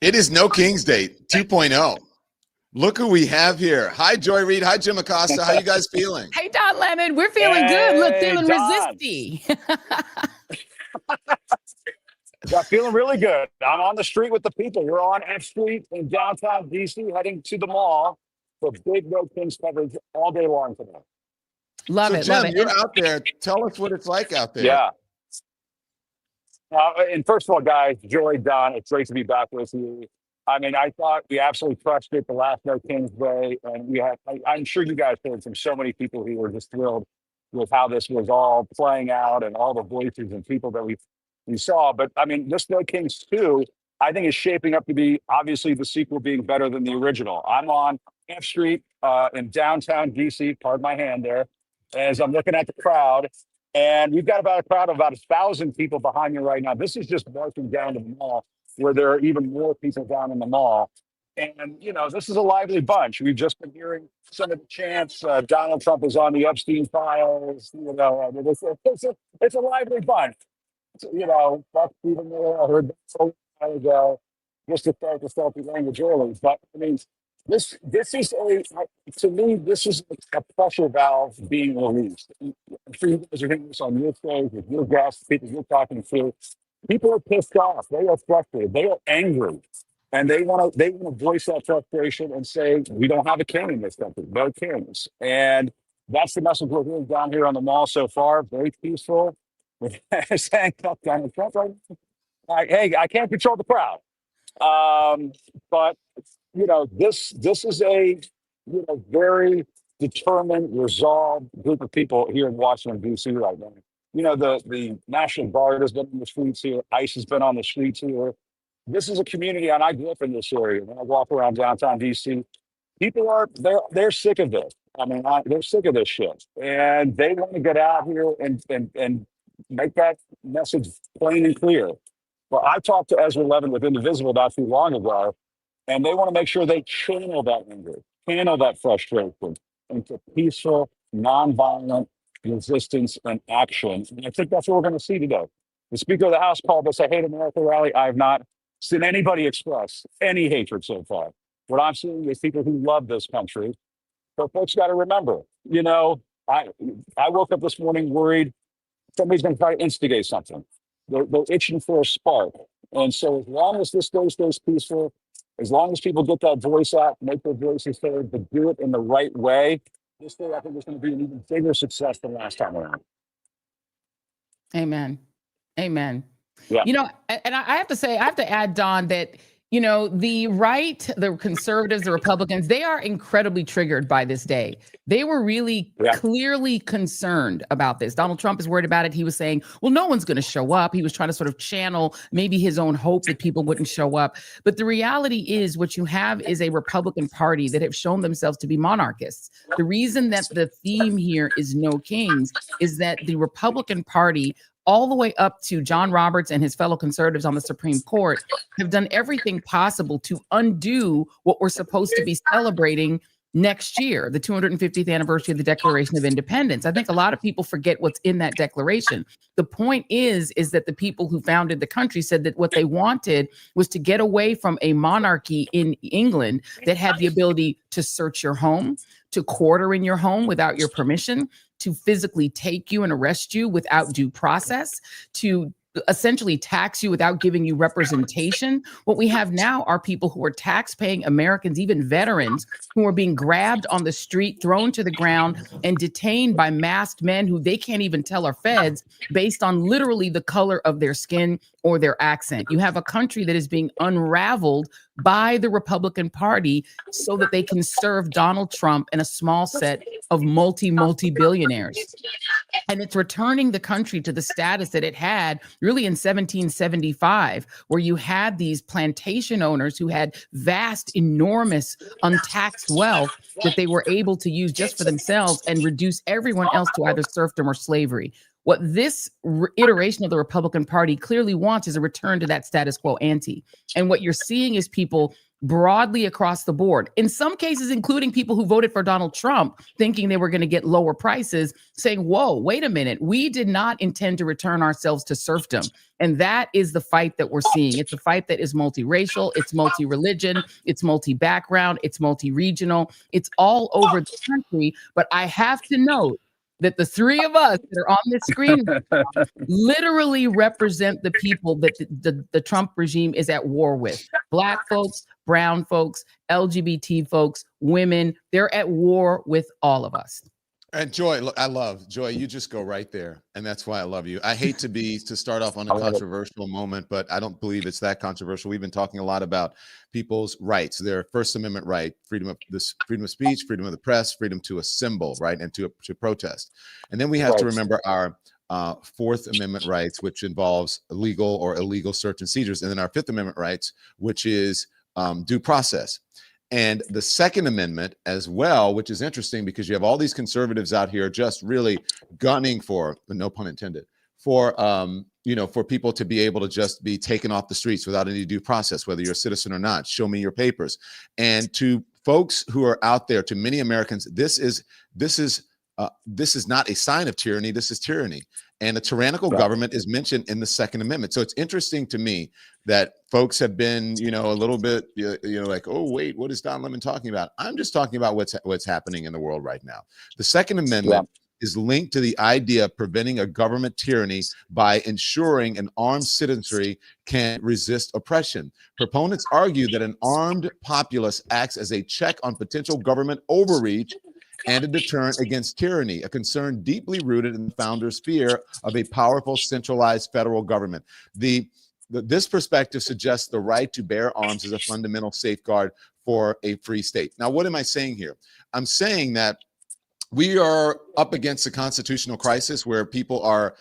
It is No King's Day 2.0. Look who we have here. Hi, Joy Reid. Hi, Jim Acosta. How you guys feeling? Hey, Don Lemon. We're feeling good. Look, feeling Don. resisty. Yeah, feeling really good. I'm on the street with the people. We're on F Street in downtown DC, heading to the mall for big No Kings coverage all day long today. Love So, it. Jim, Love it. you're out there. Tell us what it's like out there. Yeah. And first of all, guys, Joy, Don, it's great to be back with you. I mean, I thought we absolutely crushed it the last No Kings Day, and we had. I'm sure you guys heard from so many people who were just thrilled with how this was all playing out and all the voices and people that we saw. But I mean, this No Kings 2, I think, is shaping up to be obviously the sequel being better than the original. I'm on F Street in downtown DC. Pardon my hand there, as I'm looking at the crowd. And we've got about a crowd of about 1,000 people behind me right now. This is just marching down to the mall where there are even more people down in the mall. And, you know, this is a lively bunch. We've just been hearing some of the chants. Donald Trump is on the Epstein files. You know, I mean, it's a lively bunch. You know, that's even more. I heard that so while ago, just to start the salty language early. But I mean, this is to me, this is a pressure valve being released. I'm sure you guys are hearing this on your shows with your guests, people you're talking to. People are pissed off. They are frustrated. They are angry, and they want to voice that frustration and say we don't have a king in this country. No kings, and that's the message we're hearing down here on the mall so far. Very peaceful. Saying Donald Trump right now. Hey, I can't control the crowd, but you know this is a very determined, resolved group of people here in Washington D.C. right now. You know the National Guard has been on the streets here. ICE has been on the streets here. This is a community, and I grew up in this area. When I walk around downtown D.C., people are they're sick of this. I mean, they're sick of this shit, and they want to get out here and make that message plain and clear. Well, I talked to Ezra Levin with Indivisible not too long ago, and they want to make sure they channel that anger, channel that frustration into peaceful, nonviolent resistance and action. And I think that's what we're going to see today. The Speaker of the House called this a Hate America rally. I have not seen anybody express any hatred so far. What I'm seeing is people who love this country. But folks got to remember, you know, I woke up this morning worried somebody's going to try to instigate something. They're itching for a spark. And so as long as this stays peaceful, as long as people get that voice out, make their voices heard, but do it in the right way, this day I think is going to be an even bigger success than last time around. Amen. Amen. Yeah. You know, and I have to say, I have to add, Don, that, you know, the right, the conservatives, the Republicans, they are incredibly triggered by this day. They were really clearly concerned about this. Donald Trump is worried about it. He was saying, well, no one's going to show up. He was trying to sort of channel maybe his own hope that people wouldn't show up. But the reality is what you have is a Republican Party that have shown themselves to be monarchists. The reason that the theme here is no kings is that the Republican Party, all the way up to John Roberts and his fellow conservatives on the Supreme Court, have done everything possible to undo what we're supposed to be celebrating next year, the 250th anniversary of the Declaration of Independence. I think a lot of people forget what's in that declaration. The point is that the people who founded the country said that what they wanted was to get away from a monarchy in England that had the ability to search your home, to quarter in your home without your permission, to physically take you and arrest you without due process, to essentially tax you without giving you representation. What we have now are people who are tax-paying Americans, even veterans, who are being grabbed on the street, thrown to the ground, and detained by masked men who they can't even tell are feds based on literally the color of their skin or their accent. You have a country that is being unraveled by the Republican Party so that they can serve Donald Trump and a small set of multi-billionaires. And it's returning the country to the status that it had really in 1775, where you had these plantation owners who had vast, enormous, untaxed wealth that they were able to use just for themselves and reduce everyone else to either serfdom or slavery. What this iteration of the Republican Party clearly wants is a return to that status quo ante. And what you're seeing is people broadly across the board. In some cases, including people who voted for Donald Trump, thinking they were going to get lower prices, saying, whoa, wait a minute. We did not intend to return ourselves to serfdom. And that is the fight that we're seeing. It's a fight that is multiracial, it's multi-religion, it's multi-background, it's multi-regional, it's all over the country. But I have to note that the three of us that are on this screen literally represent the people that the Trump regime is at war with. Black folks, brown folks, LGBT folks, women, they're at war with all of us. And Joy, look, I love Joy. You just go right there, and that's why I love you. I hate to start off on a controversial moment, but I don't believe it's that controversial. We've been talking a lot about people's rights, their First Amendment right, freedom of speech, freedom of the press, freedom to assemble, right, and to protest. And then we have to remember our Fourth Amendment rights, which involves legal or illegal search and seizures, and then our Fifth Amendment rights, which is due process. And the Second Amendment as well, which is interesting because you have all these conservatives out here just really gunning for, no pun intended, for for people to be able to just be taken off the streets without any due process, whether you're a citizen or not. Show me your papers. And to folks who are out there, to many Americans, this is not a sign of tyranny. This is tyranny. And a tyrannical government is mentioned in the Second Amendment. So it's interesting to me that folks have been, a little bit, like, oh, wait, what is Don Lemon talking about? I'm just talking about what's happening in the world right now. The Second Amendment is linked to the idea of preventing a government tyranny by ensuring an armed citizenry can resist oppression. Proponents argue that an armed populace acts as a check on potential government overreach and a deterrent against tyranny, a concern deeply rooted in the founders' fear of a powerful centralized federal government. This perspective suggests the right to bear arms is a fundamental safeguard for a free state. Now, what am I saying here? I'm saying that we are up against a constitutional crisis where people are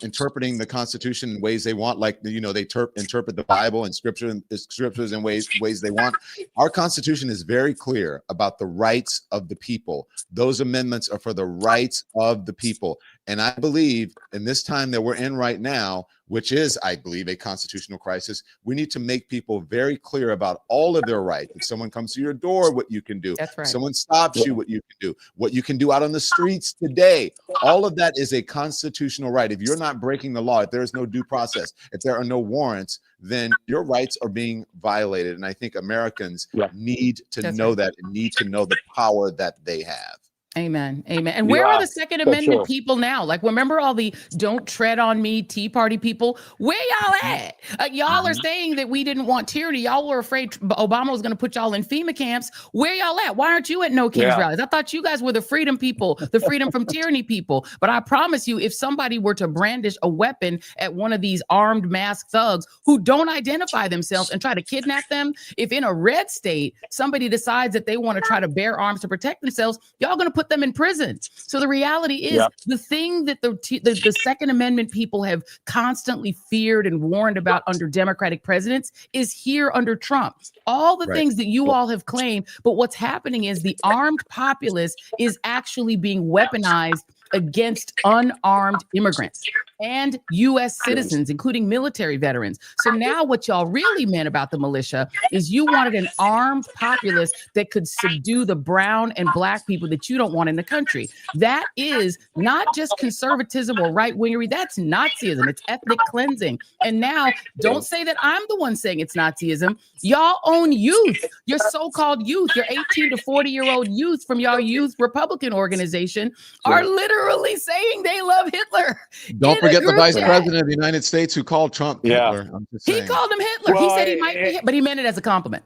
interpreting the Constitution in ways they want, like they interpret the Bible and scriptures in ways they want. Our Constitution is very clear about the rights of the people. Those amendments are for the rights of the people. And I believe in this time that we're in right now, which is, I believe, a constitutional crisis, we need to make people very clear about all of their rights. If someone comes to your door, what you can do. That's right. If someone stops you, what you can do. What you can do out on the streets today. All of that is a constitutional right. If you're not breaking the law, if there is no due process, if there are no warrants, then your rights are being violated. And I think Americans need to know that and need to know the power that they have. Amen. Amen. And where are the Second Amendment people now? Like, remember all the "Don't Tread on Me" Tea Party people? Where y'all at? Y'all are saying that we didn't want tyranny. Y'all were afraid Obama was going to put y'all in FEMA camps. Where y'all at? Why aren't you at No Kings rallies? I thought you guys were the freedom people, the freedom from tyranny people. But I promise you, if somebody were to brandish a weapon at one of these armed masked thugs who don't identify themselves and try to kidnap them, if in a red state somebody decides that they want to try to bear arms to protect themselves, y'all going to put them in prison. So the reality is the thing that the Second Amendment people have constantly feared and warned about under Democratic presidents is here under Trump. All the things that you all have claimed, but what's happening is the armed populace is actually being weaponized against unarmed immigrants and U.S. citizens, including military veterans. So now what y'all really meant about the militia is you wanted an armed populace that could subdue the brown and black people that you don't want in the country. That is not just conservatism or right-wingery. That's Nazism. It's ethnic cleansing. And now don't say that I'm the one saying it's Nazism. Y'all own youth, your so-called youth, your 18 to 40-year-old youth from y'all youth Republican organization are literally saying they love Hitler. Don't forget the vice president of the United States who called Trump Hitler. He called him Hitler. Well, he said he might be, but he meant it as a compliment.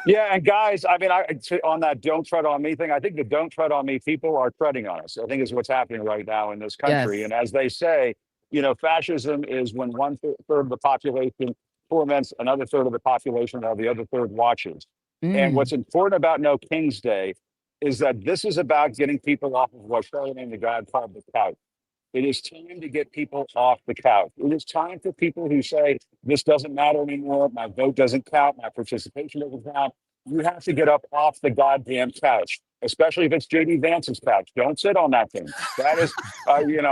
And guys, I mean, on that "Don't Tread on Me" thing, I think the "Don't Tread on Me" people are treading on us. I think is what's happening right now in this country. Yes. And as they say, fascism is when one third of the population torments another third of the population, while the other third watches. And what's important about No King's Day is that this is about getting people off of what Charlemagne the God called the couch. It is time to get people off the couch. It is time for people who say, this doesn't matter anymore, my vote doesn't count, my participation doesn't count. You have to get up off the goddamn couch, especially if it's J.D. Vance's couch. Don't sit on that thing. That is,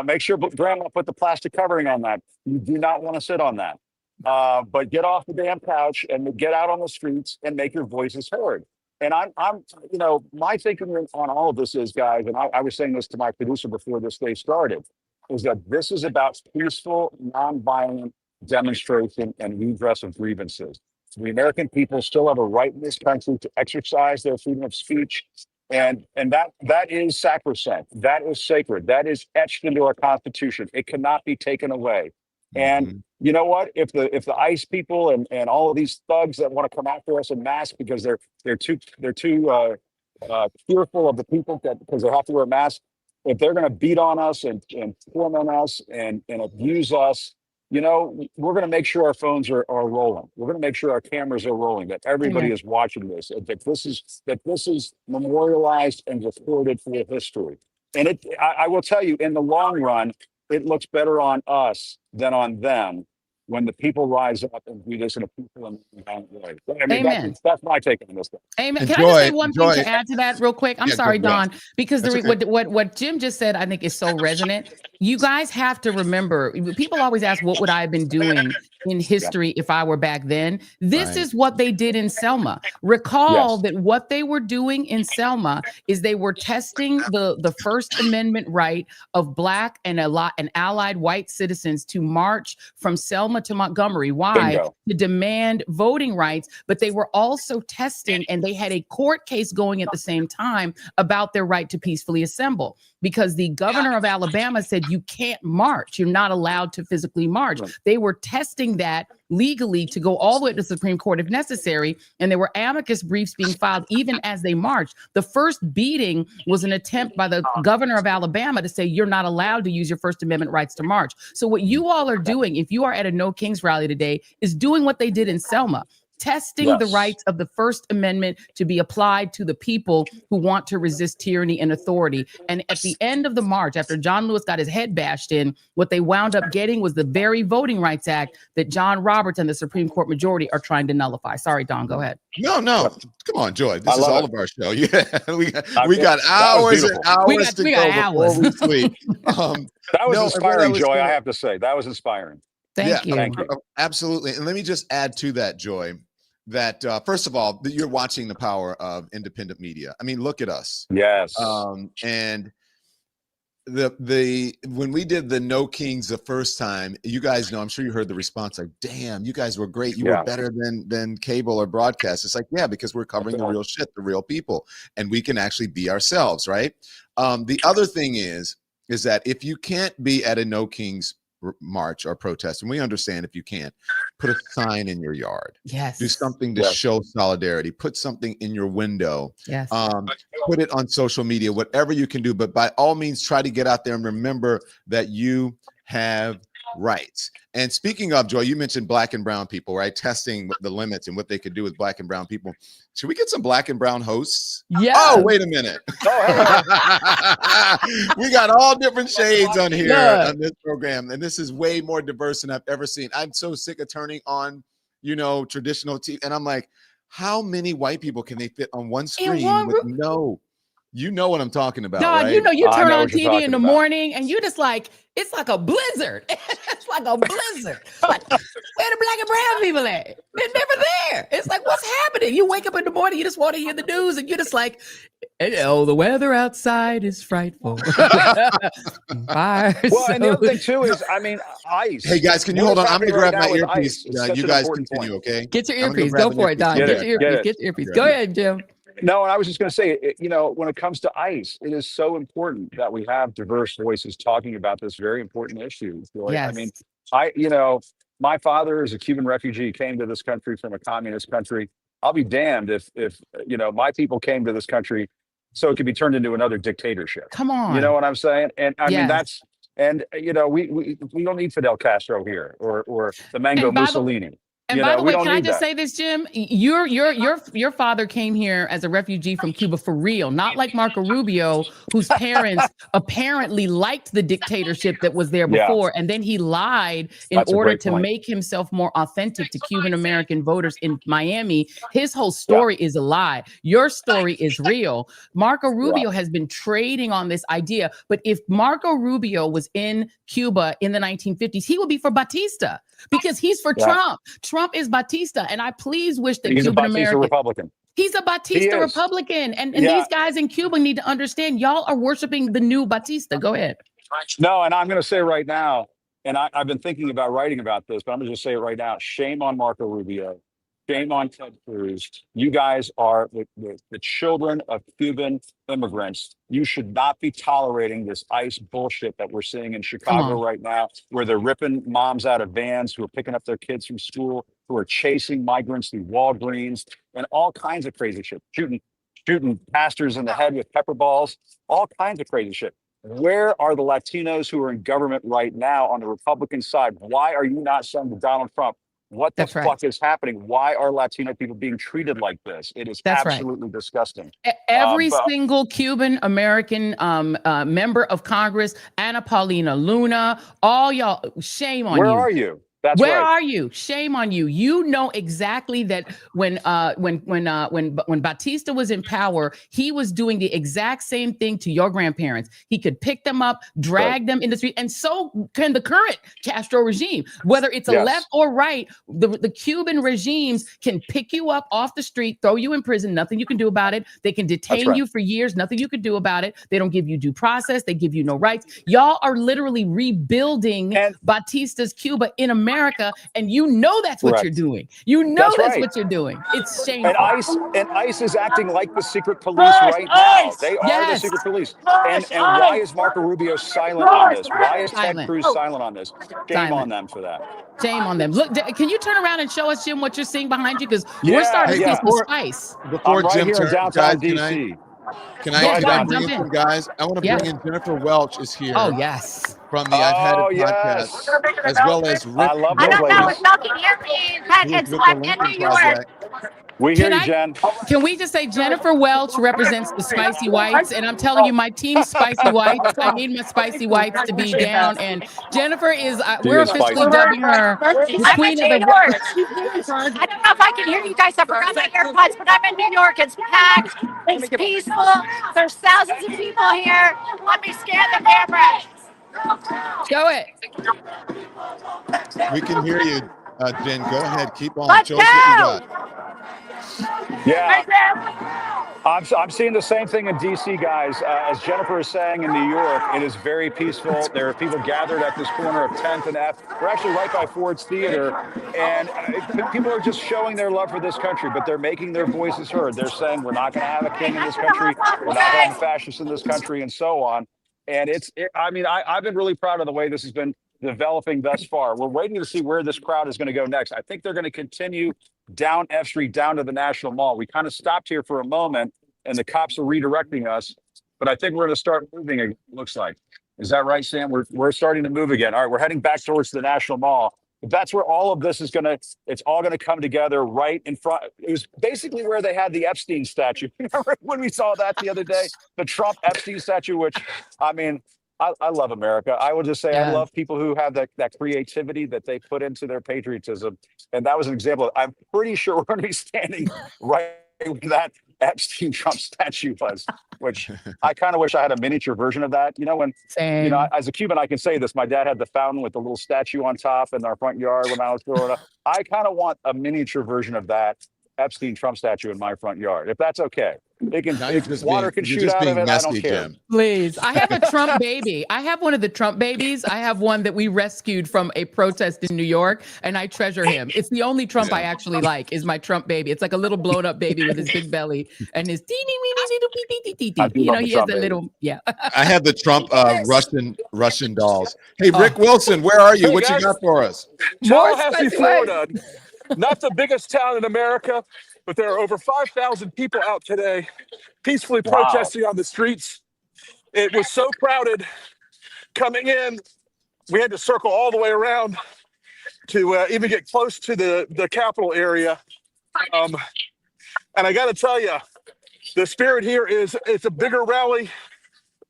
make sure Grandma put the plastic covering on that. You do not want to sit on that. But get off the damn couch and get out on the streets and make your voices heard. And I'm, my thinking on all of this is, guys, and I was saying this to my producer before this day started, is that this is about peaceful, nonviolent demonstration and redress of grievances. The American people still have a right in this country to exercise their freedom of speech. And that is sacrosanct. That is sacred. That is etched into our Constitution. It cannot be taken away. And you know what? If the ICE people and all of these thugs that want to come after us in mass because they're too fearful of the people because they have to wear a mask, if they're going to beat on us and torment us and abuse us, we're going to make sure our phones are rolling. We're going to make sure our cameras are rolling, that everybody is watching this, and that this is memorialized and recorded for history. And I will tell you, in the long run, it looks better on us than on them when the people rise up and do this in a peaceful and violent way. I mean, Amen. That's my take on this thing. Amen. Can I just say one thing to add to that real quick? I'm sorry, Don, because what Jim just said, I think is so resonant. You guys have to remember, people always ask, what would I have been doing in history if I were back then? This is what they did in Selma. Recall that what they were doing in Selma is they were testing the First Amendment right of Black and allied white citizens to march from Selma to Montgomery. Why? Bingo. To demand voting rights, but they were also testing, and they had a court case going at the same time about their right to peacefully assemble, because the governor of Alabama said you can't march. You're not allowed to physically march. They were testing that legally to go all the way to the Supreme Court if necessary, and there were amicus briefs being filed even as they marched. The first beating was an attempt by the governor of Alabama to say you're not allowed to use your First Amendment rights to march. So what you all are doing, if you are at a No Kings rally today, is doing what they did in Selma. Testing the rights of the First Amendment to be applied to the people who want to resist tyranny and authority. And at the end of the march, after John Lewis got his head bashed in, what they wound up getting was the very Voting Rights Act that John Roberts and the Supreme Court majority are trying to nullify. Sorry, Don, go ahead. No. Come on, Joy. This is all of our show. Yeah, we got hours and hours to go before we sleep. That was inspiring, Joy, I have to say. That was inspiring. Thank you. Absolutely. And let me just add to that, Joy, that first of all, you're watching the power of independent media. I mean, look at us. Yes. And when we did the No Kings the first time, you guys know, I'm sure you heard the response like, damn, you guys were great. You were better than cable or broadcast. It's like, yeah, because we're covering the real shit, the real people, and we can actually be ourselves, right? The other thing is that if you can't be at a No Kings march or protest, and we understand if you can't, put a sign in your yard. Yes. Do something to show solidarity. Put something in your window. Yes. Put it on social media, whatever you can do. But by all means, try to get out there and remember that you have rights. And speaking of, Joy, you mentioned Black and brown people, right? Testing the limits and what they could do with Black and brown people. Should we get some Black and brown hosts? Yeah. Oh, wait a minute. We got all different shades on here on this program, and this is way more diverse than I've ever seen. I'm so sick of turning on, traditional TV, and I'm like, how many white people can they fit on one screen with no? You know what I'm talking about, right? You turn on TV in the morning and you just like, it's like a blizzard. It's like a blizzard. Like, where the Black and brown people at? They're never there. It's like, what's happening? You wake up in the morning, you just want to hear the news, and you're just like, the weather outside is frightful. Well, and the other thing too is, ICE. Hey guys, can you hold on? I'm going to grab my earpiece. You guys continue, okay? Get your earpiece. Go for it, Don. Get your earpiece. Go ahead, Jim. No, and I was just going to say, when it comes to ICE, it is so important that we have diverse voices talking about this very important issue. Yes. I mean, my father is a Cuban refugee. He came to this country from a communist country. I'll be damned if my people came to this country so it could be turned into another dictatorship. Come on. You know what I'm saying? And I mean, that's, and we don't need Fidel Castro here or the Mango Mussolini. And by the way, can I just say this, Jim? Your father came here as a refugee from Cuba for real, not like Marco Rubio, whose parents apparently liked the dictatorship that was there before, and then he lied in order to make himself more authentic to Cuban American voters in Miami. His whole story is a lie. Your story is real. Marco Rubio has been trading on this idea, but if Marco Rubio was in Cuba in the 1950s, he would be for Batista. Because he's for Trump. Trump is Batista. And I please wish that Cuban American Republican. He's a Batista Republican. And these guys in Cuba need to understand y'all are worshiping the new Batista. Go ahead. No, and I'm going to say right now, and I've been thinking about writing about this, but I'm going to just say it right now. Shame on Marco Rubio. Shame on Ted Cruz. You guys are the children of Cuban immigrants. You should not be tolerating this ICE bullshit that we're seeing in Chicago right now, where they're ripping moms out of vans who are picking up their kids from school, who are chasing migrants through Walgreens, and all kinds of crazy shit. Shooting pastors in the head with pepper balls, all kinds of crazy shit. Where are the Latinos who are in government right now on the Republican side? Why are you not saying to Donald Trump, what the fuck is happening? Why are Latino people being treated like this? It is absolutely disgusting. Every single Cuban American member of Congress, Ana Paulina Luna, all y'all, shame on you. Where are you? Where are you? Shame on you. You know exactly that when Batista was in power, he was doing the exact same thing to your grandparents. He could pick them up, drag them in the street, and so can the current Castro regime. Whether it's a left or right, the Cuban regimes can pick you up off the street, throw you in prison, nothing you can do about it. They can detain you for years, nothing you can do about it. They don't give you due process. They give you no rights. Y'all are literally rebuilding Batista's Cuba in America, and you know that's what you're doing. You know that's what you're doing. It's shameful. And ICE is acting like the secret police right now. They are the secret police. And why is Marco Rubio silent on this? Why is Ted Cruz silent on this? Shame on them for that. Shame on them. Look, can you turn around and show us, Jim, what you're seeing behind you? Because we're starting to see some spice. Before right Jim here in turns, downtown guys, DC. Can I bring in some guys? I want to bring in Jennifer Welch is here. Oh, yes. From the I've Had It podcast, as well as Rick. I love I don't know if y'all can hear me, but it's like in New York. We hear you, Jen. Can we just say Jennifer Welch represents the spicy whites? And I'm telling you, my team spicy whites. I need my spicy whites to be down. And Jennifer is, we're officially dubbing her the queen of the world. I don't know if I can hear you guys. I forgot my AirPods, but I'm in New York. It's packed. It's peaceful. There's thousands of people here. Let me scan the camera. Show it. We can hear you, Jen. Go ahead. Keep on. Let's Show us what you got. Yeah. I'm seeing the same thing in DC, guys. As Jennifer is saying in New York, it is very peaceful. There are people gathered at this corner of 10th and F. We're actually right by Ford's Theater. And people are just showing their love for this country, but they're making their voices heard. They're saying we're not going to have a king in this country. We're not having fascists in this country, and so on. And I've been really proud of the way this has been developing thus far. We're waiting to see where this crowd is going to go next. I think they're going to continue down F Street, down to the National Mall. We kind of stopped here for a moment, and the cops are redirecting us. But I think we're going to start moving, it looks like. Is that right, Sam? We're starting to move again. All right, we're heading back towards the National Mall. But that's where all of this is going to, it's all going to come together right in front. It was basically where they had the Epstein statue. Remember when we saw that the other day? The Trump Epstein statue, which, I mean, I love America. I would just say I love people who have that creativity that they put into their patriotism. And that was an example. I'm pretty sure we're going to be standing right where that Epstein Trump statue was, which I kind of wish I had a miniature version of that. You know, when, you know, as a Cuban, I can say this. My dad had the fountain with the little statue on top in our front yard when I was growing up. I kind of want a miniature version of that Epstein Trump statue in my front yard, if that's okay. It can, water can shoot out of it. Messy, I don't care. Jim. Please. I have a Trump baby. I have one of the Trump babies. I have one that we rescued from a protest in New York, and I treasure him. It's the only Trump I actually like is my Trump baby. It's like a little blown up baby with his big belly and his teeny weeny little pee pee pee pee. You know, he has a little, I have the Trump Russian dolls. Hey, Rick Wilson, where are you? Hey, what guys. you got for us? Tallahassee, Florida. Not the biggest town in America, but there are over 5,000 people out today peacefully protesting on the streets. It was so crowded coming in. We had to circle all the way around to even get close to the Capitol area. And I got to tell you, the spirit here it's a bigger rally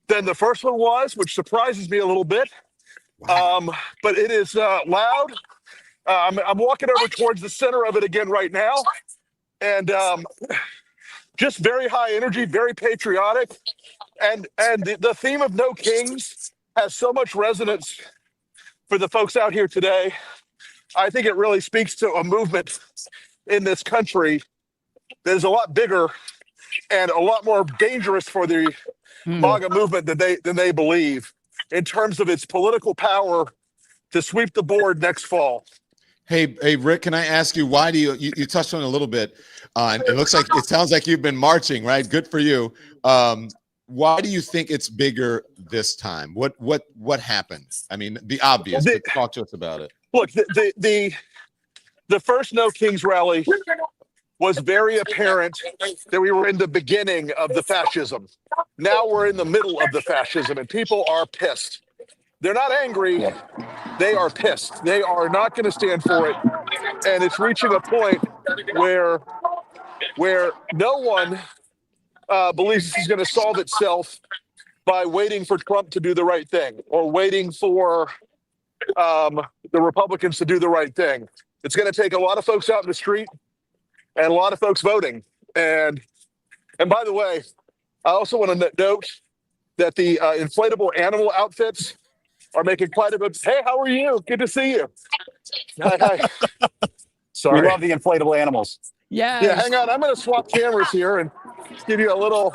than the first one was, which surprises me a little bit. But it is loud. I'm walking over towards the center of it again right now, and just very high energy, very patriotic, and the theme of No Kings has so much resonance for the folks out here today. I think it really speaks to a movement in this country that is a lot bigger and a lot more dangerous for the MAGA movement than they believe in terms of its political power to sweep the board next fall. Hey, Rick, can I ask you, why do you touched on it a little bit, and it sounds like you've been marching, right? Good for you. Why do you think it's bigger this time? What happened? I mean, the obvious, but talk to us about it. Look, the first No Kings rally was very apparent that we were in the beginning of the fascism. Now we're in the middle of the fascism, and people are pissed. They're not angry. They are pissed. They are not going to stand for it. And it's reaching a point where no one believes this is going to solve itself by waiting for Trump to do the right thing or waiting for the Republicans to do the right thing. It's going to take a lot of folks out in the street and a lot of folks voting. And by the way, I also want to note that the inflatable animal outfits are making quite a bit. Hey, how are you? Good to see you. Hi. Sorry. We love the inflatable animals. Yeah. Yeah, hang on. I'm going to swap cameras here and give you a little.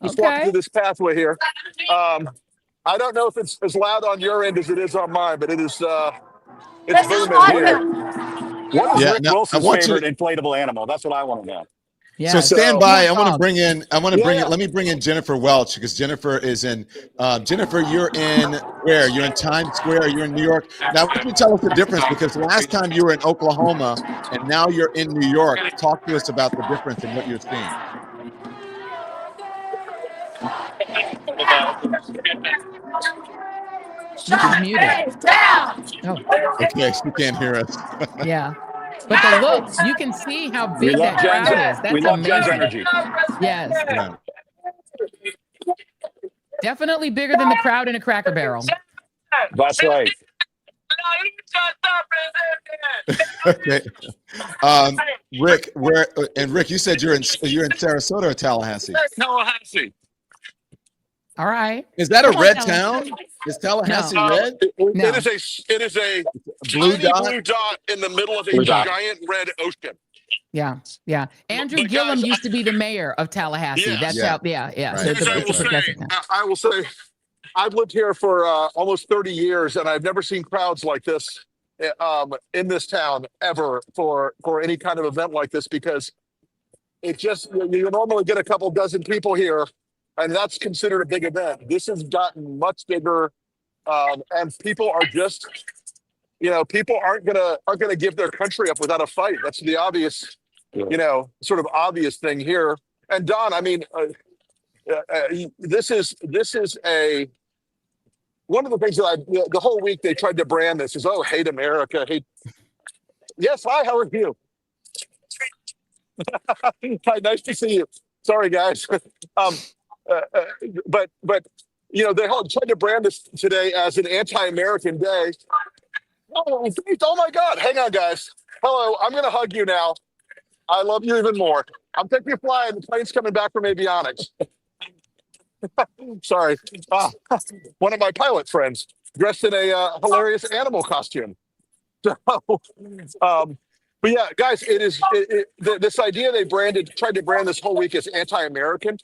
Just walk through this pathway here. I don't know if it's as loud on your end as it is on mine, but it is. It's booming here. What is Rick Wilson's favorite inflatable animal? That's what I want to know. Yeah. So stand by. I want to bring in. Let me bring in Jennifer Welch, because Jennifer is in. Jennifer, you're in where? You're in Times Square. You're in New York. Now, why don't you tell us the difference? Because last time you were in Oklahoma, and now you're in New York. Talk to us about the difference in what you're seeing. She's muted. Oh. Okay, she can't hear us. Yeah. But the looks, you can see how big that crowd is. That's amazing. Energy. Yes. Yeah. Definitely bigger than the crowd in a Cracker Barrel. That's right. Okay. Rick, Rick, you said you're in Sarasota or Tallahassee? Tallahassee. All right. Is that a red town? Is Tallahassee red? No. It is a Blue blue dot? dot in the middle of a giant red ocean. Yeah. Yeah. Andrew But Gillum guys, used to be the mayor of Tallahassee. Yes. That's Yeah. how, yeah. Right. So it's a progressive town. I will say, I've lived here for almost 30 years, and I've never seen crowds like this in this town ever for any kind of event like this, because it just, you normally get a couple dozen people here, and that's considered a big event. This has gotten much bigger, and people are just, people aren't gonna give their country up without a fight. That's the obvious, sort of obvious thing here. And Don, I mean, this is one of the things that the whole week they tried to brand this as, oh, hate America, hate. Yes, hi, how are you? Hi, nice to see you. Sorry, guys. But they tried to brand this today as an anti-American day. Oh my God! Hang on, guys. Hello, I'm gonna hug you now. I love you even more. I'm taking you flying. The plane's coming back from avionics. Sorry, one of my pilot friends dressed in a hilarious animal costume. So, but yeah, guys, it is this idea they tried to brand this whole week as anti-American.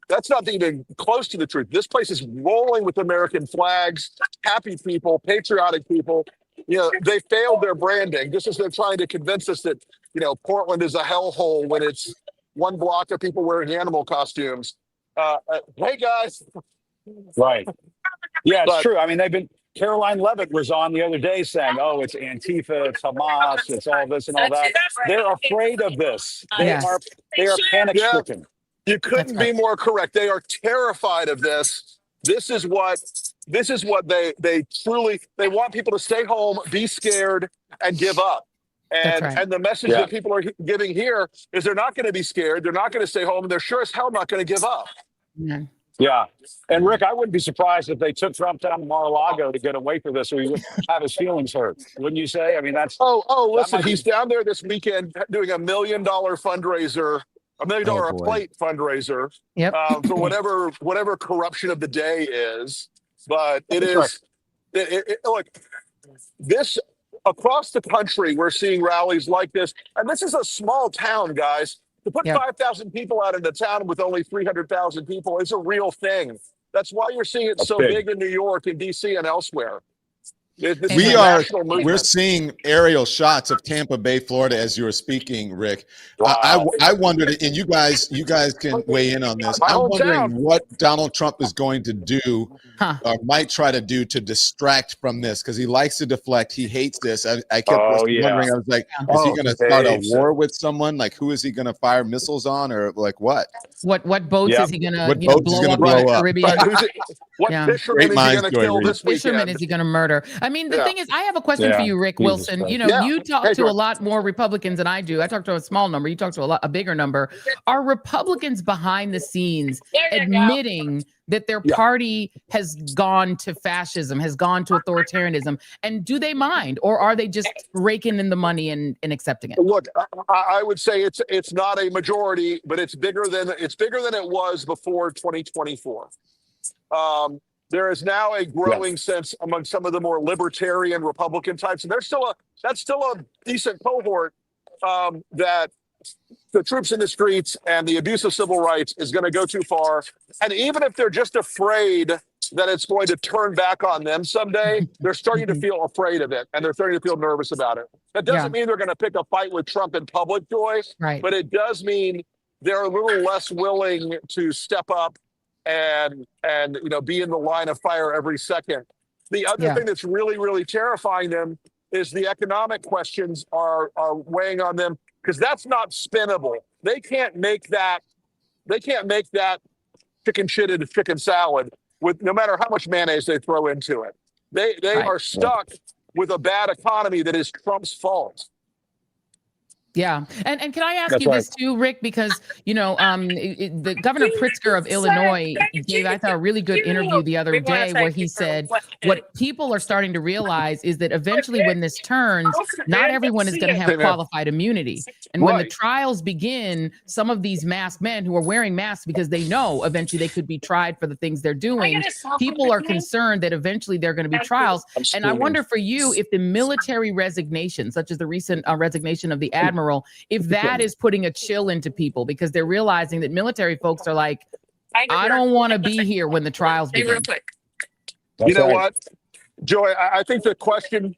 That's not even close to the truth. This place is rolling with American flags, happy people, patriotic people. They failed their branding, just as they're trying to convince us that, Portland is a hellhole when it's one block of people wearing animal costumes. Hey, guys. Right. Yeah, it's true. I mean, Caroline Levitt was on the other day saying, oh, it's Antifa, it's Hamas, it's all this and all that. They're afraid of this. They are panic stricken. You couldn't be more correct. They are terrified of this. This is what this is what they truly, they want people to stay home, be scared, and give up. That's And right. and the message that people are giving here is they're not going to be scared. They're not going to stay home. And they're sure as hell not going to give up. Yeah. Yeah. And Rick, I wouldn't be surprised if they took Trump down to Mar-a-Lago to get away from this, so he would have his feelings hurt. Wouldn't you say? I mean, that's Listen, he's down there this weekend doing $1 million fundraiser, $1 million a plate fundraiser for whatever corruption of the day is. But it is look, this across the country, we're seeing rallies like this, and this is a small town, guys. To put 5,000 people out in a town with only 300,000 people is a real thing. That's why you're seeing it so big in New York and DC and elsewhere. We're seeing aerial shots of Tampa Bay, Florida, as you were speaking, Rick. Wow. I wondered, and you guys can weigh in on this. I'm wondering what Donald Trump is going to do or might try to do to distract from this, because he likes to deflect. He hates this. I kept wondering. I was like, is he going to start a war with someone? Like, who is he going to fire missiles on, or like what? What boats is he going to blow up in the Caribbean? What fisherman is he going to kill this weekend? Fisherman is he going to murder? I mean, the thing is, I have a question for you, Rick Wilson. You know, you talk to a lot more Republicans than I do. I talk to a small number. You talk to a bigger number. Are Republicans behind the scenes admitting that their party has gone to fascism, has gone to authoritarianism? And do they mind, or are they just raking in the money and accepting it? Look, I would say it's not a majority, but it's bigger than it was before 2024. There is now a growing sense among some of the more libertarian Republican types, and that's still a decent cohort that the troops in the streets and the abuse of civil rights is going to go too far. And even if they're just afraid that it's going to turn back on them someday, they're starting to feel afraid of it, and they're starting to feel nervous about it. That doesn't mean they're going to pick a fight with Trump in public, Joy, but it does mean they're a little less willing to step up and be in the line of fire every second. The other thing that's really, really terrifying them is the economic questions are weighing on them, because that's not spinnable. They can't make that chicken shit into chicken salad with no matter how much mayonnaise they throw into it. They are stuck with a bad economy that is Trump's fault. Yeah. And can I ask you this too, Rick, because, the Governor Pritzker of Illinois gave, I thought, a really good interview the other day where he said what people are starting to realize is that eventually when this turns, not everyone is going to have qualified immunity. And when the trials begin, some of these masked men who are wearing masks because they know eventually they could be tried for the things they're doing, people are concerned that eventually there are going to be trials. And I wonder for you, if the military resignation, such as the recent resignation of the admiral, if that is putting a chill into people, because they're realizing that military folks are like, I don't want to be here when the trials begin. You know what, Joy, I think the question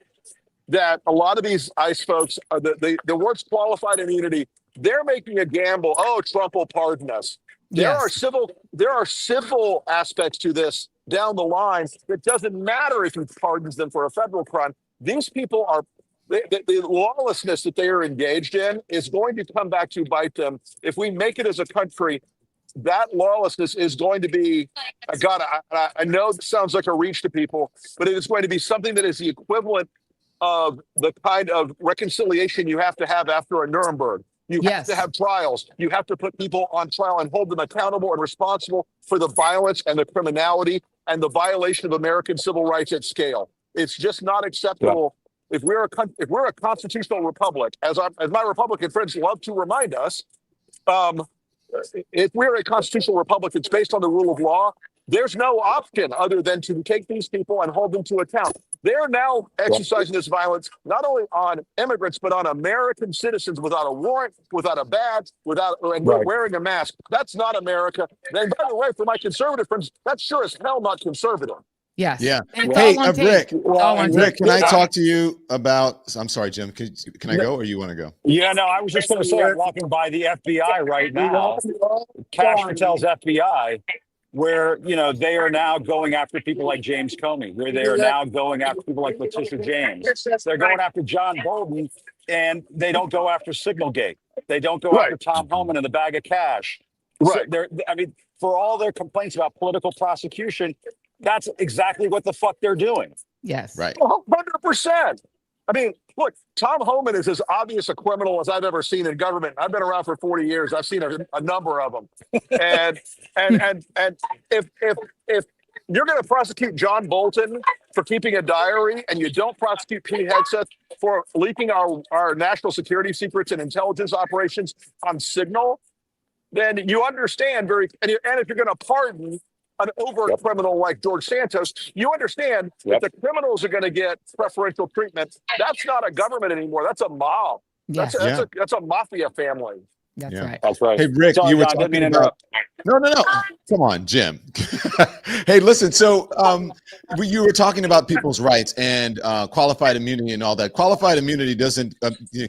that a lot of these ICE folks are the words qualified immunity, they're making a gamble. Oh, Trump will pardon us. There are civil aspects to this down the line. It doesn't matter if he pardons them for a federal crime. These people are the lawlessness that they are engaged in is going to come back to bite them. If we make it as a country, that lawlessness is going to be, I know it sounds like a reach to people, but it is going to be something that is the equivalent of the kind of reconciliation you have to have after a Nuremberg. You have to have trials. You have to put people on trial and hold them accountable and responsible for the violence and the criminality and the violation of American civil rights at scale. It's just not acceptable. If we're a constitutional republic, as my Republican friends love to remind us, if we're a constitutional republic that's based on the rule of law, there's no option other than to take these people and hold them to account. They're now exercising this violence not only on immigrants, but on American citizens without a warrant, without a badge, wearing a mask. That's not America. And by the way, for my conservative friends, that's sure as hell not conservative. Yes. Yeah. Hey, Rick, can I talk to you about, I'm sorry, Jim, can I go or you want to go? Yeah, no, I was just going to say, I'm walking by the FBI right now, Cash Patel's FBI, where, they are now going after people like James Comey, where they are now going after people like Letitia James. They're going after John Bolton, and they don't go after Signalgate. They don't go after Tom Homan and the bag of cash. So for all their complaints about political prosecution, That's exactly what the fuck they're doing. Yes. Right. 100%. I mean, look, Tom Homan is as obvious a criminal as I've ever seen in government. I've been around for 40 years. I've seen a number of them. And if you're going to prosecute John Bolton for keeping a diary, and you don't prosecute Pete Hegseth for leaking our national security secrets and intelligence operations on Signal, then you understand and if you're going to pardon an overt criminal like George Santos, you understand that the criminals are going to get preferential treatment. That's not a government anymore. That's a mob. Yes. That's a mafia family. That's Yeah. right. That's right. Hey, Rick, Sorry, you were John, didn't mean talking to about. interrupt. No. Come on, Jim. Hey, listen. So you were talking about people's rights and qualified immunity and all that. Qualified immunity doesn't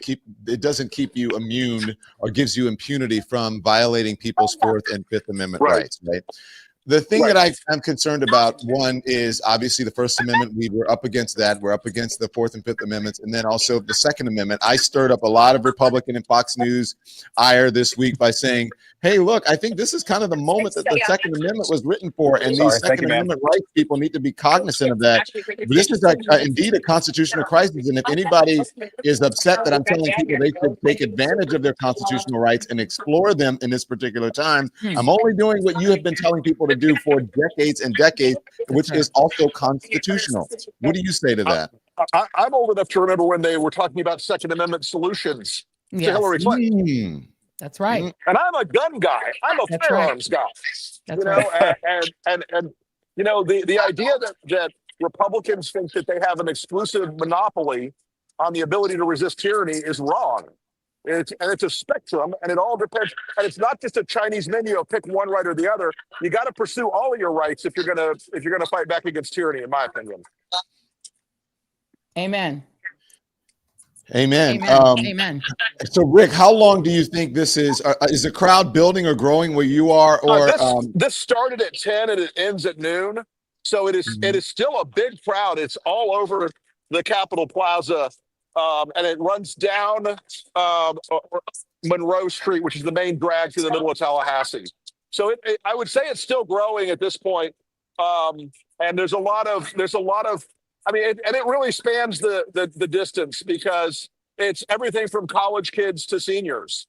keep you immune or gives you impunity from violating people's Fourth and Fifth Amendment rights, right? The thing that I'm concerned about, one, is obviously the First Amendment. We were up against that. We're up against the Fourth and Fifth Amendments. And then also the Second Amendment. I stirred up a lot of Republican and Fox News ire this week by saying, hey, look, I think this is kind of the moment that the Second Amendment was written for. And these Second Amendment rights people need to be cognizant of that. This is indeed a constitutional crisis. And if anybody is upset that I'm telling people they should take advantage of their constitutional rights and explore them in this particular time, I'm only doing what you have been telling people to do for decades and decades, which is also constitutional. What do you say to that? I'm old enough to remember when they were talking about Second Amendment solutions to Hillary Clinton. That's right. And I'm a gun guy. I'm a firearms guy. That's and you know, the idea that Republicans think that they have an exclusive monopoly on the ability to resist tyranny is wrong. It's a spectrum, and it all depends. And it's not just a Chinese menu of pick one right or the other. You got to pursue all of your rights if you're gonna fight back against tyranny, in my opinion. Amen. Amen. Amen. So, Rick, how long do you think this is? Is the crowd building or growing where you are? Or this started at 10 and it ends at noon, so it is still a big crowd. It's all over the Capitol Plaza, and it runs down Monroe Street, which is the main drag through the middle of Tallahassee. So I would say it's still growing at this point, and there's a lot of. I mean, and it really spans the distance because it's everything from college kids to seniors.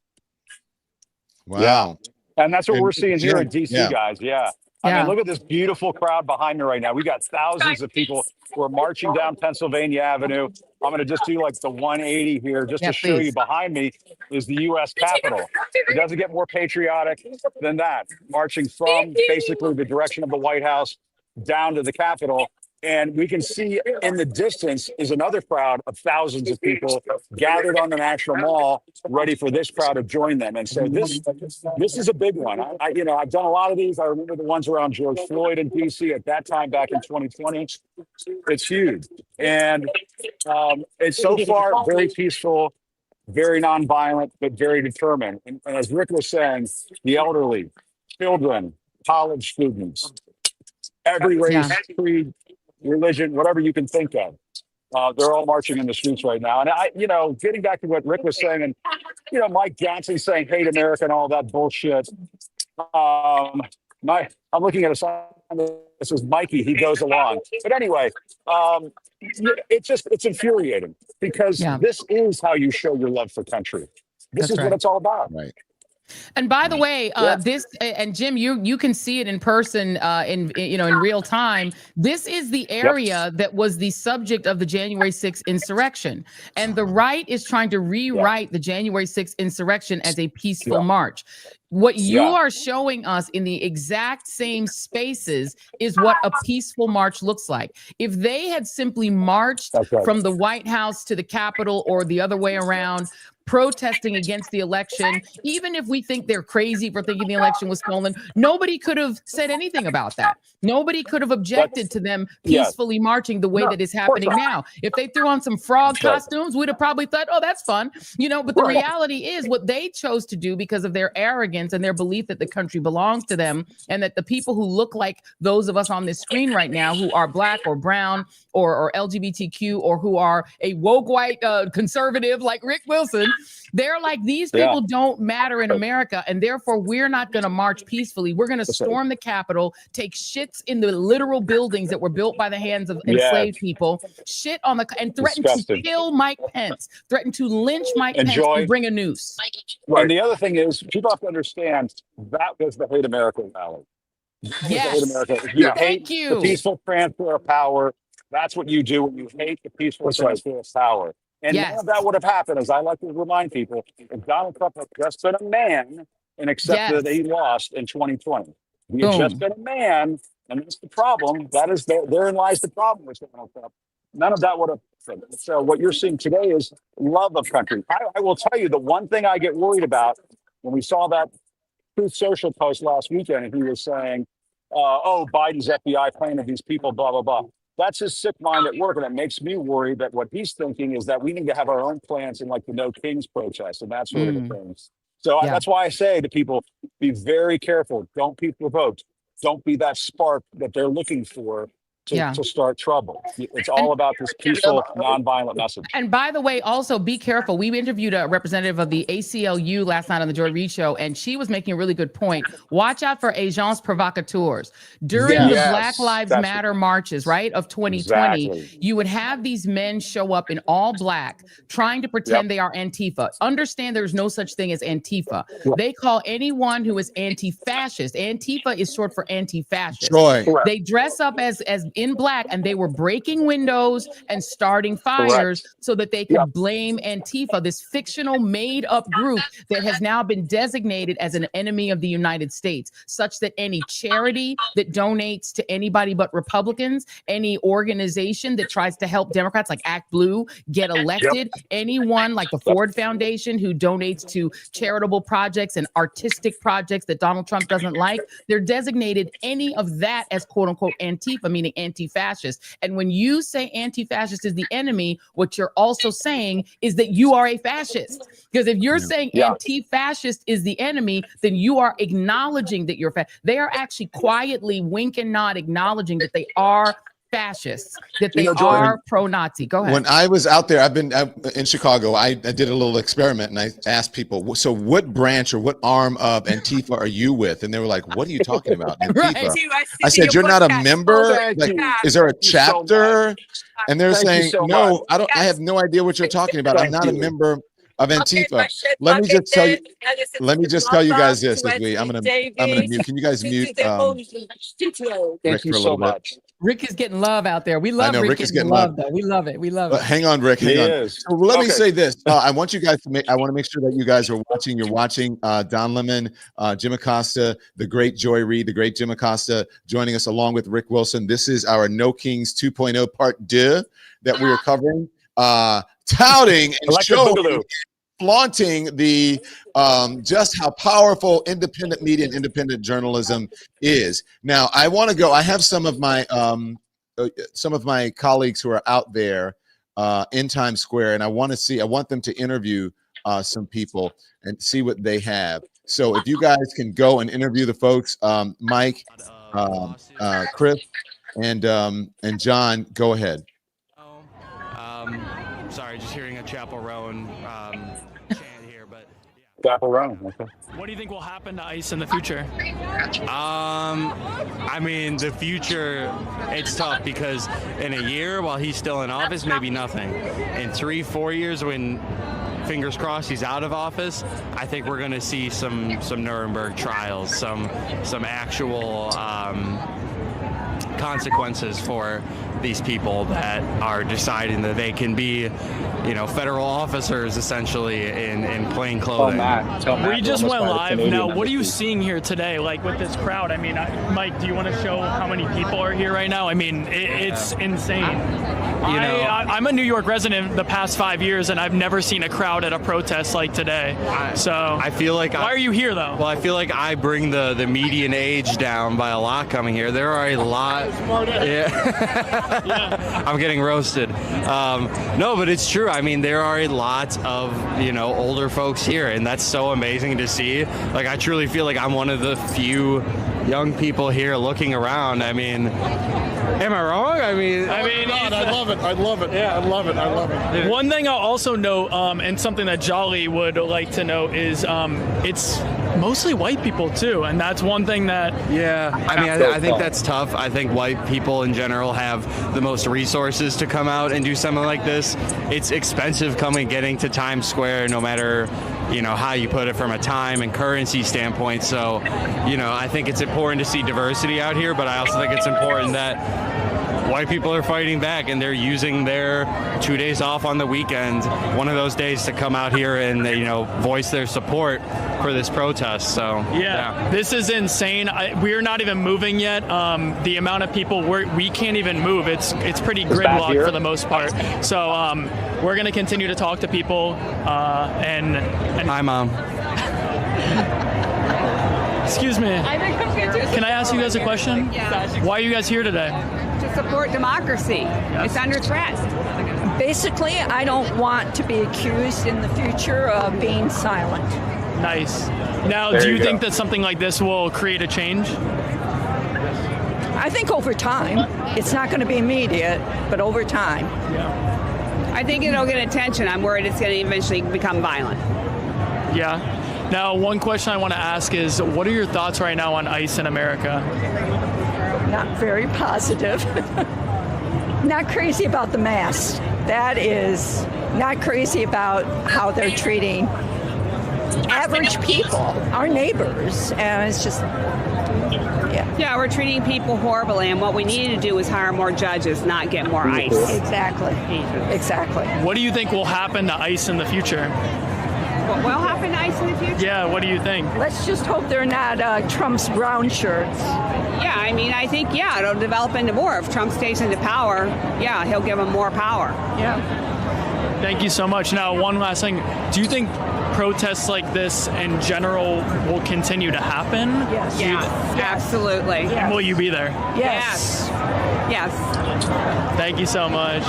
Wow. And that's what we're seeing here in DC, yeah. guys. Yeah. I mean, look at this beautiful crowd behind me right now. We got thousands of people who are marching down Pennsylvania Avenue. I'm going to just do like the 180 here just to show you behind me is the U.S. Capitol. It doesn't get more patriotic than that. Marching from basically the direction of the White House down to the Capitol. And we can see in the distance is another crowd of thousands of people gathered on the National Mall, ready for this crowd to join them. And so this is a big one. I've done a lot of these. I remember the ones around George Floyd in DC at that time back in 2020. It's huge, and it's so far very peaceful, very nonviolent, but very determined. And as Rick was saying, the elderly, children, college students, every race, creed, religion, whatever you can think of. They're all marching in the streets right now. And getting back to what Rick was saying, and Mike Johnson saying hate America and all that bullshit. I'm looking at a sign that says Mikey, he goes along. But anyway, it's infuriating because this is how you show your love for country. This is what it's all about. Right. And by the way, this and Jim, you can see it in person in real time. This is the area that was the subject of the January 6th insurrection. And the right is trying to rewrite the January 6th insurrection as a peaceful march. What you are showing us in the exact same spaces is what a peaceful march looks like. If they had simply marched from the White House to the Capitol or the other way around, protesting against the election, even if we think they're crazy for thinking the election was stolen, nobody could have said anything about that. Nobody could have objected to them peacefully marching the way that is happening now. If they threw on some frog costumes, we'd have probably thought, oh, that's fun. But the reality is what they chose to do because of their arrogance and their belief that the country belongs to them and that the people who look like those of us on this screen right now who are Black or brown or LGBTQ or who are a woke white conservative like Rick Wilson, They're like, these people don't matter in America, and therefore we're not going to march peacefully. We're going to storm the Capitol, take shits in the literal buildings that were built by the hands of enslaved people, shit on the and threaten to kill Mike Pence, threaten to lynch Mike Pence, and bring a noose. Right. And the other thing is, people have to understand that was the Hate America rally. Yes. Thank you. The peaceful transfer of power. That's what you do when you hate the peaceful transfer of power. And none of that would have happened, as I like to remind people, if Donald Trump had just been a man and accepted that he lost in 2020. He had just been a man, and that's the problem. That is therein lies the problem with Donald Trump. None of that would have happened. So what you're seeing today is love of country. I will tell you, the one thing I get worried about when we saw that Truth Social post last weekend, and he was saying, oh, Biden's FBI planted these people, blah, blah, blah. That's his sick mind at work, and it makes me worried that what he's thinking is that we need to have our own plans in like the No Kings protest and that sort of things. So that's why I say to people, be very careful. Don't be provoked. Don't be that spark that they're looking for to start trouble. It's all about this peaceful, nonviolent message. And by the way, also be careful. We interviewed a representative of the ACLU last night on the Joy Reid show, and she was making a really good point. Watch out for agents provocateurs. During the Black Lives Matter marches, right, of 2020, you would have these men show up in all black, trying to pretend they are Antifa. Understand there's no such thing as Antifa. They call anyone who is anti-fascist. Antifa is short for anti-fascist. They dress up as in black, and they were breaking windows and starting fires so that they could blame Antifa, this fictional made up group that has now been designated as an enemy of the United States, such that any charity that donates to anybody but Republicans, any organization that tries to help Democrats like Act Blue get elected, anyone like the Ford Foundation who donates to charitable projects and artistic projects that Donald Trump doesn't like, they're designated any of that as quote unquote Antifa, meaning anti-fascist. And when you say anti-fascist is the enemy, what you're also saying is that you are a fascist. Because if you're saying anti-fascist is the enemy, then you are acknowledging that you're they are actually quietly wink and nod acknowledging that they are fascists, that they are pro-Nazi. Go ahead. When I was out there, I've been in Chicago, I did a little experiment, and I asked people, so what branch or what arm of Antifa are you with? And they were like, what are you talking about, Antifa? I said, you're not a member? Like, is there a chapter? And they're saying, no, I have no idea what you're talking about. I'm not a member of Antifa. Let me just tell you. Let me just tell you guys this. I'm gonna mute. Can you guys mute Rick for a little bit? Rick is getting love out there. We love Rick is getting love, though. We love it. We love it. Hang on, Rick. Hang on. So let me say this. I want you guys to make. I want to make sure that you guys are watching. You're watching Don Lemon, Jim Acosta, the great Joy Reid, the great Jim Acosta, joining us along with Rick Wilson. This is our No Kings 2.0 Part 2 that we are covering. Touting and showing, flaunting the just how powerful independent media and independent journalism is. Now, I want to go. I have some of my colleagues who are out there in Times Square, and I want them to interview some people and see what they have. So if you guys can go and interview the folks, Mike, Chris, and John, go ahead. Sorry, just hearing a Chapel Roan chant here, but Chapel Roan. Okay. What do you think will happen to ICE in the future? I mean, the future, it's tough because in a year, while he's still in office, maybe nothing. In 3-4 years, when fingers crossed he's out of office, I think we're going to see some Nuremberg trials, some actual consequences for these people that are deciding that they can be, federal officers essentially in plain clothing. We just went live. Now, what are you seeing here today, like with this crowd? I mean, Mike, do you want to show how many people are here right now? I mean, it's insane. I'm a New York resident the past 5 years, and I've never seen a crowd at a protest like today. I feel like why are you here though? Well, I feel like I bring the median age down by a lot coming here. There are a lot. I'm getting roasted. No, but it's true. I mean, there are a lot of, older folks here, and that's so amazing to see. Like, I truly feel like I'm one of the few young people here looking around. I mean, Am I wrong? I mean, God, I love it. I love it. Yeah, I love it. I love it. One thing I'll also note, and something that Jolly would like to note is it's mostly white people too, and that's one thing that. Yeah, I mean, I think that's tough. I think white people in general have the most resources to come out and do something like this. It's expensive getting to Times Square, no matter how you put it from a time and currency standpoint. So, I think it's important to see diversity out here, but I also think it's important that white people are fighting back, and they're using their 2 days off on the weekend, one of those days, to come out here and voice their support for this protest. So yeah. This is insane. We're not even moving yet. The amount of people we can't even move. It's pretty gridlocked for the most part. So we're going to continue to talk to people. And hi, Mom. Excuse me. Can I ask you guys a question? Yeah. Why are you guys here today? To support democracy. It's under threat. Basically, I don't want to be accused in the future of being silent. Nice. Now, do you think that something like this will create a change? I think over time. It's not going to be immediate, but over time. Yeah. I think it'll get attention. I'm worried it's going to eventually become violent. Yeah. Now, one question I want to ask is, what are your thoughts right now on ICE in America? Not very positive. Not crazy about the mask. That is not crazy about how they're treating average people, our neighbors, and it's just, Yeah, we're treating people horribly, and what we need to do is hire more judges, not get more ICE. Exactly. What do you think will happen to ICE in the future? What will happen to ICE in the future? Yeah, what do you think? Let's just hope they're not Trump's brown shirts. Yeah, I mean, I think, it'll develop into more. If Trump stays into power, he'll give them more power. Yeah. Thank you so much. Now, one last thing. Do you think protests like this in general will continue to happen? Yes. Absolutely. Yes. Will you be there? Yes. Yes. Thank you so much.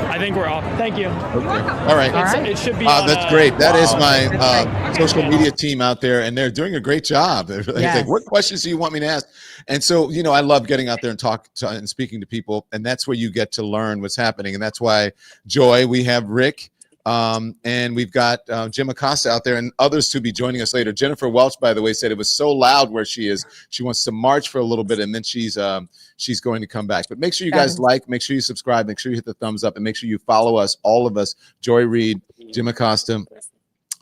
I think we're off. Thank you. All right. It should be on, that's great. That is my social media team out there, and they're doing a great job. They're like, what questions do you want me to ask? And so, I love getting out there and and speaking to people, and that's where you get to learn what's happening. And that's why, Joy, we have Rick, and we've got Jim Acosta out there, and others to be joining us later. Jennifer Welch, by the way, said it was so loud where she is. She wants to march for a little bit, and then she's going to come back. But make sure you guys make sure you subscribe, make sure you hit the thumbs up, and make sure you follow us, all of us, Joy Reid, Jim Acosta,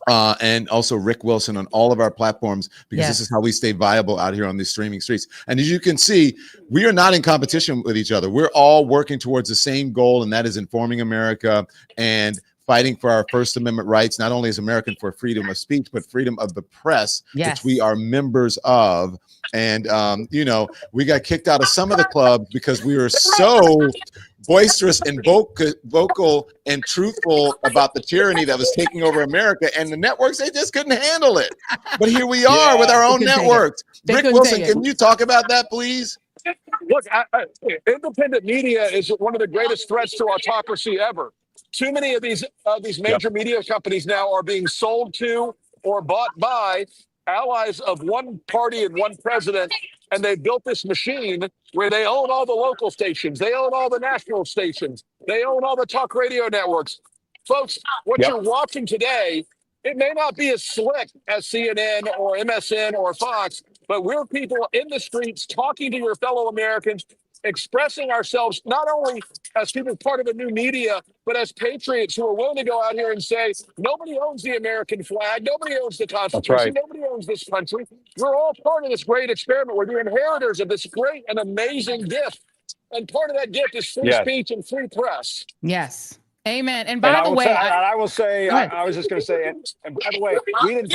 and also Rick Wilson on all of our platforms, because this is how we stay viable out here on these streaming streets. And as you can see, we are not in competition with each other. We're all working towards the same goal, and that is informing America and fighting for our First Amendment rights, not only as American for freedom of speech, but freedom of the press, which we are members of. And, we got kicked out of some of the clubs because we were so boisterous and vocal and truthful about the tyranny that was taking over America. And the networks, they just couldn't handle it. But here we are with our own networks. Rick Wilson, can you talk about that, please? Look, independent media is one of the greatest threats to autocracy ever. Too many of these major media companies now are being sold to or bought by allies of one party and one president, and they built this machine where they own all the local stations, they own all the national stations, they own all the talk radio networks. Folks, what you're watching today, it may not be as slick as CNN or MSN or Fox, but we're people in the streets talking to your fellow Americans, expressing ourselves not only as people part of a new media, but as patriots who are willing to go out here and say, nobody owns the American flag, nobody owns the Constitution, nobody owns this country. We're all part of this great experiment. We're the inheritors of this great and amazing gift. And part of that gift is free speech and free press. Yes. Amen. And by the way, I was just going to say, and by the way, we didn't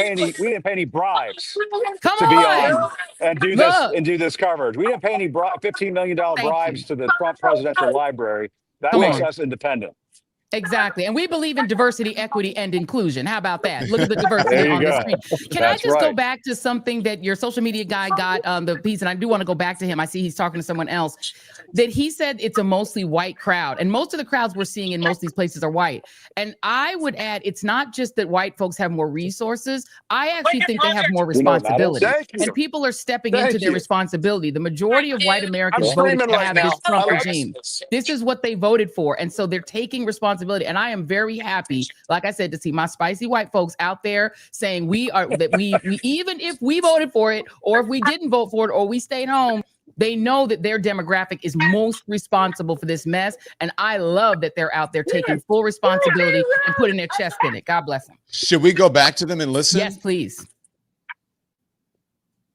pay any bribes to be on and do this coverage. We didn't pay any $15 million bribes to the Trump Presidential Library. That makes us independent. Exactly. And we believe in diversity, equity, and inclusion. How about that? Look at the diversity on the screen. Can I just go back to something that your social media guy got the piece, and I do want to go back to him. I see he's talking to someone else, that he said it's a mostly white crowd. And most of the crowds we're seeing in most of these places are white. And I would add, it's not just that white folks have more resources. I actually think they have more responsibility. And people are stepping into their responsibility. The majority of white Americans voted to have this Trump regime. This is what they voted for. And so they're taking responsibility. And I am very happy, like I said, to see my spicy white folks out there saying we even if we voted for it, or if we didn't vote for it, or we stayed home, they know that their demographic is most responsible for this mess. And I love that they're out there taking full responsibility and putting their chest in it. God bless them. Should we go back to them and listen? Yes, please.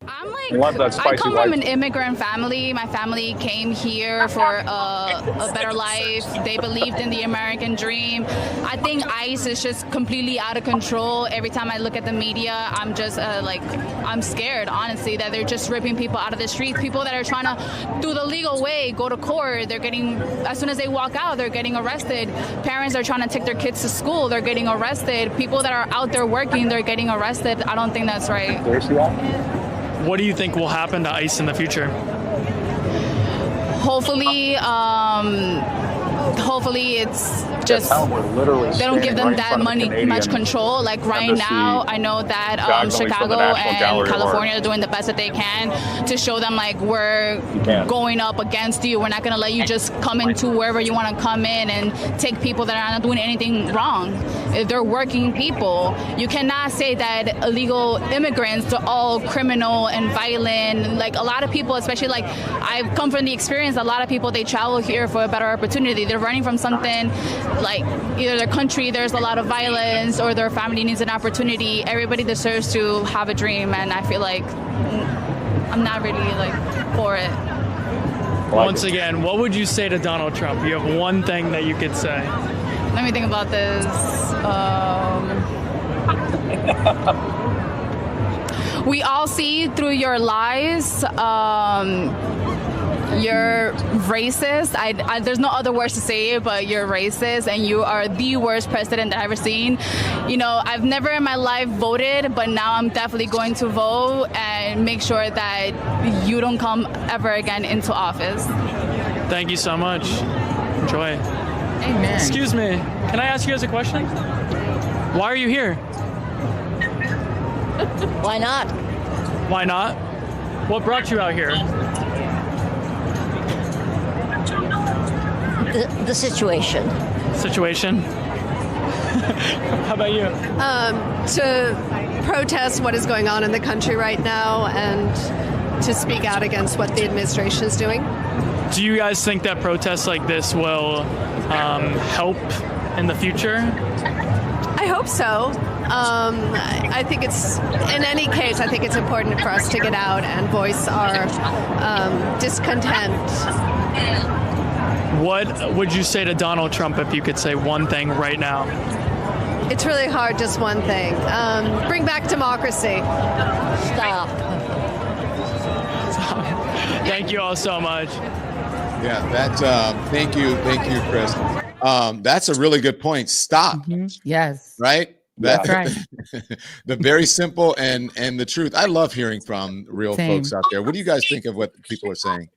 I'm like, I come from an immigrant family. My family came here for a better life. They believed in the American dream. I think ICE is just completely out of control. Every time I look at the media, I'm just I'm scared, honestly, that they're just ripping people out of the streets. People that are trying to do the legal way, go to court, they're getting, as soon as they walk out, they're getting arrested. Parents are trying to take their kids to school, they're getting arrested. People that are out there working, they're getting arrested. I don't think that's right. What do you think will happen to ICE in the future? Hopefully, it's just they don't give them that much control. Like right now, I know that Chicago and California are doing the best that they can to show them like we're going up against you. We're not going to let you just come into wherever you want to come in and take people that are not doing anything wrong. If they're working people, you cannot say that illegal immigrants are all criminal and violent. Like a lot of people, especially like I've come from the experience, a lot of people, they travel here for a better opportunity. They're running from something like either their country, there's a lot of violence, or their family needs an opportunity. Everybody deserves to have a dream, and I feel like I'm not really like for it. Once again, what would you say to Donald Trump? You have one thing that you could say. Let me think about this. We all see through your lies. You're racist. There's no other words to say it, but you're racist, and you are the worst president that I've ever seen. You know, I've never in my life voted, but now I'm definitely going to vote and make sure that you don't come ever again into office. Thank you so much. Enjoy. Amen. Excuse me. Can I ask you guys a question? Why are you here? Why not? Why not? What brought you out here? The situation. Situation? How about you? To protest what is going on in the country right now and to speak out against what the administration is doing. Do you guys think that protests like this will help in the future? I hope so. I think it's, in any case, I think it's important for us to get out and voice our discontent. What would you say to Donald Trump if you could say one thing right now? It's really hard, just one thing. Bring back democracy. Stop. Thank you all so much. Yeah, thank you, Chris. That's a really good point. Stop. Mm-hmm. Yes. Right? That's right. The very simple and the truth. I love hearing from real folks out there. What do you guys think of what people are saying?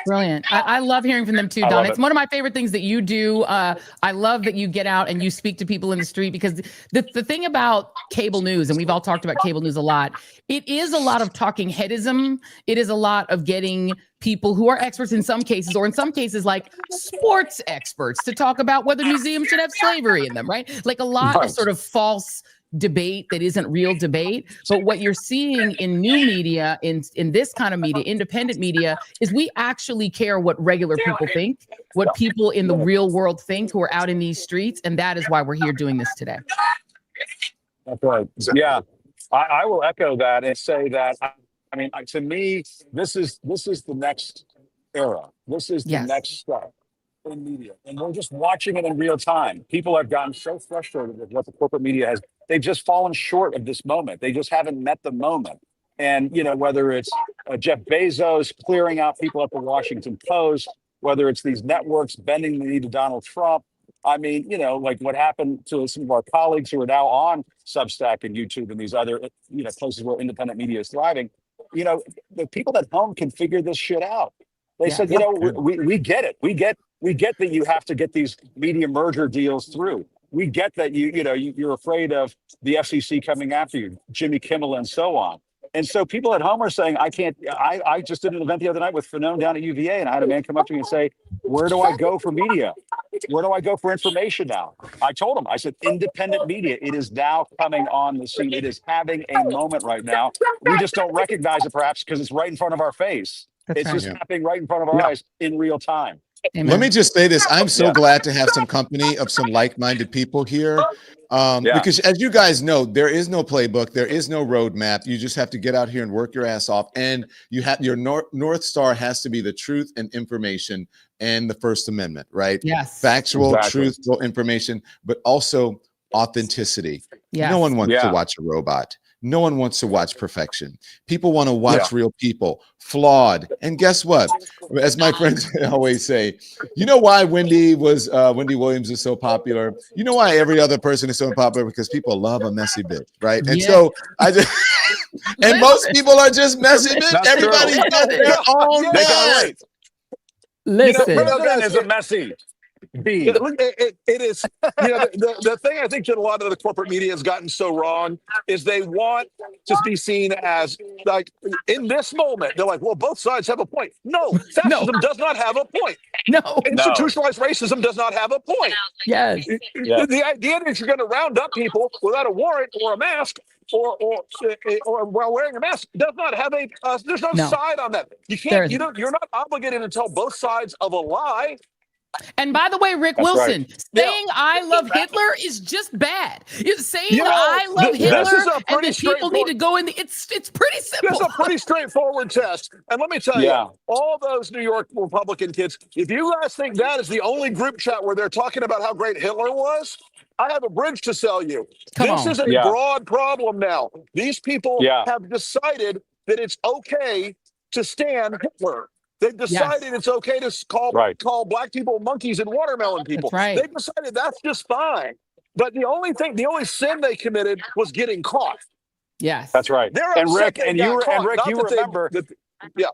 Brilliant. I love hearing from them too, Don. It's one of my favorite things that you do. I love that you get out and you speak to people in the street, because the thing about cable news, and we've all talked about cable news a lot, it is a lot of talking headism. It is a lot of getting people who are experts in some cases, or in some cases like sports experts, to talk about whether museums should have slavery in them, right? Like a lot of sort of false debate that isn't real debate. But what you're seeing in new media, in this kind of media, independent media, is we actually care what regular people think, what people in the real world think who are out in these streets. And that is why we're here doing this today. That's right. Yeah, I will echo that and say that, I mean, to me, this is the next era. This is the next step in media. And we're just watching it in real time. People have gotten so frustrated with what the corporate media has. They've just fallen short of this moment. They just haven't met the moment. And, you know, whether it's Jeff Bezos clearing out people at the Washington Post, whether it's these networks bending the knee to Donald Trump, I mean, you know, like what happened to some of our colleagues who are now on Substack and YouTube and these other, you know, places where independent media is thriving. You know, the people at home can figure this shit out. They said, you know, we get it. We get that you have to get these media merger deals through. We get that you're afraid of the FCC coming after you, Jimmy Kimmel and so on. And so people at home are saying, I just did an event the other night with Fanone down at UVA, and I had a man come up to me and say, where do I go for media? Where do I go for information now? I told him, I said, independent media, it is now coming on the scene. It is having a moment right now. We just don't recognize it perhaps because it's right in front of our face. It's just happening right in front of our eyes in real time. Amen. Let me just say this. I'm so glad to have some company of some like-minded people here. Because as you guys know, there is no playbook. There is no roadmap. You just have to get out here and work your ass off. And you have your North Star has to be the truth and information and the First Amendment, right? Yes. Factual, truthful information, but also authenticity. Yes. No one wants to watch a robot. No one wants to watch perfection. People want to watch real people, flawed. And guess what? As my friends always say, you know why Wendy Williams is so popular? You know why every other person is so popular? Because people love a messy bitch, right? And so I just and most people are just messy bitch. Everybody's got their own way. Listen, President is a messy. It is, you know, the thing I think that a lot of the corporate media has gotten so wrong is they want to be seen as like in this moment, they're like, well, both sides have a point. No, fascism does not have a point. No, institutionalized racism does not have a point. Yes. The idea that you're going to round up people without a warrant or a mask or while wearing a mask does not have a there's no side on that. You can't, you're not obligated to tell both sides of a lie. And by the way, Rick Wilson, saying I love Hitler is just bad. Saying I love Hitler and that people need to go in it's pretty simple. It's a pretty straightforward test. And let me tell you, all those New York Republican kids, if you guys think that is the only group chat where they're talking about how great Hitler was, I have a bridge to sell you. This is a broad problem now. These people have decided that it's okay to stand Hitler. They've decided it's okay to call black people monkeys and watermelon people. They've decided that's just fine. But the only sin they committed was getting caught. Yes, that's right. And Rick, you remember? Well,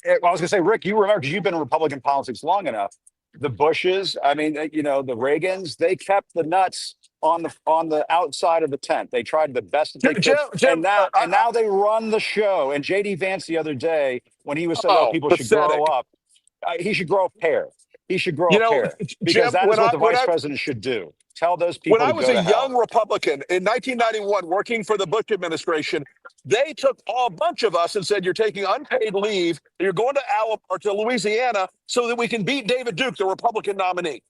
I was going to say, Rick, you remember because you've been in Republican politics long enough. The Bushes, I mean, you know, the Reagans, they kept the nuts on the outside of the tent. They tried the best that they could, and now they run the show. And J.D. Vance the other day, when he was saying, "Oh, people should grow up," he should grow a pair. He should grow a pair because that is what the vice president should do. Tell those people. When I was a young Republican in 1991, working for the Bush administration, they took a bunch of us and said, "You're taking unpaid leave. And you're going to Alabama or to Louisiana so that we can beat David Duke, the Republican nominee."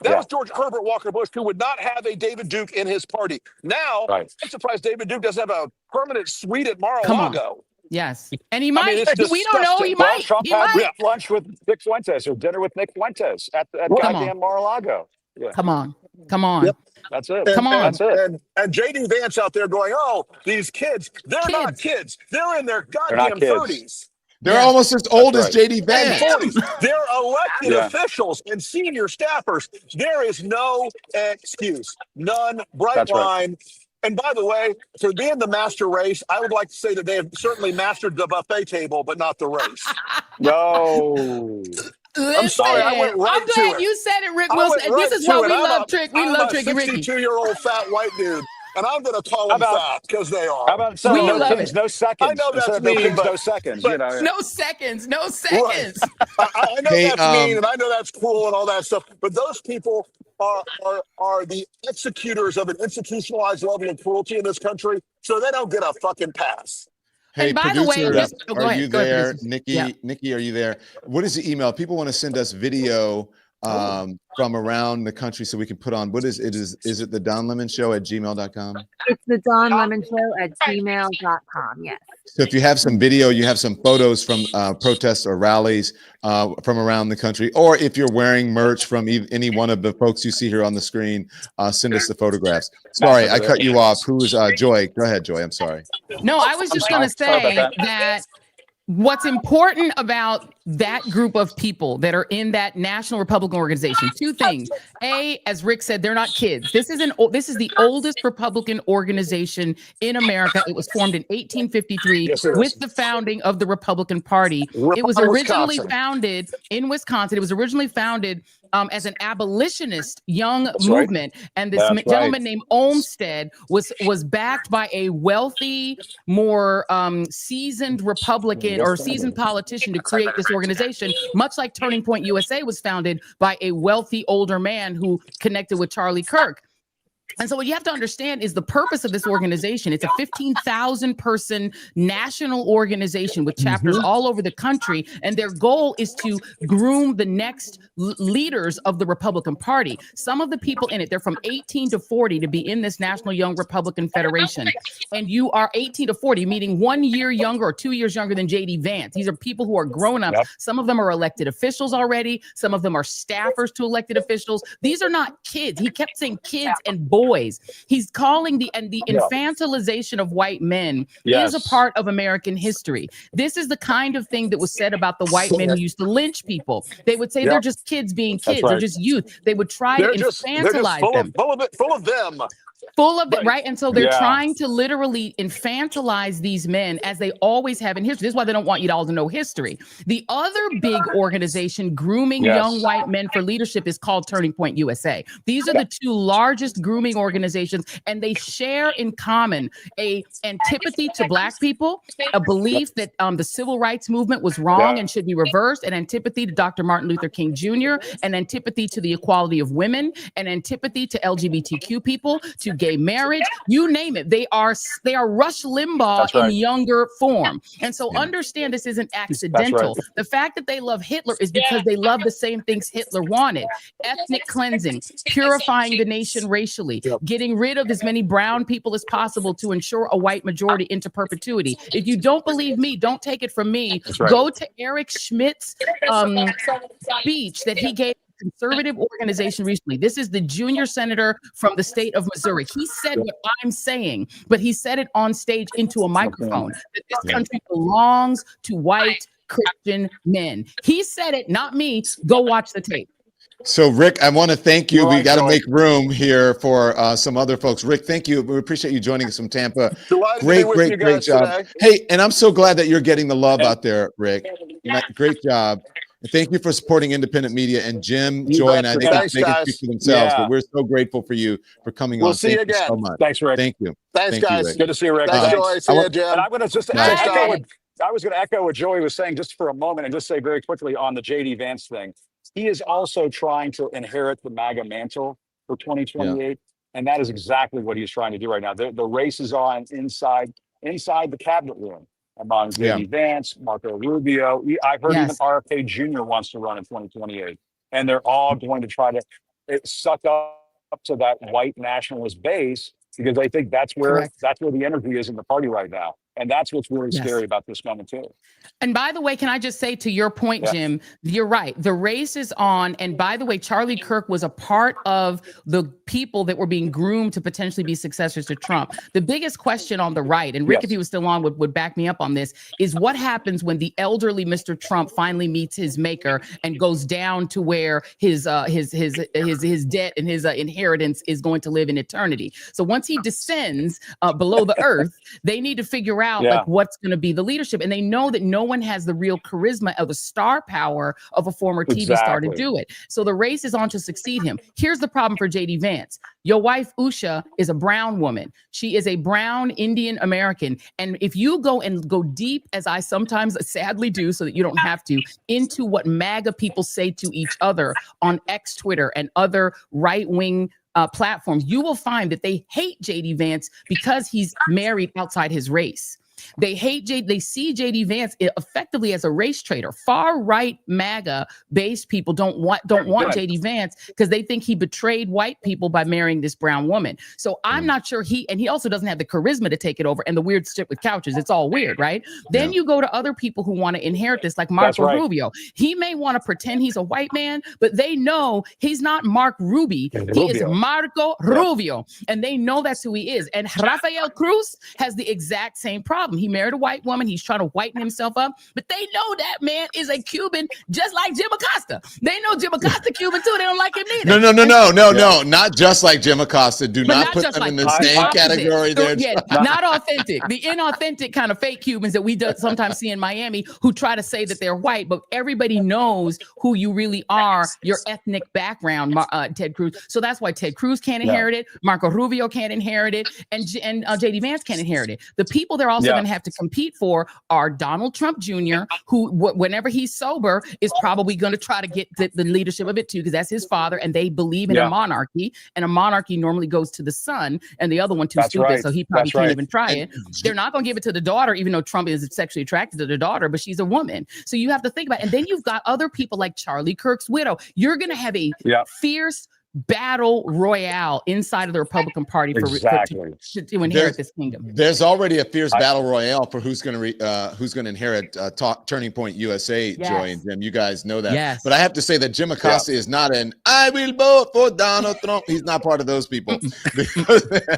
That was George Herbert Walker Bush, who would not have a David Duke in his party. Now, I'm surprised David Duke doesn't have a permanent suite at Mar-a-Lago. Yes, and he might. We don't know. He might. Trump had lunch with Nick Fuentes or dinner with Nick Fuentes at goddamn Mar-a-Lago. Yeah. Come on. Yep. That's it. That's it. And J.D. Vance out there going, "Oh, these kids, they're not kids. They're in their goddamn 30s. They're almost as old as J.D. Vance. They're elected officials and senior staffers. There is no excuse. None. Bright line. And by the way, for being the master race, I would like to say that they have certainly mastered the buffet table, but not the race. No. Listen, I'm sorry, I went right I'm glad you said it, Rick Wilson. This is why we love Trick. We love Tricky Ricky. I'm a 62-year-old fat white dude, and I'm going to call them fat because they are. How about no kings, no seconds? I know that's mean, but no seconds. But, you know. No seconds. No seconds. Right. I know that's mean, and I know that's cruel and all that stuff. But those people are the executors of an institutionalized level of cruelty in this country, so they don't get a fucking pass. Hey, and by the way, are you there? Nikki, are you there? What is the email? People want to send us video from around the country so we can put on. What is it? Is it the Don Lemon Show at gmail.com? It's the Don Lemon Show at gmail.com. Yes. So if you have some video, you have some photos from protests or rallies from around the country, or if you're wearing merch from any one of the folks you see here on the screen, send us the photographs. Sorry, I cut you off. Who's Joy? Go ahead, Joy. I'm sorry. No, I was just going to say that What's important about that group of people that are in that National Republican Organization? Two things. A, as Rick said, they're not kids. This is the oldest Republican organization in America. It was formed in 1853 with the founding of the Republican Party. It was originally founded in Wisconsin. It was originally founded as an abolitionist young movement, and this gentleman named Olmsted was backed by a wealthy, more seasoned Republican or seasoned politician to create this organization, much like Turning Point USA was founded by a wealthy older man who connected with Charlie Kirk. And so what you have to understand is the purpose of this organization. It's a 15,000 person national organization with chapters all over the country. And their goal is to groom the next leaders of the Republican Party. Some of the people in it, they're from 18 to 40 to be in this National Young Republican Federation. And you are 18 to 40, meaning 1 year younger or 2 years younger than J.D. Vance. These are people who are grown up. Some of them are elected officials already. Some of them are staffers to elected officials. These are not kids. He kept saying kids and boys. He's calling the infantilization of white men is a part of American history. This is the kind of thing that was said about the white men who used to lynch people. They would say they're just kids being kids. They're just youth. They would try to infantilize them. Full of them. Full of it, right? And so they're trying to literally infantilize these men as they always have in history. This is why they don't want you all to know history. The other big organization grooming young white men for leadership is called Turning Point USA. These are the two largest grooming organizations, and they share in common a antipathy to Black people, a belief that the civil rights movement was wrong and should be reversed, an antipathy to Dr. Martin Luther King Jr., an antipathy to the equality of women, an antipathy to LGBTQ people, to gay marriage, you name it. They are Rush Limbaugh in younger form. And so understand this isn't accidental. The fact that they love Hitler is because they love the same things Hitler wanted. Ethnic cleansing, purifying the nation racially, getting rid of as many brown people as possible to ensure a white majority into perpetuity. If you don't believe me, don't take it from me. Go to Eric Schmidt's speech that he gave conservative organization recently. This is the junior senator from the state of Missouri. He said what I'm saying, but he said it on stage into a microphone, that this country belongs to white Christian men. He said it, not me. Go watch the tape. So, Rick, I want to thank you. We got to make room here for some other folks. Rick, thank you. We appreciate you joining us from Tampa. Great job. Today. Hey, and I'm so glad that you're getting the love out there, Rick. Great job. And thank you for supporting independent media. And Jim, Joy, and I think they can speak for themselves, but we're so grateful for you for coming on. We'll see you again. So much. Thanks, Rick. Thank you. Thanks, guys. Good to see you, Rick. Thanks, Joy. See you, Jim. And I'm going to just I was going to echo what Joey was saying just for a moment and just say very quickly on the J.D. Vance thing. He is also trying to inherit the MAGA mantle for 2028. And that is exactly what he's trying to do right now. The race is on inside the cabinet room among J.D. Vance, Marco Rubio. I've heard even RFK Jr. wants to run in 2028. And they're all going to try to suck up to that white nationalist base because I think that's where the energy is in the party right now. And that's what's really scary about this moment, too. And by the way, can I just say to your point, Jim, you're right. The race is on. And by the way, Charlie Kirk was a part of the people that were being groomed to potentially be successors to Trump. The biggest question on the right, and Rick, if he was still on, would back me up on this, is what happens when the elderly Mr. Trump finally meets his maker and goes down to where his debt and his inheritance is going to live in eternity. So once he descends below the earth, they need to figure out like what's going to be the leadership. And they know that no one has the real charisma or the star power of a former TV star to do it. So the race is on to succeed him. Here's the problem for J.D. Vance. Your wife, Usha, is a brown woman. She is a brown Indian American. And if you go deep, as I sometimes sadly do, so that you don't have to, into what MAGA people say to each other on X Twitter and other right-wing platforms, you will find that they hate J.D. Vance because he's married outside his race. They see J.D. Vance effectively as a race traitor. Far right MAGA based people don't want J.D. Vance because they think he betrayed white people by marrying this brown woman. So I'm not sure he also doesn't have the charisma to take it over, and the weird shit with couches. It's all weird, right? Then you go to other people who want to inherit this, like Marco Rubio. He may want to pretend he's a white man, but they know he's not Mark Ruby. He is Marco Rubio, and they know that's who he is. And Rafael Cruz has the exact same problem. He married a white woman. He's trying to whiten himself up, but they know that man is a Cuban, just like Jim Acosta. They know Jim Acosta Cuban too. They don't like him neither. No, not just like Jim Acosta. Do not put them in the same category there. Yeah, not authentic. The inauthentic kind of fake Cubans that we sometimes see in Miami who try to say that they're white, but everybody knows who you really are, your ethnic background, Ted Cruz. So that's why Ted Cruz can't inherit it, Marco Rubio can't inherit it, and JD Vance can't inherit it. The people they're also going to have to compete for are Donald Trump Jr., who whenever he's sober is probably going to try to get the leadership of it too, because that's his father, and they believe in a monarchy, and a monarchy normally goes to the son, and the other one too stupid, so he probably can't even try it. They're not going to give it to the daughter, even though Trump is sexually attracted to the daughter, but she's a woman. So you have to think about it. And then you've got other people like Charlie Kirk's widow. You're going to have a fierce battle royale inside of the Republican Party to inherit this kingdom. There's already a fierce battle royale for who's going to inherit Turning Point USA. Joy and Jim, you guys know that. But I have to say that Jim Acosta is not I will vote for Donald Trump. He's not part of those people.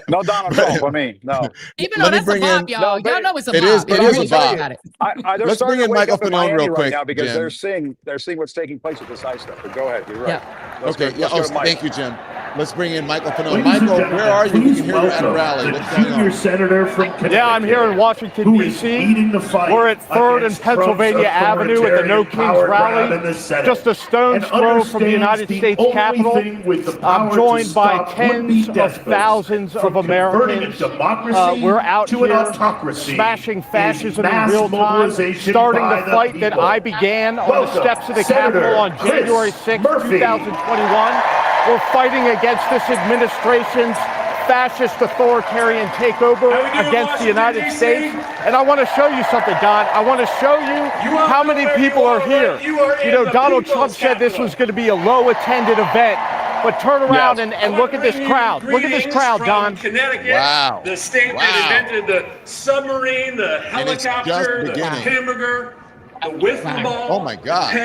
No Donald Trump for me. No. Even though that's a vibe, y'all. Y'all know it's a vibe. It is a vibe. Let's bring in Michael Fanone real quick now because they're seeing what's taking place with this ICE stuff. But go ahead. You're right. Thank you, Jim. Let's bring in Michael Fanone. Michael, where are you? We can hear you at a rally. What's going on? Senator from Connecticut, I'm here in Washington, D.C. We're at 3rd and Pennsylvania Avenue at the No Kings rally, just a stone's throw from the United States Capitol. I'm joined by tens of thousands of Americans. We're out here smashing fascism in real time, starting the fight that I began on the steps of the Capitol on January 6, 2021. We're fighting against this administration's fascist authoritarian takeover against the United States. And I want to show you something, Don. I want to show you how many people are here. You know, Donald Trump said this was going to be a low-attended event. But turn around and look at this crowd. Look at this crowd, Don. Connecticut, the state that invented the submarine, the helicopter, the hamburger, the wiffle ball. Oh my God!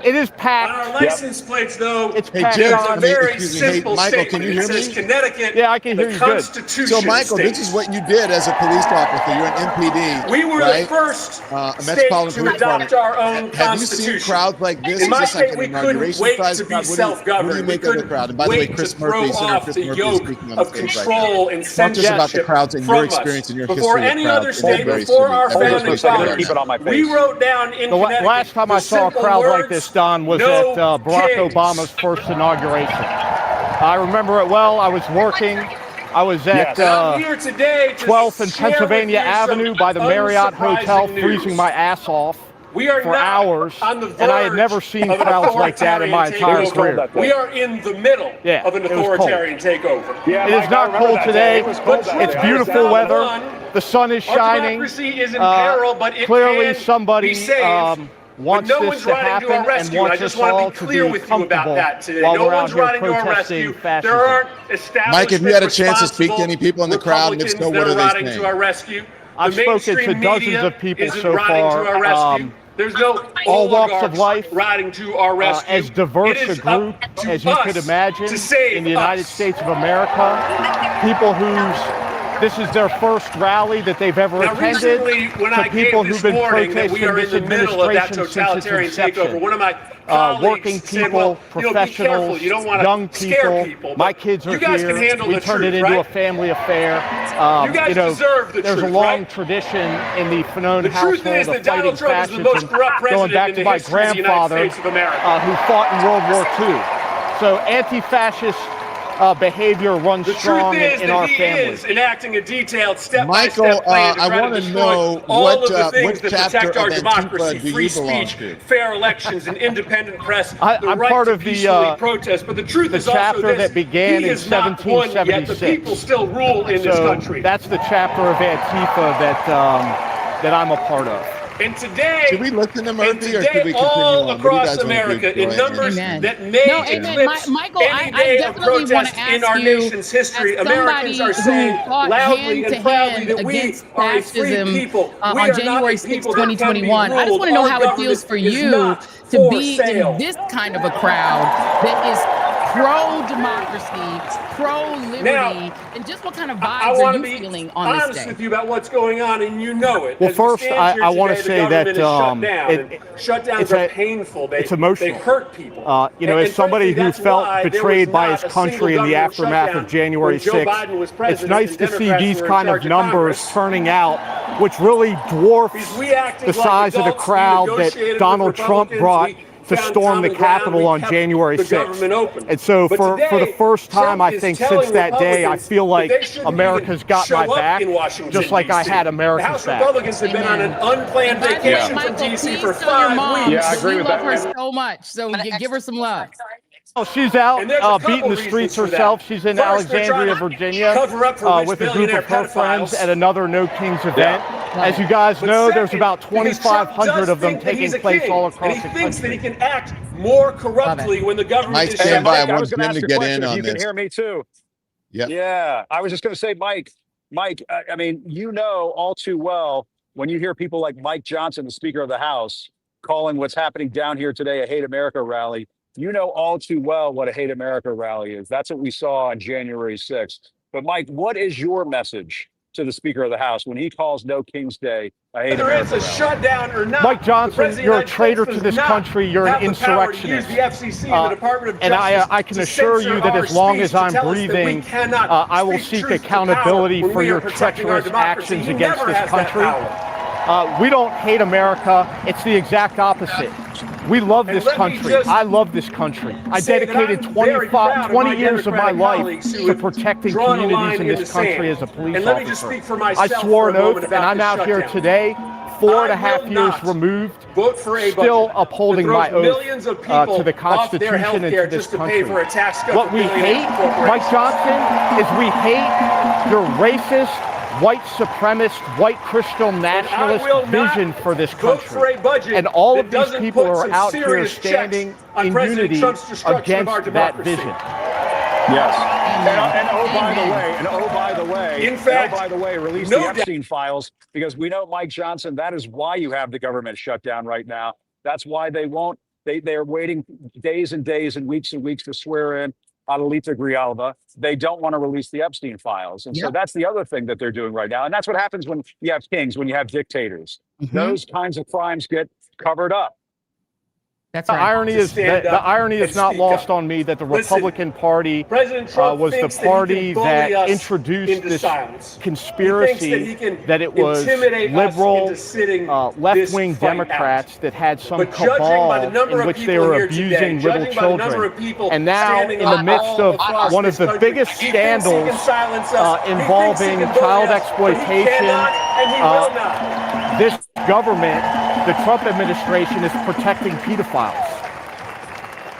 It is packed. On our license plates, though, it's packed. Jim, It's a very simple Michael, statement. can you hear it says me? Connecticut, yeah, I can hear you good. So, Michael, this is what you did as a police officer. You're an MPD. We were the first state to adopt our own constitution. Have you seen crowds like this? In my state, we couldn't wait to be self-governed. We couldn't wait to throw off the yoke of control and censorship from us. Before any other state, before our founding fathers, we wrote down in Connecticut. The last time I saw a crowd like this, Don, was at Barack Obama's first inauguration. I remember it well. I was working. I was at 12th and Pennsylvania Avenue by the Marriott Hotel, freezing my ass off for hours, and I had never seen crowds like that in my entire career. We are in the middle of an authoritarian takeover. It is not cold today. It's beautiful weather. The sun is shining. Democracy is in peril, but it clearly can somebody be saved. wants no this one's to riding happen to our rescue. and wants I just us want all to be clear with you about that today. while No we're out one's here riding to our rescue. fascism. There aren't established. Mike, have you had a chance to speak to any people in the crowd? And if so, what are they saying? To our rescue. I've spoken to dozens of people so far. There's no all walks of life, riding to our rescue. As diverse a group as you could imagine in the United States of America. People this is their first rally that they've ever attended. When to people who've been protesting this administration since its inception. One of my working people, professionals, young people. My kids are here. We turned it into a family affair. There's a long tradition in the Fanone household of fighting fascism, going back to my grandfather, who fought in World War II. So anti-fascist behavior runs strong in our family. Is enacting a detailed step-by-step plan to I want to know what chapter of our democracy, do free you belong speech, to? Fair elections, and independent press. I'm part of the protest, but the truth is chapter also this, that began in 1776. The people still rule in this country. That's the chapter of Antifa that I'm a part of. And today, should we listen to Murphy or should we continue all on? across America, in numbers that may eclipse Michael, any day of protest in our nation's history, Americans are saying loudly and proudly that we are a free people. On January 6, 2021. I just want to know how it feels for you to be in this kind of a crowd that is pro-democracy, pro-liberty, and just what kind of vibes are you feeling on this day? Honest with you about what's going on, and you know it. Well, first, I want to say that shutdowns are painful. It's emotional. They hurt people. As somebody who felt betrayed by his country in the aftermath of January 6th, it's nice to see these kind of numbers turning out, which really dwarfs the size of the crowd that Donald Trump brought to storm the Capitol on January 6th. And so for the first time, I think, since that day, I feel like America's got my back, just like I had America's back. Republicans have been on an unplanned vacation from D.C. for 5 weeks. Yeah, I agree with that. We love her so much, so give her some love. Oh, she's out beating the streets herself. She's in Alexandria, Virginia, with a group of her friends at another No Kings event. As you guys know, there's about 2,500 of them taking place all across the country. He thinks that he can act more corruptly when the government is stand by. I was going to ask to a get question. in on you this. Can hear me too. Yep. Yeah, I was just going to say, Mike, I mean, you know all too well when you hear people like Mike Johnson, the Speaker of the House, calling what's happening down here today a Hate America rally. You know all too well what a Hate America rally is. That's what we saw on January 6th. But Mike, what is your message to the Speaker of the House when he calls No King's Day a Hate America rally? Shutdown or not, Mike Johnson, you're a traitor to this country. You're an insurrectionist. And I can assure you that as long as I'm breathing, I will seek accountability for your treacherous actions against this country. We don't hate America. It's the exact opposite. We love this country. I love this country. I dedicated 20 years of my life to protecting communities in this country as a police officer. I swore an oath, and I'm out here today, 4.5 years removed, still upholding my oath to the Constitution and to this country. What we hate, Mike Johnson, is we hate your racist, white supremacist, white Christian nationalist vision for this country. And all of these people are out here standing in unity against that vision. Yes. And by the way, release the Epstein files, because we know, Mike Johnson, that is why you have the government shut down right now. That's why they won't. They're waiting days and days and weeks to swear in Adelita Grijalva. They don't want to release the Epstein files. And so that's the other thing that they're doing right now. And that's what happens when you have kings, when you have dictators. Those kinds of crimes get covered up. That's right. The irony is not lost on me that the Republican Party was the party that introduced this conspiracy, that it was liberal, left-wing Democrats that had some cabal in which they were abusing little children. And now, in the midst of one of the biggest scandals involving child exploitation, this government, the Trump administration, is protecting pedophiles.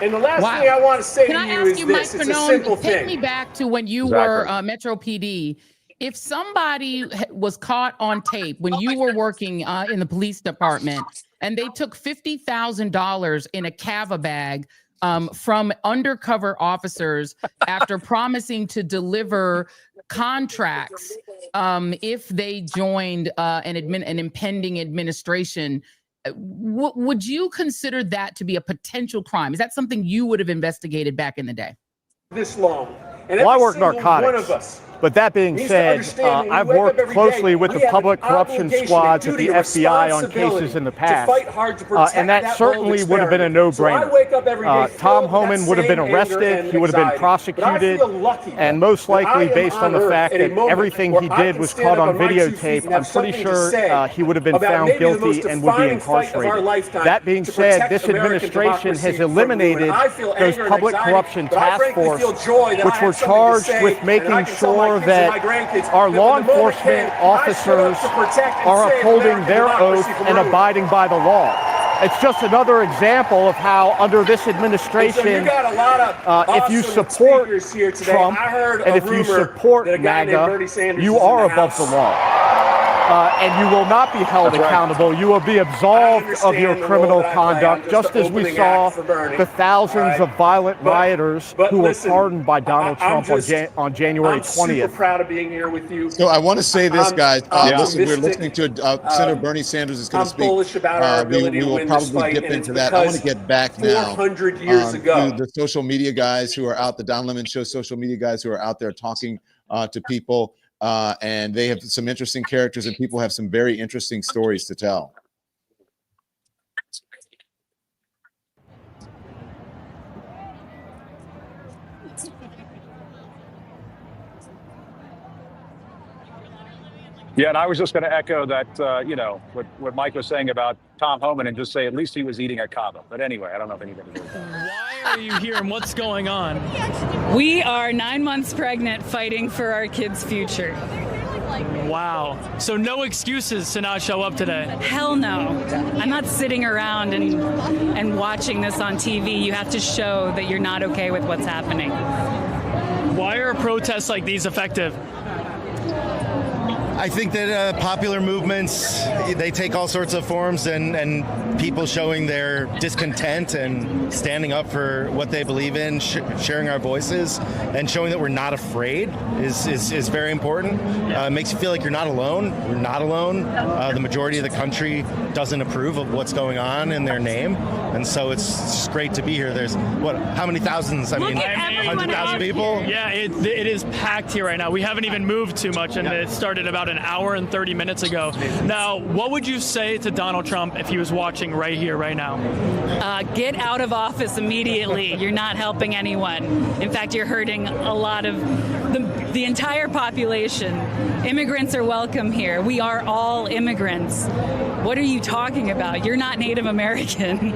And the last thing I want to say to you is this. It's a simple thing. Take me back to when you were Metro PD. If somebody was caught on tape when you were working in the police department and they took $50,000 in a Cava bag from undercover officers after promising to deliver contracts if they joined an impending administration, would you consider that to be a potential crime? Is that something you would have investigated back in the day? This long. Well, I work narcotics. But that being said, I've worked closely with the public corruption squads at the FBI on cases in the past, and that certainly would have been a no-brainer. Tom Homan would have been arrested, he would have been prosecuted, and most likely, based on the fact that everything he did was caught on videotape, I'm pretty sure he would have been found guilty and would be incarcerated. That being said, this administration has eliminated those public corruption task force, which were charged with making sure that our law enforcement officers are upholding their oath and abiding by the law. It's just another example of how, under this administration, if you support Trump and if you support MAGA, you are above the law. and you will not be held accountable. You will be absolved of your criminal conduct, just as we saw the thousands of violent rioters who were pardoned by Donald Trump on January 20th. I'm super proud of being here with you. So I want to say this, guys. Listen, we're listening to Senator Bernie Sanders is going to speak. I'm bullish about our ability we to will win this probably fight, dip and into that. I want to get back now 400 years ago. to the social media guys who are out, the Don Lemon Show social media guys who are out there talking to people, and they have some interesting characters, and people have some very interesting stories to tell. Yeah, and I was just going to echo that, you know, what Mike was saying about Tom Homan, and just say at least he was eating a condom. But anyway, I don't know if anybody knows that. Why are you here and what's going on? We are 9 months pregnant fighting for our kids' future. Wow. So no excuses to not show up today? Hell no. I'm not sitting around and watching this on TV. You have to show that you're not okay with what's happening. Why are protests like these effective? I think that popular movements, they take all sorts of forms, and people showing their discontent and standing up for what they believe in, sharing our voices, and showing that we're not afraid is very important. It makes you feel like you're not alone. You're not alone. The majority of the country doesn't approve of what's going on in their name, and so it's just great to be here. There's, how many thousands? I mean, 100,000 people? Yeah, it is packed here right now. We haven't even moved too much, and it started about an hour and 30 minutes ago. Now, what would you say to Donald Trump if he was watching right here, right now? Get out of office immediately. You're not helping anyone. In fact, you're hurting a lot of the entire population. Immigrants are welcome here. We are all immigrants. What are you talking about? You're not Native American.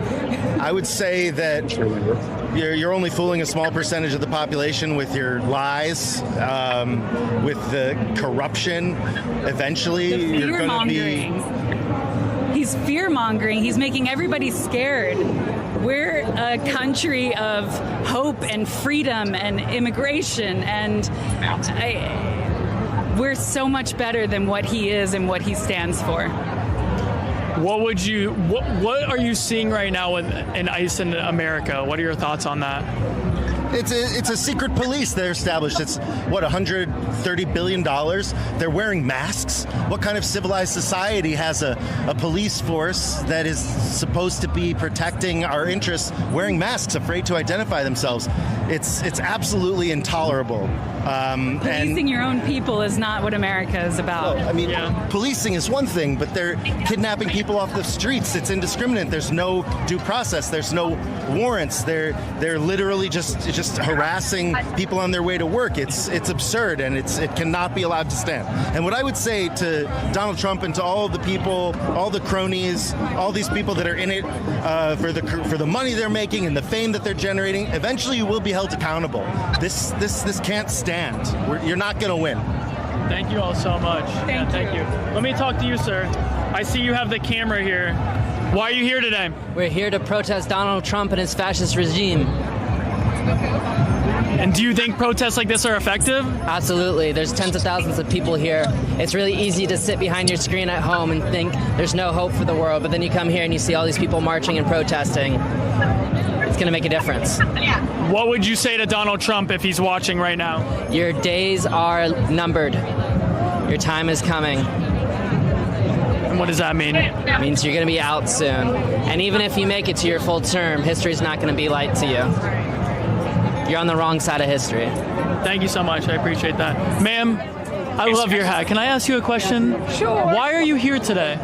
I would say that you're only fooling a small percentage of the population with your lies, with the corruption. Eventually, you're going to be... He's fear-mongering. He's making everybody scared. We're a country of hope and freedom and immigration, and we're so much better than what he is and what he stands for. What are you seeing right now in ICE in America? What are your thoughts on that? It's a secret police they're established. It's $130 billion. They're wearing masks. What kind of civilized society has a police force that is supposed to be protecting our interests wearing masks, afraid to identify themselves? It's absolutely intolerable. Policing your own people is not what America is about. Well, I mean, policing is one thing, but they're kidnapping people off the streets. It's indiscriminate. There's no due process. There's no warrants. They're literally just harassing people on their way to work. It's absurd, and it cannot be allowed to stand. And what I would say to Donald Trump and to all of the people, all the cronies, all these people that are in it for the money they're making and the fame that they're generating, eventually you will be held accountable. This can't stand. You're not going to win. Thank you all so much. Thank you. Let me talk to you, sir. I see you have the camera here. Why are you here today? We're here to protest Donald Trump and his fascist regime. And do you think protests like this are effective? Absolutely. There's tens of thousands of people here. It's really easy to sit behind your screen at home and think there's no hope for the world, but then you come here and you see all these people marching and protesting. It's going to make a difference. What would you say to Donald Trump if he's watching right now? Your days are numbered. Your time is coming. And what does that mean? It means you're going to be out soon. And even if you make it to your full term, history's not going to be light to you. You're on the wrong side of history. Thank you so much. I appreciate that. Ma'am, I love your hat. Can I ask you a question? Sure. Why are you here today?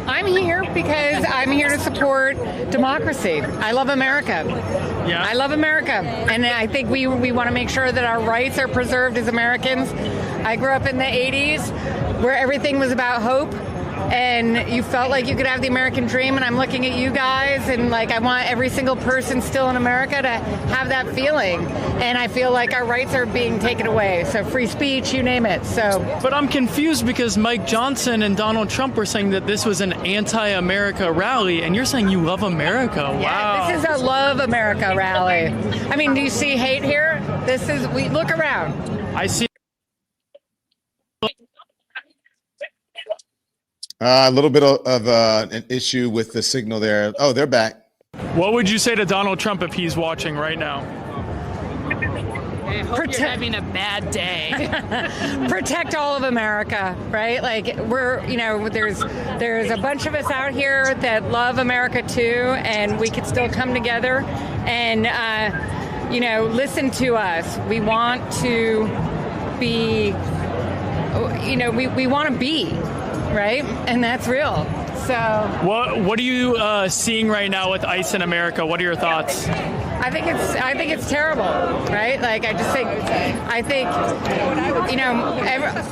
I'm here because I'm here to support democracy. I love America. Yeah. I love America. And I think we want to make sure that our rights are preserved as Americans. I grew up in the 80s where everything was about hope. And you felt like you could have the American dream, and I'm looking at you guys, and like I want every single person still in America to have that feeling. And I feel like our rights are being taken away. So free speech, you name it. So, but I'm confused because Mike Johnson and Donald Trump were saying that this was an anti-America rally, and you're saying you love America. Wow. Yeah, this is a love America rally. I mean, do you see hate here? We look around. I see. A little bit of an issue with the signal there. Oh, they're back. What would you say to Donald Trump if he's watching right now? I hope you're having a bad day. Protect all of America, right? Like there's a bunch of us out here that love America too, and we could still come together and listen to us. We want to be, we want to be, right? And that's real. So what are you seeing right now with ICE in America? What are your thoughts? I think it's terrible, right? Like I think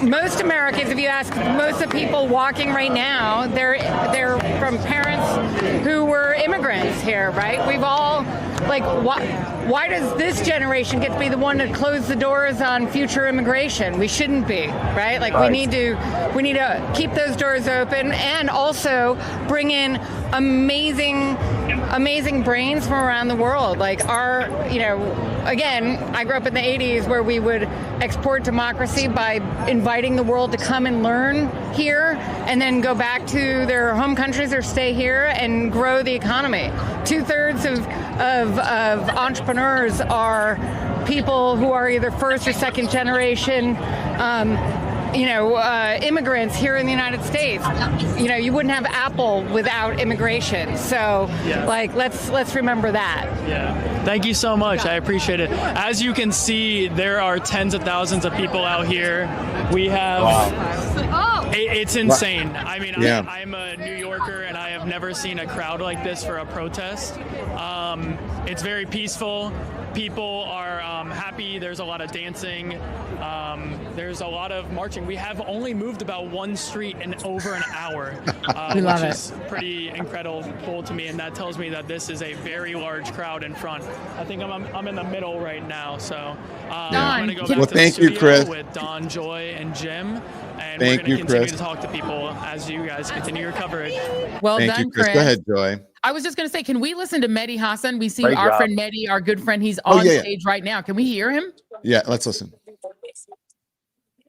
most Americans, if you ask most of the people walking right now, they're from parents who were immigrants here, right? We've all why does this generation get to be the one to close the doors on future immigration? We shouldn't be, right? Like we need to keep those doors open and also bring in amazing brains from around the world. Like again, I grew up in the 80s where we would export democracy by inviting the world to come and learn here and then go back to their home countries or stay here and grow the economy. 2/3 of entrepreneurs are people who are either first or second generation immigrants here in the United States. You wouldn't have Apple without immigration. So, let's remember that. Yeah. Thank you so much. I appreciate it. As you can see, there are tens of thousands of people out here. We have. Wow. It's insane. I mean, yeah. I'm a New Yorker, and I have never seen a crowd like this for a protest. It's very peaceful. People are happy. There's a lot of dancing. There's a lot of marching. We have only moved about one street in over an hour, which is pretty incredible to me. And that tells me that this is a very large crowd in front. I think I'm in the middle right now. So I'm going to go back to the studio with Don, Joy, and Jim. And we're going to continue to talk to people as you guys continue your coverage. Well done, Chris. Go ahead, Joy. I was just going to say, can we listen to Mehdi Hassan? We see our friend Mehdi, our good friend. He's on stage right now. Can we hear him? Yeah, let's listen.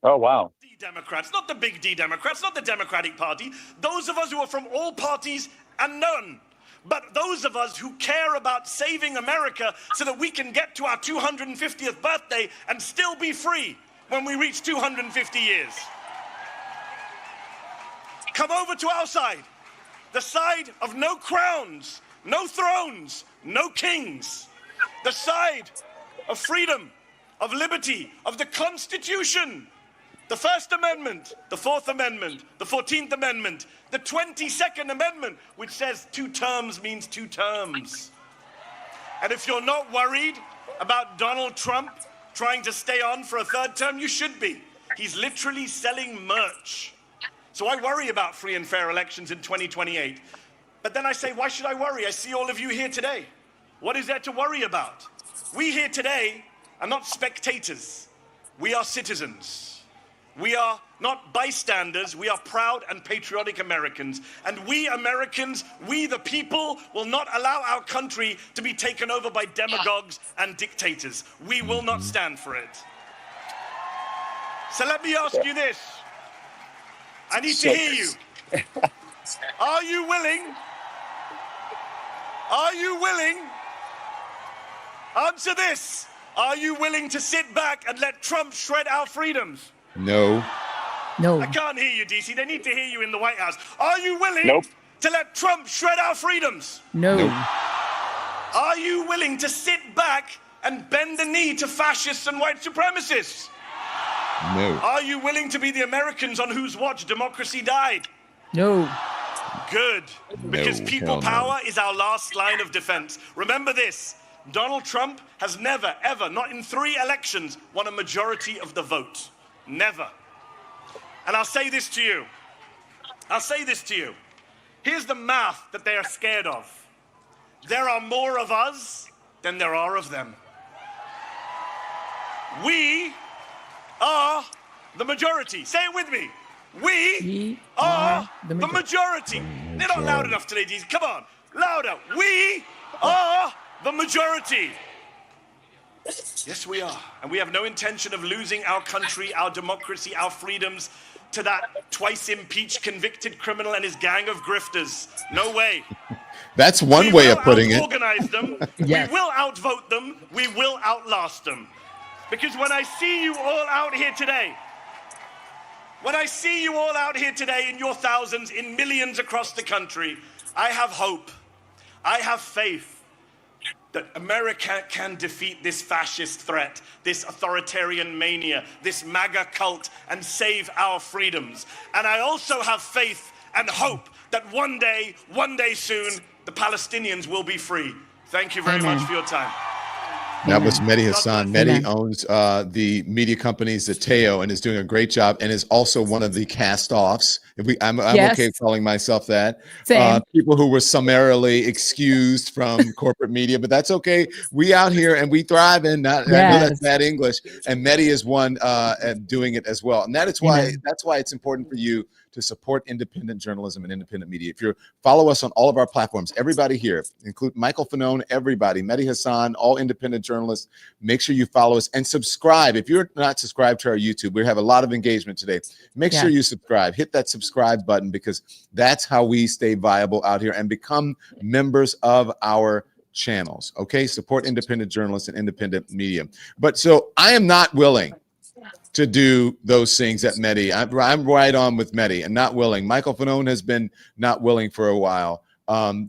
Oh, wow. Democrats, not the big D Democrats, not the Democratic Party. Those of us who are from all parties and none. But those of us who care about saving America so that we can get to our 250th birthday and still be free when we reach 250 years. Come over to our side. The side of no crowns, no thrones, no kings. The side of freedom, of liberty, of the Constitution. The First Amendment, the Fourth Amendment, the 14th Amendment, the 22nd Amendment, which says 2 terms means 2 terms. And if you're not worried about Donald Trump trying to stay on for a 3rd term, you should be. He's literally selling merch. So I worry about free and fair elections in 2028. But then I say, why should I worry? I see all of you here today. What is there to worry about? We here today are not spectators. We are citizens. We are not bystanders. We are proud and patriotic Americans. And we Americans, we the people, will not allow our country to be taken over by demagogues and dictators. We will not stand for it. So let me ask you this. I need to hear you. Are you willing? Are you willing? Answer this. Are you willing to sit back and let Trump shred our freedoms? No. I can't hear you, DC. They need to hear you in the White House. Are you willing to let Trump shred our freedoms? No. Are you willing to sit back and bend the knee to fascists and white supremacists? No. Are you willing to be the Americans on whose watch democracy died? No. Good. Because people power is our last line of defense. Remember this. Donald Trump has never, ever, not in 3 elections, won a majority of the vote. Never. And I'll say this to you. Here's the math that they are scared of. There are more of us than there are of them. We are the majority. Say it with me. We are the majority. They're not loud enough today, Deez. Come on. Louder. We are the majority. Yes, we are. And we have no intention of losing our country, our democracy, our freedoms to that twice impeached convicted criminal and his gang of grifters. No way. That's one way of putting it. We will organize them. Yes. We will outvote them. We will outlast them. Because when I see you all out here today, in your thousands, in millions across the country, I have hope. I have faith that America can defeat this fascist threat, this authoritarian mania, this MAGA cult, and save our freedoms. And I also have faith and hope that one day soon, the Palestinians will be free. Thank you very much for your time. That was Mehdi Hassan. Mehdi owns the media company Zateo and is doing a great job, and is also one of the cast-offs. I'm okay calling myself that. People who were summarily excused from corporate media, but that's okay. We out here and we thrive in that. I know that's bad English, and Mehdi is one doing it as well. And that's why it's important for you to support independent journalism and independent media. If you follow us on all of our platforms, everybody here, include Michael Fanone, everybody, Mehdi Hassan, all independent journalists, make sure you follow us and subscribe. If you're not subscribed to our YouTube, we have a lot of engagement today. Make sure you subscribe, hit that subscribe button, because that's how we stay viable out here and become members of our channels. Okay, support independent journalists and independent media. But so I am not willing to do those things at Mehdi. I'm right on with Mehdi and not willing. Michael Fanone has been not willing for a while.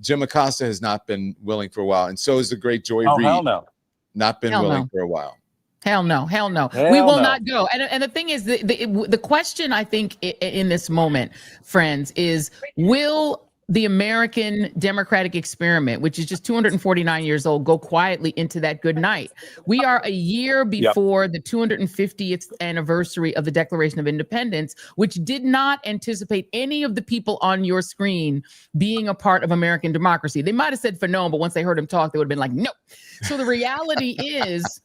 Jim Acosta has not been willing for a while. And so is the great Joy Reid. Hell no. Not been willing for a while. Hell no. We will not go. And the thing is, the question I think in this moment, friends, is will the American democratic experiment, which is just 249 years old, go quietly into that good night? We are a year before the 250th anniversary of the Declaration of Independence, which did not anticipate any of the people on your screen being a part of American democracy. They might have said for no, but once they heard him talk, they would have been like, no. So the reality is,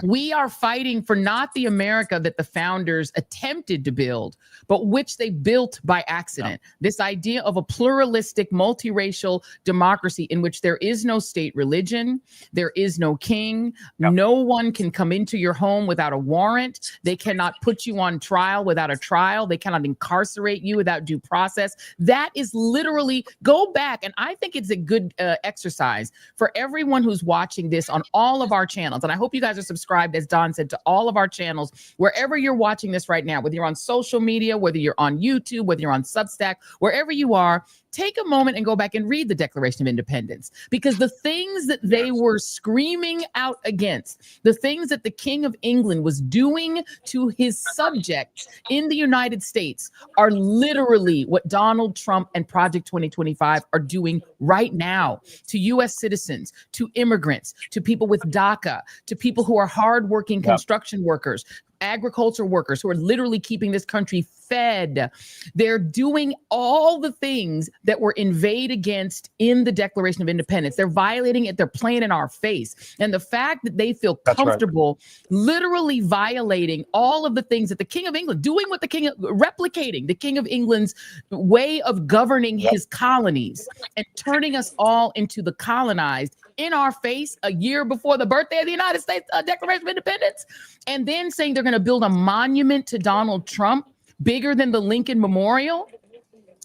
we are fighting for not the America that the founders attempted to build, but which they built by accident. This idea of a pluralistic, multiracial democracy in which there is no state religion, there is no king, no one can come into your home without a warrant, they cannot put you on trial without a trial, they cannot incarcerate you without due process. That is literally, go back, and I think it's a good exercise for everyone who's watching this on all of our channels, and I hope you guys are subscribed, as Don said, to all of our channels, wherever you're watching this right now, whether you're on social media, whether you're on YouTube, whether you're on Substack, wherever you are, take a moment and go back and read the Declaration of Independence, because the things that they were screaming out against, the things that the King of England was doing to his subjects in the United States are literally what Donald Trump and Project 2025 are doing right now to U.S. citizens, to immigrants, to people with DACA, to people who are hardworking construction workers, agriculture workers who are literally keeping this country fed. They're doing all the things that were inveighed against in the Declaration of Independence. They're violating it. They're playing in our face. And the fact that they feel comfortable literally violating all of the things that the King of England, doing what replicating the King of England's way of governing his colonies and turning us all into the colonized in our face a year before the birthday of the United States Declaration of Independence, and then saying they're going to build a monument to Donald Trump bigger than the Lincoln Memorial.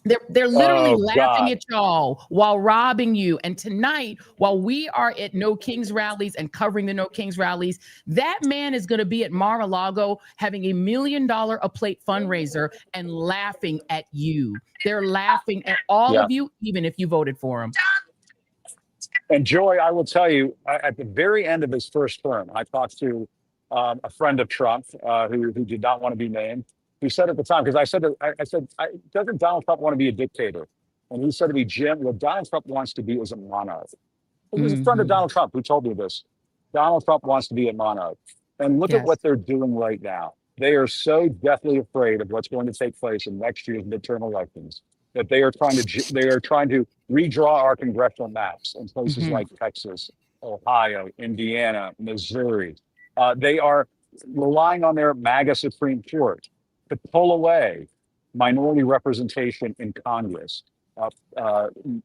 They're literally laughing at y'all while robbing you. And tonight, while we are at No Kings rallies and covering the No Kings rallies, that man is going to be at Mar-a-Lago having $1 million a plate fundraiser and laughing at you. They're laughing at all of you, even if you voted for him. And Joy, I will tell you, at the very end of his first term, I talked to a friend of Trump who did not want to be named, who said at the time, because I said, doesn't Donald Trump want to be a dictator? And he said to me, Jim, what Donald Trump wants to be is a monarch. It was a friend of Donald Trump who told me this. Donald Trump wants to be a monarch. And look at what they're doing right now. They are so deathly afraid of what's going to take place in next year's midterm elections that they are trying to redraw our congressional maps in places like Texas, Ohio, Indiana, Missouri. They are relying on their MAGA Supreme Court to pull away minority representation in Congress,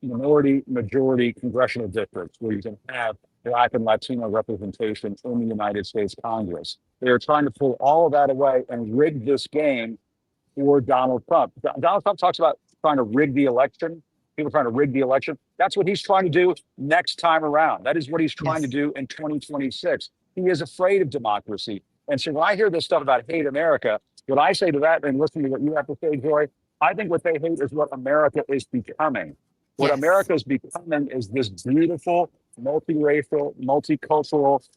minority majority congressional districts where you can have Black and Latino representation in the United States Congress. They are trying to pull all of that away and rig this game for Donald Trump. Donald Trump talks about trying to rig the election. People trying to rig the election. That's what he's trying to do next time around. That is what he's trying to do in 2026. He is afraid of democracy. And so when I hear this stuff about hate America, what I say to that, and listen to what you have to say, Joy, I think what they hate is what America is becoming. What America is becoming is this beautiful, multiracial, multicultural,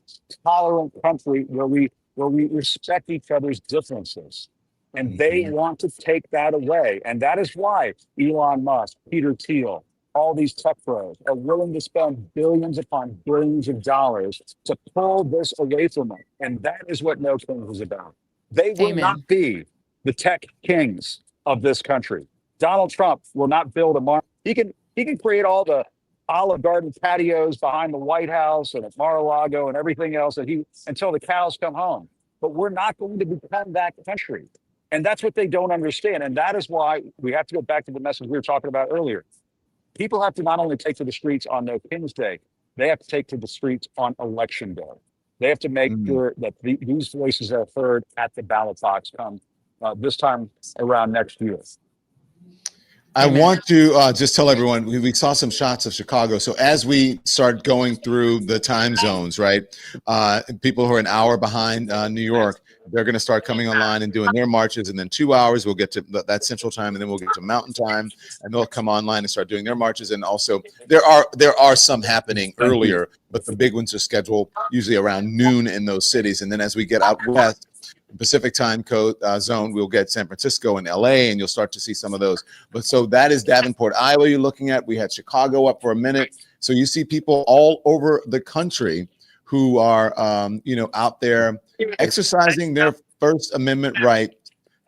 tolerant country where we respect each other's differences. And they want to take that away. And that is why Elon Musk, Peter Thiel, all these tech pros are willing to spend billions upon billions of dollars to pull this away from them. And that is what No Kings is about. They will not be the tech kings of this country. Donald Trump will not build a he can create all the Olive Garden patios behind the White House and at Mar-a-Lago and everything else until the cows come home. But we're not going to become that country. And that's what they don't understand. And that is why we have to go back to the message we were talking about earlier. People have to not only take to the streets on No Kings Day, they have to take to the streets on Election Day. They have to make sure that these voices are heard at the ballot box come this time around next year. I want to just tell everyone, we saw some shots of Chicago. So as we start going through the time zones, right, people who are an hour behind New York, they're going to start coming online and doing their marches. And then 2 hours, we'll get to that Central Time, and then we'll get to Mountain Time, and they'll come online and start doing their marches. And also there are some happening earlier, but the big ones are scheduled usually around noon in those cities. And then as we get out west, Pacific time code zone, we'll get San Francisco and LA, and you'll start to see some of those. But so that is Davenport, Iowa you're looking at. We had Chicago up for a minute. So you see people all over the country who are, out there exercising their First Amendment right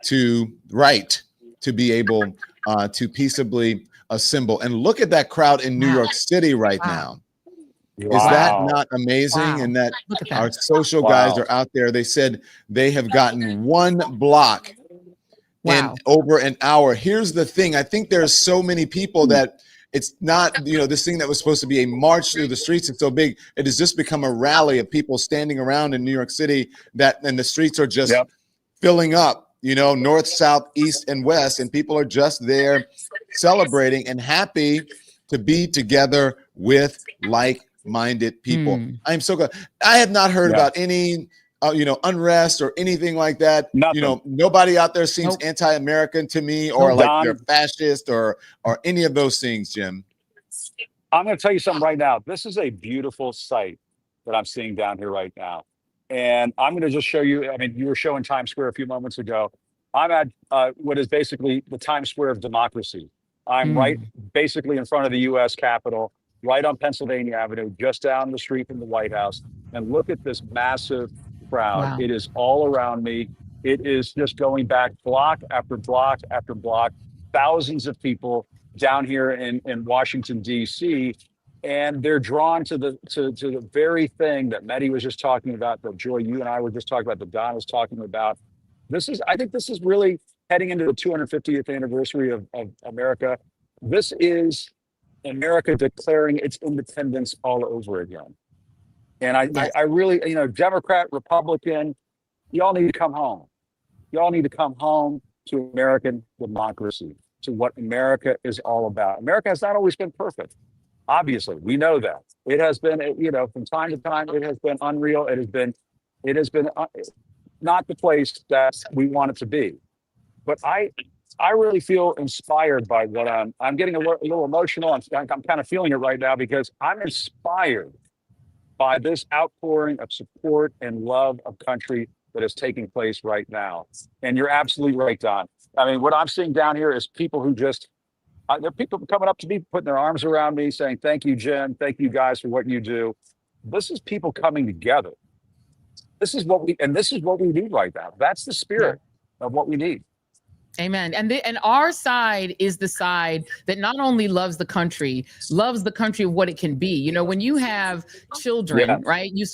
to be able to peaceably assemble. And look at that crowd in New York City right now. Is that not amazing? And that our social guys are out there. They said they have gotten 1 block in over an hour. Here's the thing. I think there's so many people that it's not, this thing that was supposed to be a march through the streets. It's so big. It has just become a rally of people standing around in New York City and the streets are just filling up, north, south, east, and west. And people are just there celebrating and happy to be together with like-minded people. I'm so good. I have not heard about any unrest or anything like that. Nobody out there seems anti-American to me, or like they're fascist or any of those things, Jim. I'm going to tell you something right now. This is a beautiful sight that I'm seeing down here right now. And I'm going to just show you, you were showing Times Square a few moments ago. I'm at what is basically the Times Square of democracy. I'm right basically in front of the U.S. Capitol, right on Pennsylvania Avenue, just down the street from the White House. And look at this massive crowd. It is all around me. It is just going back block after block after block. Thousands of people down here in Washington, D.C., and they're drawn to the very thing that Mehdi was just talking about, that Joy, you and I were just talking about, that Don was talking about. I think this is really heading into the 250th anniversary of America. This is America declaring its independence all over again. And I really, Democrat, Republican, y'all need to come home. Y'all need to come home to American democracy, to what America is all about. America has not always been perfect. Obviously, we know that. It has been, from time to time, it has been unreal. It has been not the place that we want it to be. But I really feel inspired by what I'm getting a little emotional. I'm kind of feeling it right now because I'm inspired by this outpouring of support and love of country that is taking place right now. And you're absolutely right, Don. What I'm seeing down here is people who there are people coming up to me, putting their arms around me, saying, thank you, Jim. Thank you guys for what you do. This is people coming together. This is what we need right now. That's the spirit of what we need. Amen. And our side is the side that not only loves the country of what it can be. You know, when you have children, right, you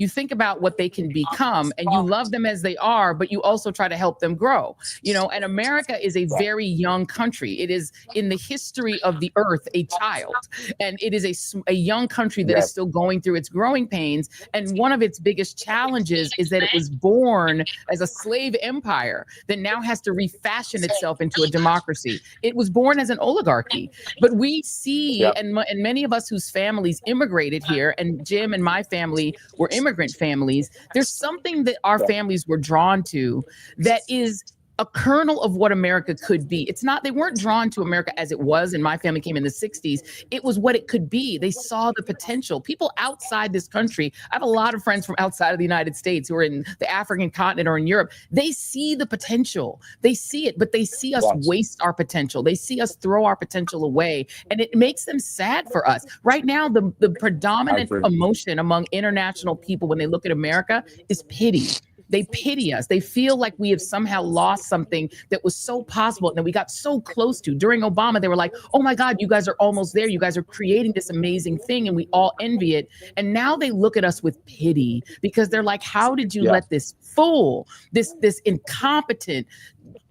think about what they can become and you love them as they are, but you also try to help them grow. You know, and America is a very young country. It is in the history of the earth, a child, and it is a young country that is still going through its growing pains. And one of its biggest challenges is that it was born as a slave empire that now has to refashion itself into a democracy. It was born as an oligarchy, but we see, and many of us whose families immigrated here, and Jim and my family were immigrant families, there's something that our families were drawn to that is a kernel of what America could be. It's not, they weren't drawn to America as it was, and my family came in the 60s. It was what it could be. They saw the potential. People outside this country, I have a lot of friends from outside of the United States who are in the African continent or in Europe. They see the potential. They see it, but they see us waste our potential. They see us throw our potential away, and it makes them sad for us. Right now, the predominant emotion among international people when they look at America is pity. They pity us. They feel like we have somehow lost something that was so possible and that we got so close to. During Obama, they were like, oh my God, you guys are almost there. You guys are creating this amazing thing and we all envy it. And now they look at us with pity because they're like, how did you let this fool, this incompetent,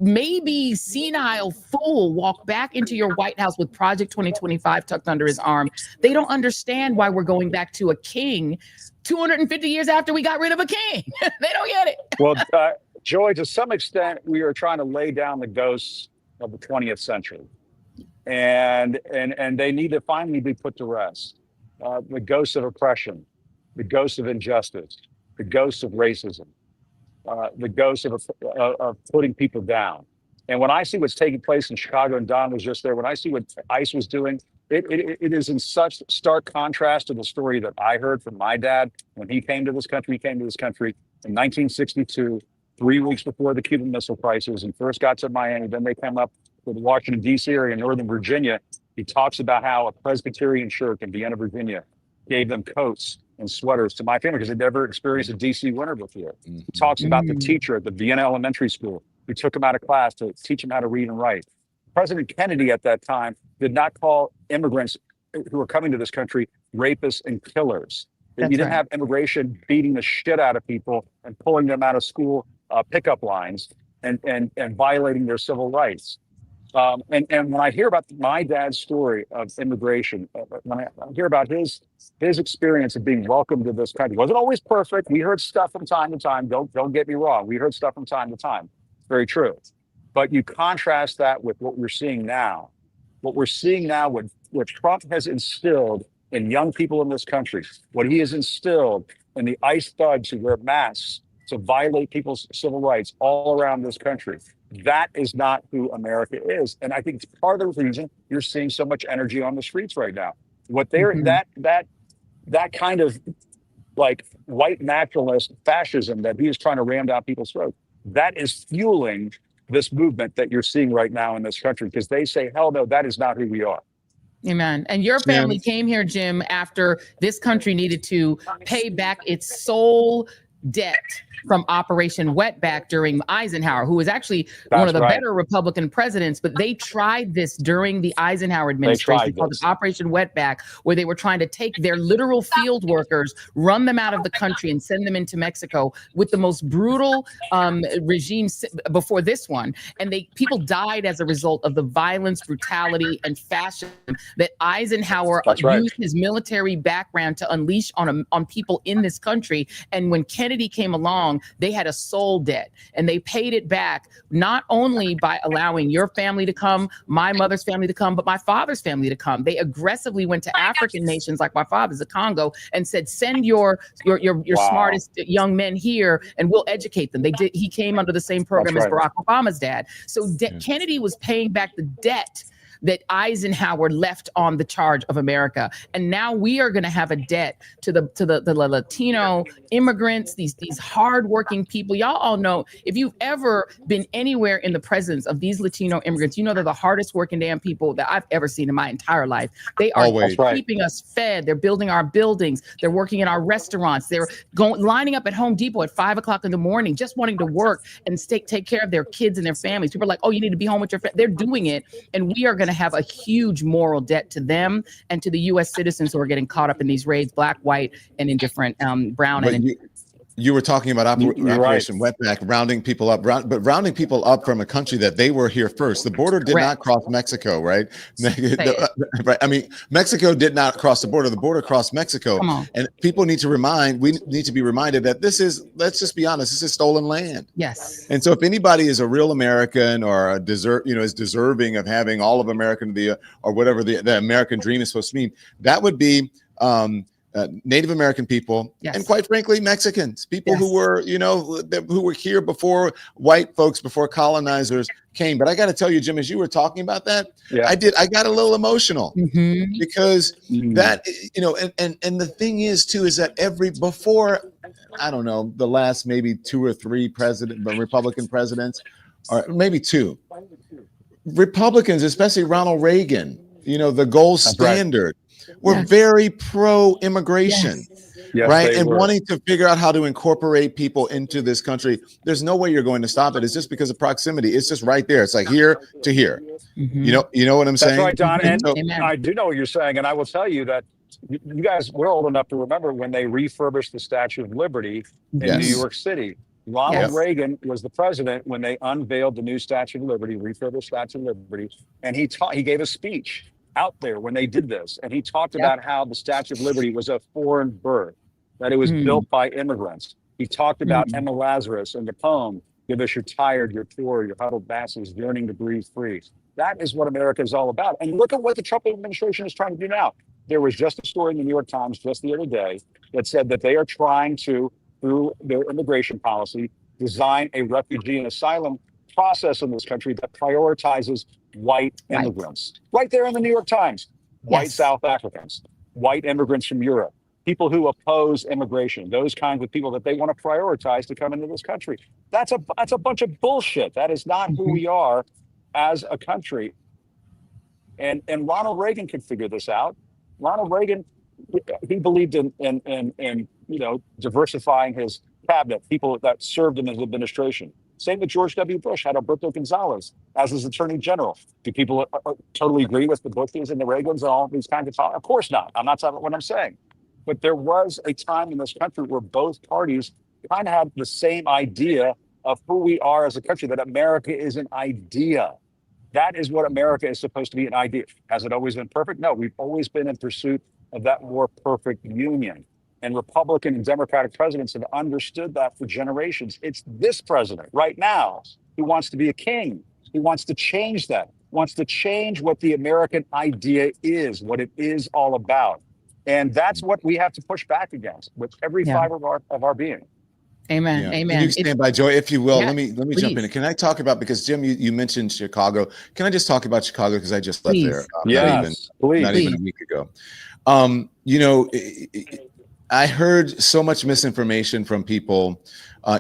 maybe senile fool walk back into your White House with Project 2025 tucked under his arm? They don't understand why we're going back to a king 250 years after we got rid of a king. They don't get it. Well, Joy, to some extent, we are trying to lay down the ghosts of the 20th century. And they need to finally be put to rest. The ghosts of oppression, the ghosts of injustice, the ghosts of racism, the ghosts of putting people down. And when I see what's taking place in Chicago, and Don was just there, when I see what ICE was doing, it is in such stark contrast to the story that I heard from my dad when he came to this country. He came to this country in 1962, 3 weeks before the Cuban Missile Crisis, and first got to Miami. Then they came up to the Washington, D.C. area in Northern Virginia. He talks about how a Presbyterian church in Vienna, Virginia, gave them coats and sweaters to my family because they'd never experienced a D.C. winter before. He talks about the teacher at the Vienna Elementary School who took him out of class to teach him how to read and write. President Kennedy at that time did not call immigrants who were coming to this country rapists and killers. You didn't have immigration beating the shit out of people and pulling them out of school pickup lines and violating their civil rights. And when I hear about my dad's story of immigration, when I hear about his experience of being welcomed to this country, it wasn't always perfect. We heard stuff from time to time. Don't get me wrong. We heard stuff from time to time. Very true. But you contrast that with what we're seeing now. What we're seeing now, what Trump has instilled in young people in this country, what he has instilled in the ICE thugs who wear masks to violate people's civil rights all around this country. That is not who America is. And I think it's part of the reason you're seeing so much energy on the streets right now. What they're that kind of like white nationalist fascism that he is trying to ram down people's throats, that is fueling this movement that you're seeing right now in this country, because they say, hell no, that is not who we are. Amen. And your family came here, Jim, after this country needed to pay back its sole debt from Operation Wetback during Eisenhower, who was actually one of the better Republican presidents, but they tried this during the Eisenhower administration called Operation Wetback, where they were trying to take their literal field workers, run them out of the country and send them into Mexico with the most brutal regime before this one. And people died as a result of the violence, brutality, and fascism that Eisenhower used his military background to unleash on people in this country. And when Kennedy came along, they had a soul debt, and they paid it back not only by allowing your family to come, my mother's family to come, but my father's family to come. They aggressively went to African nations like my father's, the Congo, and said, send your smartest young men here and we'll educate them. They did. He came under the same program as Barack Obama's dad. So Kennedy was paying back the debt that Eisenhower left on the charge of America. And now we are going to have a debt to the Latino immigrants, these hardworking people. Y'all all know, if you've ever been anywhere in the presence of these Latino immigrants, you know they're the hardest working damn people that I've ever seen in my entire life. They are keeping us fed. They're building our buildings. They're working in our restaurants. They're lining up at Home Depot at 5 o'clock in the morning, just wanting to work and take care of their kids and their families. People are like, oh, you need to be home with your family. They're doing it. And we are going to have a huge moral debt to them and to the U.S. citizens who are getting caught up in these raids, black, white, and in different brown. You were talking about Operation Wetback, rounding people up, but rounding people up from a country that they were here first. The border did not cross Mexico, right? Right. I mean, Mexico did not cross the border. The border crossed Mexico. And we need to be reminded that this is, let's just be honest, this is stolen land. Yes. And so if anybody is a real American or is deserving of having all of American, or whatever the American dream is supposed to mean, that would be Native American people, and quite frankly, Mexicans, people who were, who were here before white folks, before colonizers came. But I got to tell you, Jim, as you were talking about that, I got a little emotional because that, and the thing is too, is that before, I don't know, the last maybe 2 or 3 Republican presidents, or maybe 2 Republicans, especially Ronald Reagan, the gold standard. We're very pro-immigration, right? And wanting to figure out how to incorporate people into this country. There's no way you're going to stop it. It's just because of proximity. It's just right there. It's like here to here. You know what I'm saying? That's right, Don. And I do know what you're saying. And I will tell you that you guys were old enough to remember when they refurbished the Statue of Liberty in New York City. Ronald Reagan was the president when they unveiled the new Statue of Liberty, refurbished Statue of Liberty. And he gave a speech out there when they did this, and he talked about how the Statue of Liberty was a foreign birth, that it was built by immigrants. He talked about Emma Lazarus in the poem, "Give us your tired, your poor, your huddled masses yearning to breathe free." That is what America is all about. And look at what the Trump administration is trying to do now. There was just a story in the New York Times just the other day that said that they are trying to, through their immigration policy, design a refugee and asylum process in this country that prioritizes white immigrants. Right there in the New York Times. White South Africans, white immigrants from Europe, people who oppose immigration, those kinds of people that they want to prioritize to come into this country. That's a bunch of bullshit. That is not who we are as a country. And Ronald Reagan could figure this out. Ronald Reagan, he believed in diversifying his cabinet, people that served in his administration. Same with George W. Bush, had Alberto Gonzalez as his attorney general. Do people totally agree with the Bushes and the Reagans and all these kinds of thoughts? Of course not. I'm not talking about what I'm saying. But there was a time in this country where both parties kind of had the same idea of who we are as a country, that America is an idea. That is what America is supposed to be, an idea. Has it always been perfect? No, we've always been in pursuit of that more perfect union. And Republican and Democratic presidents have understood that for generations. It's this president right now who wants to be a king. He wants to change that, wants to change what the American idea is, what it is all about. And that's what we have to push back against with every fiber of our being. Amen. Amen. Can you stand by, Joy, if you will? Let me jump in. Can I talk about, because Jim, you mentioned Chicago. Can I just talk about Chicago, because I just left there not even a week ago. I heard so much misinformation from people,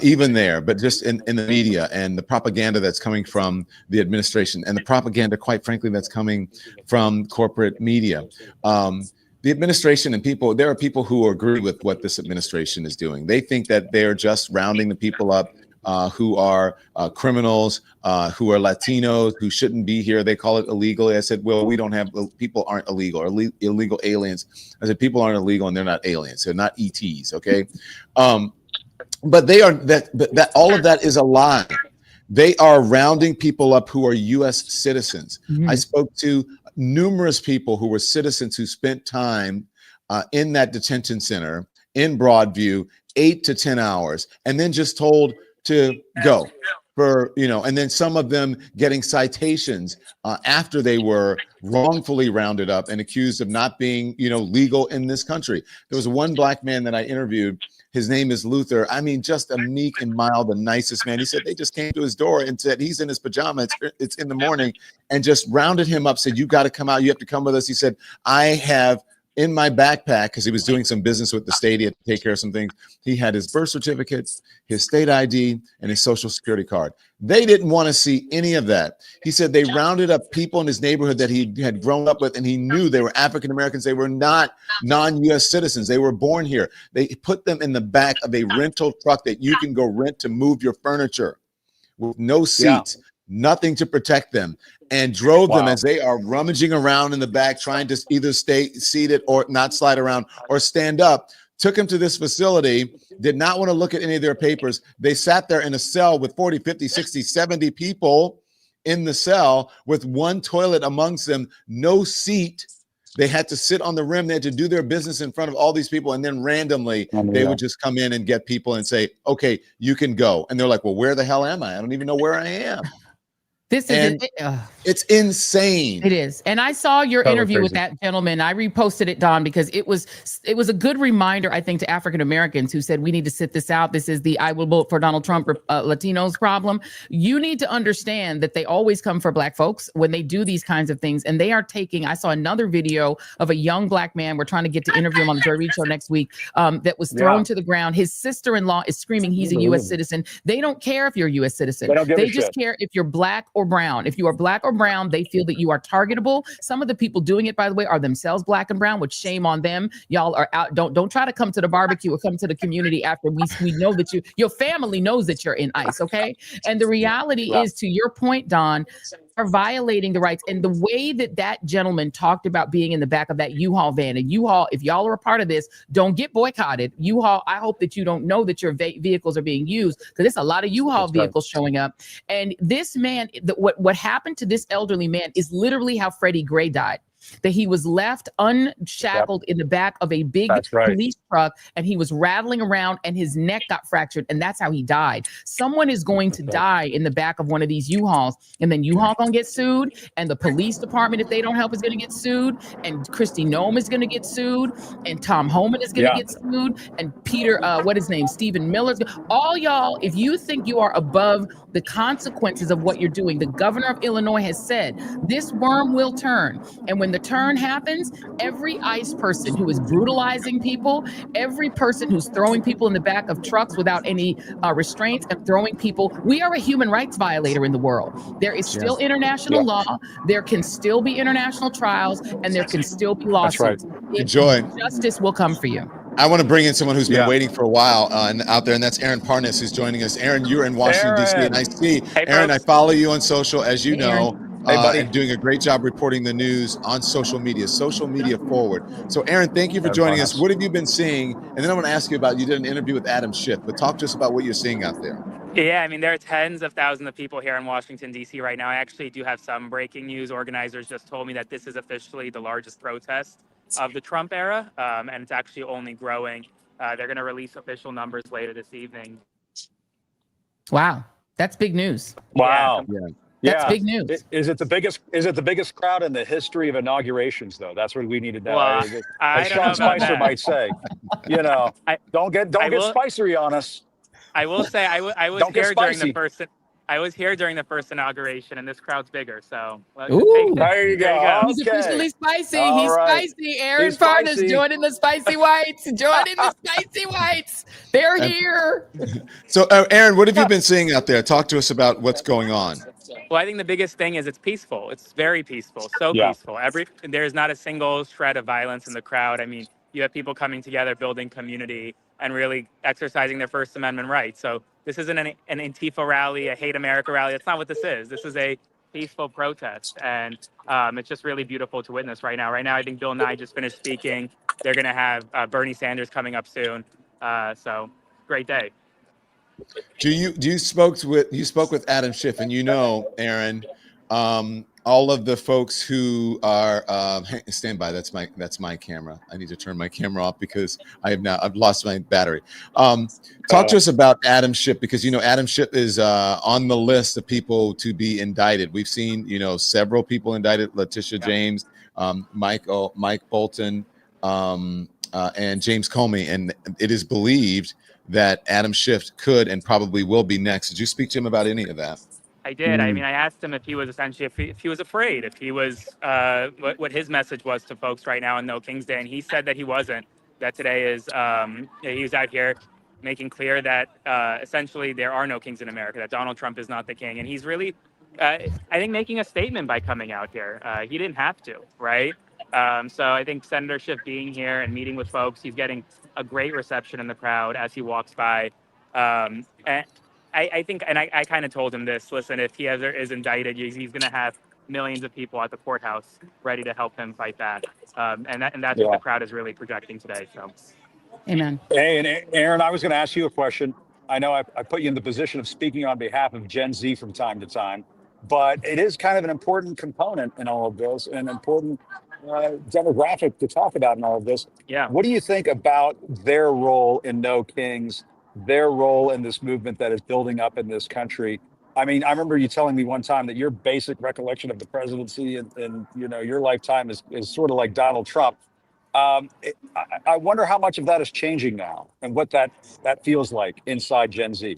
even there, but just in the media and the propaganda that's coming from the administration, and the propaganda, quite frankly, that's coming from corporate media. The administration and people, there are people who agree with what this administration is doing. They think that they're just rounding the people up who are criminals, who are Latinos, who shouldn't be here. They call it illegal. I said, well, we don't have, people aren't illegal, or illegal aliens. I said, people aren't illegal and they're not aliens. They're not ETs, okay? But they are, that all of that is a lie. They are rounding people up who are U.S. citizens. I spoke to numerous people who were citizens who spent time in that detention center in Broadview, 8 to 10 hours, and then just told to go for, and then some of them getting citations after they were wrongfully rounded up and accused of not being, legal in this country. There was one black man that I interviewed. His name is Luther. I mean, just a meek and mild, the nicest man. He said they just came to his door and said he's in his pajamas. It's in the morning, and just rounded him up, said, you got to come out. You have to come with us. He said, I have in my backpack, because he was doing some business with the state, he had to take care of some things. He had his birth certificate, his state ID, and his social security card. They didn't want to see any of that. He said they rounded up people in his neighborhood that he had grown up with, and he knew they were African Americans. They were not non-U.S. citizens. They were born here. They put them in the back of a rental truck that you can go rent to move your furniture with no seats, nothing to protect them, and drove them as they are rummaging around in the back, trying to either stay seated or not slide around or stand up. Took him to this facility, did not want to look at any of their papers. They sat there in a cell with 40, 50, 60, 70 people in the cell with one toilet amongst them, no seat. They had to sit on the rim. They had to do their business in front of all these people. And then randomly, they would just come in and get people and say, okay, you can go. And they're like, well, where the hell am I? I don't even know where I am. This is it's insane. It is. And I saw your interview with that gentleman. I reposted it, Don, because it was a good reminder, I think, to African Americans who said we need to sit this out. This is the I will vote for Donald Trump Latinos problem. You need to understand that they always come for Black folks when they do these kinds of things. And they are taking, I saw another video of a young Black man. We're trying to get to interview him on the Joy Reid show next week, that was thrown to the ground. His sister-in-law is screaming he's a U.S. citizen. They don't care if you're a U.S. citizen. They just care if you're Black or brown. If you are Black or brown, they feel that you are targetable. Some of the people doing it, by the way, are themselves Black and brown, which shame on them. Y'all are out. Don't try to come to the barbecue or come to the community after we know that your family knows that you're in ICE, okay? And the reality is, to your point, Don, are violating the rights. And the way that gentleman talked about being in the back of that U-Haul van, and U-Haul, if y'all are a part of this, don't get boycotted. U-Haul, I hope that you don't know that your vehicles are being used, because there's a lot of U-Haul vehicles showing up. And this man, what happened to this elderly man is literally how Freddie Gray died. That he was left unshackled in the back of a big police truck, and he was rattling around and his neck got fractured, and that's how he died. Someone is going to die in the back of one of these U-Hauls, and then U-Haul gonna get sued, and the police department, if they don't help, is gonna get sued, and Kristi Noem is gonna get sued, and Tom Homan is gonna get sued, and Peter, Stephen Miller's. All y'all, if you think you are above the consequences of what you're doing, the governor of Illinois has said this worm will turn, and when the turn happens, every ICE person who is brutalizing people, every person who's throwing people in the back of trucks without any restraints and throwing people, we are a human rights violator in the world. There is still international law. There can still be international trials, and there can still be lawsuits. Joy. Justice will come for you. I want to bring in someone who's been waiting for a while and out there, and that's Aaron Parnas, who's joining us. Aaron, you're in Washington, D.C., and I see, Aaron, I follow you on social, as you know. And doing a great job reporting the news on social media forward. So Aaron, thank you for joining us. What have you been seeing? And then I want to ask you about, you did an interview with Adam Schiff, but talk to us about what you're seeing out there. Yeah, I mean, there are tens of thousands of people here in Washington, D.C. right now. I actually do have some breaking news. Organizers just told me that this is officially the largest protest of the Trump era, and it's actually only growing. They're going to release official numbers later this evening. Wow, that's big news. Wow. That's big news. Is it the biggest crowd in the history of inaugurations, though? That's what we need to know. Well, as Sean Spicer might say, don't get spicery on us. I will say I was here during the first. I was here during the first inauguration, and this crowd's bigger. So there you go. He's officially spicy. He's spicy. Aaron Parnas joining the spicy whites. Joining the spicy whites. They're here. So, Aaron, what have you been seeing out there? Talk to us about what's going on. Well, I think the biggest thing is it's peaceful. It's very peaceful. So peaceful. There's not a single shred of violence in the crowd. I mean, you have people coming together, building community, and really exercising their First Amendment rights. So this isn't an Antifa rally, a Hate America rally. That's not what this is. This is a peaceful protest, and it's just really beautiful to witness right now. Right now, I think Bill Nye just finished speaking. They're going to have Bernie Sanders coming up soon. So great day. You spoke with Adam Schiff, and Aaron, all of the folks who are stand by. That's my camera. I need to turn my camera off because I've lost my battery. Talk to us about Adam Schiff, because Adam Schiff is on the list of people to be indicted. We've seen several people indicted: Letitia James, Mike Bolton. and James Comey, and it is believed that Adam Schiff could and probably will be next. Did you speak to him about any of that? I did. I mean, I asked him if he was essentially, if he was afraid, if he was, what his message was to folks right now on No King's Day. And he said that he wasn't, that today is, he's out here making clear that essentially there are no kings in America, that Donald Trump is not the king. And he's really, I think, making a statement by coming out here. He didn't have to, right? So I think Senator Schiff being here and meeting with folks, he's getting a great reception in the crowd as he walks by. And I think, and I kind of told him this, listen, if he ever is indicted, he's going to have millions of people at the courthouse ready to help him fight back. And that's what the crowd is really projecting today. So, amen. Hey, and Aaron, I was going to ask you a question. I know I put you in the position of speaking on behalf of Gen Z from time to time, but it is kind of an important component in all of this, an important demographic to talk about in all of this. Yeah. What do you think about their role in No Kings, their role in this movement that is building up in this country? I mean, I remember you telling me one time that your basic recollection of the presidency and your lifetime is sort of like Donald Trump. I wonder how much of that is changing now and what that feels like inside Gen Z.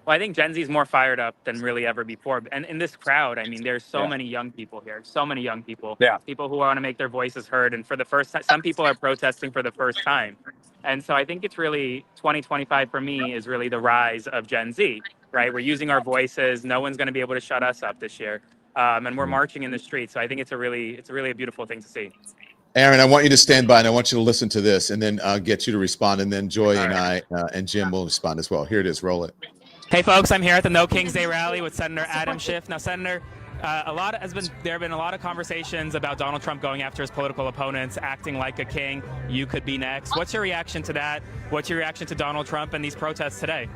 Well, I think Gen Z is more fired up than really ever before. And in this crowd, I mean, there's so many young people here, so many young people, people who want to make their voices heard. And for the first time, some people are protesting for the first time. And so I think it's really 2025 for me is really the rise of Gen Z, right? We're using our voices. No one's going to be able to shut us up this year. And we're marching in the streets. So I think it's a really a beautiful thing to see. Aaron, I want you to stand by and I want you to listen to this and then get you to respond. And then Joy and I and Jim will respond as well. Here it is. Roll it. Hey, folks, I'm here at the No King's Day rally with Senator Adam Schiff. Now, Senator, there have been a lot of conversations about Donald Trump going after his political opponents, acting like a king. You could be next. What's your reaction to that? What's your reaction to Donald Trump and these protests today?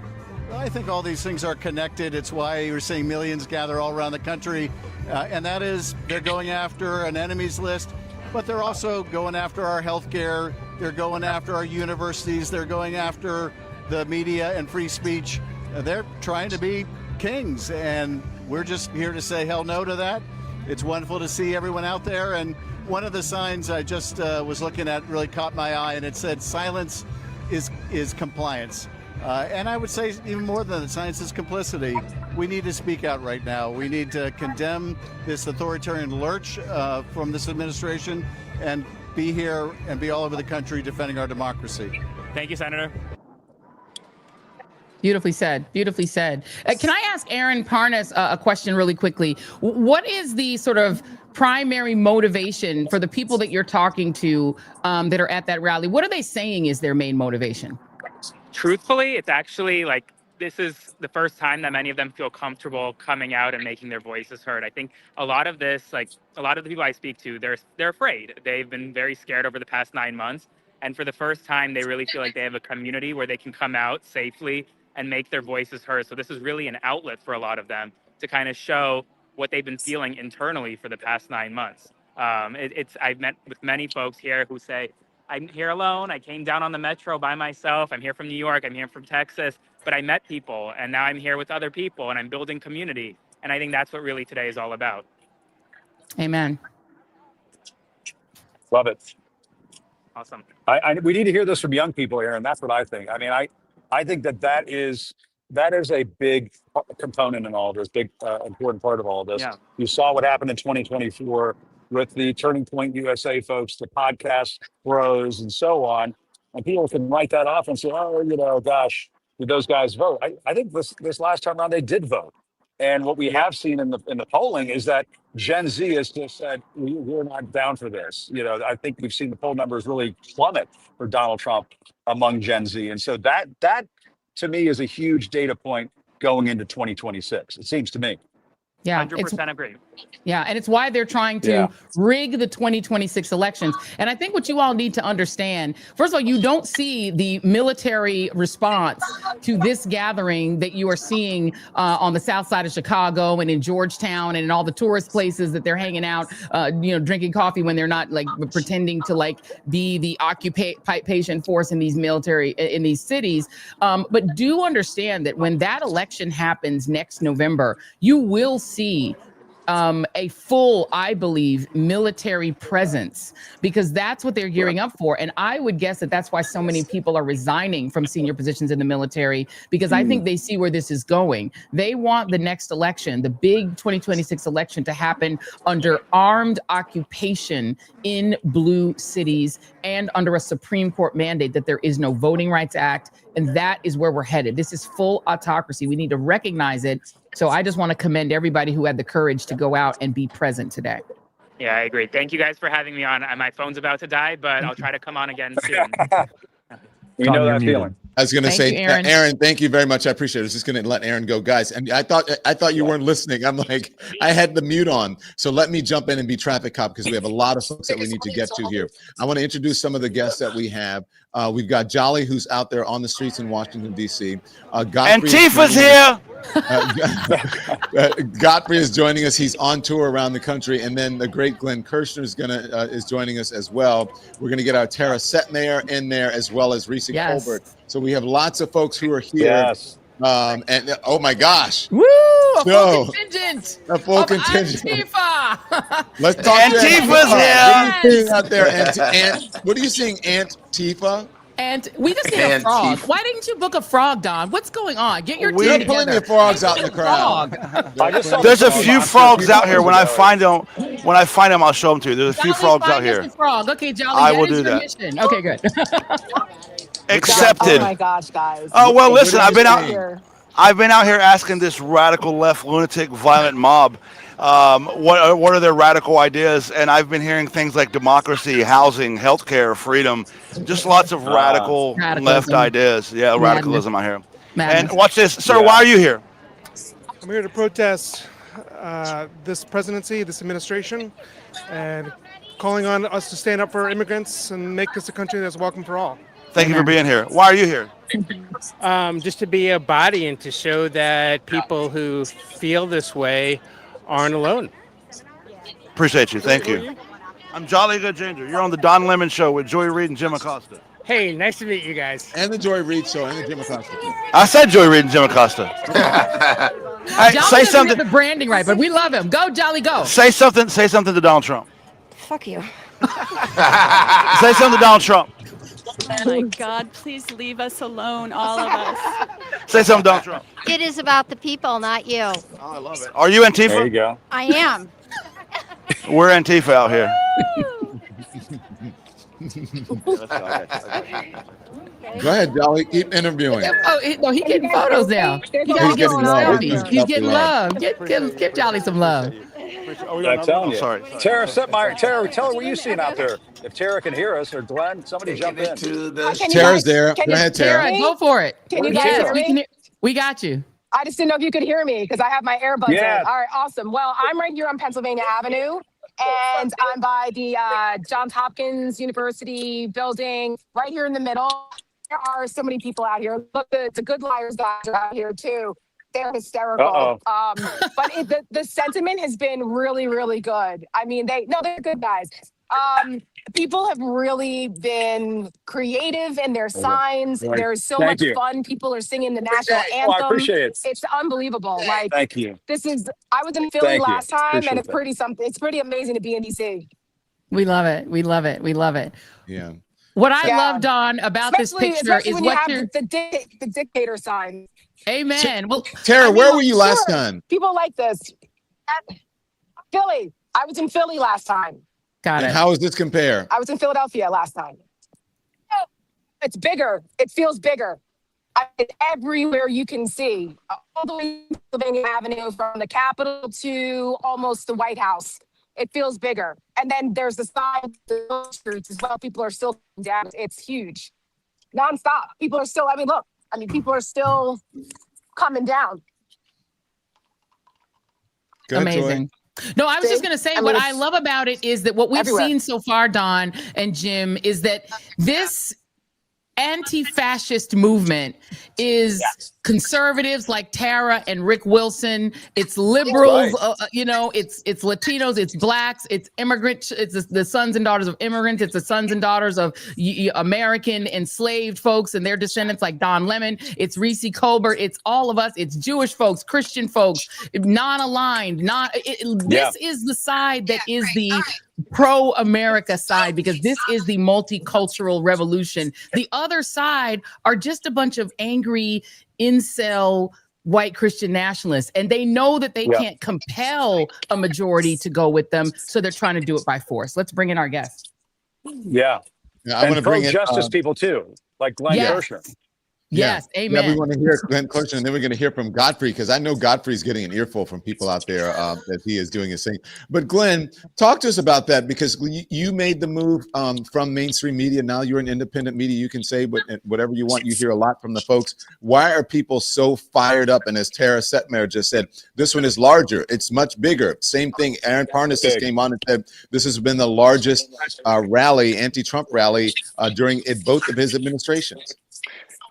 Well, I think all these things are connected. It's why you're seeing millions gather all around the country. And that is, they're going after an enemies list, but they're also going after our health care. They're going after our universities. They're going after the media and free speech. They're trying to be kings, and we're just here to say hell no to that. It's wonderful to see everyone out there, and one of the signs I just was looking at really caught my eye, and it said silence is compliance. And I would say even more than that, silence is complicity. We need to speak out right now. We need to condemn this authoritarian lurch from this administration and be here and be all over the country defending our democracy. Thank you, Senator. Beautifully said. Beautifully said. Can I ask Aaron Parnas a question really quickly? What is the sort of primary motivation for the people that you're talking to that are at that rally? What are they saying is their main motivation? Truthfully, it's actually like this is the first time that many of them feel comfortable coming out and making their voices heard. I think a lot of this, like a lot of the people I speak to, they're afraid. They've been very scared over the past 9 months. And for the first time, they really feel like they have a community where they can come out safely and make their voices heard. So this is really an outlet for a lot of them to kind of show what they've been feeling internally for the past 9 months. I've met with many folks here who say, I'm here alone. I came down on the metro by myself. I'm here from New York. I'm here from Texas, but I met people and now I'm here with other people and I'm building community. And I think that's what really today is all about. Amen. Love it. Awesome. We need to hear this from young people, Aaron. That's what I think. I mean, I think that is a big component in all of this, big important part of all of this. Yeah. You saw what happened in 2024 with the Turning Point USA folks, the podcast bros, and so on. And people can write that off and say, oh, gosh, did those guys vote? I think this last time around they did vote. And what we have seen in the polling is that Gen Z has just said, we're not down for this. I think we've seen the poll numbers really plummet for Donald Trump among Gen Z. And so that to me is a huge data point going into 2026, it seems to me. Yeah, 100% agree. Yeah, and it's why they're trying to rig the 2026 elections. And I think what you all need to understand, first of all, you don't see the military response to this gathering that you are seeing on the south side of Chicago and in Georgetown and in all the tourist places that they're hanging out, drinking coffee when they're not like pretending to be the occupation force in these in these cities. But do understand that when that election happens next November, you will see a full, I believe, military presence, because that's what they're gearing up for. And I would guess that that's why so many people are resigning from senior positions in the military, because I think they see where this is going. They want the next election, the big 2026 election, to happen under armed occupation in blue cities and under a Supreme Court mandate that there is no Voting Rights Act. And that is where we're headed. This is full autocracy. We need to recognize it. So I just want to commend everybody who had the courage to go out and be present today. Yeah, I agree. Thank you guys for having me on. My phone's about to die, but I'll try to come on again soon. You know that feeling. I was going to say, you, Aaron, thank you very much. I appreciate it. I was just going to let Aaron go, guys. And I thought you weren't listening. I'm like, I had the mute on. So let me jump in and be traffic cop, because we have a lot of folks that we need to get to here. I want to introduce some of the guests that we have. We've got Jolly, who's out there on the streets in Washington, D.C. Antifa's here. Godfrey is joining us. He's on tour around the country. And then the great Glenn Kirshner is joining us as well. We're going to get our Tara Setmayer in there, as well as Reese Colbert. So we have lots of folks who are here. Yes. And oh my gosh. Woo! Full contingent. A full contingent. Antifa. Let's talk Antifa's here. What are you seeing out there? What are you seeing, Antifa? And we just need a frog. Why didn't you book a frog, Don? What's going on? Get your team We're together. pulling the frogs out in the crowd. There's a few frogs out here. When I find them, I'll show them to you. There's a few frogs out here. Frog. Okay, Jolly. I will do that. Mission. Okay, good. Accepted. Oh my gosh, guys. Oh well, listen. I've been out here asking this radical left lunatic violent mob, what are their radical ideas, and I've been hearing things like democracy, housing, healthcare, freedom, just lots of radical left ideas. Yeah, radicalism out here. And watch this, sir. Why are you here? I'm here to protest this presidency, this administration, and calling on us to stand up for immigrants and make this a country that's welcome for all. Thank you for being here. Why are you here? Just to be a body and to show that people who feel this way aren't alone. Appreciate you. Thank you. I'm Jolly Good Ginger. You're on the Don Lemon Show with Joy Reid and Jim Acosta. Hey, nice to meet you guys. And the Joy Reid Show and the Jim Acosta. I said Joy Reid and Jim Acosta. Jolly say something. Get the branding right, but we love him. Go, Jolly, go. Say something to Donald Trump. Fuck you. Say something to Donald Trump. Oh my God, please leave us alone, all of us. Say something, Donald Trump. It is about the people, not you. Oh, I love it. Are you Antifa? There you go. I am. We're Antifa out here. Go ahead, Jolly. Keep interviewing. Oh, he's getting photos now. He's getting love. He's getting love. Give Jolly some love. I'm telling you. Sorry. Tara Setmeyer. Tara, tell her what you seeing out there. If Tara can hear us, or Glenn, somebody jump in. Tara's there. Go ahead, Tara. Go for it. Can you guys hear me? We got you. I just didn't know if you could hear me because I have my earbuds Yeah. in. All right, awesome. Well, I'm right here on Pennsylvania Avenue, and I'm by the Johns Hopkins University building, right here in the middle. There are so many people out here. Look, the Good Liars guys are out here too. They're hysterical. But the sentiment has been really, really good. I mean, they're good guys. People have really been creative in their signs. There's so much fun. People are singing the national anthem. I appreciate it. It's unbelievable. Like, thank you. I was in Philly last time, Appreciate and it's pretty something. It's pretty amazing to be in DC. We love it. We love it. We love it. Yeah. What I love, Don, about this picture is when what you you're. have the dictator sign. Amen. Well, Tara, where were you last time? People like this. Philly. I was in Philly last time. Got it. And how does this compare? I was in Philadelphia last time. It's bigger. It feels bigger. It's everywhere you can see. All the way to Pennsylvania Avenue, from the Capitol to almost the White House. It feels bigger. And then there's the side streets as well. People are still down. It's huge. Nonstop. People are still, people are still coming down. Amazing. No, I was just going to say, what I love about it is that what we've seen so far, Don and Jim, is that this anti-fascist movement is conservatives like Tara and Rick Wilson. It's liberals, it's Latinos, it's blacks, it's immigrants, it's the sons and daughters of immigrants, it's the sons and daughters of American enslaved folks and their descendants like Don Lemon. It's Reese Colbert. It's all of us. It's Jewish folks, Christian folks, non-aligned. This is the side that is the pro-America side, because this is the multicultural revolution. The other side are just a bunch of angry incel white Christian nationalists, and they know that they can't compel a majority to go with them, so they're trying to do it by force. Let's bring in our guest. Yeah, I want to bring in justice people too, like Glenn Kirshner. Yes, amen. Yeah, we want to hear Glenn Kirshner, and then we're going to hear from Godfrey, because I know Godfrey's getting an earful from people out there that he is doing his thing. But Glenn, talk to us about that, because you made the move from mainstream media. Now you're in independent media. You can say whatever you want. You hear a lot from the folks. Why are people so fired up? And as Tara Setmer just said, this one is larger. It's much bigger. Same thing. Aaron Parnas came on and said this has been the largest rally, anti-Trump rally, during both of his administrations.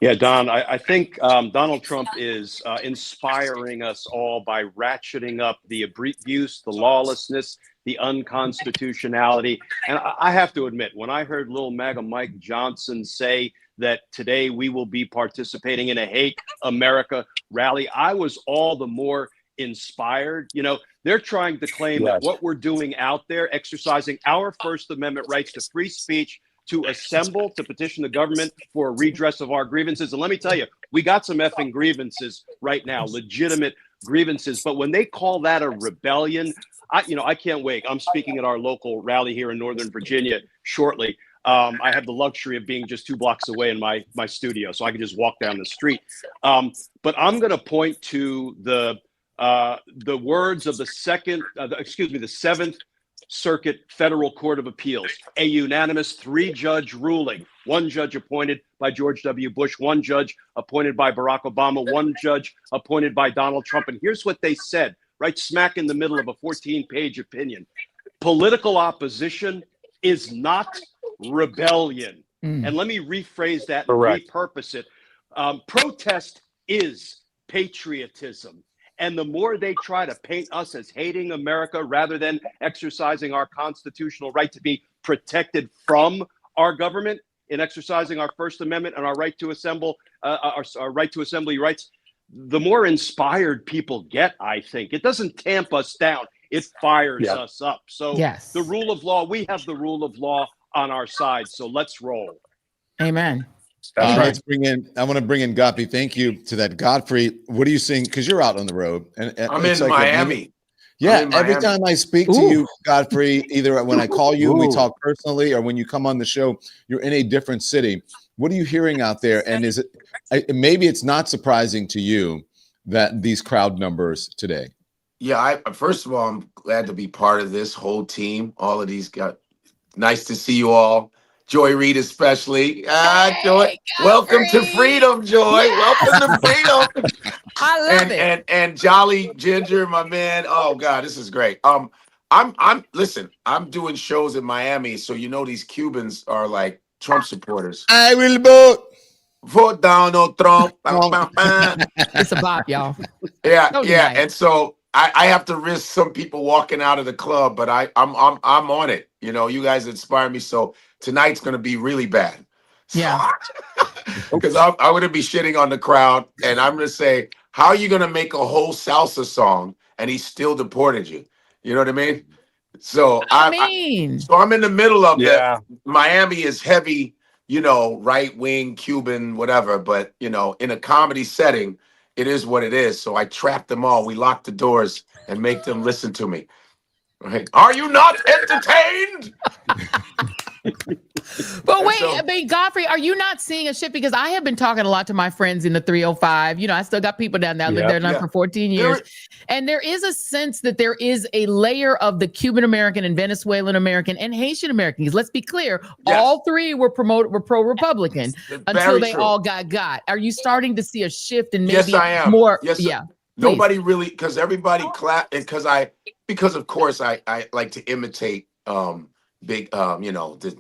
Yeah, Don, I think Donald Trump is inspiring us all by ratcheting up the abuse, the lawlessness, the unconstitutionality. And I have to admit, when I heard Lil MAGA Mike Johnson say that today we will be participating in a Hate America rally, I was all the more inspired. You know, they're trying to claim that what we're doing out there, exercising our First Amendment rights to free speech, to assemble, to petition the government for a redress of our grievances. And let me tell you, we got some effing grievances right now, legitimate grievances. But when they call that a rebellion, I can't wait. I'm speaking at our local rally here in Northern Virginia shortly. I have the luxury of being just 2 blocks away in my studio, so I can just walk down the street. But I'm going to point to the words of the Seventh Circuit Federal Court of Appeals, a unanimous 3-judge ruling, 1 judge appointed by George W. Bush, 1 judge appointed by Barack Obama, 1 judge appointed by Donald Trump. And here's what they said, right smack in the middle of a 14-page opinion. Political opposition is not rebellion. And let me rephrase that and repurpose it. Protest is patriotism. And the more they try to paint us as hating America rather than exercising our constitutional right to be protected from our government in exercising our First Amendment and our right to assemble, our right to assembly rights, the more inspired people get, I think. It doesn't tamp us down. It fires us up. So the rule of law, we have the rule of law on our side. So let's roll. Amen. Let's bring in. I want to bring in Godfrey. Thank you to that, Godfrey. What are you seeing? Because you're out on the road, and I'm in Miami. Every time I speak to you, Godfrey, either when I call you and we talk personally, or when you come on the show, you're in a different city. What are you hearing out there? And is it maybe it's not surprising to you that these crowd numbers today? Yeah, first of all, I'm glad to be part of this whole team. All of these guys. Nice to see you all. Joy Reid especially. Joy, welcome to freedom, Joy. Welcome to freedom. I love it. And Jolly Ginger, my man. Oh God, this is great. Listen, I'm doing shows in Miami, so you know these Cubans are like Trump supporters. I will vote Donald Trump. It's a bop, y'all. Yeah. And so I have to risk some people walking out of the club, but I'm on it. You know, you guys inspire me. So tonight's going to be really bad. Yeah. Because I'm going to be shitting on the crowd, and I'm going to say, how are you going to make a whole salsa song and he still deported you? You know what I mean? So I'm in the middle of that. Miami is heavy, right wing, Cuban, whatever. But in a comedy setting, it is what it is. So I trap them all. We lock the doors and make them listen to me. Right? Are you not entertained? But wait, Godfrey, are you not seeing a shift? Because I have been talking a lot to my friends in the 305. I still got people down there. I lived there now for 14 years. And there is a sense that there is a layer of the Cuban American and Venezuelan American and Haitian American. Because let's be clear, all 3 were pro-Republican until they all got. Are you starting to see a shift in maybe yes, I am. more? Yes, yeah. Nobody really, because everybody clapped, and because of course I like to imitate the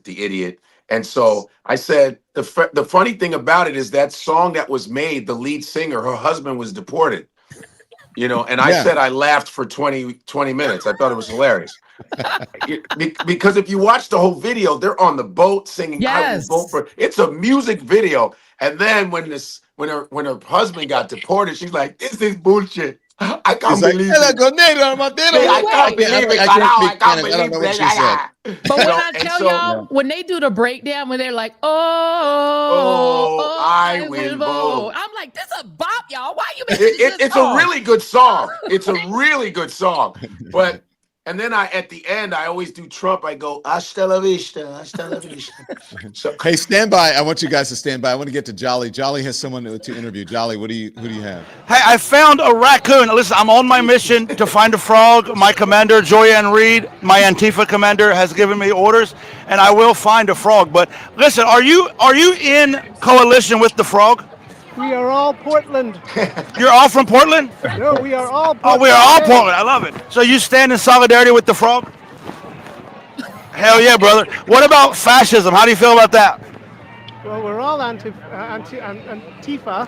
idiot, And so I said, the funny thing about it is that song that was made, the lead singer, her husband was deported. And I said I laughed for 20 minutes. I thought it was hilarious. Because if you watch the whole video, they're on the boat singing I Will Vote For. It's a music video. And then when her husband got deported, she's like, this is bullshit. I can't believe it. I can't believe it. I don't know what she said. But when I tell y'all, when they do the breakdown, when they're like, I will vote. I'm like, this is a bop, y'all. Why you making this It's a really good song. It's a really good song. And then at the end, I always do Trump. I go, hasta la vista, hasta la vista. So, hey, stand by. I want you guys to stand by. I want to get to Jolly. Jolly has someone to interview. Jolly, who do you have? Hey, I found a raccoon. Listen, I'm on my mission to find a frog. My commander, Reid, my Antifa commander, has given me orders, and I will find a frog. But listen, are you in coalition with the frog? We are all Portland. You're all from Portland? No, we are all Portland. Oh, we are all Portland. I love it. So you stand in solidarity with the frog? Hell yeah, brother. What about fascism? How do you feel about that? Well, we're all Antifa.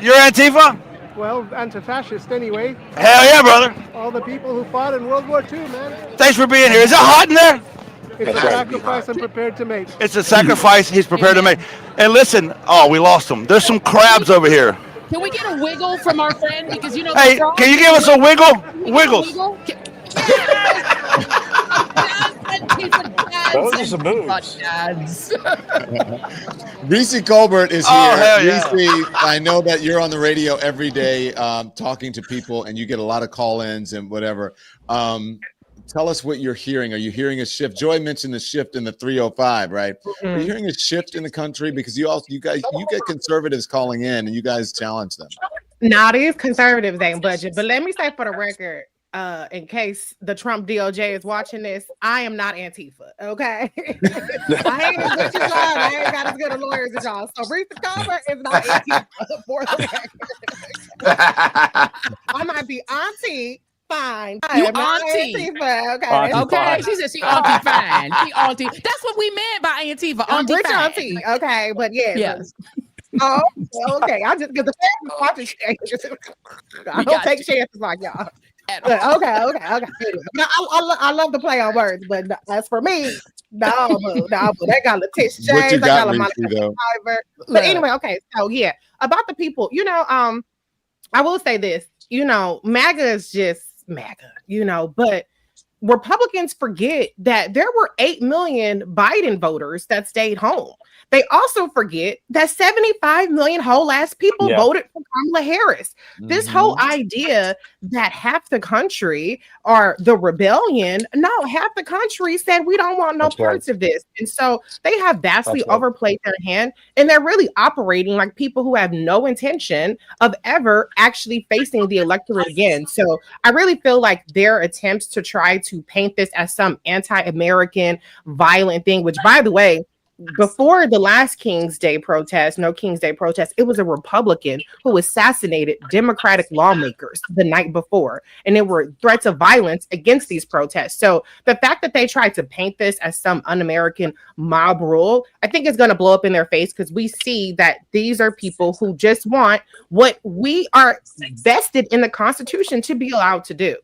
You're Antifa? Well, anti-fascist anyway. Hell yeah, brother. All the people who fought in World War II, man. Thanks for being here. Is it hot in there? It's a sacrifice I'm prepared to make. It's a sacrifice he's prepared to make. And listen, we lost him. There's some crabs over here. Can we get a wiggle from our friend? Because Hey, can you give us a wiggle? Wiggles. Those are some moves. Reese Colbert is here. Hell yeah. Reese, I know that you're on the radio every day talking to people, and you get a lot of call-ins and whatever. Tell us what you're hearing. Are you hearing a shift? Joy mentioned the shift in the 305, right? Mm-hmm. Are you hearing a shift in the country? Because you get conservatives calling in and you guys challenge them. Now these conservatives ain't budget, but let me say for the record, in case the Trump DOJ is watching this, I am not Antifa, okay? I ain't as rich as y'all, I ain't got as good of lawyers as y'all. So Reese Colbert is not Antifa for the record. I might be auntie. Fine. You auntie. Antifa, okay. Okay. She said she auntie fine. She auntie. That's what we meant by Antifa. Auntie rich fine. auntie. Okay, but yeah. Yes. Oh, okay. I just get the family watching changes. I don't take chances like y'all. But okay. No, I love to play on words, but as for me, no, they got Letitia James. I got Monica. But anyway, okay. So yeah, about the people, I will say this. MAGA is just MAGA, but Republicans forget that there were 8 million Biden voters that stayed home. They also forget that 75 million whole ass people voted for Kamala Harris. Mm-hmm. This whole idea that half the country are the rebellion, no, half the country said we don't want no parts of this. And so they have vastly overplayed their hand, and they're really operating like people who have no intention of ever actually facing the electorate again. So I really feel like their attempts to try to paint this as some anti-American violent thing, which by the way, before the last King's Day protest, it was a Republican who assassinated Democratic lawmakers the night before. And there were threats of violence against these protests. So the fact that they tried to paint this as some un-American mob rule, I think is going to blow up in their face, because we see that these are people who just want what we are vested in the Constitution to be allowed to do.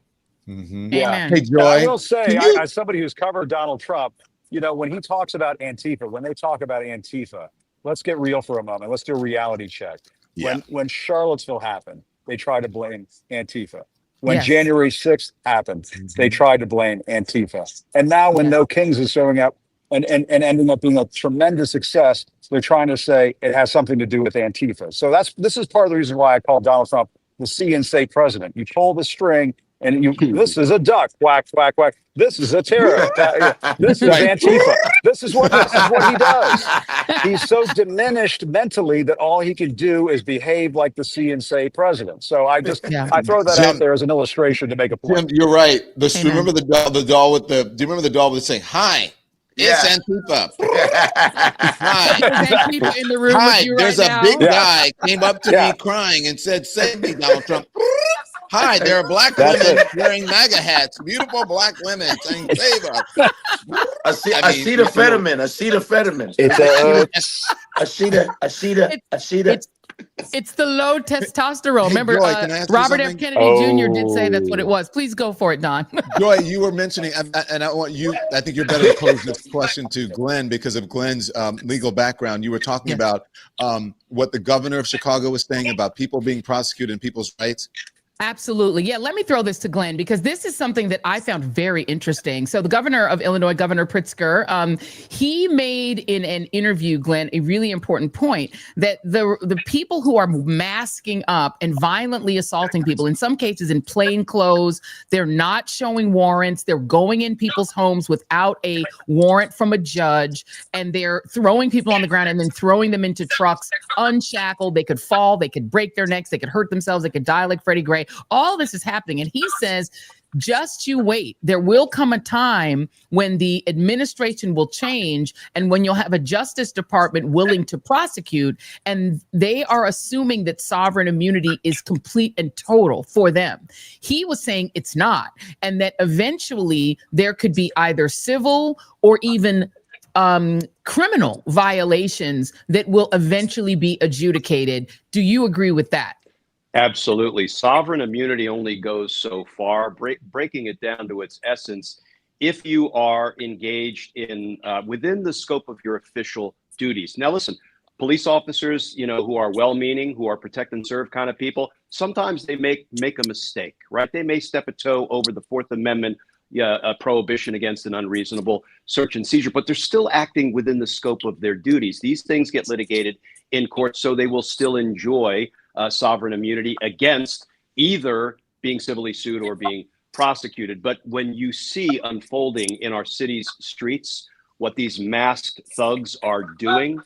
Mm-hmm. Yeah. Hey, Joy. I will say, as somebody who's covered Donald Trump, when he talks about Antifa, when they talk about Antifa, let's get real for a moment. Let's do a reality check. Yeah. When Charlottesville happened, they tried to blame Antifa. When January 6th happened, they tried to blame Antifa. And now when No Kings is showing up and ending up being a tremendous success, they're trying to say it has something to do with Antifa. So this is part of the reason why I call Donald Trump the see and say president. You pull the string, and this is a duck, whack, whack, whack. This is a terror. This is Antifa. This is what he does. He's so diminished mentally that all he can do is behave like the see and say president. So I throw that out there as an illustration to make a point. Jim, you're right. Remember the doll with the? Do you remember the doll with saying "Hi"? It's Antifa. Hi. Antifa in the room. Hi. With you There's right a now. big guy came up to me crying and said, "Save me, Donald Trump." Hi, there are black women wearing MAGA hats. Beautiful black women saying save us. Acetaminophen. It's the low testosterone. Hey, Remember, Joy, can I ask you Robert F. something? Kennedy Jr. did say that's what it was. Please go for it, Don. Joy, you were mentioning, and I want you, I think you're better to pose this question to Glenn because of Glenn's legal background. You were talking about what the governor of Chicago was saying about people being prosecuted and people's rights. Absolutely. Yeah, let me throw this to Glenn because this is something that I found very interesting. So the governor of Illinois, Governor Pritzker, he made in an interview, Glenn, a really important point that the people who are masking up and violently assaulting people, in some cases in plain clothes, they're not showing warrants, they're going in people's homes without a warrant from a judge, and they're throwing people on the ground and then throwing them into trucks unshackled. They could fall, they could break their necks, they could hurt themselves, they could die like Freddie Gray. All this is happening. And he says, just you wait. There will come a time when the administration will change and when you'll have a Justice Department willing to prosecute. And they are assuming that sovereign immunity is complete and total for them. He was saying it's not. And that eventually there could be either civil or even criminal violations that will eventually be adjudicated. Do you agree with that? Absolutely. Sovereign immunity only goes so far. Breaking it down to its essence, if you are engaged in within the scope of your official duties. Now, listen, police officers, who are well-meaning, who are protect and serve kind of people, sometimes they make a mistake, right? They may step a toe over the Fourth Amendment prohibition against an unreasonable search and seizure, but they're still acting within the scope of their duties. These things get litigated in court, so they will still enjoy sovereign immunity against either being civilly sued or being prosecuted. But when you see unfolding in our city's streets what these masked thugs are doing,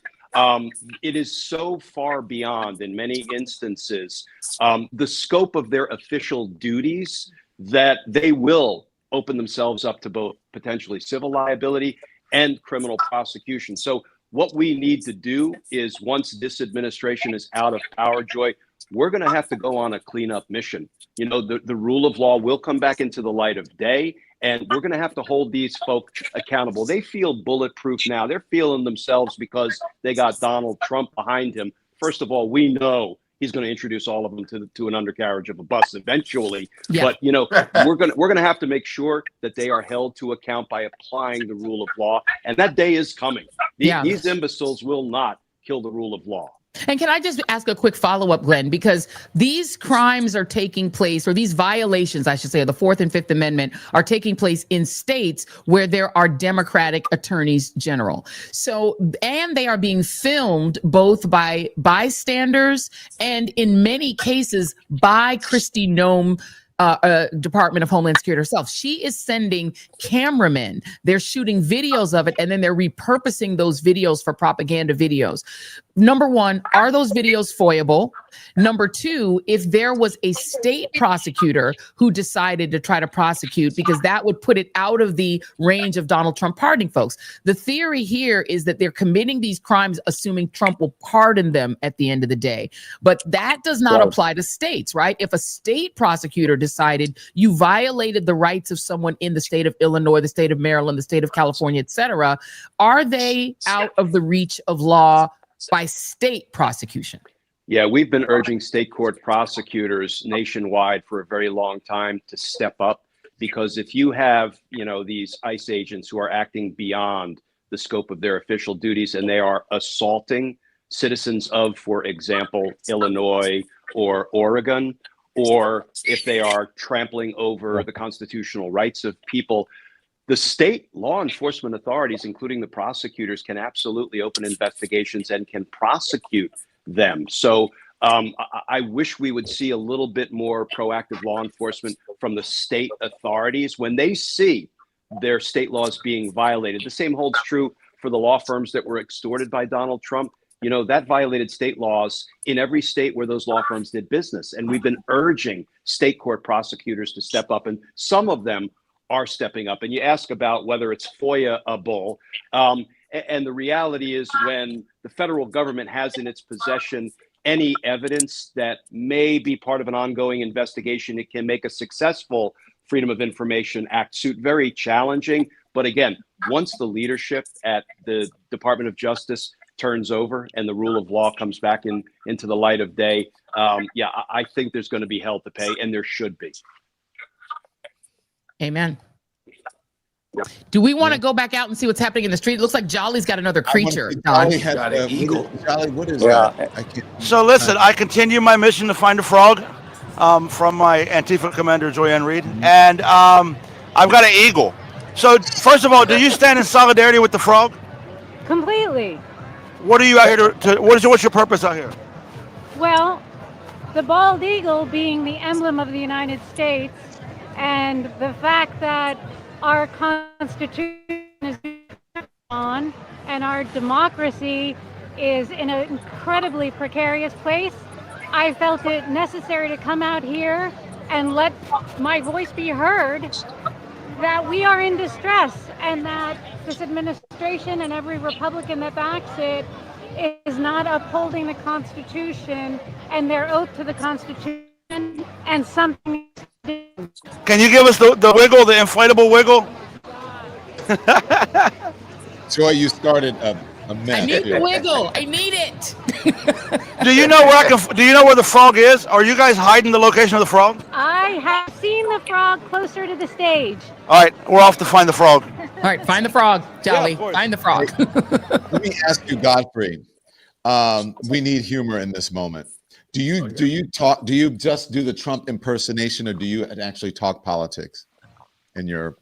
it is so far beyond, in many instances, the scope of their official duties that they will open themselves up to both potentially civil liability and criminal prosecution. So what we need to do is, once this administration is out of power, Joy, we're going to have to go on a cleanup mission. The rule of law will come back into the light of day, and we're going to have to hold these folks accountable. They feel bulletproof now. They're feeling themselves because they got Donald Trump behind him. First of all, we know he's going to introduce all of them to an undercarriage of a bus eventually. Yeah. But we're going to have to make sure that they are held to account by applying the rule of law, and that day is coming. These imbeciles will not kill the rule of law. And can I just ask a quick follow-up, Glenn, because these crimes are taking place, or these violations, I should say, of the Fourth and Fifth Amendment are taking place in states where there are Democratic attorneys general. So, and they are being filmed both by bystanders and in many cases by Kristi Noem, Department of Homeland Security herself. She is sending cameramen. They're shooting videos of it, and then they're repurposing those videos for propaganda videos. Number one, are those videos foiable? Number two, if there was a state prosecutor who decided to try to prosecute, because that would put it out of the range of Donald Trump pardoning folks. The theory here is that they're committing these crimes assuming Trump will pardon them at the end of the day. But that does not apply to states, right? If a state prosecutor decided you violated the rights of someone in the state of Illinois, the state of Maryland, the state of California, et cetera, are they out of the reach of law by state prosecution? Yeah, we've been urging state court prosecutors nationwide for a very long time to step up, because if you have, these ICE agents who are acting beyond the scope of their official duties and they are assaulting citizens of, for example, Illinois or Oregon, or if they are trampling over the constitutional rights of people, the state law enforcement authorities, including the prosecutors, can absolutely open investigations and can prosecute them. So I wish we would see a little bit more proactive law enforcement from the state authorities when they see their state laws being violated. The same holds true for the law firms that were extorted by Donald Trump. That violated state laws in every state where those law firms did business. And we've been urging state court prosecutors to step up, and some of them are stepping up. And you ask about whether it's FOIA-able. And the reality is, when the federal government has in its possession any evidence that may be part of an ongoing investigation. It can make a successful Freedom of Information Act suit very challenging. But again, once the leadership at the Department of Justice turns over and the rule of law comes back into the light of day, I think there's going to be hell to pay, and there should be. Amen. Do we want to go back out and see what's happening in the street? It looks like Jolly's got another creature. Jolly has an eagle. Jolly, what is that? I can't. So listen, I continue my mission to find a frog from my Antifa commander, Joyanne Reid. And I've got an eagle. So first of all, do you stand in solidarity with the frog? Completely. What are you out here to what's your purpose out here? Well, the bald eagle being the emblem of the United States, and the fact that our Constitution is on and our democracy is in an incredibly precarious place, I felt it necessary to come out here and let my voice be heard that we are in distress, and that this administration and every Republican that backs it is not upholding the Constitution and their oath to the Constitution, and something. Can you give us the wiggle, the inflatable wiggle? Joy, you started a mess. I need the wiggle. I need it. Do you know where the frog is? Are you guys hiding the location of the frog? I have seen the frog closer to the stage. All right, we're off to find the frog. All right, find the frog, Jolly. Yeah, find the frog. Let me ask you, Godfrey. We need humor in this moment. Do you just do the Trump impersonation, or do you actually talk politics in your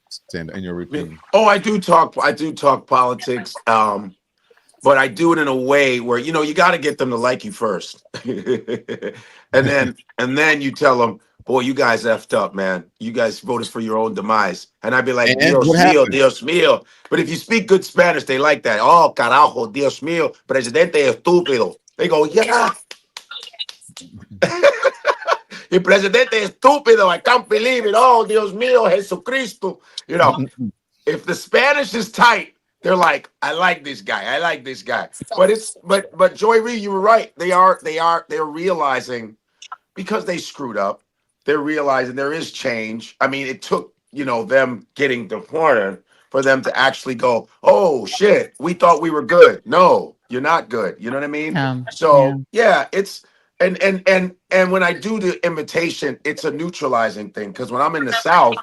routine? Oh, I do talk politics. But I do it in a way where, you got to get them to like you first. and then you tell them, boy, you guys effed up, man. You guys voted for your own demise. And I'd be like, Dios mío, Dios mío. But if you speak good Spanish, they like that. Oh, carajo, Dios mío, presidente estúpido. They go, yeah. El presidente estúpido. I can't believe it. Oh, Dios mío, Jesucristo. If the Spanish is tight, they're like, I like this guy. I like this guy. But Joy Reid, you were right. They're realizing, because they screwed up, they're realizing there is change. I mean, it took, them getting deported for them to actually go, oh shit, we thought we were good. No, you're not good. You know what I mean? It's and when I do the invitation, it's a neutralizing thing, because when I'm in the South,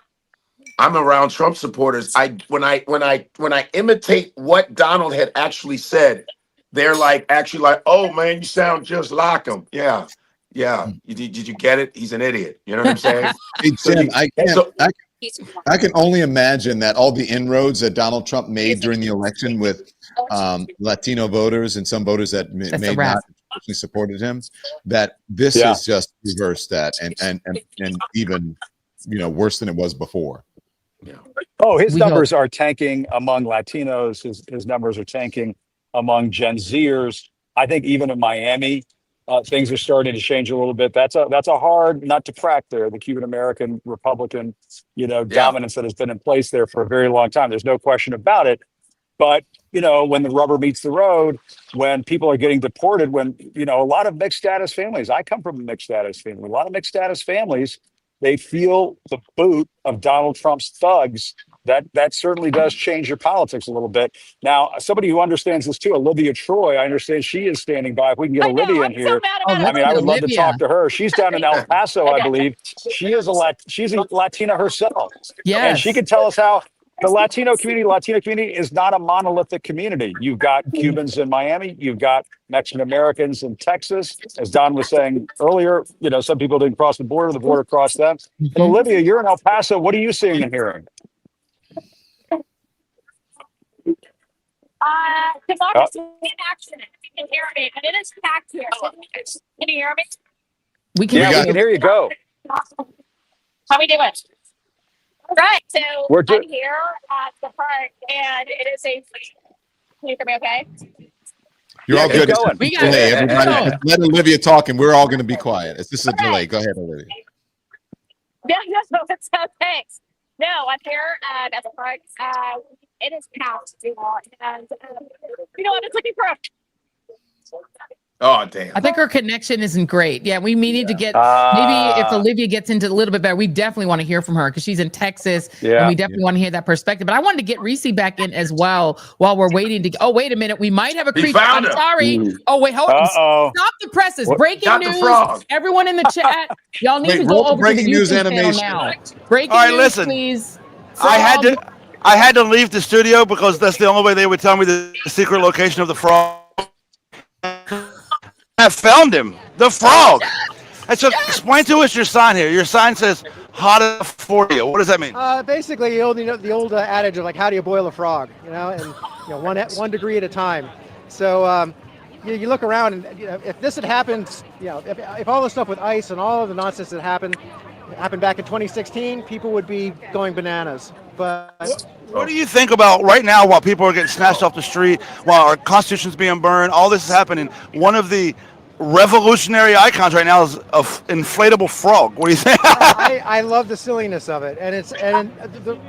I'm around Trump supporters. When I imitate what Donald had actually said, they're like, oh man, you sound just like him. Yeah. Did you get it? He's an idiot. You know what I'm saying? Hey, Jim, I can only imagine that all the inroads that Donald Trump made during the election with Latino voters and some voters that may not actually supported him, that this has just reversed that and even worse than it was before. Yeah. Oh, his numbers are tanking among Latinos. His numbers are tanking among Gen Zers. I think even in Miami, things are starting to change a little bit. That's a hard nut to crack there. The Cuban American Republican, dominance that has been in place there for a very long time. There's no question about it. But when the rubber meets the road, when people are getting deported, when a lot of mixed status families. I come from a mixed status family. A lot of mixed status families. They feel the boot of Donald Trump's thugs. That certainly does change your politics a little bit. Now, somebody who understands this too, Olivia Troy, I understand she is standing by. If we can get Olivia in here, I would love to talk to her. She's down in El Paso, I believe. She's a Latina herself. Yes. And she can tell us how the Latino community is not a monolithic community. You've got Cubans in Miami. You've got Mexican Americans in Texas. As Don was saying earlier, some people didn't cross the border crossed them. And Olivia, you're in El Paso. What are you seeing and hearing? Democracy in action. If you can hear me, and it is packed here. Can you hear me? We can hear you. Go. How we doing? Right, so I'm here at the park, and it is a. Can you hear me? Okay. You're all good. Going. We got delay. Everybody, let Olivia talk, and we're all going to be quiet. It's just a delay. Go ahead, Olivia. No, it's okay. No, I'm here at the park. It is packed, and I'm just looking for Oh, damn. I think her connection isn't great. Yeah, we need to get maybe if Olivia gets into a little bit better, we definitely want to hear from her because she's in Texas and we definitely want to hear that perspective. But I wanted to get Reese back in as well while we're waiting to. Oh, wait a minute, we might have a creep. I'm sorry. Oh wait, hold on. Stop the presses. Breaking news. Everyone in the chat, y'all need to go over to the YouTube channel now. Breaking news, please. I had to leave the studio because that's the only way they would tell me the secret location of the frog. I found him, the frog. And so explain to us your sign here. Your sign says hot enough for you. What does that mean? Basically, the old adage of like, how do you boil a frog? And one degree at a time. So you look around, and if this had happened, if all the stuff with ice and all of the nonsense that happened back in 2016, people would be going bananas. But what do you think about right now while people are getting snatched off the street, while our Constitution's being burned, all this is happening? One of the revolutionary icons right now is an inflatable frog. What do you think? I love the silliness of it, and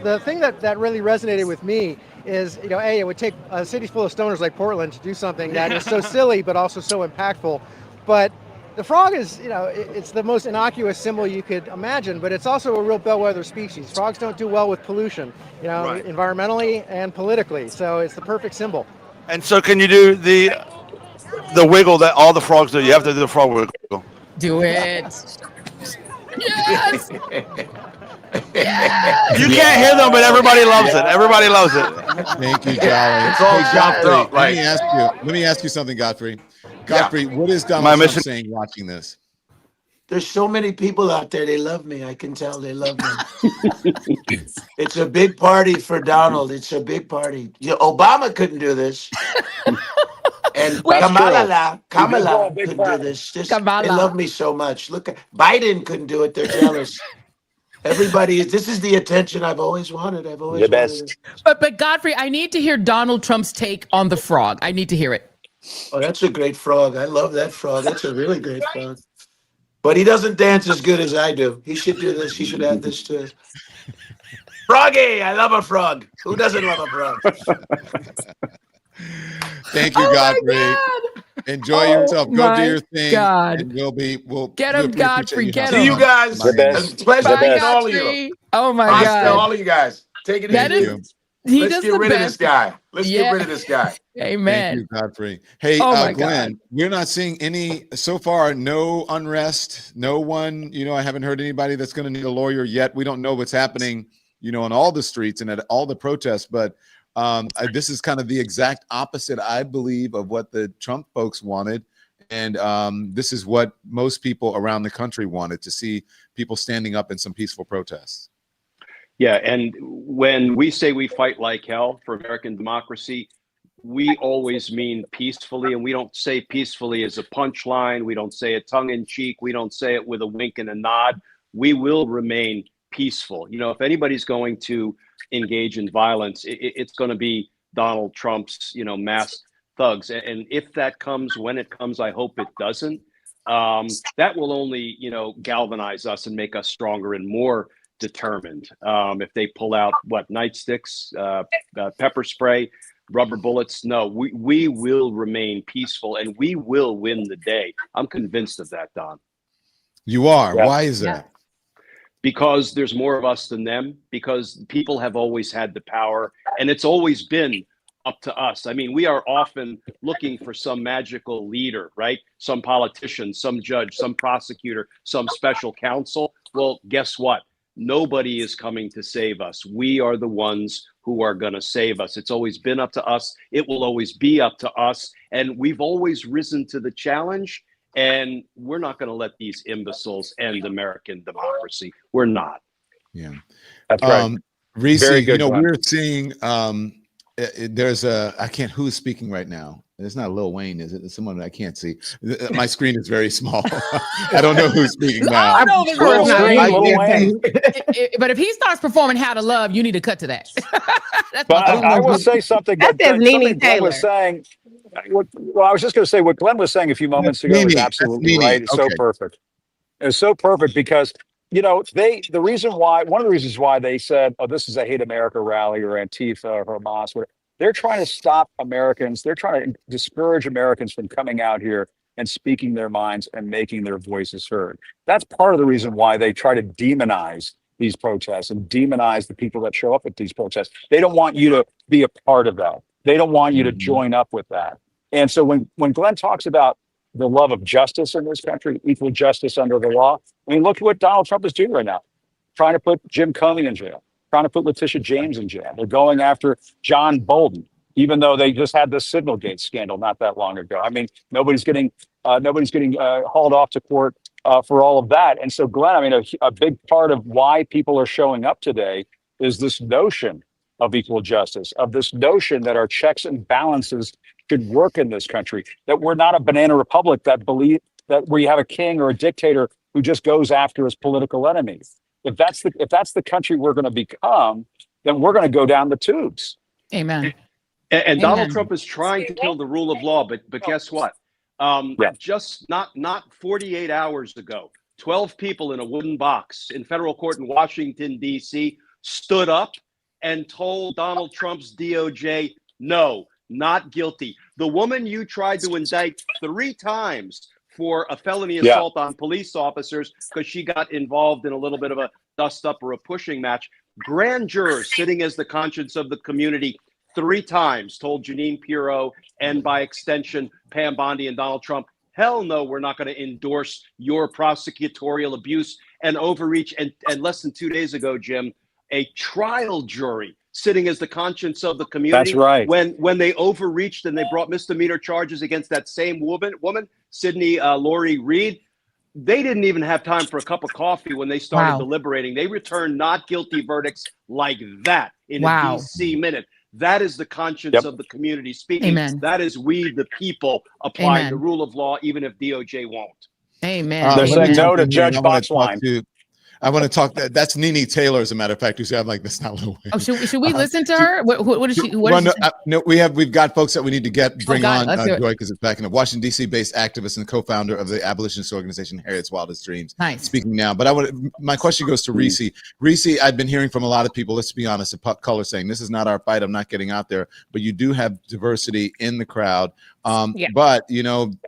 the thing that really resonated with me is, it would take a city full of stoners like Portland to do something that is so silly but also so impactful. But the frog is, it's the most innocuous symbol you could imagine, but it's also a real bellwether species. Frogs don't do well with pollution, Right. environmentally and politically. So it's the perfect symbol. And so can you do the wiggle that all the frogs do? You have to do the frog wiggle. Do it. Yes. You can't hear them, but everybody loves it. Everybody loves it. Thank you, Jolly. It's all chopped up. Let me ask you something, Godfrey. Godfrey, what is Donald Trump saying watching this? There's so many people out there. They love me. I can tell they love me. It's a big party for Donald. It's a big party. Obama couldn't do this. And Kamala couldn't do this. They love me so much. Look, Biden couldn't do it. They're jealous. Everybody, this is the attention I've always wanted. I've always wanted it. But Godfrey, I need to hear Donald Trump's take on the frog. I need to hear it. Oh, that's a great frog. I love that frog. That's a really great frog. But he doesn't dance as good as I do. He should do this. He should add this to it. Froggy, I love a frog. Who doesn't love a frog? Thank you, Godfrey. Enjoy yourself. Go do your thing. And we'll get him, Godfrey. Get him. See you guys. It's a pleasure meeting all of you. Oh my God. All of you guys. Take it easy. Let's get rid of this guy. Let's get rid of this guy. Amen. Thank you, Godfrey. Hey, Glenn, we're not seeing any so far. No unrest. No one. I haven't heard anybody that's going to need a lawyer yet. We don't know what's happening. On all the streets and at all the protests, but. This is kind of the exact opposite, I believe, of what the Trump folks wanted. And this is what most people around the country wanted, to see people standing up in some peaceful protests. Yeah, and when we say we fight like hell for American democracy, we always mean peacefully, and we don't say peacefully as a punchline. We don't say it tongue-in-cheek. We don't say it with a wink and a nod. We will remain peaceful. If anybody's going to engage in violence, it's going to be Donald Trump's, masked thugs. And if that comes, when it comes, I hope it doesn't. That will only, galvanize us and make us stronger and more determined. If they pull out nightsticks, pepper spray, rubber bullets, no, we will remain peaceful and we will win the day. I'm convinced of that, Don. You are. Yeah. Why is that? Because there's more of us than them, because people have always had the power and it's always been up to us. I mean, we are often looking for some magical leader, right? Some politician, some judge, some prosecutor, some special counsel. Well, guess what? Nobody is coming to save us. We are the ones who are going to save us. It's always been up to us. It will always be up to us. And we've always risen to the challenge. And we're not going to let these imbeciles end American democracy. We're not. Yeah, that's right. Reese, we're seeing there's who's speaking right now? It's not Lil Wayne, is it? It's someone I can't see. My screen is very small. I don't know who's speaking now. But if he starts performing "How to Love," you need to cut to that. But I will say something that Glenn was saying. Well, I was just going to say what Glenn was saying a few moments ago is absolutely right. It's so perfect. It's so perfect because, one of the reasons why they said, oh, this is a Hate America rally or Antifa or Hamas, they're trying to stop Americans. They're trying to discourage Americans from coming out here and speaking their minds and making their voices heard. That's part of the reason why they try to demonize these protests and demonize the people that show up at these protests. They don't want you to be a part of that. They don't want you to join up with that. And so when Glenn talks about the love of justice in this country, equal justice under the law, I mean, look at what Donald Trump is doing right now, trying to put Jim Comey in jail, trying to put Letitia James in jail. They're going after John Bolton, even though they just had this Signalgate scandal not that long ago. I mean, nobody's getting hauled off to court for all of that. And so, Glenn, I mean, a big part of why people are showing up today is this notion of equal justice, of this notion that our checks and balances should work in this country, that we're not a banana republic that believe that where you have a king or a dictator who just goes after his political enemies. If that's the country we're going to become, then we're going to go down the tubes. Amen. And Donald Trump is trying to kill the rule of law, but guess what? Just not 48 hours ago, 12 people in a wooden box in federal court in Washington, D.C. stood up and told Donald Trump's DOJ, no, not guilty. The woman you tried to indict 3 times for a felony assault on police officers because she got involved in a little bit of a dust up or a pushing match. Grand jurors sitting as the conscience of the community 3 times told Jeanine Pirro and by extension Pam Bondi and Donald Trump, hell no, we're not going to endorse your prosecutorial abuse and overreach. And less than 2 days ago, Jim, a trial jury sitting as the conscience of the community. That's right. When they overreached and they brought misdemeanor charges against that same woman, Sydney Lori Reid, they didn't even have time for a cup of coffee when they started deliberating. They returned not guilty verdicts like that in a DC minute. That is the conscience of the community speaking. Amen. That is we, the people, applying the rule of law, even if DOJ won't. Amen. They're saying no to Judge Boxline. I want to talk. That's Nene Taylor, as a matter of fact, who said, "I'm like, that's not Lil Wayne." Oh, should we listen to her? What is she? No, we've got folks that we need to bring on, Joy, because it's backing up. Washington D.C. based activist and co-founder of the abolitionist organization Harriet's Wildest Dreams. Nice. Speaking now, but my question goes to Reese. Reese, I've been hearing from a lot of people. Let's be honest, of color, saying this is not our fight. I'm not getting out there, but you do have diversity in the crowd. But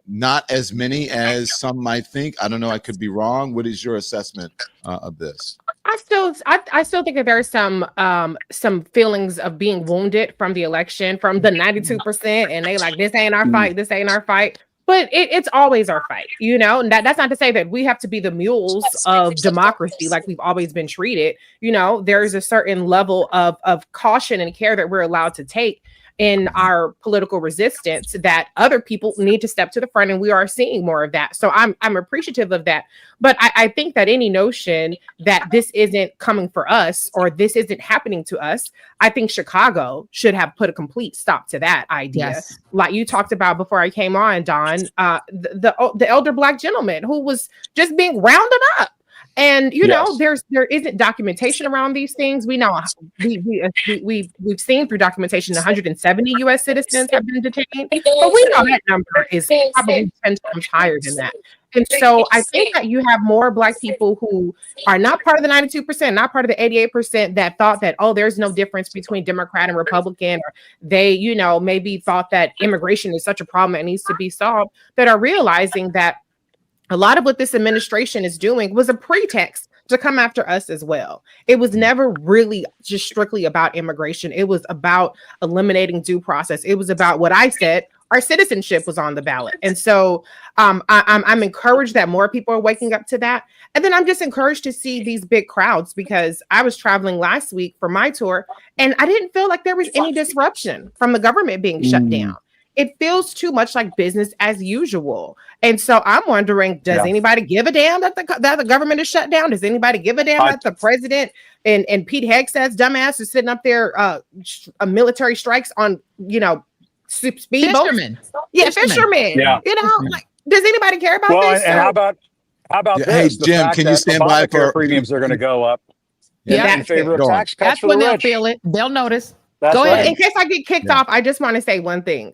not as many as some might think. I don't know. I could be wrong. What is your assessment of this? I still think that there's some feelings of being wounded from the election, from the 92%, and they like, this ain't our fight. This ain't our fight. But it's always our fight, And that's not to say that we have to be the mules of democracy like we've always been treated. There's a certain level of caution and care that we're allowed to take in our political resistance that other people need to step to the front, and we are seeing more of that. So I'm appreciative of that. But I think that any notion that this isn't coming for us or this isn't happening to us, I think Chicago should have put a complete stop to that idea. Yes. Like you talked about before I came on, Don, the elder Black gentleman who was just being rounded up. And there isn't documentation around these things. We know we've seen through documentation 170 U.S. citizens have been detained, but we know that number is probably 10 times higher than that. And so I think that you have more Black people who are not part of the 92%, not part of the 88% that thought that, there's no difference between Democrat and Republican, or they, maybe thought that immigration is such a problem and needs to be solved, that are realizing that a lot of what this administration is doing was a pretext to come after us as well. It was never really just strictly about immigration. It was about eliminating due process. It was about what I said, our citizenship was on the ballot. And so I'm encouraged that more people are waking up to that. And then I'm just encouraged to see these big crowds, because I was traveling last week for my tour and I didn't feel like there was any disruption from the government being shut down. It feels too much like business as usual. And so I'm wondering, does anybody give a damn that the government is shut down? Does anybody give a damn that the president and Pete Hegseth's dumbass is sitting up there military strikes on, speedboats? Fishermen. Yeah. Does anybody care about this? And how about this? Hey, Jim, can you stand by for premiums are going to go up? In favor of tax cuts That's for when the they'll rich. feel it. They'll notice. Go ahead. In case I get kicked off, I just want to say one thing.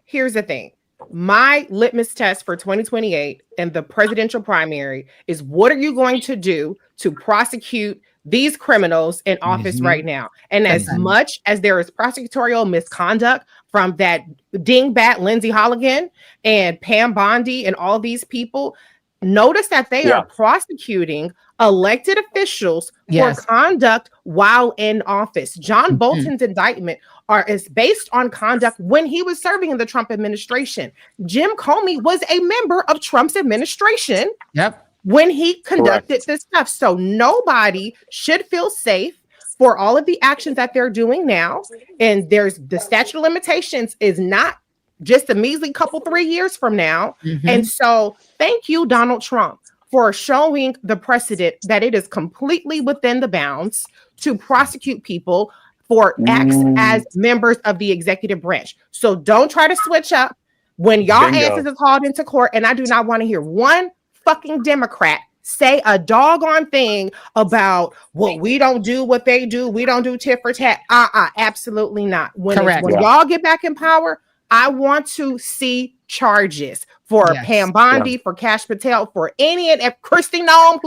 Here's the thing. My litmus test for 2028 and the presidential primary is, what are you going to do to prosecute these criminals in office Mm-hmm. right now. And as much as there is prosecutorial misconduct from that dingbat Lindsay Holligan and Pam Bondi and all these people, notice that they are prosecuting elected officials for conduct while in office. John Bolton's indictment is based on conduct when he was serving in the Trump administration. Jim Comey was a member of Trump's administration when he conducted this stuff. So nobody should feel safe for all of the actions that they're doing now. And there's the statute of limitations is not just a measly couple 3 years from now. And so thank you, Donald Trump, for showing the precedent that it is completely within the bounds to prosecute people for acts as members of the executive branch. So don't try to switch up when y'all asses is hauled into court. And I do not want to hear one fucking Democrat say a doggone thing about what we don't do, what they do. We don't do tit for tat. Absolutely not. When y'all get back in power, I want to see charges for Pam Bondi, for Kash Patel, for any and Kristi Noem,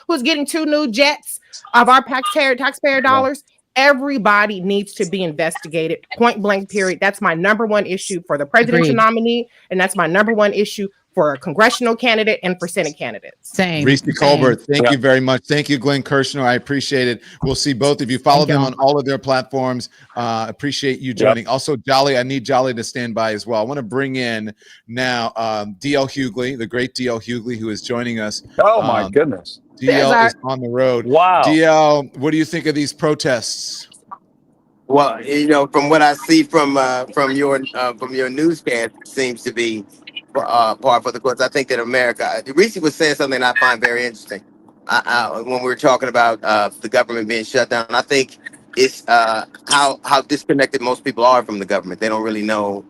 who's getting 2 new jets of our taxpayer dollars. Everybody needs to be investigated. Point blank, period. That's my number one issue for the presidential nominee, and that's my number one issue for a congressional candidate and for Senate candidates. Reese Colbert, thank you very much. Thank you, Glenn Kirshner. I appreciate it. We'll see both of you. Follow them on all of their platforms. Appreciate you joining. Also, Jolly, I need Jolly to stand by as well. I want to bring in now D.L. Hughley, the great D.L. Hughley, who is joining us. Oh, my goodness. DL is on the road. Wow. DL, what do you think of these protests? Well, from what I see from your newscast, it seems to be par for the course. I think that America. Reese was saying something I find very interesting. When we were talking about the government being shut down, I think it's how disconnected most people are from the government. They don't really know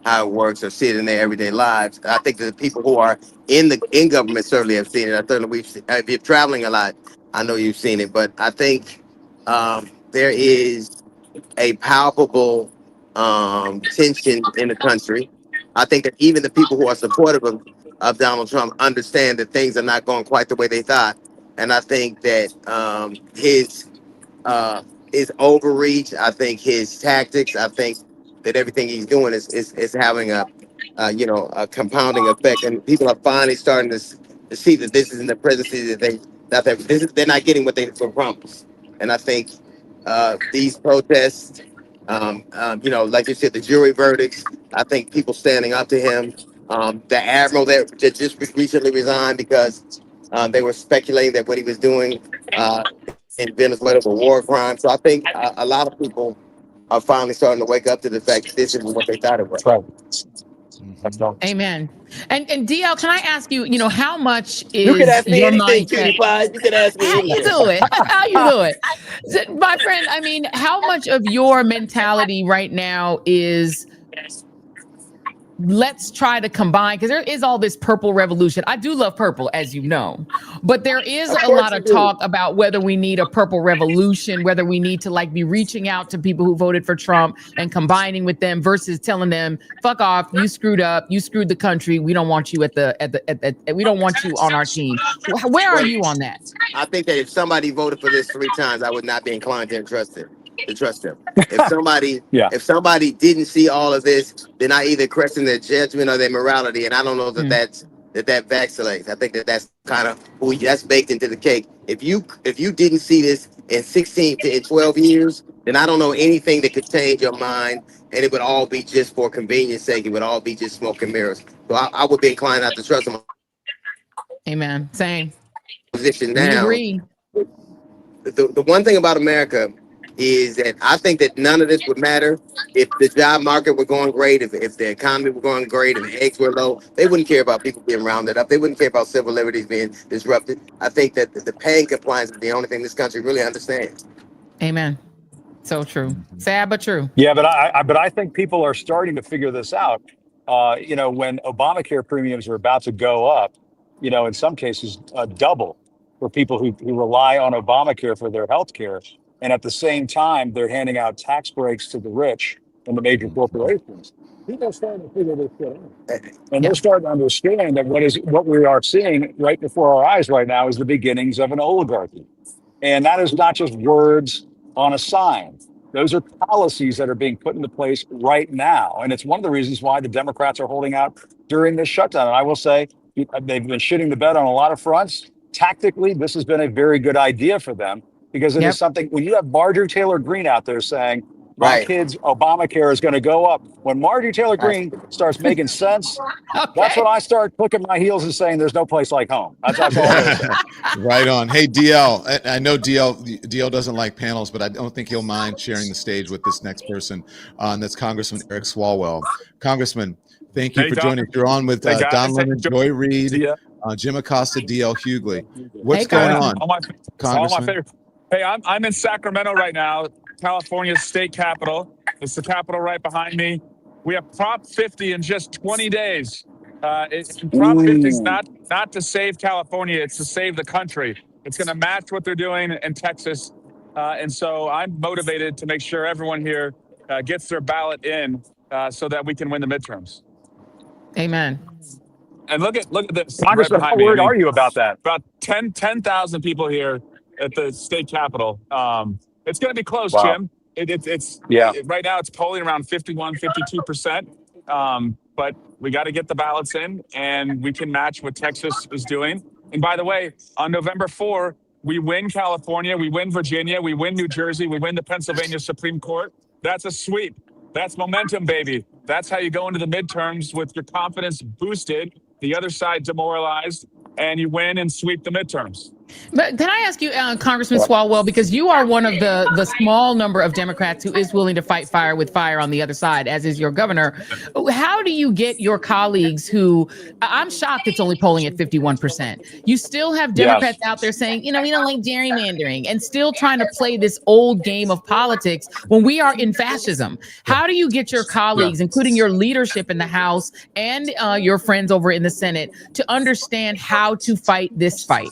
how it works or see it in their everyday lives. I think that the people who are in government certainly have seen it. I certainly if you're traveling a lot, I know you've seen it. But I think there is a palpable tension in the country. I think that even the people who are supportive of Donald Trump understand that things are not going quite the way they thought. And I think that his overreach, I think his tactics, I think that everything he's doing is having a compounding effect. And people are finally starting to see that this isn't the presidency they're not getting what they were promised. And I think these protests, like you said, the jury verdicts, I think people standing up to him, the admiral that just recently resigned because they were speculating that what he was doing in Venezuela was a war crime. So I think a lot of people are finally starting to wake up to the fact that this isn't what they thought it was. Amen. And DL, can I ask you, how much is you can ask me your anything, mindset? you can ask me How you do it? How you do it? My friend, I mean, how much of your mentality right now is let's try to combine, because there is all this purple revolution. I do love purple, as you know, but there is a lot of talk about whether we need a purple revolution, whether we need to be reaching out to people who voted for Trump and combining with them versus telling them, fuck off, you screwed up, you screwed the country, we don't want you we don't want you on our team. Where are you on that? I think that if somebody voted for this 3 times, I would not be inclined to trust them. If somebody didn't see all of this, then I either question their judgment or their morality, and I don't know that that vacillates. I think that's kind of that's baked into the cake. If you didn't see this in 16 to 12 years, then I don't know anything that could change your mind, and it would all be just for convenience sake. It would all be just smoke and mirrors. So I would be inclined not to trust them. Amen. Same. Position We now. agree. The one thing about America is that I think that none of this would matter if the job market were going great, if the economy were going great, and the eggs were low. They wouldn't care about people being rounded up. They wouldn't care about civil liberties being disrupted. I think that the paying compliance is the only thing this country really understands. Amen. So true. Sad but true. Yeah, but I think people are starting to figure this out. When Obamacare premiums are about to go up, in some cases double for people who rely on Obamacare for their health care. And at the same time, they're handing out tax breaks to the rich and the major corporations. People are starting to figure this shit out. And they're starting to understand that what we are seeing right before our eyes right now is the beginnings of an oligarchy. And that is not just words on a sign. Those are policies that are being put into place right now. And it's one of the reasons why the Democrats are holding out during this shutdown. And I will say they've been shitting the bed on a lot of fronts. Tactically, this has been a very good idea for them because it is something, when you have Marjorie Taylor Greene out there saying, my kids' Obamacare is going to go up. When Marjorie Taylor Greene starts making sense, that's when I start clicking my heels and saying there's no place like home. That's all I'm going to say. Right on. Hey, DL, I know DL doesn't like panels, but I don't think he'll mind sharing the stage with this next person. That's Congressman Eric Swalwell. Congressman, thank you for joining us. You're on with Don Lemon, Joy Reid, Jim Acosta, DL Hughley. What's going on, Congressman? Hey, I'm in Sacramento right now, California's state capital. It's the capital right behind me. We have Prop 50 in just 20 days. Prop 50 is not to save California, it's to save the country. It's going to match what they're doing in Texas. And so I'm motivated to make sure everyone here gets their ballot in so that we can win the midterms. Amen. And look at this. Congressman, how worried are you about that? About 10,000 people here at the state capitol. It's going to be close, Wow. Jim. It's right now it's polling around 51, 52%. But we got to get the ballots in, and we can match what Texas is doing. And by the way, on November 4, we win California, we win Virginia, we win New Jersey, we win the Pennsylvania Supreme Court. That's a sweep. That's momentum, baby. That's how you go into the midterms with your confidence boosted, the other side demoralized, and you win and sweep the midterms. But can I ask you, Congressman Swalwell, because you are one of the small number of Democrats who is willing to fight fire with fire on the other side, as is your governor. How do you get your colleagues who, I'm shocked it's only polling at 51%. You still have Democrats out there saying, we don't like gerrymandering, and still trying to play this old game of politics when we are in fascism. How do you get your colleagues, including your leadership in the House and your friends over in the Senate, to understand how to fight this fight?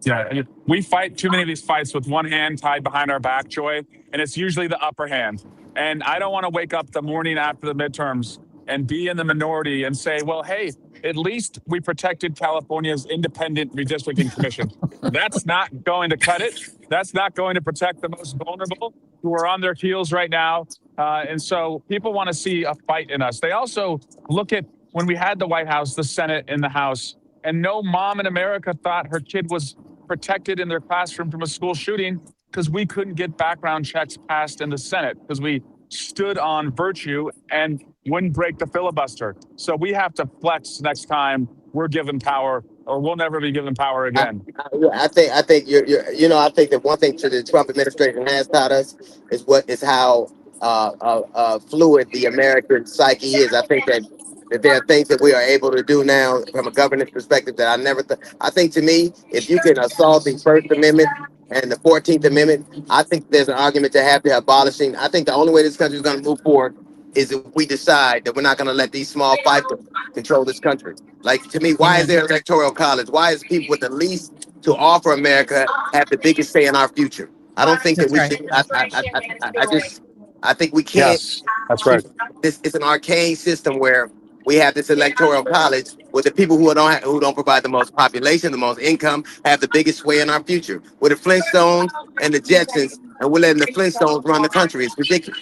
Yeah, we fight too many of these fights with one hand tied behind our back, Joy, and it's usually the upper hand. And I don't want to wake up the morning after the midterms and be in the minority and say, well, hey, at least we protected California's independent redistricting commission. That's not going to cut it. That's not going to protect the most vulnerable who are on their heels right now. And so people want to see a fight in us. They also look at when we had the White House, the Senate, and the House, and no mom in America thought her kid was protected in their classroom from a school shooting because we couldn't get background checks passed in the Senate because we stood on virtue and wouldn't break the filibuster. So we have to flex next time we're given power, or we'll never be given power again. I think I think that one thing that the Trump administration has taught us is how fluid the American psyche is. I think that there are things that we are able to do now from a governance perspective that I never thought. I think, to me, if you can assault the First Amendment and the 14th Amendment, I think there's an argument to have to abolishing. I think the only way this country is going to move forward is if we decide that we're not going to let these small fighters control this country. Like, to me, why is there an electoral college? Why is people with the least to offer America have the biggest say in our future? I don't think that we should. I think we can't. Yes, that's right. It's an arcane system where we have this electoral college where the people who don't provide the most population, the most income, have the biggest sway in our future. With the Flintstones and the Jetsons, and we're letting the Flintstones run the country. It's ridiculous.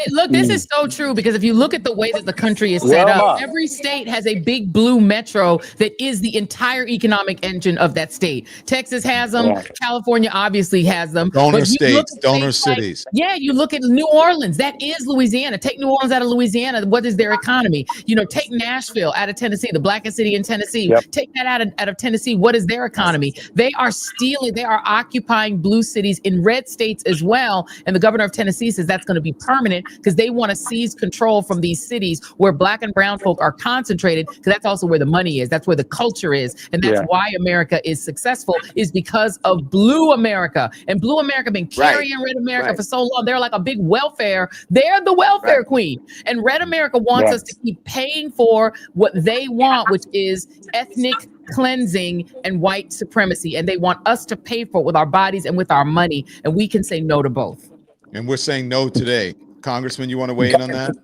Look, this is so true, because if you look at the way that the country is set up, every state has a big blue metro that is the entire economic engine of that state. Texas has them. California obviously has them. Donor states, donor cities. You look at New Orleans. That is Louisiana. Take New Orleans out of Louisiana. What is their economy? Take Nashville out of Tennessee, the blackest city in Tennessee. Take that out of Tennessee. What is their economy? They are stealing. They are occupying blue cities in red states as well. And the governor of Tennessee says that's going to be permanent because they want to seize control from these cities where black and brown folk are concentrated, because that's also where the money is. That's where the culture is. And that's why America is successful, is because of blue America. And blue America been carrying red America for so long. They're like a big welfare. They're the welfare queen. And red America wants us to keep paying for what they want, which is ethnic cleansing and white supremacy. And they want us to pay for it with our bodies and with our money. And we can say no to both. And we're saying no today. Congressman, you want to weigh in on that?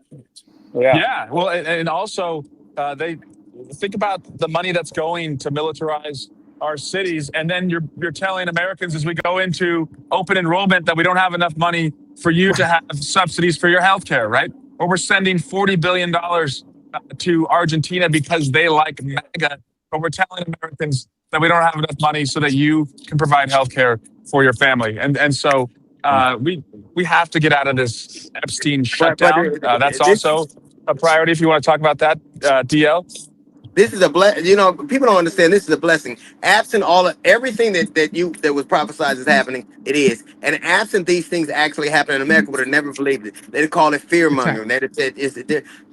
Yeah. Well, and also they think about the money that's going to militarize our cities, and then you're telling Americans as we go into open enrollment that we don't have enough money for you to have subsidies for your health care, right? Or we're sending $40 billion to Argentina because they like MAGA, but we're telling Americans that we don't have enough money so that you can provide health care for your family. And so we have to get out of this Epstein shutdown. That's also a priority if you want to talk about that, DL. This is a blessing. You know, people don't understand. This is a blessing. Absent everything that was prophesied is happening, it is. And absent these things actually happening, America would have never believed it. They'd call it fear mongering.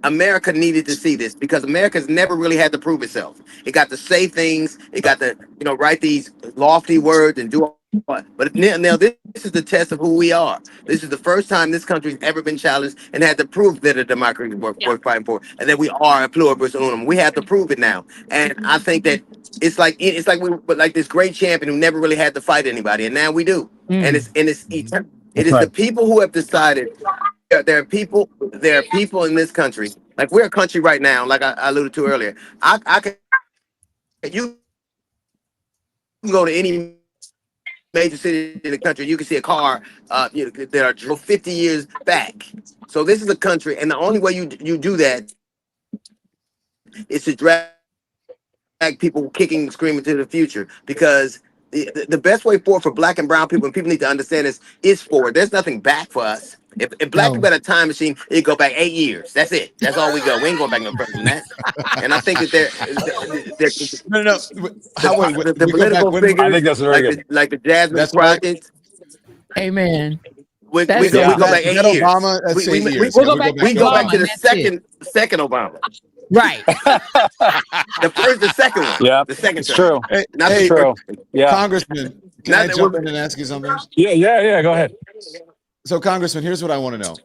America needed to see this because America's never really had to prove itself. It got to say things. It got to write these lofty words and do all. But now this is the test of who we are. This is the first time this country's ever been challenged and had to prove that a democracy is worth fighting for, and that we are a pluribus unum. We have to prove it now, and I think that it's like we were like this great champion who never really had to fight anybody, and now we do. And it is the people who have decided. There are people in this country, like we're a country right now, like I alluded to earlier. You can go to any major city in the country, you can see a car that are 50 years back. So this is a country, and the only way you do that is to drag people kicking and screaming to the future, because the best way forward for black and brown people, and people need to understand this, is forward. There's nothing back for us. If black people had a time machine, it'd go back 8 years. That's it. That's all we go. We ain't going back no further than that. And I think that the political figures, I think that's very good. Like the Jasmine Crockett's. Amen. We go back 8 years. Obama, that's 8 years. We go back to the second Obama. Right. The first, the second one. Yeah, the second. It's true. Not true. Yeah, Congressman, can I jump in and ask you something? Yeah. Go ahead. So, Congressman, here's what I want to know.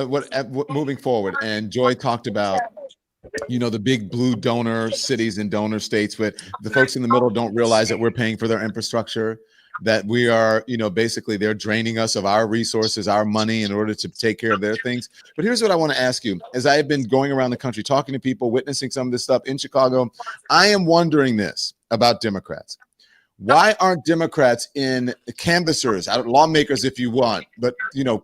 What moving forward, and Joy talked about, the big blue donor cities and donor states, but the folks in the middle don't realize that we're paying for their infrastructure, that we are, basically they're draining us of our resources, our money in order to take care of their things. But here's what I want to ask you. As I have been going around the country, talking to people, witnessing some of this stuff in Chicago, I am wondering this about Democrats. Why aren't Democrats in canvassers, lawmakers if you want, but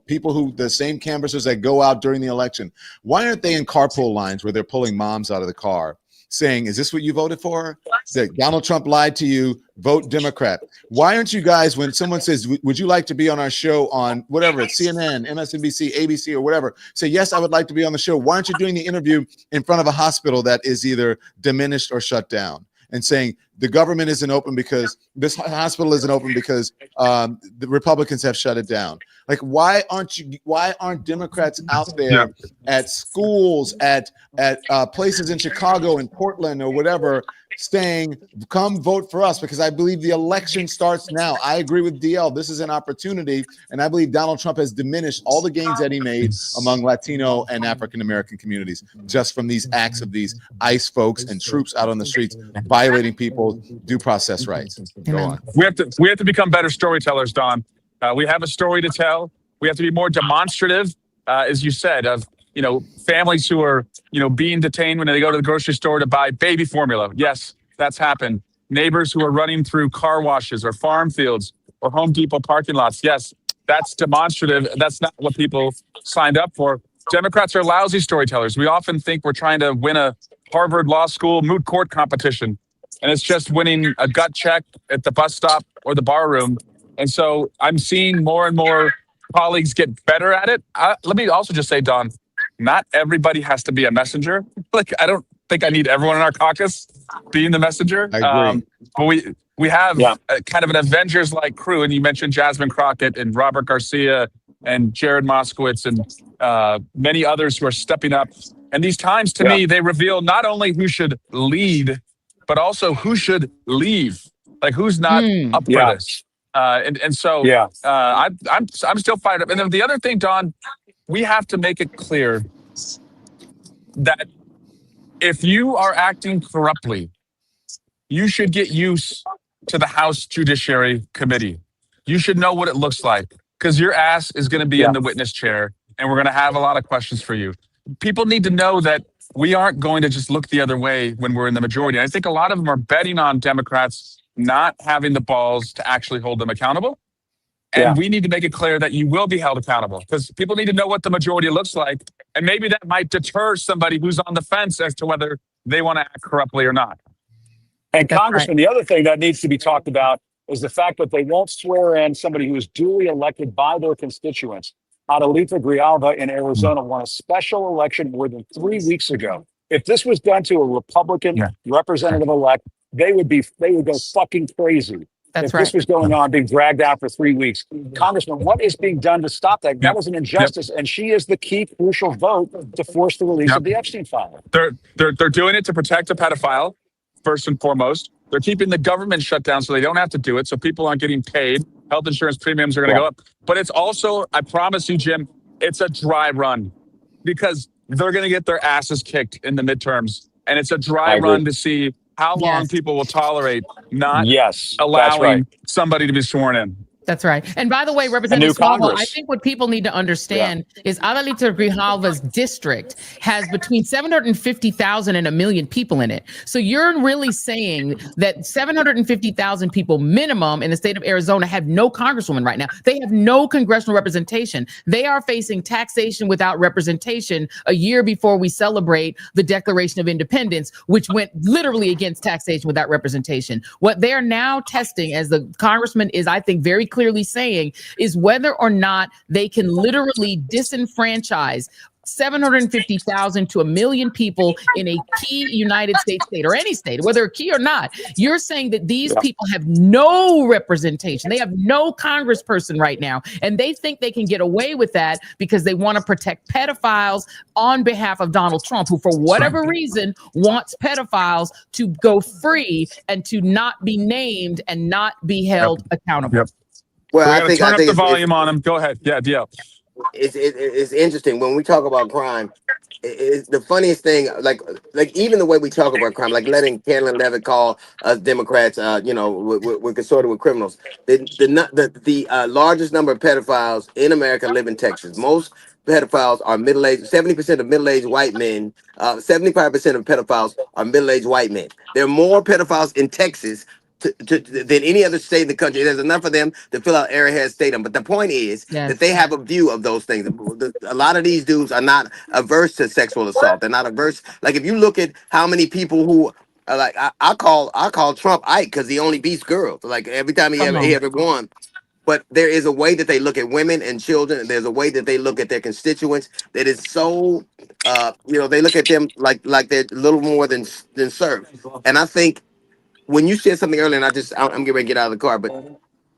people who the same canvassers that go out during the election? Why aren't they in carpool lines where they're pulling moms out of the car saying, is this what you voted for? That Donald Trump lied to you, vote Democrat. Why aren't you guys, when someone says, would you like to be on our show on whatever, it's CNN, MSNBC, ABC, or whatever, say, yes, I would like to be on the show. Why aren't you doing the interview in front of a hospital that is either diminished or shut down, and saying the government isn't open because this hospital isn't open because the Republicans have shut it down? Like, why aren't Democrats out there at schools, at places in Chicago and Portland or whatever, saying, come vote for us? Because I believe the election starts now. I agree with DL. This is an opportunity. And I believe Donald Trump has diminished all the gains that he made among Latino and African-American communities just from these acts of these ICE folks and troops out on the streets violating people's due process rights. Go on. We have to become better storytellers, Don. We have a story to tell. We have to be more demonstrative, as you said, of families who are being detained when they go to the grocery store to buy baby formula. Yes, that's happened. Neighbors who are running through car washes or farm fields or Home Depot parking lots. Yes, that's demonstrative. That's not what people signed up for. Democrats are lousy storytellers. We often think we're trying to win a Harvard Law School moot court competition, and it's just winning a gut check at the bus stop or the bar room. And so I'm seeing more and more colleagues get better at it. Let me also just say, Don, not everybody has to be a messenger. Like, I don't think I need everyone in our caucus being the messenger. I agree. But we have kind of an Avengers-like crew, and you mentioned Jasmine Crockett and Robert Garcia and Jared Moskowitz and many others who are stepping up. And these times, to me, they reveal not only who should lead, but also who should leave. Like, who's not up for this. So I'm still fired up. And then the other thing, Don, we have to make it clear that if you are acting corruptly, you should get used to the House Judiciary Committee. You should know what it looks like, because your ass is going to be in the witness chair, and we're going to have a lot of questions for you. People need to know that we aren't going to just look the other way when we're in the majority. I think a lot of them are betting on Democrats not having the balls to actually hold them accountable. And we need to make it clear that you will be held accountable, because people need to know what the majority looks like. And maybe that might deter somebody who's on the fence as to whether they want to act corruptly or not. And Congressman, the other thing that needs to be talked about is the fact that they won't swear in somebody who is duly elected by their constituents. Adelita Grijalva in Arizona won a special election more than 3 weeks ago. If this was done to a Republican representative-elect, they would go fucking crazy. That's if this was going on, being dragged out for 3 weeks. Congressman, what is being done to stop that? That was an injustice, and she is the key crucial vote to force the release of the Epstein file. They're doing it to protect a pedophile, first and foremost. They're keeping the government shut down so they don't have to do it, so people aren't getting paid. Health insurance premiums are going to go up. But it's also, I promise you, Jim, it's a dry run, because they're going to get their asses kicked in the midterms. And it's a dry run to see how long people will tolerate not allowing somebody to be sworn in. That's right. And by the way, Representative Swalwell, I think what people need to understand is Adelita Grijalva's district has between 750,000 and 1 million people in it. So you're really saying that 750,000 people minimum in the state of Arizona have no congresswoman right now. They have no congressional representation. They are facing taxation without representation a year before we celebrate the Declaration of Independence, which went literally against taxation without representation. What they are now testing, as the congressman is, I think, very clearly saying, is whether or not they can literally disenfranchise 750,000 to 1 million people in a key United States state, or any state, whether key or not. You're saying that these people have no representation. They have no congressperson right now. And they think they can get away with that because they want to protect pedophiles on behalf of Donald Trump, who, for whatever reason, wants pedophiles to go free and to not be named and not be held accountable. Well, I think turn up the volume on them. Go ahead. Yeah, DL. It's interesting when we talk about crime. It's the funniest thing, like even the way we talk about crime, like letting Carolyn Levitt call us Democrats, we're consorted with criminals. The largest number of pedophiles in America live in Texas. Most pedophiles are middle-aged. 70% of middle-aged white men. 75% of pedophiles are middle-aged white men. There are more pedophiles in Texas than any other state in the country. There's enough of them to fill out Arrowhead Stadium. But the point is that they have a view of those things. A lot of these dudes are not averse to sexual assault. They're not averse. Like, if you look at how many people who are like, I call Trump Ike because he only beats girls. Like, every time he ever won. But there is a way that they look at women and children, and there's a way that they look at their constituents that is so, they look at them like they're little more than serfs. And I think when you said something earlier, and I'm getting ready to get out of the car, but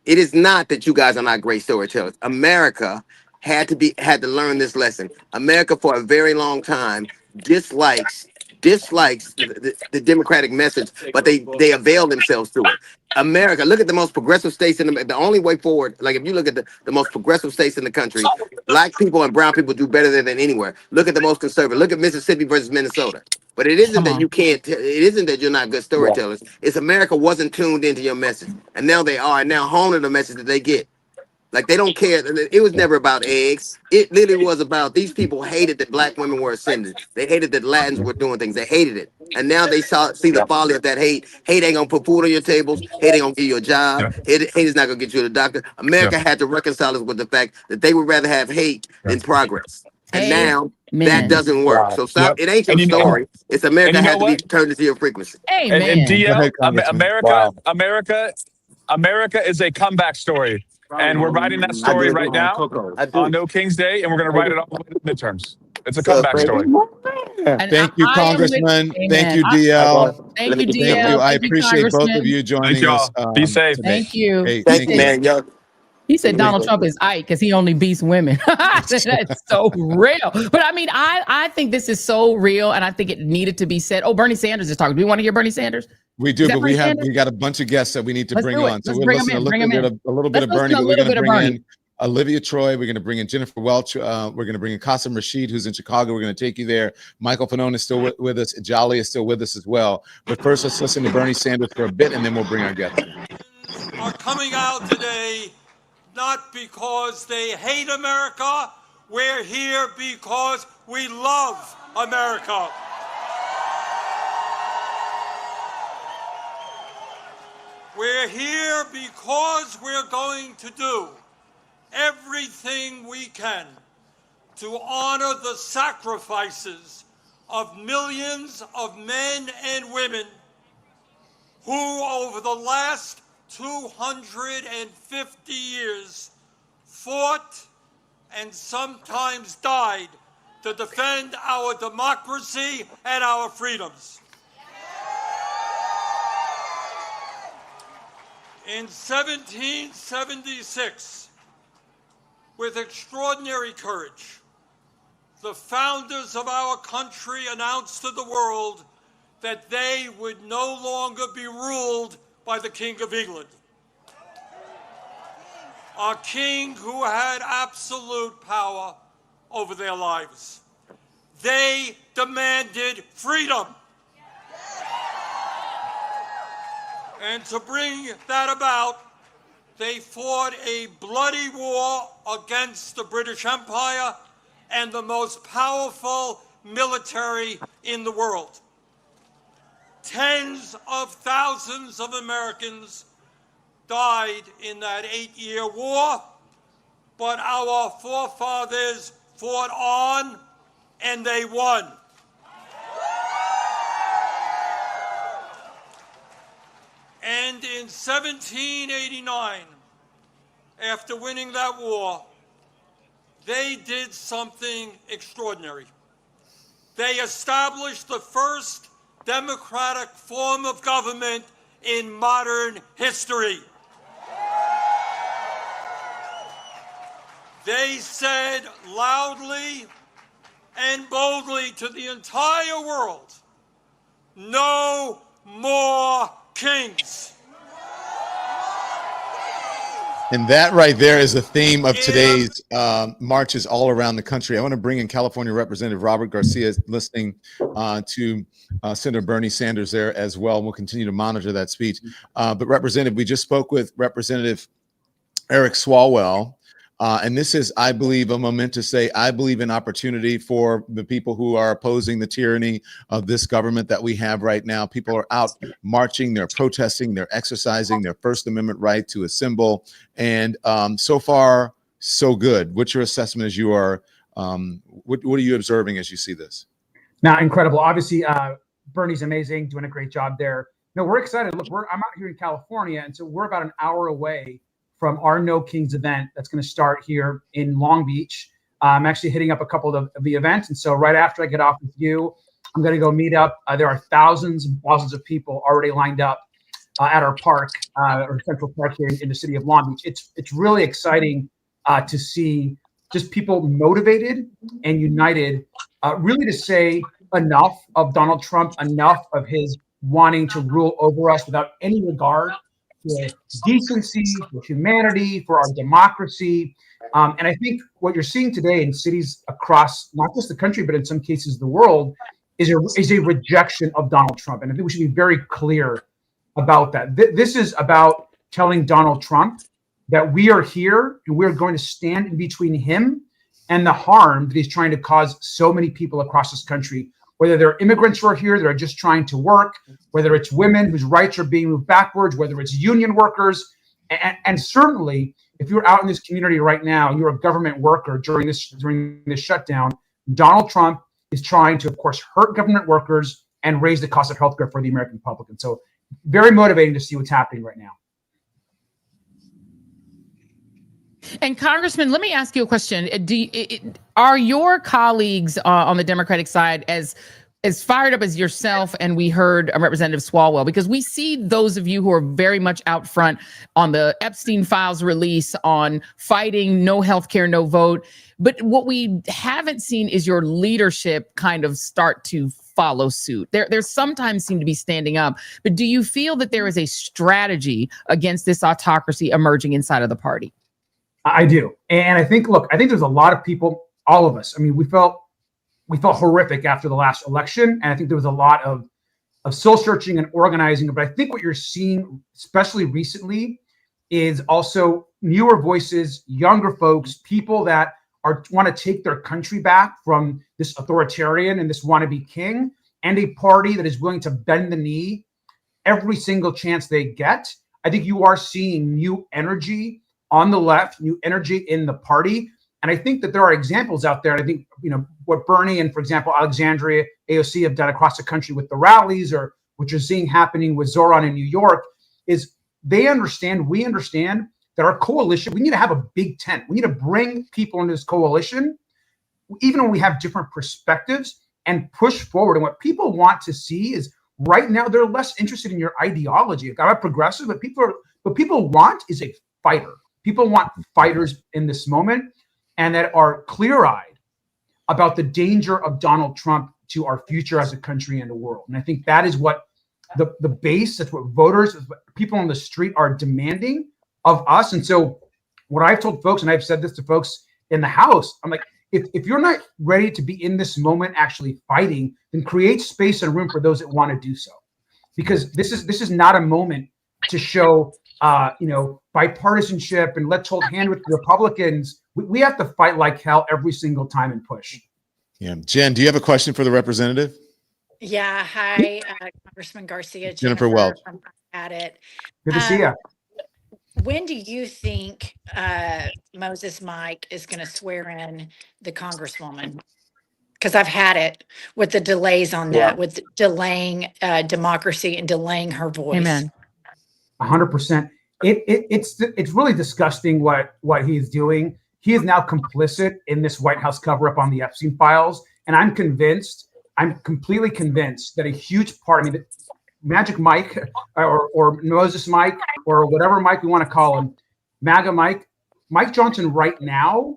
it is not that you guys are not great storytellers. America had to learn this lesson. America, for a very long time, dislikes the Democratic message, but they avail themselves to it. America, look at the most progressive states in the only way forward. Like, if you look at the most progressive states in the country, black people and brown people do better than anywhere. Look at the most conservative. Look at Mississippi versus Minnesota. But it isn't that you can't. It isn't that you're not good storytellers. It's America wasn't tuned into your message, and now they are. And now honing the message that they get. Like, they don't care. It was never about eggs. It literally was about, these people hated that black women were ascending. They hated that Latins were doing things. They hated it. And now they see the folly of that hate. Hate ain't gonna put food on your tables. Hate ain't gonna give you a job. Hate is not gonna get you to the doctor. America had to reconcile us with the fact that they would rather have hate than progress. And now that doesn't work. So stop. It ain't your story. It's America has to be turned into your frequency. Amen. And DL, America is a comeback story. And we're writing that story right now on No King's Day, and we're going to write it all the way to the midterms. It's a comeback story. Thank you, Congressman. Thank you, DL. Thank you, DL. I appreciate both of you joining us. Be safe. Thank you. Hey, thank you, man. He said Donald Trump is Ike because he only beats women. That's so real. But I mean, I think this is so real, and I think it needed to be said. Oh, Bernie Sanders is talking. Do we want to hear Bernie Sanders? We do, but we got a bunch of guests that we need to bring on. So we're listening to a little bit of Bernie, but we're going to bring in Olivia Troy. We're going to bring in Jennifer Welch. We're going to bring in Qasim Rashid, who's in Chicago. We're going to take you there. Michael Fanone is still with us. Jolly is still with us as well. But first, let's listen to Bernie Sanders for a bit, and then we'll bring our guests in. Are coming out today not because they hate America. We're here because we love America. We're here because we're going to do everything we can to honor the sacrifices of millions of men and women who, over the last 250 years, fought and sometimes died to defend our democracy and our freedoms. In 1776, with extraordinary courage, the founders of our country announced to the world that they would no longer be ruled by the King of England, a king who had absolute power over their lives. They demanded freedom. And to bring that about, they fought a bloody war against the British Empire and the most powerful military in the world. Tens of thousands of Americans died in that 8-year war, but our forefathers fought on and they won. And in 1789, after winning that war, they did something extraordinary. They established the first democratic form of government in modern history. They said loudly and boldly to the entire world, no more kings. And that right there is the theme of today's marches all around the country. I want to bring in California Representative Robert Garcia, listening to Senator Bernie Sanders there as well. We'll continue to monitor that speech. But Representative, we just spoke with Representative Eric Swalwell. And this is, I believe, a momentous day. I believe in opportunity for the people who are opposing the tyranny of this government that we have right now. People are out marching, they're protesting, they're exercising their First Amendment right to assemble. And so far, so good. What's your assessment as you are, what are you observing as you see this? Now, incredible. Obviously, Bernie's amazing, doing a great job there. No, we're excited. Look, I'm out here in California, and so we're about an hour away from our No Kings event that's going to start here in Long Beach. I'm actually hitting up a couple of the events. And so right after I get off with you, I'm going to go meet up. There are thousands and thousands of people already lined up at our park, or Central Park here in the city of Long Beach. It's really exciting to see just people motivated and united, really to say enough of Donald Trump, enough of his wanting to rule over us without any regard for decency, for humanity, for our democracy. And I think what you're seeing today in cities across not just the country, but in some cases the world, is a rejection of Donald Trump. And I think we should be very clear about that. This is about telling Donald Trump that we are here and we're going to stand in between him and the harm that he's trying to cause so many people across this country. Whether they're immigrants who are here that are just trying to work, whether it's women whose rights are being moved backwards, whether it's union workers, and certainly if you're out in this community right now and you're a government worker during this shutdown, Donald Trump is trying to, of course, hurt government workers and raise the cost of healthcare for the American public. And so very motivating to see what's happening right now. And Congressman, let me ask you a question. Are your colleagues on the Democratic side as fired up as yourself and we heard Representative Swalwell? Because we see those of you who are very much out front on the Epstein files release, on fighting no healthcare, no vote. But what we haven't seen is your leadership kind of start to follow suit. There's sometimes seem to be standing up. But do you feel that there is a strategy against this autocracy emerging inside of the party? I do. And I think there's a lot of people, all of us. I mean, we felt horrific after the last election. And I think there was a lot of soul searching and organizing. But I think what you're seeing, especially recently, is also newer voices, younger folks, people that want to take their country back from this authoritarian and this wannabe king, and a party that is willing to bend the knee every single chance they get I think you are seeing new energy on the left, new energy in the party. And I think that there are examples out there. I think, what Bernie and, for example, Alexandria AOC have done across the country with the rallies, or what you're seeing happening with Zoran in New York, is we understand that our coalition, we need to have a big tent. We need to bring people into this coalition, even when we have different perspectives, and push forward. And what people want to see is, right now, they're less interested in your ideology. I'm a progressive, but what people want is a fighter. People want fighters in this moment, and that are clear-eyed about the danger of Donald Trump to our future as a country and the world. And I think that is what the base, that's what voters, what people on the street are demanding of us. And so what I've told folks, and I've said this to folks in the House, I'm like, if you're not ready to be in this moment actually fighting, then create space and room for those that want to do so. Because this is not a moment to show bipartisanship and let's hold hand with the Republicans. We have to fight like hell every single time and push. Yeah. Jen, do you have a question for the representative? Yeah. Hi, Congressman Garcia. Jennifer Welch. At it. Good to see you. When do you think Moses Mike is going to swear in the Congresswoman? Because I've had it with the delays on that, with delaying democracy and delaying her voice. Amen. 100%. It's really disgusting what he's doing. He is now complicit in this White House cover-up on the Epstein files, and I'm completely convinced that a huge part, Magic Mike or Moses Mike or whatever Mike we want to call him, MAGA Mike Johnson right now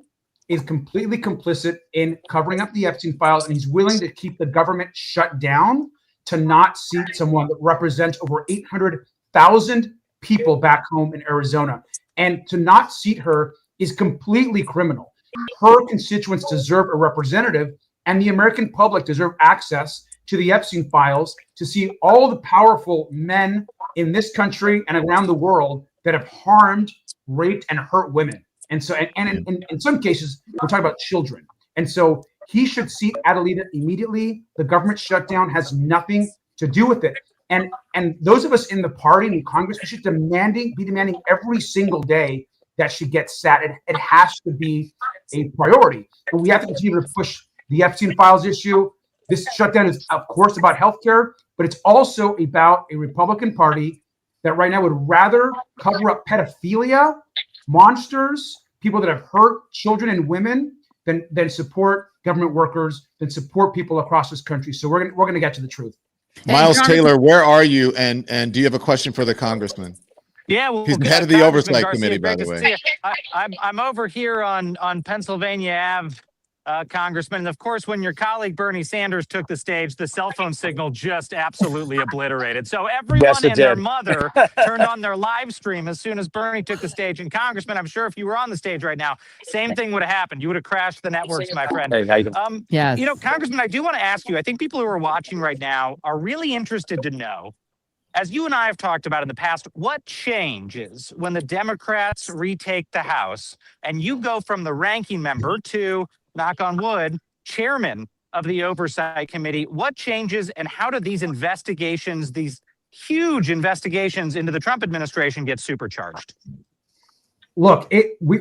is completely complicit in covering up the Epstein files, and he's willing to keep the government shut down to not seat someone that represents over 800,000 people back home in Arizona. And to not seat her is completely criminal. Her constituents deserve a representative, and the American public deserve access to the Epstein files to see all the powerful men in this country and around the world that have harmed, raped, and hurt women. And so, and in some cases, we're talking about children. And so he should seat Adelita immediately. The government shutdown has nothing to do with it. And those of us in the party and in Congress, we should be demanding every single day that she gets sat. It has to be a priority. And we have to continue to push the Epstein files issue. This shutdown is, of course, about healthcare, but it's also about a Republican Party that right now would rather cover up pedophilia, monsters, people that have hurt children and women, than support government workers, than support people across this country. So we're gonna get to the truth. Miles Taylor, where are you? And do you have a question for the congressman? Yeah, well, he's the head of the Oversight Committee, by the way. I'm over here on Pennsylvania Ave, Congressman. And of course, when your colleague Bernie Sanders took the stage, the cell phone signal just absolutely obliterated. So everyone and their mother turned on their live stream as soon as Bernie took the stage. And Congressman, I'm sure if you were on the stage right now, same thing would have happened. You would have crashed the networks, my friend. Yes. Congressman, I do want to ask you, I think people who are watching right now are really interested to know, as you and I have talked about in the past, what changes when the Democrats retake the House and you go from the ranking member to, knock on wood, chairman of the Oversight Committee? What changes, and how do these investigations, these huge investigations into the Trump administration, get supercharged? Look,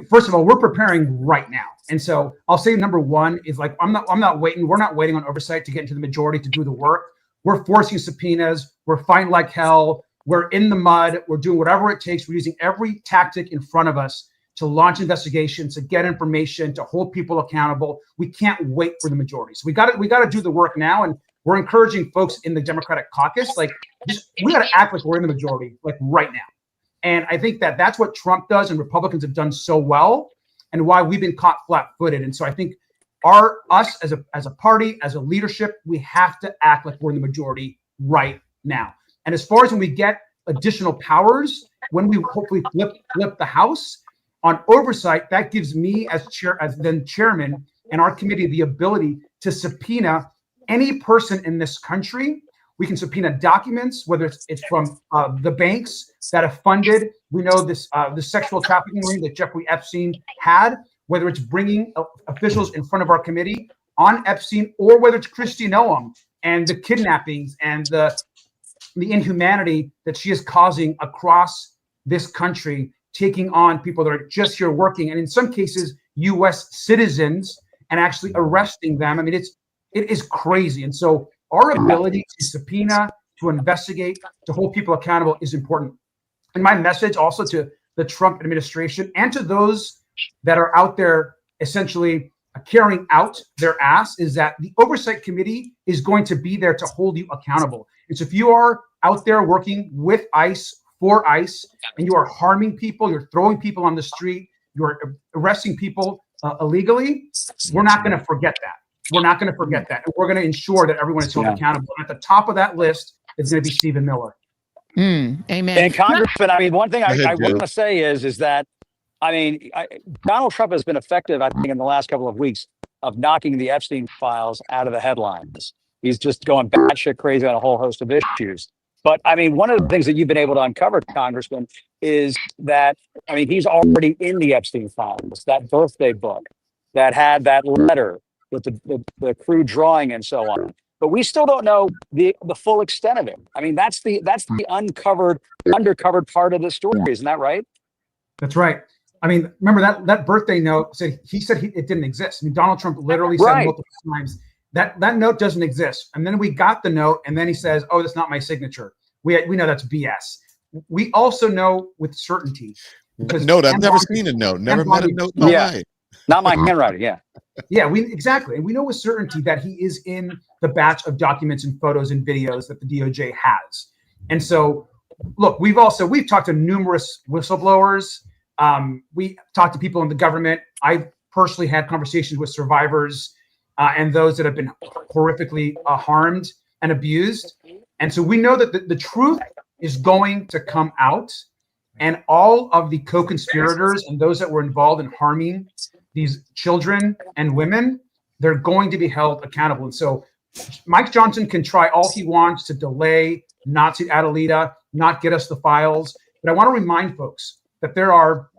first of all, we're preparing right now. And so I'll say number one is, like, I'm not waiting. We're not waiting on oversight to get into the majority to do the work. We're forcing subpoenas. We're fighting like hell. We're in the mud. We're doing whatever it takes. We're using every tactic in front of us to launch investigations, to get information, to hold people accountable. We can't wait for the majority. So we got to do the work now. And we're encouraging folks in the Democratic caucus, we got to act like we're in the majority, like right now. And I think that's what Trump does and Republicans have done so well, and why we've been caught flat-footed. And so I think us as a party, as a leadership, we have to act like we're in the majority right now. And as far as when we get additional powers, when we hopefully flip the House on oversight, that gives me as chairman and our committee the ability to subpoena any person in this country. We can subpoena documents, whether it's from the banks that have funded, we know this the sexual trafficking ring that Jeffrey Epstein had, whether it's bringing officials in front of our committee on Epstein, or whether it's Kristi Noem and the kidnappings and the inhumanity that she is causing across this country, taking on people that are just here working, and in some cases, U.S. citizens, and actually arresting them. I mean, it is crazy. And so our ability to subpoena, to investigate, to hold people accountable is important. And my message also to the Trump administration and to those that are out there essentially carrying out their ass is that the oversight committee is going to be there to hold you accountable. And so if you are out there working with ICE, for ICE, and you are harming people, you're throwing people on the street, you're arresting people illegally, we're not going to forget that. We're not going to forget that. And we're going to ensure that everyone is held accountable. And at the top of that list is going to be Stephen Miller. Amen. And Congressman, I mean, one thing I want to say is that, I mean, Donald Trump has been effective, I think, in the last couple of weeks of knocking the Epstein files out of the headlines. He's just going batshit crazy on a whole host of issues. But I mean, one of the things that you've been able to uncover, Congressman, is that, I mean, he's already in the Epstein files, that birthday book that had that letter with the crude drawing and so on. But we still don't know the full extent of it. I mean, that's the undercovered part of the story. Isn't that right? That's right. I mean, remember that birthday note said it didn't exist. I mean, Donald Trump literally said multiple times that note doesn't exist. And then we got the note, and then he says, "Oh, that's not my signature." We know that's BS. We also know with certainty. Note, I've never seen a note. Never met a note in my life. Not my handwriting. Yeah. Yeah, exactly. And we know with certainty that he is in the batch of documents and photos and videos that the DOJ has. And so, look, we've talked to numerous whistleblowers. We talked to people in the government. I personally had conversations with survivors and those that have been horrifically harmed and abused. And so we know that the truth is going to come out, and all of the co-conspirators and those that were involved in harming these children and women, they're going to be held accountable. And so Mike Johnson can try all he wants to delay, not to Adelita, not get us the files. But I want to remind folks that there are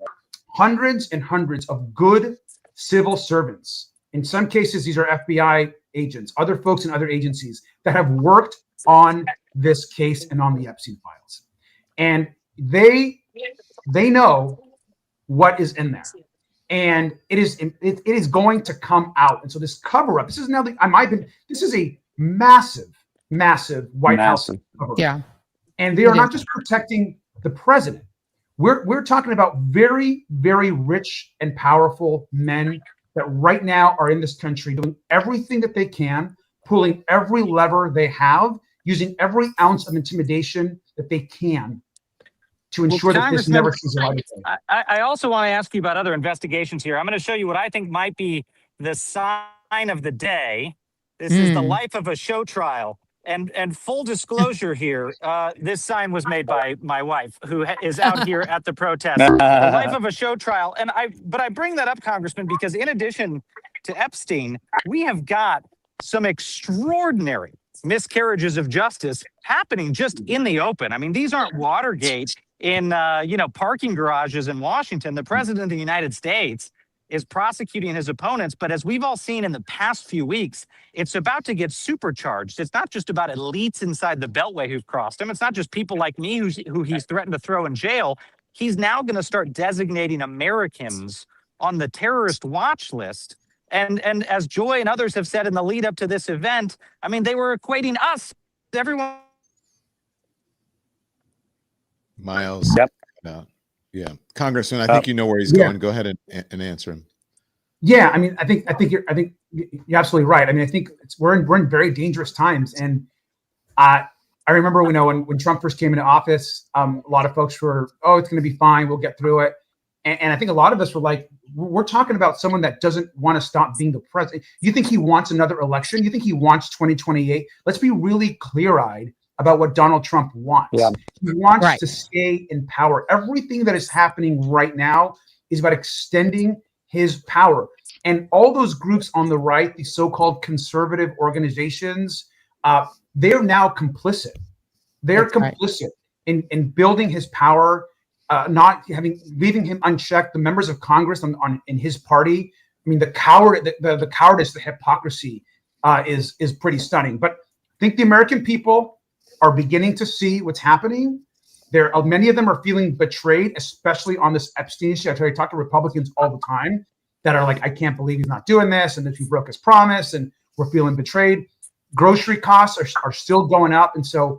hundreds and hundreds of good civil servants. In some cases, these are FBI agents, other folks in other agencies that have worked on this case and on the Epstein files. And they know what is in there. And it is going to come out. And so this cover-up, this is a massive White House cover-up. Yeah. And they are not just protecting the president. We're talking about very, very rich and powerful men that right now are in this country doing everything that they can, pulling every lever they have, using every ounce of intimidation that they can to ensure that this never sees a light of day. I also want to ask you about other investigations here. I'm going to show you what I think might be the sign of the day. This is the life of a show trial. And full disclosure here, this sign was made by my wife, who is out here at the protest. The life of a show trial. But I bring that up, Congressman, because in addition to Epstein, we have got some extraordinary miscarriages of justice happening just in the open. I mean, these aren't Watergate in parking garages in Washington. The president of the United States is prosecuting his opponents, but as we've all seen in the past few weeks, it's about to get supercharged. It's not just about elites inside the Beltway who've crossed him. It's not just people like me who he's threatened to throw in jail. He's now going to start designating Americans on the terrorist watch list. And as Joy and others have said in the lead up to this event, I mean, they were equating us, everyone. Miles. Yep. Yeah. Congressman, I think you know where he's going. Go ahead and answer him. Yeah, I mean, I think you're absolutely right. I mean, I think we're in very dangerous times. And I remember, when Trump first came into office, a lot of folks were, "Oh, it's going to be fine. We'll get through it." And I think a lot of us were like, we're talking about someone that doesn't want to stop being the president. You think he wants another election? You think he wants 2028? Let's be really clear-eyed about what Donald Trump wants. Yeah. He wants to stay in power. Everything that is happening right now is about extending his power. And all those groups on the right, these so-called conservative organizations, they're now complicit. They're complicit in building his power, leaving him unchecked. The members of Congress in his party, I mean, the cowardice, the hypocrisy is pretty stunning. But I think the American people are beginning to see what's happening. Many of them are feeling betrayed, especially on this Epstein issue. I talk to Republicans all the time that are like, I can't believe he's not doing this, and that he broke his promise, and we're feeling betrayed. Grocery costs are still going up, and so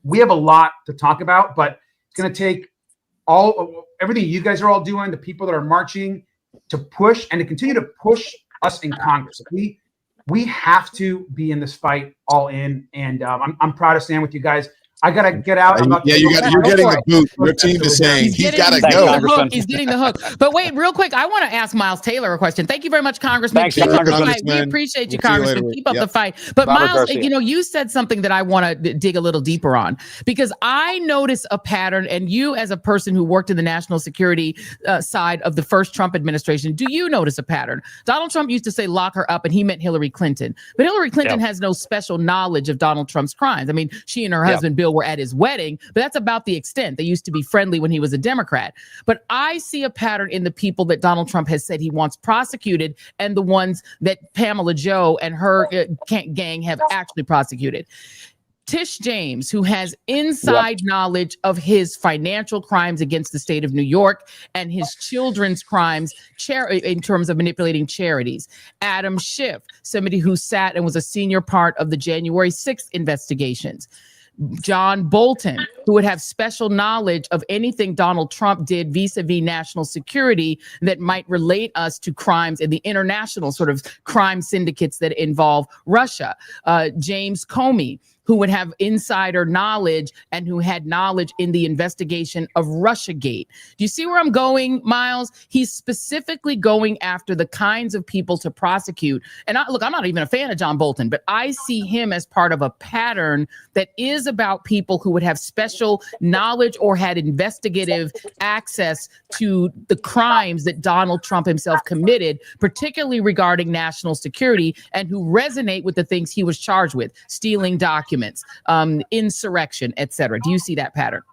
we have a lot to talk about, but it's going to take everything you guys are all doing, the people that are marching, to push and to continue to push us in Congress. We have to be in this fight all in, and I'm proud to stand with you guys. I gotta get out. You're getting the boot. Your team is saying he's got to go. He's getting the hook. But wait, real quick, I want to ask Miles Taylor a question. Thank you very much, Congressman. Thanks, Keep up the fight. Congressman. We appreciate you, We'll see you Congressman. later. Keep up Yep. the fight. But Robert Miles, Garcia. you said something that I want to dig a little deeper on, because I notice a pattern, and you, as a person who worked in the national security side of the first Trump administration, do you notice a pattern? Donald Trump used to say lock her up, and he meant Hillary Clinton. But Hillary Clinton has no special knowledge of Donald Trump's crimes. I mean, she and her husband Bill were at his wedding, but that's about the extent. They used to be friendly when he was a Democrat. But I see a pattern in the people that Donald Trump has said he wants prosecuted, and the ones that Pamela Joe and her gang have actually prosecuted. Tish James, who has inside knowledge of his financial crimes against the state of New York and his children's crimes in terms of manipulating charities. Adam Schiff, somebody who sat and was a senior part of the January 6th investigations. John Bolton, who would have special knowledge of anything Donald Trump did vis-a-vis national security that might relate us to crimes in the international sort of crime syndicates that involve Russia. James Comey, who would have insider knowledge and who had knowledge in the investigation of Russiagate. Do you see where I'm going, Miles? He's specifically going after the kinds of people to prosecute. And look, I'm not even a fan of John Bolton, but I see him as part of a pattern that is about people who would have special knowledge or had investigative access to the crimes that Donald Trump himself committed, particularly regarding national security, and who resonate with the things he was charged with: stealing documents, insurrection, etc. Do you see that pattern?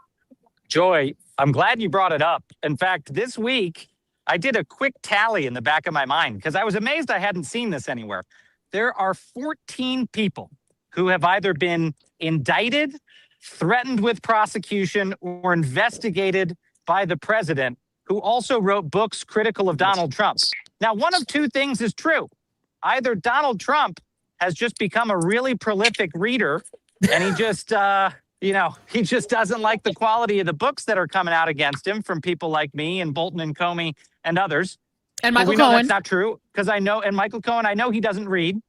Joy, I'm glad you brought it up. In fact, this week, I did a quick tally in the back of my mind because I was amazed I hadn't seen this anywhere. There are 14 people who have either been indicted, threatened with prosecution, or investigated by the president, who also wrote books critical of Donald Trump. Now, one of two things is true. Either Donald Trump has just become a really prolific reader, and he just, he just doesn't like the quality of the books that are coming out against him from people like me and Bolton and Comey and others. And Michael we know Cohen. That's not true, because and Michael Cohen, I know he doesn't read.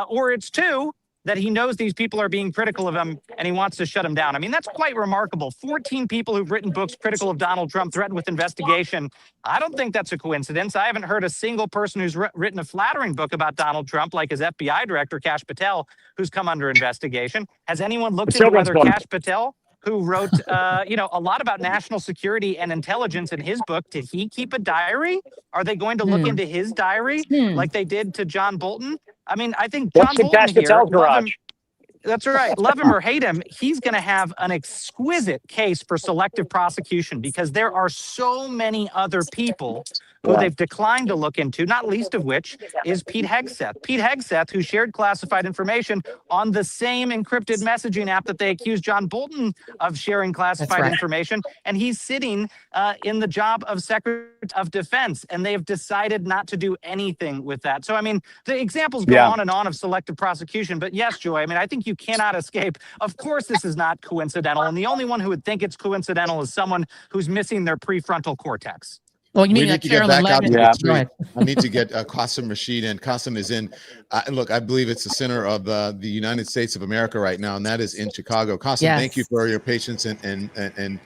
Or it's two, that he knows these people are being critical of him and he wants to shut them down. I mean, that's quite remarkable. 14 people who've written books critical of Donald Trump, threatened with investigation. I don't think that's a coincidence. I haven't heard a single person who's written a flattering book about Donald Trump, like his FBI director, Kash Patel, who's come under investigation. Has anyone looked into whether Kash Patel, who wrote, a lot about national security and intelligence in his book, did he keep a diary? Are they going to look into his diary like they did to John Bolton? I mean, I think John Bolton here, that's right. Love him or hate him, he's going to have an exquisite case for selective prosecution, because there are so many other people who they've declined to look into, not least of which is Pete Hegseth. Pete Hegseth, who shared classified information on the same encrypted messaging app that they accused John Bolton of sharing classified information. And he's sitting in the job of Secretary of Defense, and they have decided not to do anything with that. So, I mean, the examples go on and on of selective prosecution. But yes, Joy, I mean, I think you cannot escape. Of course, this is not coincidental. And the only one who would think it's coincidental is someone who's missing their prefrontal cortex. Oh, you mean like Carolyn Levin? I need to get Qasim Rashid in. Qasim is in. Look, I believe it's the center of the United States of America right now, and that is in Chicago. Qasim, thank you for your patience, and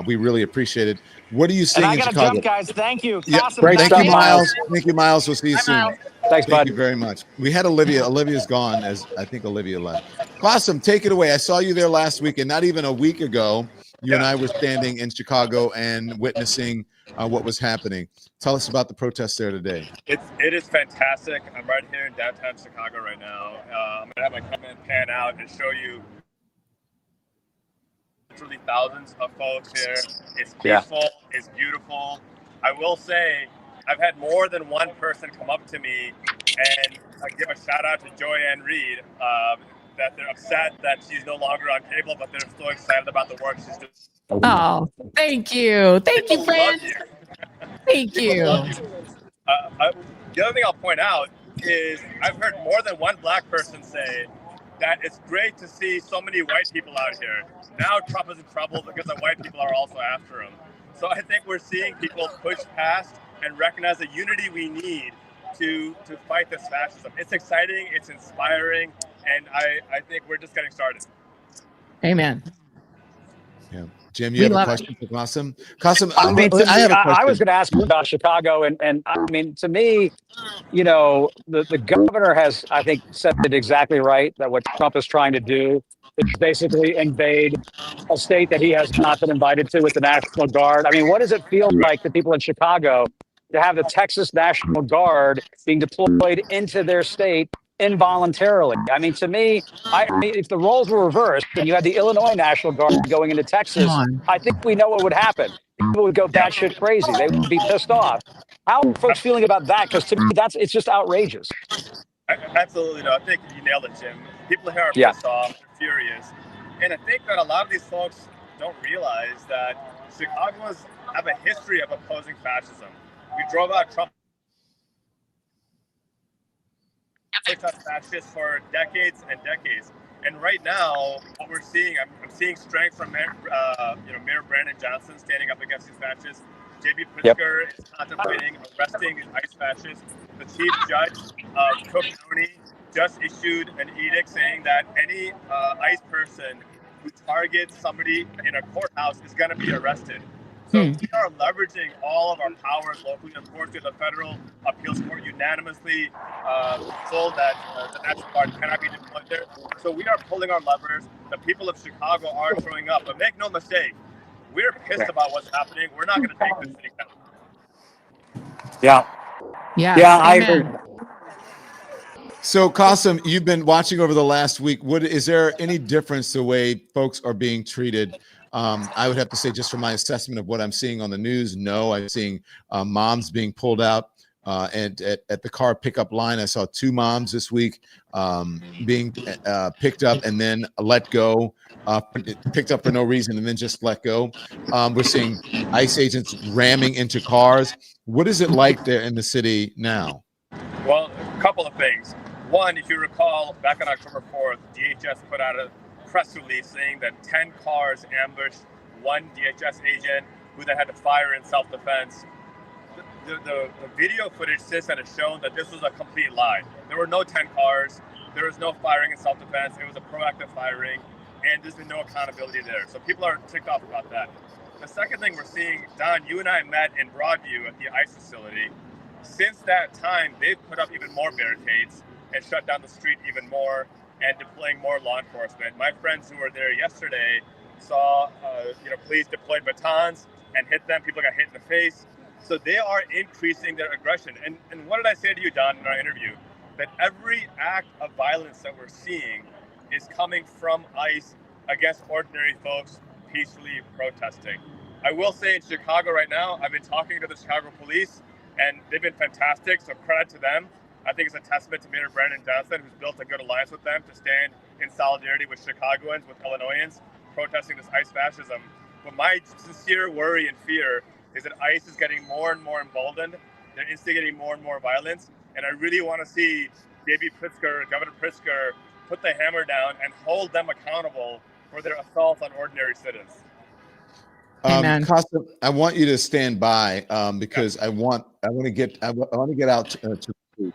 we really appreciate it. What are you seeing in Chicago? Jump, guys. Thank you. Qasim, thank you, Miles. Thank you, Miles. We'll see you soon. Thanks, bud. Thank you very much. We had Olivia. Olivia's gone, as I think Olivia left. Qasim, take it away. I saw you there last week, and not even a week ago, you and I were standing in Chicago and witnessing what was happening. Tell us about the protest there today. It is fantastic. I'm right here in downtown Chicago right now. I'm gonna have my camera pan out and show you literally thousands of folks here. It's peaceful. It's beautiful. I will say, I've had more than one person come up to me and give a shout out to Joy and Reid. that they're upset that she's no longer on cable, but they're so excited about the work she's doing. Oh, thank you. Thank you, People love friend. you. Thank People you. love you. The other thing I'll point out is I've heard more than one black person say that it's great to see so many white people out here. Now Trump is in trouble because the white people are also after him. So I think we're seeing people push past and recognize the unity we need to fight this fascism. It's exciting, it's inspiring, and I think we're just getting started. Amen. Yeah. Jim, you have a question for Qasim? Qasim, I mean, I have a question. I was going to ask about Chicago, and I mean, to me, you know, the governor has, I think, said it exactly right, that what Trump is trying to do is basically invade a state that he has not been invited to with the National Guard. I mean, what does it feel like to people in Chicago to have the Texas National Guard being deployed into their state involuntarily? I mean, to me, I mean, if the roles were reversed and you had the Illinois National Guard going into Texas, I think we know what would happen. People would go batshit crazy. They would be pissed off. How are folks feeling about that? Because to me, it's just outrageous. Absolutely, no. I think you nailed it, Jim. People here are pissed off, they're furious, and I think that a lot of these folks don't realize that Chicagoans have a history of opposing fascism. We drove out Trump. Fascists for decades and decades, and right now, what we're seeing, I'm seeing strength from Mayor Brandon Johnson standing up against these fascists. J.B. Pritzker is contemplating arresting these ICE fascists. The chief judge of Cook County just issued an edict saying that any ICE person who targets somebody in a courthouse is going to be arrested. So we are leveraging all of our powers locally. Of course, the federal appeals court unanimously told that the National Guard cannot be deployed there. So we are pulling our levers. The people of Chicago are showing up. But make no mistake, we're pissed about what's happening. We're not going to take this thing down. Yeah, I agree. So, Qasim, you've been watching over the last week. Is there any difference the way folks are being treated? I would have to say, just from my assessment of what I'm seeing on the news, no. I'm seeing moms being pulled out, and at the car pickup line, I saw 2 moms this week being picked up and then let go, picked up for no reason and then just let go. We're seeing ICE agents ramming into cars. What is it like there in the city now? Well, a couple of things. One, if you recall, back on October 4th, DHS put out a press release saying that 10 cars ambushed one DHS agent who then had to fire in self-defense. The video footage since then has shown that this was a complete lie. There were no 10 cars. There was no firing in self-defense. It was a proactive firing, and there's been no accountability there. So people are ticked off about that. The second thing we're seeing, Don, you and I met in Broadview at the ICE facility. Since that time, they've put up even more barricades and shut down the street even more and deploying more law enforcement. My friends who were there yesterday saw police deployed batons and hit them. People got hit in the face. So they are increasing their aggression. And what did I say to you, Don, in our interview? That every act of violence that we're seeing is coming from ICE against ordinary folks peacefully protesting. I will say in Chicago right now, I've been talking to the Chicago police, and they've been fantastic, so credit to them. I think it's a testament to Mayor Brandon Johnson, who's built a good alliance with them to stand in solidarity with Chicagoans, with Illinoisans, protesting this ICE fascism. But my sincere worry and fear is that ICE is getting more and more emboldened. They're instigating more and more violence. And I really want to see J.B. Pritzker, Governor Pritzker, put the hammer down and hold them accountable for their assault on ordinary citizens. Qasim, I want you to stand by because I want to get out to the truth.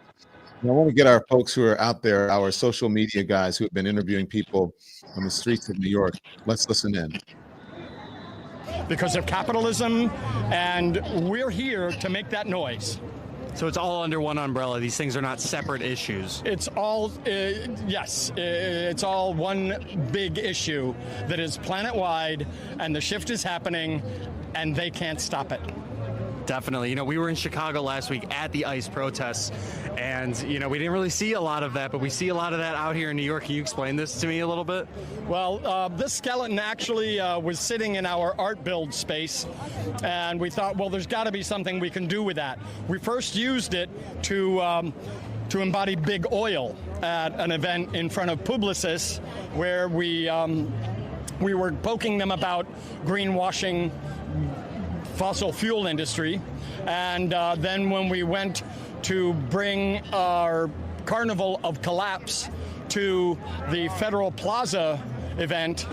I want to get our folks who are out there, our social media guys who have been interviewing people on the streets of New York. Let's listen in. Because of capitalism, and we're here to make that noise. So it's all under one umbrella. These things are not separate issues. It's all, it's all one big issue that is planet-wide, and the shift is happening, and they can't stop it. Definitely. You know, we were in Chicago last week at the ICE protests, and, you know, we didn't really see a lot of that, but we see a lot of that out here in New York. Can you explain this to me a little bit? Well, this skeleton actually was sitting in our art build space, and we thought, well, there's got to be something we can do with that. We first used it to to embody big oil at an event in front of Publicis, where we were poking them about greenwashing fossil fuel industry. And then when we went to bring our Carnival of Collapse to the Federal Plaza event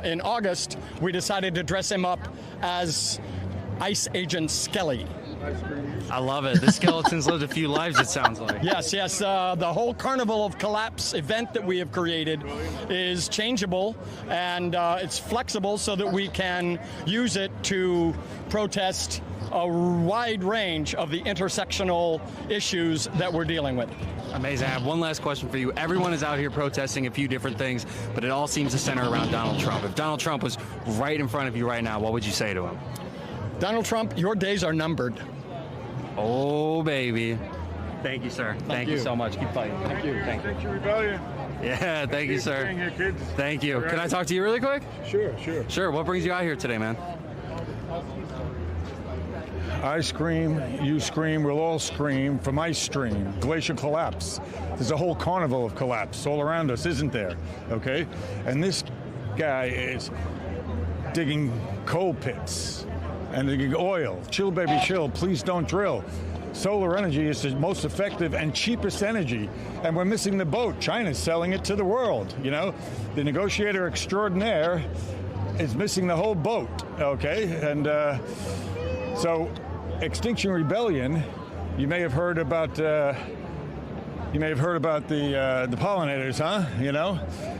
in August, we decided to dress him up as Ice Agent Skelly. I love it. The skeleton's lived a few lives, it sounds like. Yes. The whole Carnival of Collapse event that we have created is changeable, and it's flexible so that we can use it to protest a wide range of the intersectional issues that we're dealing with. Amazing. I have one last question for you. Everyone is out here protesting a few different things, but it all seems to center around Donald Trump. If Donald Trump was right in front of you right now, what would you say to him? Donald Trump, your days are numbered. Oh, baby. Thank you, sir. Thank you so much. Keep fighting. Thank you. Thank you. Rebellion. Yeah, thank you, sir. Here, kids. Thank you. Can I talk to you really quick? Sure. Sure. What brings you out here today, man? I scream, you scream, we'll all scream from ice stream, glacial collapse. There's a whole carnival of collapse all around us, isn't there? Okay? And this guy is digging coal pits and digging oil. Chill, baby, chill. Please don't drill. Solar energy is the most effective and cheapest energy, and we're missing the boat. China's selling it to the world, you know? The negotiator extraordinaire is missing the whole boat, okay? And so Extinction Rebellion, you may have heard about the pollinators, huh? You know?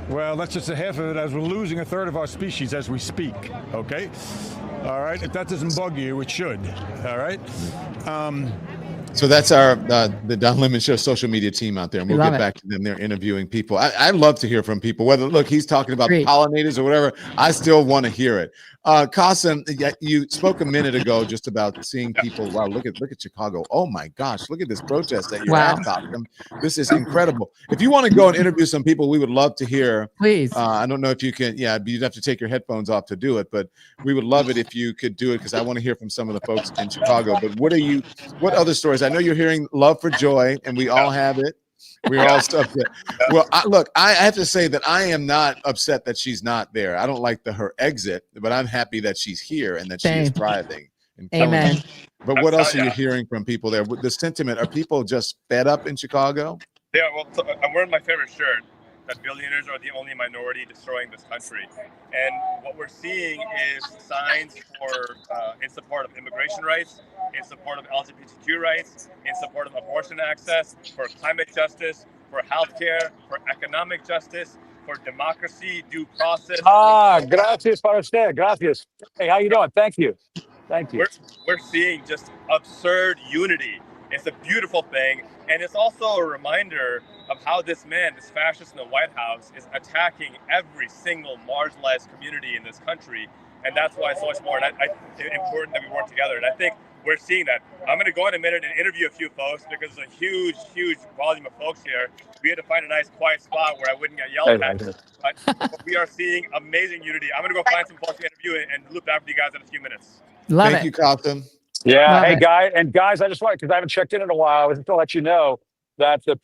Well, that's just a half of it, as we're losing a third of our species as we speak, okay? All right? If that doesn't bug you, it should, all right? So that's our the Don Lemon Show social media team out there, and we'll get back to them. They're interviewing people. I love to hear from people. Whether look, he's talking about pollinators or whatever. I still want to hear it. Qasim, you spoke a minute ago just about seeing people. Wow, look at Chicago. Oh my gosh, look at this protest that you're at, Qasim. This is incredible. If you want to go and interview some people, we would love to hear. Please. I don't know if you can. Yeah, you'd have to take your headphones off to do it, but we would love it if you could do it because I want to hear from some of the folks in Chicago. But what other stories? I know you're hearing love for Joy, and we all have it. We're all stuck there. Well, I have to say that I am not upset that she's not there. I don't like her exit, but I'm happy that she's here and that she is thriving. Amen. But what else are you hearing from people there? The sentiment, are people just fed up in Chicago? Yeah, well, I'm wearing my favorite shirt, that billionaires are the only minority destroying this country. And what we're seeing is signs for in support of immigration rights, in support of LGBTQ rights, in support of abortion access, for climate justice, for healthcare, for economic justice, for democracy, due process. Gracias para usted. Gracias. Hey, how you doing? Thank you. Thank you. We're seeing just absurd unity. It's a beautiful thing. And it's also a reminder of how this man, this fascist in the White House, is attacking every single marginalized community in this country. And that's why it's so much more important that we work together. And I think we're seeing that. I'm going to go in a minute and interview a few folks because there's a huge volume of folks here. We had to find a nice quiet spot where I wouldn't get yelled at. But we are seeing amazing unity. I'm going to go find some folks to interview and loop back with you guys in a few minutes. Thank you, Qasim. Yeah. Hey, guys, I just wanted, because I haven't checked in a while, I was to let you know that the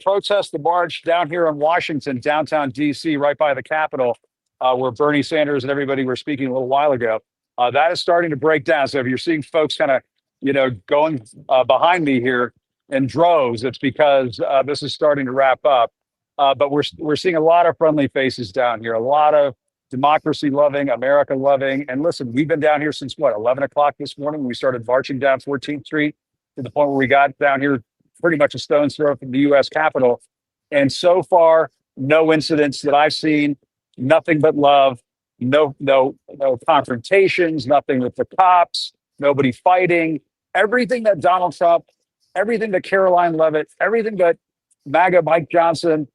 march down here in Washington, downtown D.C., right by the Capitol, where Bernie Sanders and everybody were speaking a little while ago, that is starting to break down. So if you're seeing folks kind of, going behind me here in droves, it's because this is starting to wrap up. But we're seeing a lot of friendly faces down here, a lot of democracy loving, America loving. And listen, we've been down here since 11 o'clock this morning. We started marching down 14th Street to the point where we got down here pretty much a stone's throw from the U.S. Capitol. And so far, no incidents that I've seen, nothing but love, no confrontations, nothing with the cops, nobody fighting. Everything that Donald Trump, everything that Caroline Leavitt, everything that MAGA Mike Johnson,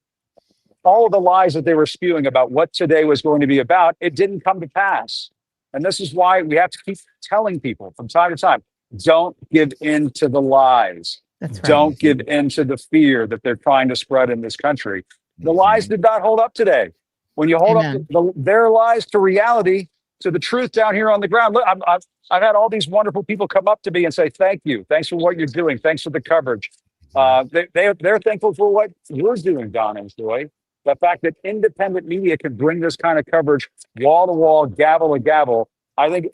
all of the lies that they were spewing about what today was going to be about, it didn't come to pass. And this is why we have to keep telling people from time to time, don't give in to the lies. That's right. Don't give in to the fear that they're trying to spread in this country. The lies did not hold up today. When you hold up their lies to reality, to the truth down here on the ground. Look, I've had all these wonderful people come up to me and say, thank you. Thanks for what you're doing. Thanks for the coverage. They're thankful for what you're doing, Don and Joy. The fact that independent media can bring this kind of coverage wall to wall, gavel to gavel. I think,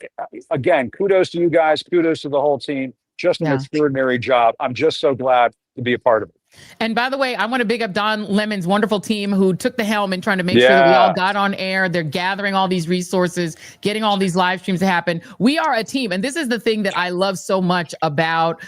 again, kudos to you guys. Kudos to the whole team. Just an extraordinary job. I'm just so glad to be a part of it. And by the way, I want to big up Don Lemon's wonderful team who took the helm in trying to make sure that we all got on air. They're gathering all these resources, getting all these live streams to happen. We are a team. And this is the thing that I love so much about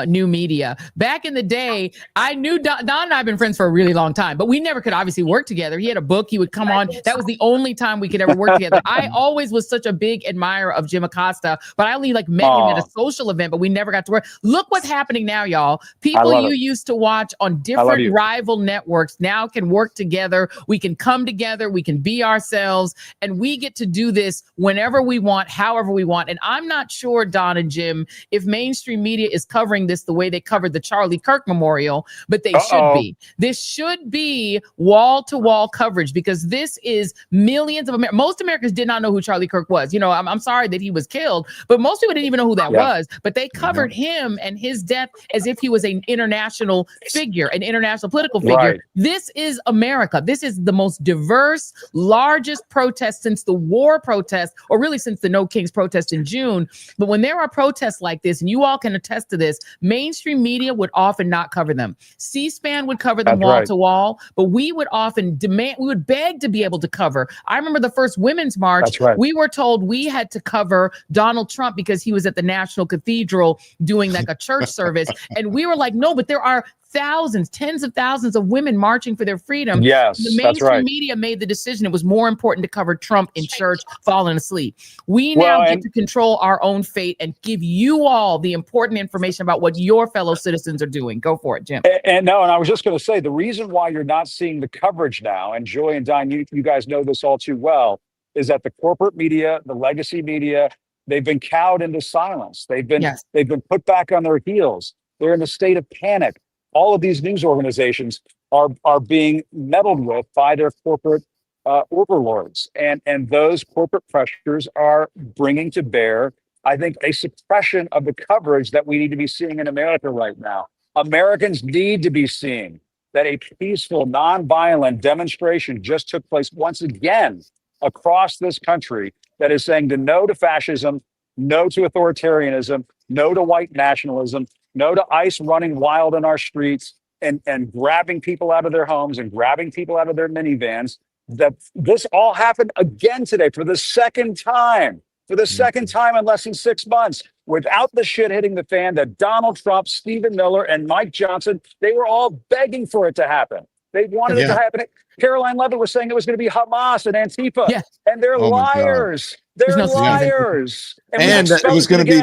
new media. Back in the day, I knew Don and I have been friends for a really long time, but we never could obviously work together. He had a book. He would come on. That was the only time we could ever work together. I always was such a big admirer of Jim Acosta, but I only met him at a social event, but we never got to work. Look what's happening now, y'all. People you used to watch on different rival networks now can work together. We can come together. We can be ourselves, and we get to do this whenever we want, however we want. And I'm not sure, Don and Jim, if mainstream media is covering this the way they covered the Charlie Kirk Memorial, but they should be. This should be wall-to-wall coverage, because this is millions of Americans. Most Americans did not know who Charlie Kirk was. You know, I'm sorry that he was killed, but most people didn't even know who that was. But they covered him and his death as if he was an international figure, an international political figure. Right. This is America. This is the most diverse, largest protest since the war protest, or really since the No Kings protest in June. But when there are protests like this, and you all can attest to this, mainstream media would often not cover them. C-SPAN would cover them wall to wall, but we would often demand, we would beg to be able to cover. I remember the first Women's March, we were told we had to cover Donald Trump because he was at the National Cathedral doing like a church service. And we were like, no, but there are thousands, tens of thousands of women marching for their freedom. Yes, the mainstream media made the decision it was more important to cover Trump in church falling asleep. We now get to control our own fate and give you all the important information about what your fellow citizens are doing. Go for it, Jim. And I was just going to say, the reason why you're not seeing the coverage now, and Joy and Don, you guys know this all too well, is that the corporate media, the legacy media, they've been cowed into silence. They've been put back on their heels. They're in a state of panic. All of these news organizations are being meddled with by their corporate overlords, and those corporate pressures are bringing to bear, I think, a suppression of the coverage that we need to be seeing in America right now. Americans need to be seeing that a peaceful, nonviolent demonstration just took place once again across this country that is saying no to fascism, no to authoritarianism, no to white nationalism, no to ICE running wild in our streets and grabbing people out of their homes and grabbing people out of their minivans. That this all happened again today for the second time in less than 6 months, without the shit hitting the fan that Donald Trump, Stephen Miller, and Mike Johnson, they were all begging for it to happen. They wanted it to happen. Caroline Levitt was saying it was going to be Hamas and Antifa, and they're liars. They're liars. And it was going to be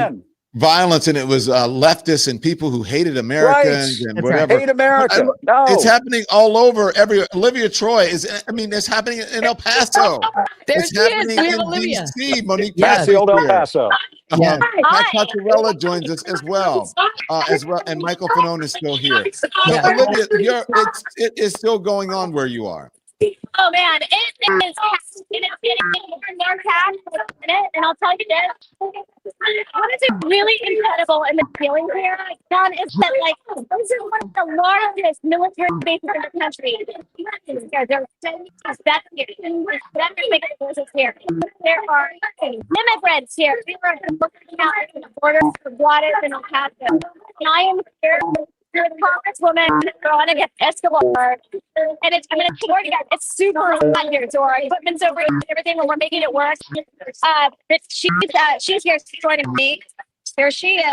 violence, and it was leftists and people who hated Americans and whatever. Hate America. It's happening all over. Olivia Troy is. I mean, it's happening in El Paso. It's happening in DC. Monique, the old El Paso. Pat Patriella joins us as well, and Michael Fanone is still here. So, Olivia, it is still going on where you are. Oh man, it is. It's getting more and more packed in a minute, and I'll tell you this. What is really incredible in the feeling here, John, is that those are one of the largest military bases in the country. There are here. There are immigrants here. We were looking out at the border of Juarez and El Paso. And I am here. You're the congresswoman on an Escobar, and I'm going to swear to God, it's super hot here. So our equipment's over here and everything, and we're making it work. But she's here joining me. Here she is.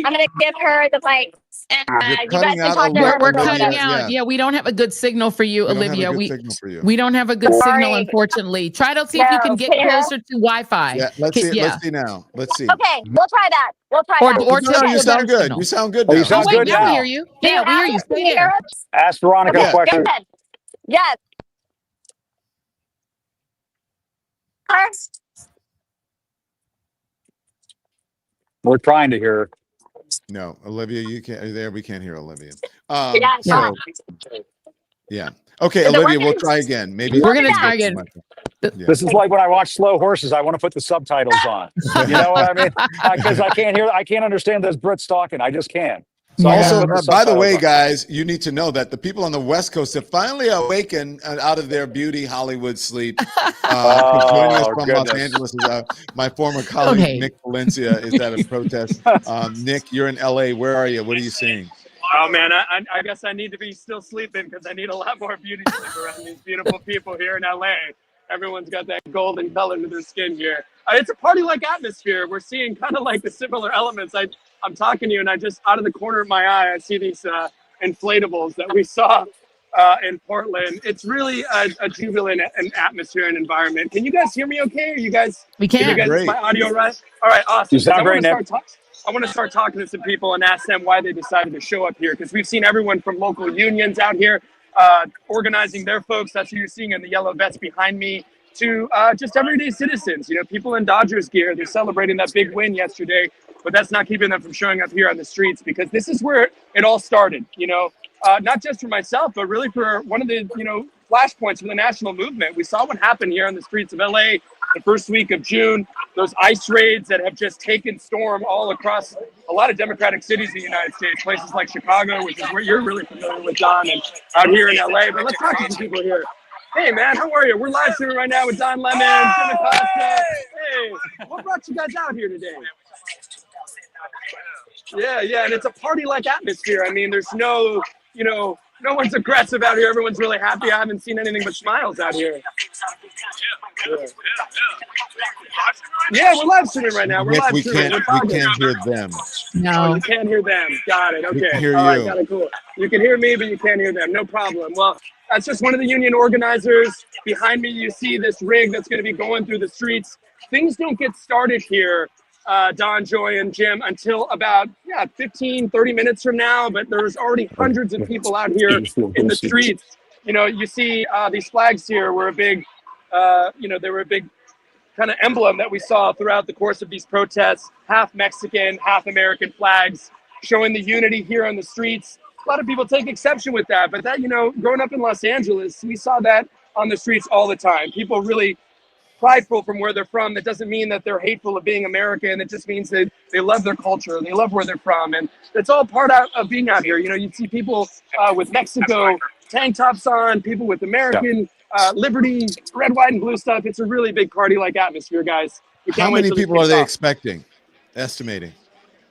I'm going to give her the mic. And you guys can talk to her. We're cutting out. Yeah, we don't have a good signal for you, Olivia. We don't have a good signal, unfortunately. Try to see if you can get closer to Wi-Fi. Yeah, let's see now. Let's see. Okay, we'll try that. You sound good. You sound good now. You sound good now. We hear you. Yeah, we hear you. Stay here. Ask Veronica a question. Yes. We're trying to hear her. No, Olivia, you can't. There, we can't hear Olivia. Yeah. Okay, Olivia, we'll try again. Maybe we're gonna try again. This is like when I watch Slow Horses. I want to put the subtitles on. You know what I mean? Because I can't understand those Brits talking. I just can't. So Also, I by the way, guys, you need to know that the people on the West Coast have finally awakened out of their beauty Hollywood sleep. Joining us from Los Angeles is my former colleague, Nick Valencia, is at a protest. Nick, you're in LA. Where are you? What are you seeing? Oh man, I guess I need to be still sleeping because I need a lot more beauty sleep around these beautiful people here in LA. Everyone's got that golden color to their skin here. It's a party-like atmosphere. We're seeing kind of like the similar elements. I'm talking to you, and I just out of the corner of my eye, I see these inflatables that we saw in Portland. It's really a jubilant atmosphere and environment. Can you guys hear me? Okay? Are you guys? We can. You guys, is my audio right? All right, awesome. You sound great, Nick. I want to start talking to some people and ask them why they decided to show up here, because we've seen everyone from local unions out here organizing their folks. That's who you're seeing in the yellow vest behind me, to just everyday citizens, people in Dodgers gear. They're celebrating that big win yesterday, but that's not keeping them from showing up here on the streets, because this is where it all started, not just for myself, but really for one of the, flashpoints for the national movement. We saw what happened here on the streets of LA the first week of June, those ICE raids that have just taken storm all across a lot of democratic cities in the United States, places like Chicago, which is where you're really familiar with, Don, and out here in LA. But let's talk to some people here. Hey, man, how are you? We're live streaming right now with Don Lemon, Jim Acosta. Hey, what brought you guys out here today? Yeah, and it's a party-like atmosphere. I mean, there's no one's aggressive out here. Everyone's really happy. I haven't seen anything but smiles out here. Yeah, we're live streaming right now. Nick, we can't hear them. No, you can't hear them. Got it. Okay. We can hear All right, you. got it. Cool. You can hear me, but you can't hear them. No problem. Well, that's just one of the union organizers. Behind me, you see this rig that's going to be going through the streets. Things don't get started here, Don, Joy, and Jim, until about 15, 30 minutes from now. But there's already hundreds of people out here in the streets. You see these flags here were a big, they were a big kind of emblem that we saw throughout the course of these protests. Half Mexican, half American flags, showing the unity here on the streets. A lot of people take exception with that, but that, growing up in Los Angeles, we saw that on the streets all the time. People really prideful from where they're from. That doesn't mean that they're hateful of being American. It just means that they love their culture. They love where they're from. And that's all part of being out here. You see people with Mexico tank tops on, people with American liberty, red, white, and blue stuff. It's a really big party-like atmosphere, guys. How many people are they expecting, estimating?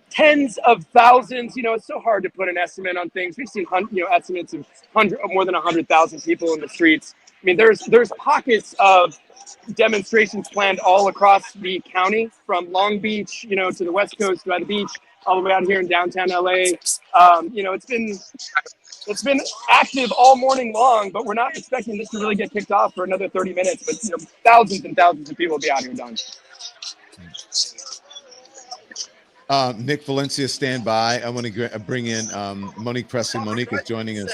Tens of thousands. It's so hard to put an estimate on things. We've seen estimates of more than 100,000 people in the streets. I mean, there's pockets of demonstrations planned all across the county, from Long Beach, to the West Coast, by the beach, all the way out here in downtown LA. It's been active all morning long, but we're not expecting this to really get kicked off for another 30 minutes. But thousands and thousands of people will be out here, Don. Nick Valencia, stand by. I want to bring in Monique Presley. Monique is joining us.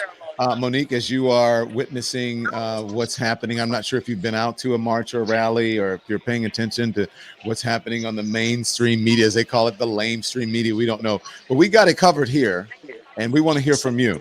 Monique, as you are witnessing what's happening, I'm not sure if you've been out to a march or a rally, or if you're paying attention to what's happening on the mainstream media, as they call it, the lamestream media. We don't know, but we got it covered here, and we want to hear from you.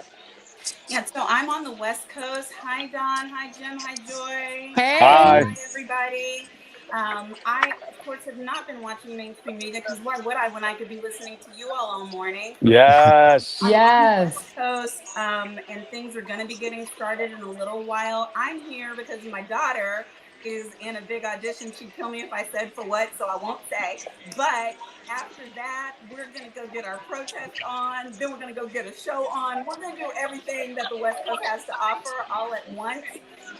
Yeah, so I'm on the West Coast. Hi, Don. Hi, Jim. Hi, Joy. Hey. Hi, everybody. I, of course, have not been watching mainstream media, because why would I when I could be listening to you all morning? Yes. Yes. Coast, and things are going to be getting started in a little while. I'm here because my daughter is in a big audition. She'd kill me if I said for what, so I won't say. But after that, we're going to go get our protest on. Then we're going to go get a show on. We're going to do everything that the West Coast has to offer all at once.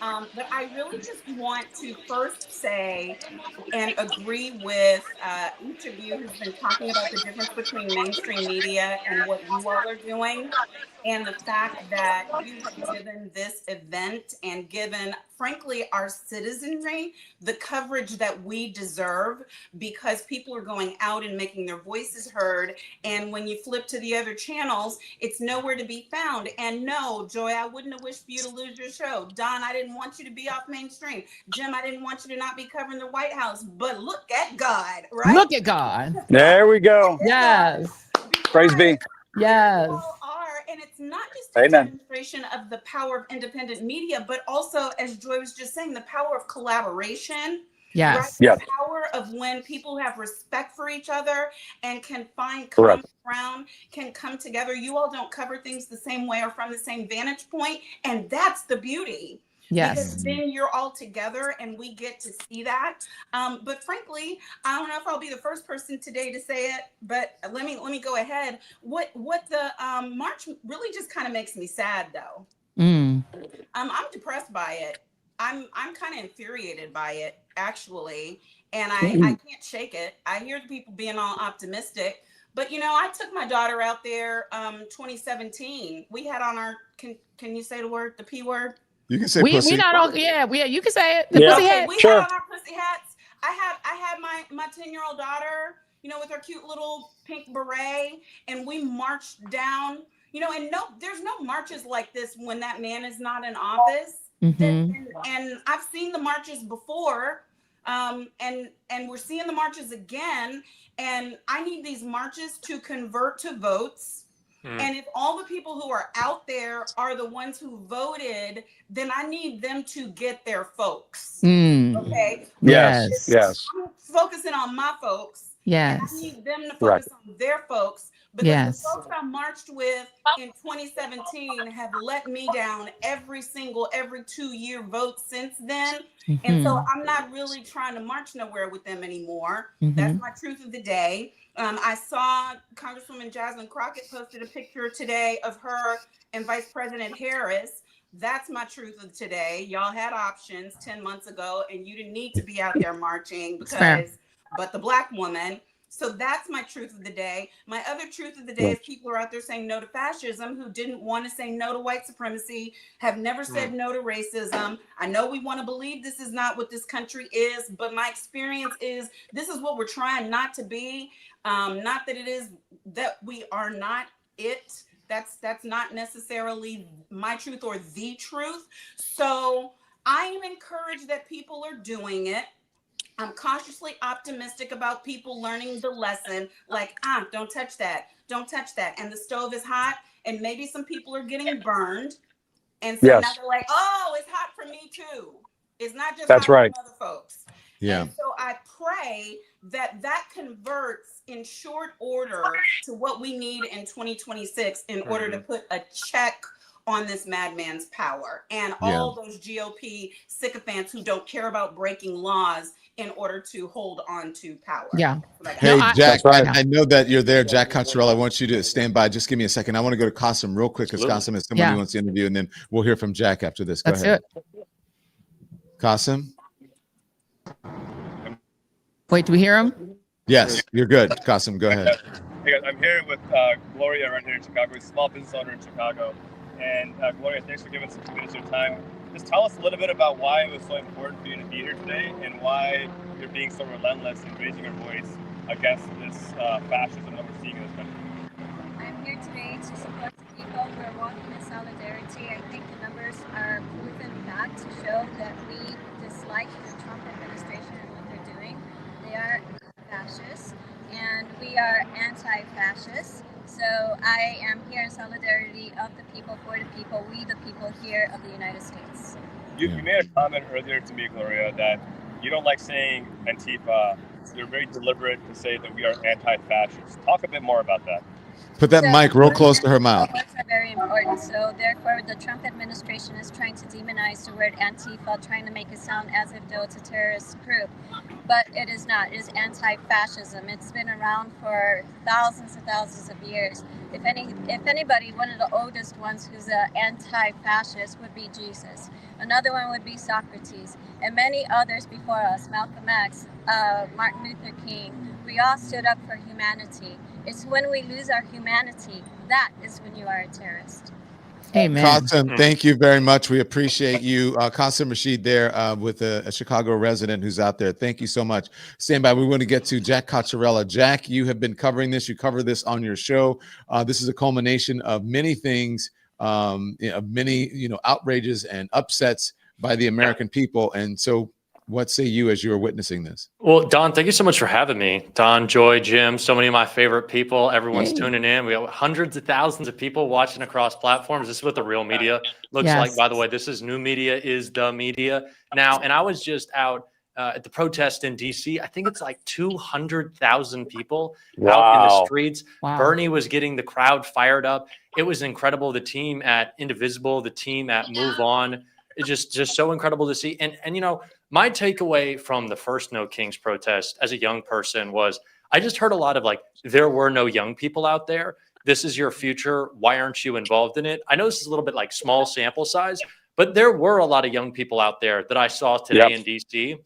But I really just want to first say and agree with each of you who's been talking about the difference between mainstream media and what you all are doing, and the fact that you have given this event and given, frankly, our citizenry the coverage that we deserve, because people are going out and making their voices heard. And when you flip to the other channels, it's nowhere to be found. And no, Joy, I wouldn't have wished for you to lose your show. Don, I didn't want you to be off mainstream. Jim, I didn't want you to not be covering the White House. But look at God, right? Look at God. There we go. Yes. Praise be. Yes. And it's not just a demonstration of the power of independent media, but also, as Joy was just saying, the power of collaboration Yes. Right? The power of when people have respect for each other and can find common ground, can come together. You all don't cover things the same way or from the same vantage point, and that's the beauty. Yes. Because then you're all together and we get to see that. But frankly, I don't know if I'll be the first person today to say it, but let me go ahead. What the march really just kind of makes me sad though. I'm depressed by it. I'm kind of infuriated by it actually, and I can't shake it. I hear the people being all optimistic, but you know, I took my daughter out there 2017. We had on our can you say the word, the P word? You can say we pussy. not all, yeah, you can say it. The pussy hat. We had on our pussy hats. I had my 10-year-old daughter, you know, with her cute little pink beret, and we marched down, you know, and there's no marches like this when that man is not in office. And I've seen the marches before, and we're seeing the marches again, and I need these marches to convert to votes. And if all the people who are out there are the ones who voted, then I need them to get their folks. Okay. Yes. I'm focusing on my folks. Yes. And I need them to focus on their folks. Because Yes. the folks I marched with in 2017 have let me down every 2-year vote since then. And so I'm not really trying to march nowhere with them anymore. That's my truth of the day. I saw Congresswoman Jasmine Crockett posted a picture today of her and Vice President Harris. That's my truth of today. Y'all had options 10 months ago and you didn't need to be out there marching but the Black woman. So that's my truth of the day. My other truth of the day is people are out there saying no to fascism who didn't want to say no to white supremacy, have never said no to racism. I know we want to believe this is not what this country is, but my experience is this is what we're trying not to be. Not that it is that we are not it. That's not necessarily my truth or the truth. So I am encouraged that people are doing it. I'm cautiously optimistic about people learning the lesson, like, don't touch that. Don't touch that. And the stove is hot and maybe some people are getting burned. And so now they're like, oh, it's hot for me too. It's not just hot for other folks. Yeah. And so I pray that converts in short order to what we need in 2026 in order to put a check on this madman's power and all those GOP sycophants who don't care about breaking laws in order to hold on to power. Yeah. Hey, Jack, I know that you're there. Jack Cottrell, I want you to stand by. Just give me a second. I want to go to Qasim real quick because Qasim is someone who wants to interview, and then we'll hear from Jack after this. Go ahead. Qasim? Wait, do we hear him? Yes, you're good. Qasim, go ahead. Hey guys, I'm here with Gloria right here in Chicago. He's a small business owner in Chicago. And Gloria, thanks for giving us 2 minutes of your time. Just tell us a little bit about why it was so important for you to be here today and why you're being so relentless in raising your voice against this fascism that we're seeing in this country. I'm here today to support the people. We're walking in solidarity. I think the numbers are proven back to show that we dislike the Trump administration and what they're doing. They are fascists and we are anti-fascists. So I am here in solidarity of the people, for the people, we the people here of the United States. You made a comment earlier to me, Gloria, that you don't like saying Antifa. You're very deliberate to say that we are anti-fascist. Talk a bit more about that. Put that mic real close to her mouth. Words are very important. So therefore, the Trump administration is trying to demonize the word Antifa, trying to make it sound as if though it's a terrorist group. But it is not. It is anti-fascism. It's been around for thousands and thousands of years. If anybody, one of the oldest ones who's an anti-fascist would be Jesus. Another one would be Socrates. And many others before us, Malcolm X, Martin Luther King. We all stood up for humanity. It's when we lose our humanity, that is when you are a terrorist. Amen. Qasim, thank you very much. We appreciate you. Qasim Rashid there with a Chicago resident who's out there. Thank you so much. Stand by. We want to get to Jack Cocciarella. Jack, you have been covering this. You cover this on your show. This is a culmination of many things, of many outrages and upsets by the American people. And so what say you as you are witnessing this? Well, Don, thank you so much for having me. Don, Joy, Jim, so many of my favorite people. Everyone's tuning in. We have hundreds of thousands of people watching across platforms. This is what the real media looks like. By the way, this is new media is the media now. And I was just out at the protest in DC. I think it's like 200,000 people out in the Wow. streets. Wow. Bernie was getting the crowd fired up. It was incredible. The team at Indivisible, the team at Move On, it's just so incredible to see. And you know, my takeaway from the first No Kings protest as a young person was I just heard a lot of like, there were no young people out there. This is your future. Why aren't you involved in it? I know this is a little bit like small sample size, but there were a lot of young people out there that I saw today in DC.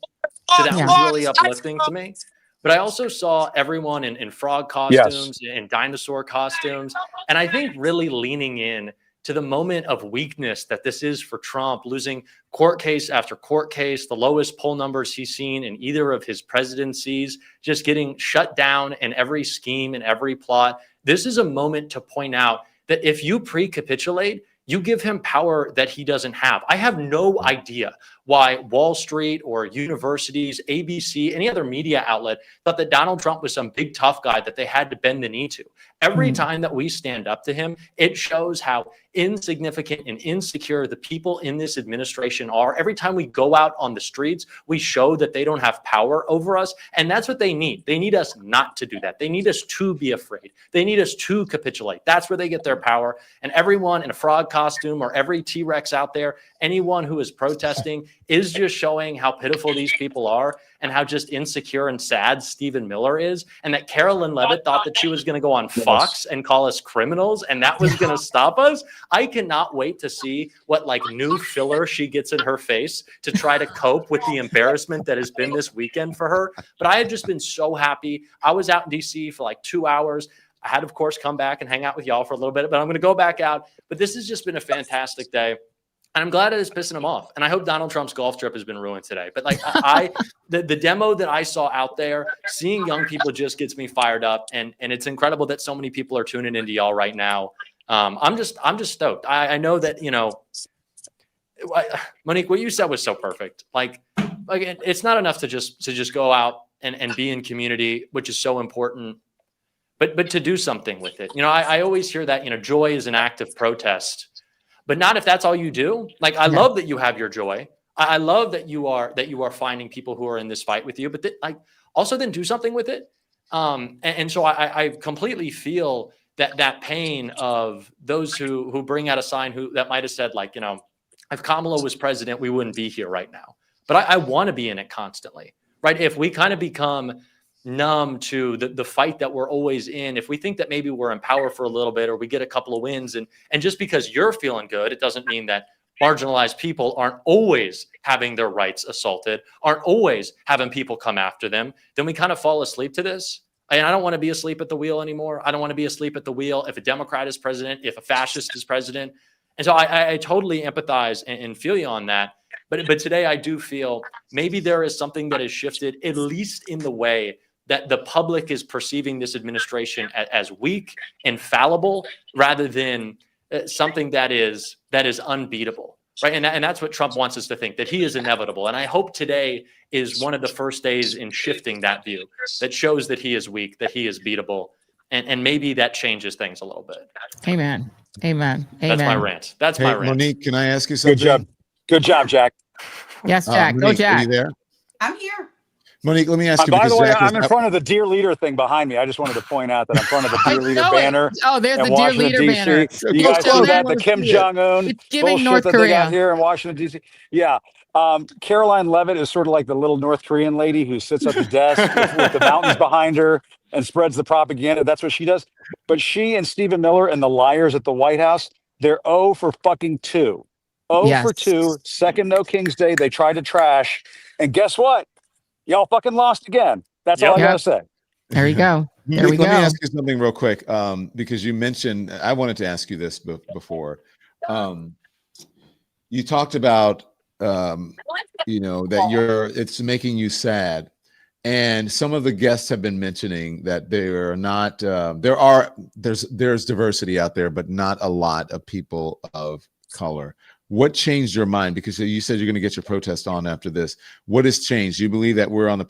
So that was really uplifting to me. But I also saw everyone in frog costumes, in dinosaur costumes, and I think really leaning in to the moment of weakness that this is for Trump, losing court case after court case, the lowest poll numbers he's seen in either of his presidencies, just getting shut down in every scheme and every plot. This is a moment to point out that if you pre-capitulate, you give him power that he doesn't have. I have no idea why Wall Street or universities, ABC, any other media outlet thought that Donald Trump was some big tough guy that they had to bend the knee to. Every time that we stand up to him, it shows how insignificant and insecure the people in this administration are. Every time we go out on the streets, we show that they don't have power over us. And that's what they need. They need us not to do that. They need us to be afraid. They need us to capitulate. That's where they get their power. And everyone in a frog costume or every T-Rex out there, anyone who is protesting is just showing how pitiful these people are and how just insecure and sad Stephen Miller is. And that Carolyn Levitt thought that she was going to go on Fox and call us criminals and that was going to stop us. I cannot wait to see what like new filler she gets in her face to try to cope with the embarrassment that has been this weekend for her. But I have just been so happy. I was out in DC for like 2 hours. I had, of course, come back and hang out with y'all for a little bit, but I'm going to go back out. But this has just been a fantastic day. And I'm glad it is pissing him off. And I hope Donald Trump's golf trip has been ruined today. But like the demo that I saw out there, seeing young people just gets me fired up. And it's incredible that so many people are tuning into y'all right now. I'm just stoked. I know that, you know, Monique, what you said was so perfect. Like it's not enough to just go out and be in community, which is so important. But to do something with it. You know, I always hear that, you know, joy is an act of protest. But not if that's all you do. Like, I love that you have your joy. I love that you are finding people who are in this fight with you, but like also then do something with it. And so I completely feel that pain of those who bring out a sign that might've said like, you know, if Kamala was president, we wouldn't be here right now. But I want to be in it constantly, right? If we kind of become numb to the fight that we're always in, if we think that maybe we're in power for a little bit or we get a couple of wins and just because you're feeling good, it doesn't mean that marginalized people aren't always having their rights assaulted, aren't always having people come after them, then we kind of fall asleep to this. And I don't want to be asleep at the wheel anymore. I don't want to be asleep at the wheel if a Democrat is president, if a fascist is president. And so I totally empathize and feel you on that. But today I do feel maybe there is something that has shifted, at least in the way that the public is perceiving this administration as weak and fallible rather than something that is unbeatable, right? And that's what Trump wants us to think, that he is inevitable. And I hope today is one of the first days in shifting that view, that shows that he is weak, that he is beatable, and maybe that changes things a little bit. Amen. Amen. That's my rant. That's my rant. Monique, can I ask you something? Good job, Jack. Yes, Jack. Monique, Go, Jack. are you there? I'm here. Monique, let me ask you. By the way, Jack I'm in front of the Dear Leader thing behind me. I just wanted to point out that I'm in front of the Dear Leader banner. Oh, there's the Dear Washington, Leader DC. banner. You guys see that? The Kim Jong-un It's giving bullshit North that they got Korea. here in Washington, D.C. Yeah. Caroline Levitt is sort of like the little North Korean lady who sits at the desk with the mountains behind her and spreads the propaganda. That's what she does. But she and Stephen Miller and the liars at the White House, they're 0 for fucking 2. 0 for 2. Second No Kings Day. They tried to trash. And guess what? Y'all fucking lost again. That's all I gotta say. There you go. There we Let go. me ask you something real quick, because you mentioned, I wanted to ask you this before. You talked about, you know, that it's making you sad. And some of the guests have been mentioning that they are not, there's diversity out there, but not a lot of people of color. What changed your mind? Because you said you're going to get your protest on after this. What has changed? Do you believe that we're on the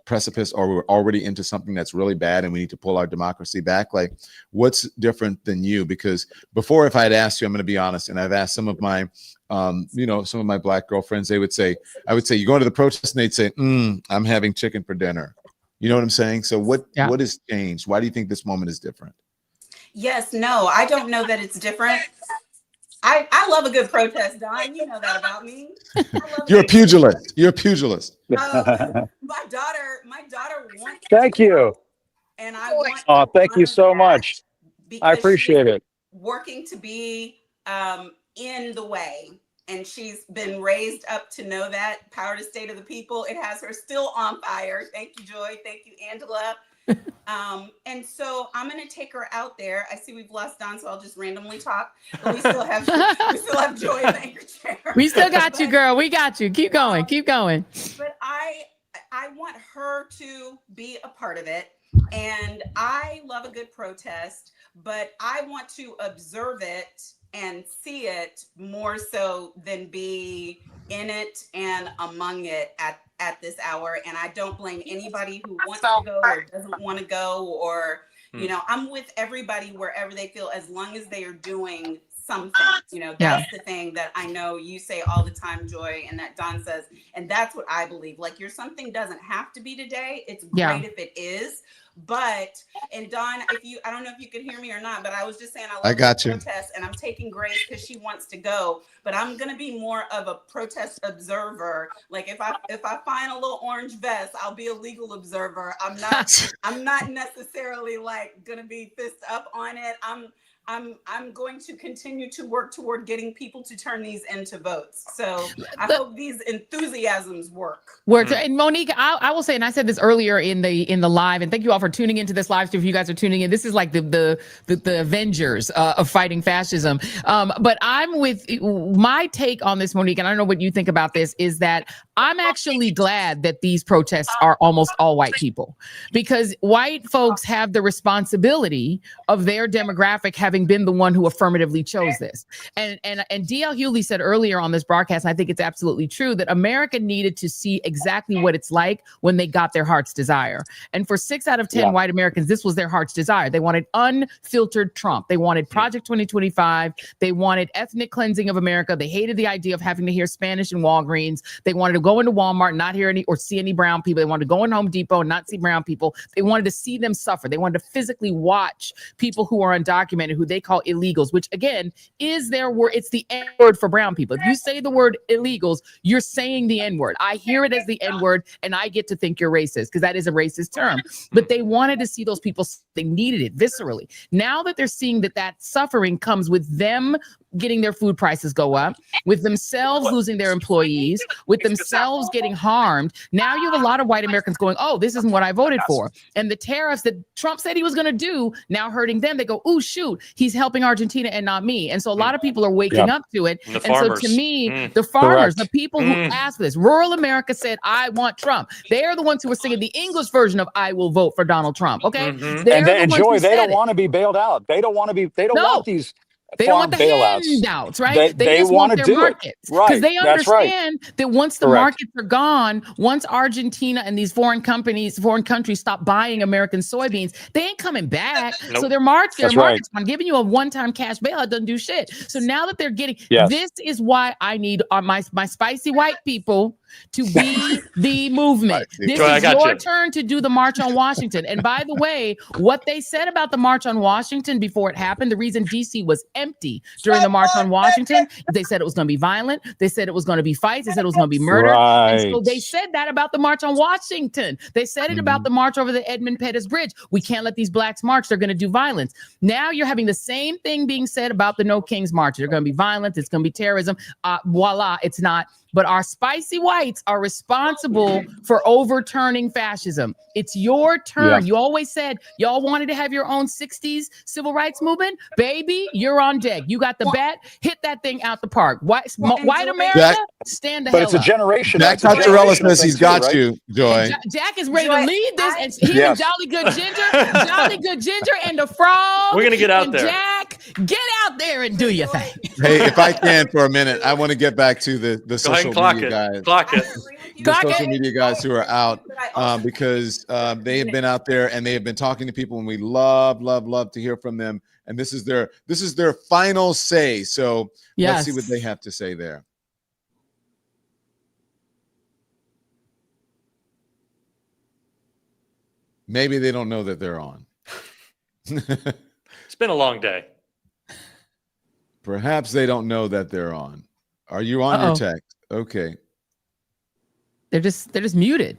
precipice, or we're already into something that's really bad and we need to pull our democracy back? Like, what's different than you? Because before, if I had asked you, I'm going to be honest, and I've asked some of my some of my Black girlfriends, I would say, you go to the protest, and they'd say, I'm having chicken for dinner. You know what I'm saying? So what has changed? Why do you think this moment is different? Yes, no, I don't know that it's different. I love a good protest, Don. You know that about me. You're a pugilist. You're a pugilist. My daughter wants. Thank you. And I want. Oh, thank you so much. I appreciate it. Working to be in the way, and she's been raised up to know that power to state of the people. It has her still on fire. Thank you, Joy. Thank you, Angela. And so I'm going to take her out there. I see we've lost Don, so I'll just randomly talk. But we still have Joy in the anchor chair. We still got you, girl. We got you. Keep going. Keep going. But I want her to be a part of it. And I love a good protest, but I want to observe it and see it more so than be in it and among it at this hour. And I don't blame anybody who wants to go or doesn't want to go, or I'm with everybody wherever they feel, as long as they are doing something. That's the thing that I know you say all the time, Joy, and that Don says, and that's what I believe. Like, your something doesn't have to be today. It's great if it is. But, and Don, I don't know if you could hear me or not, but I was just saying I love protest, and I'm taking Grace because she wants to go, but I'm gonna be more of a protest observer. Like, if I find a little orange vest, I'll be a legal observer. I'm not necessarily like gonna be fist up on it. I'm going to continue to work toward getting people to turn these into votes. So I hope these enthusiasms work. And Monique, I will say, and I said this earlier in the live, and thank you all for tuning into this live stream. If you guys are tuning in, this is like the Avengers of fighting fascism. But I'm with my take on this, Monique, and I don't know what you think about this, is that I'm actually glad that these protests are almost all white people, because white folks have the responsibility of their demographic having been the one who affirmatively chose this. And D.L. Hughley said earlier on this broadcast, and I think it's absolutely true, that America needed to see exactly what it's like when they got their heart's desire. And for 6 out of 10 white Americans, this was their heart's desire. They wanted unfiltered Trump. They wanted Project 2025. They wanted ethnic cleansing of America. They hated the idea of having to hear Spanish in Walgreens. They wanted to go into Walmart and not hear any or see any brown people. They wanted to go in Home Depot and not see brown people. They wanted to see them suffer. They wanted to physically watch people who are undocumented, who they call illegals, which again is their word. It's the N word for brown people. If you say the word illegals, you're saying the N word. I hear it as the N word, and I get to think you're racist because that is a racist term. But they wanted to see those people. They needed it viscerally. Now that they're seeing that suffering comes with them getting their food prices go up, with themselves losing their employees, with themselves getting harmed. Now you have a lot of white Americans going, oh, this isn't what I voted for. And the tariffs that Trump said he was going to do, now hurting them. They go, oh, shoot, he's helping Argentina and not me. And so a lot of people are waking up to it. And so to me, the farmers, the people who asked for this, rural America said, I want Trump. They're the ones who were singing the English version of I will vote for Donald Trump. Okay. And Joy, they don't want to be bailed out. They don't want these. They don't want the handouts, right? They just want their to do markets. Right. Because they understand that once the markets are gone, once Argentina and these foreign countries stop buying American soybeans, they ain't coming back. So their markets on giving you a one-time cash bailout doesn't do shit. So now that they're getting, this is why I need my spicy white people to be the movement. This is your turn to do the March on Washington. And by the way, what they said about the March on Washington before it happened, the reason DC was empty during the March on Washington, they said it was going to be violent. They said it was going to be fights. They said it was going to be murder. And so they said that about the March on Washington. They said it about the march over the Edmund Pettus Bridge. We can't let these blacks march. They're going to do violence. Now you're having the same thing being said about the No Kings March. They're going to be violent. It's going to be terrorism. Voila, it's not. But our spicy whites are responsible for overturning fascism. It's your turn. You always said y'all wanted to have your own 60s civil rights movement. Baby, you're on deck. You got the bat. Hit that thing out the park. White America, stand the hell up. But it's a generation. Jack Cottarella says he's got you, Joy. Jack is ready to lead this. And him and Jolly Good Ginger and the Frog. We're going to get out there. Jack get out there and do your thing. Hey, if I can for a minute, I want to get back to the social media guys. Clock it. The social media guys who are out because they have been out there and they have been talking to people, and we love to hear from them. And this is their final say. So let's see what they have to say there. Maybe they don't know that they're on. It's been a long day. Perhaps they don't know that they're on. Are you on your text? Okay. They're just muted.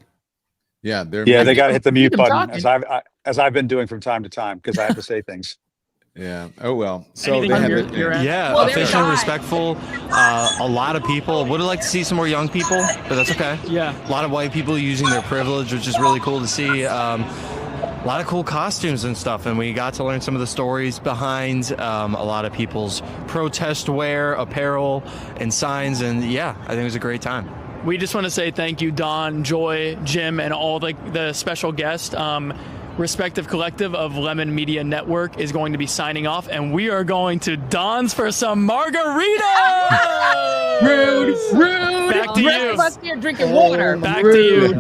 Yeah, they're they muted. got to hit the mute button talking. as I've been doing from time to time because I have to say things. Yeah. Oh well. So Anything they have your end? Yeah, efficient, respectful. A lot of people would have liked to see some more young people, but that's okay. Yeah. A lot of white people using their privilege, which is really cool to see. A lot of cool costumes and stuff, and we got to learn some of the stories behind a lot of people's protest wear, apparel, and signs. And yeah, I think it was a great time. We just want to say thank you, Don, Joy, Jim, and all the special guests. Respective collective of Lemon Media Network is going to be signing off, and we are going to Don's for some margaritas. Rude. Back to you. Us here drinking water. Back to you.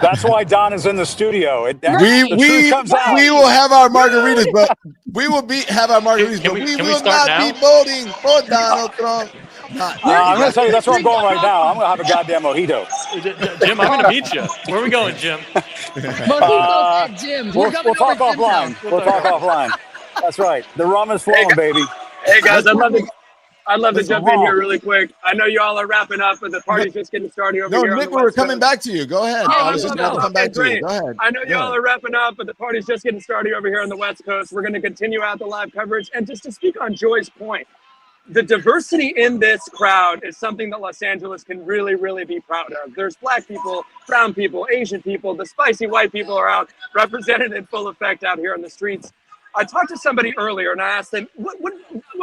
That's why Don is in the studio. We will have our margaritas, but we will have our margaritas, but we will not be voting for Donald Trump. I'm going to tell you, that's where I'm going right now. I'm going to have a goddamn mojito. Jim, I'm going to meet you. Where are we going, Jim? Jim. We'll talk offline. We'll talk offline. That's right. The rum is flowing, baby. Hey guys, I'd love to jump in here really quick. I know you all are wrapping up, but the party's just getting started over here. No, Nick, we were coming back to you. Go ahead. I was just about to come back to you. Go ahead. I know you all are wrapping up, but the party's just getting started over here on the West Coast. We're going to continue out the live coverage. And just to speak on Joy's point, the diversity in this crowd is something that Los Angeles can really, really be proud of. There's Black people, brown people, Asian people, the spicy white people are out represented in full effect out here on the streets. I talked to somebody earlier and I asked them, what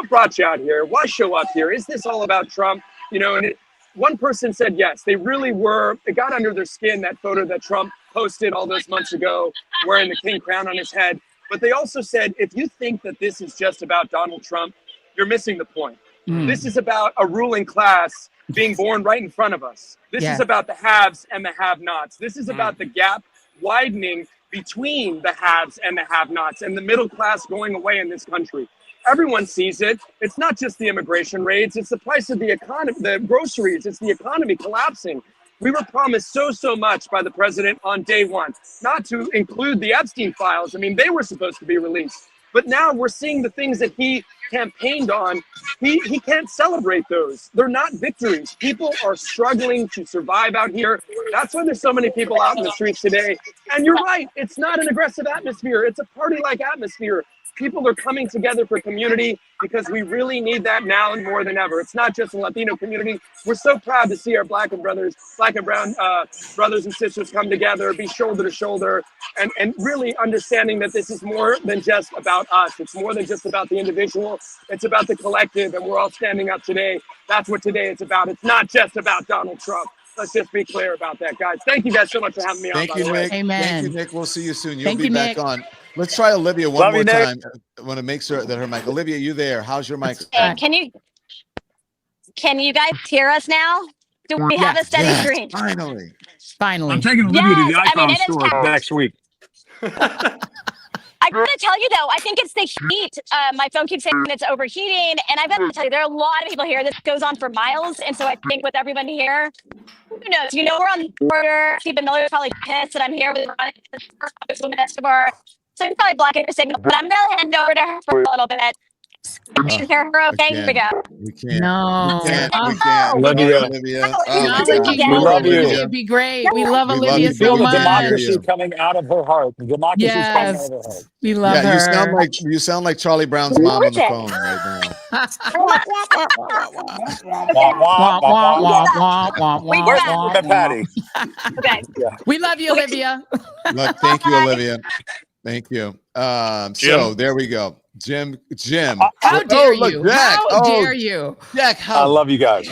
brought you out here? Why show up here? Is this all about Trump? And one person said yes, they really were. It got under their skin, that photo that Trump posted all those months ago wearing the king crown on his head. But they also said, if you think that this is just about Donald Trump, you're missing the point. This is about a ruling class being born right in front of us. This is about the haves and the have-nots. This is about the gap widening between the haves and the have-nots and the middle class going away in this country. Everyone sees it. It's not just the immigration raids. It's the price of the economy, the groceries. It's the economy collapsing. We were promised so much by the president on day one, not to include the Epstein files. I mean, they were supposed to be released. But now we're seeing the things that he campaigned on. He can't celebrate those. They're not victories. People are struggling to survive out here. That's why there's so many people out in the streets today. And you're right. It's not an aggressive atmosphere. It's a party-like atmosphere. People are coming together for community because we really need that now and more than ever. It's not just a Latino community. We're so proud to see our Black and brown brothers and sisters come together, be shoulder to shoulder, and really understanding that this is more than just about us. It's more than just about the individual. It's about the collective, and we're all standing up today. That's what today is about. It's not just about Donald Trump. Let's just be clear about that, guys. Thank you guys so much for having me on. Thank you, Nick. Amen. Thank you, Nick. We'll see you soon. You'll Thank be you, back Nick. on. Let's try Olivia one Love more you, Nick. time. I want to make sure that her mic. Olivia, you there? How's your mic? Can you guys hear us now? Do we have a steady stream? Finally. I'm taking Olivia to the Yes, I mean, icon it is store kind of- next week. I gotta tell you though, I think it's the heat. My phone keeps saying it's overheating, and I've got to tell you, there are a lot of people here. This goes on for miles, and so I think with everyone here, who knows? We're on the border. Stephen Miller's probably pissed that I'm here with Women Escobar. So he's probably blocking her signal, but I'm gonna hand over to her for a little bit. You can hear her okay? Here we go. We can't. No. We can't. Olivia. Olivia. We love you. It'd be great. We love We love Olivia you. so Feel the much. democracy coming out of her heart. The democracy is coming out Yes. of her heart. We love Yeah, her. you sound like Charlie Brown's mom on the phone right now. Where's the patty? Okay. We love you, Olivia. Look, thank you, Olivia. Thank you. So there we go. Jim. How dare look, you? Jack. How dare you? Jack, I how love you guys.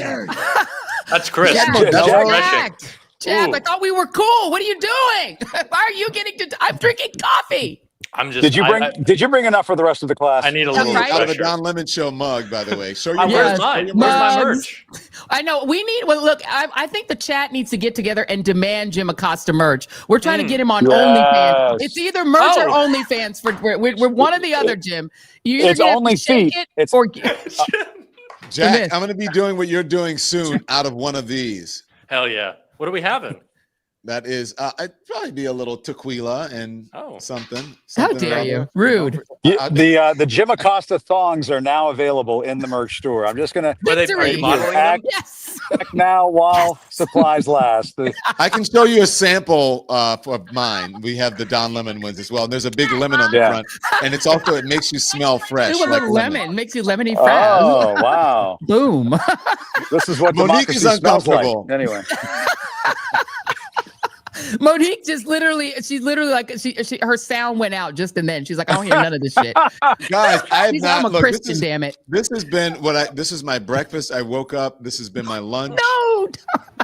That's Chris. Jack, I thought we were cool. What are you doing? Why are you getting to? I'm drinking coffee. I'm just. Did you bring enough for the rest of the class? I need a Out little of a refresher. Don Lemon Show mug, by the way. Show your Where's merch. mine? Show your Where's my Mugs. merch? I know we need. Well, look, I think the chat needs to get together and demand Jim Acosta merch. We're trying to get him on OnlyFans. It's either merch or OnlyFans. We're one or the other, Jim. You either It's get only to shake feet. it or Jack, I'm going to be doing what you're doing soon out of one of these. Hell yeah! What are we having? That is, it'd probably be a little tequila and something. How dare you? Rude. The Jim Acosta thongs are now available in the merch store. I'm just gonna Are you modeling them? Yes. act now while supplies last. I can show you a sample for mine. We have the Don Lemon ones as well. And there's a big lemon on the front, and it's also it makes you smell fresh. Ooh, a like little lemon makes you lemony fresh. Oh wow! Boom. This is what Monique is democracy smells like. uncomfortable. Anyway. Monique she's literally like her sound went out just and then. She's like, I don't hear none of this shit. Guys, I'm a Christian, damn it. This has been this is my breakfast. I woke up. This has been my lunch. No.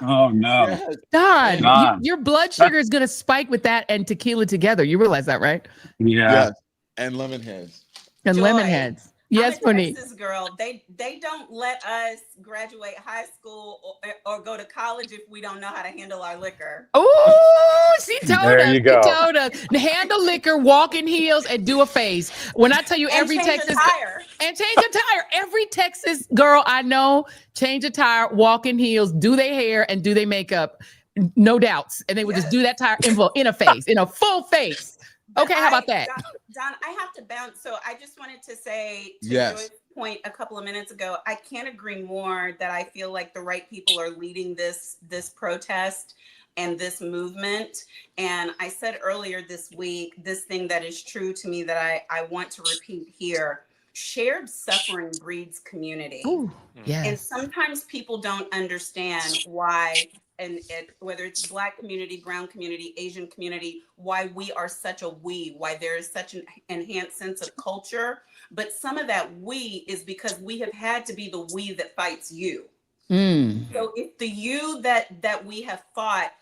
Oh no. Don, your blood sugar is gonna spike with that and tequila together. You realize that, right? Yeah. Yes. And lemon heads. And lemon heads. Yes, I'm a Monique. Texas girl. They don't let us graduate high school or go to college if we don't know how to handle our liquor. Oh, she told There us. you go. She told us. Handle liquor, walk in heels, and do a face. When I tell you every change Texas a tire. and change a tire. Every Texas girl I know, change a tire, walk in heels, do their hair, and do their makeup. No doubts. And they would just do that tire in a face, in a full face. Okay, how about that? Don, I have to bounce. So I just wanted to say to Yes. Joy's point a couple of minutes ago, I can't agree more that I feel like the right people are leading this protest and this movement. And I said earlier this week, this thing that is true to me that I want to repeat here. Shared suffering breeds community. Ooh, yes. And sometimes people don't understand why, whether it's Black community, brown community, Asian community, why we are such a why there is such an enhanced sense of culture. But some of that we is because we have had to be the we that fights you. So if the you that we have fought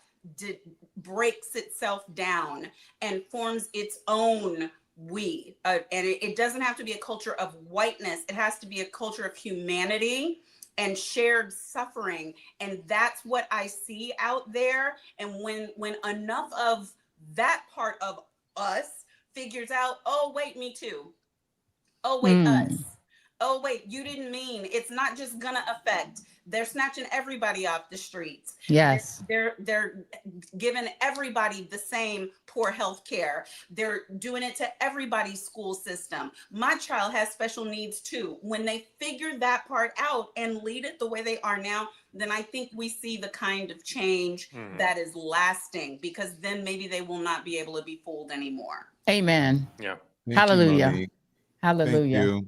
breaks itself down and forms its own we, and it doesn't have to be a culture of whiteness. It has to be a culture of humanity and shared suffering. And that's what I see out there. And when enough of that part of us figures out, oh, wait, me too. Oh, wait, us. Oh, wait, you didn't mean it's not just gonna affect. They're snatching everybody off the streets. Yes. They're giving everybody the same poor health care. They're doing it to everybody's school system. My child has special needs too. When they figure that part out and lead it the way they are now, then I think we see the kind of change that is lasting, because then maybe they will not be able to be fooled anymore. Have Yeah. Hallelujah. Monique. Hallelujah. Thank you.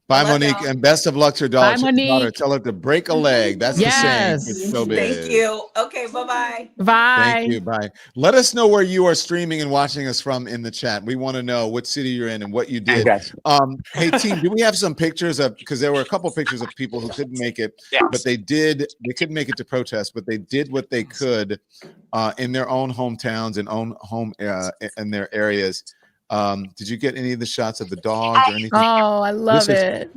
Bye, Monique, and best of luck to your daughter. Bye, Monique. Tell her to break a leg. That's the saying. It's so big. Thank you. Okay, bye-bye. Bye. Thank you. Bye. Let us know where you are streaming and watching us from in the chat. We want to know what city you're in and what you did. Hey, team, do we have some pictures of, because there were a couple pictures of people who couldn't make it, but they couldn't make it to protest, but they did what they could in their own hometowns and in their areas. Did you get any of the shots of the dogs or anything? Oh, I love it.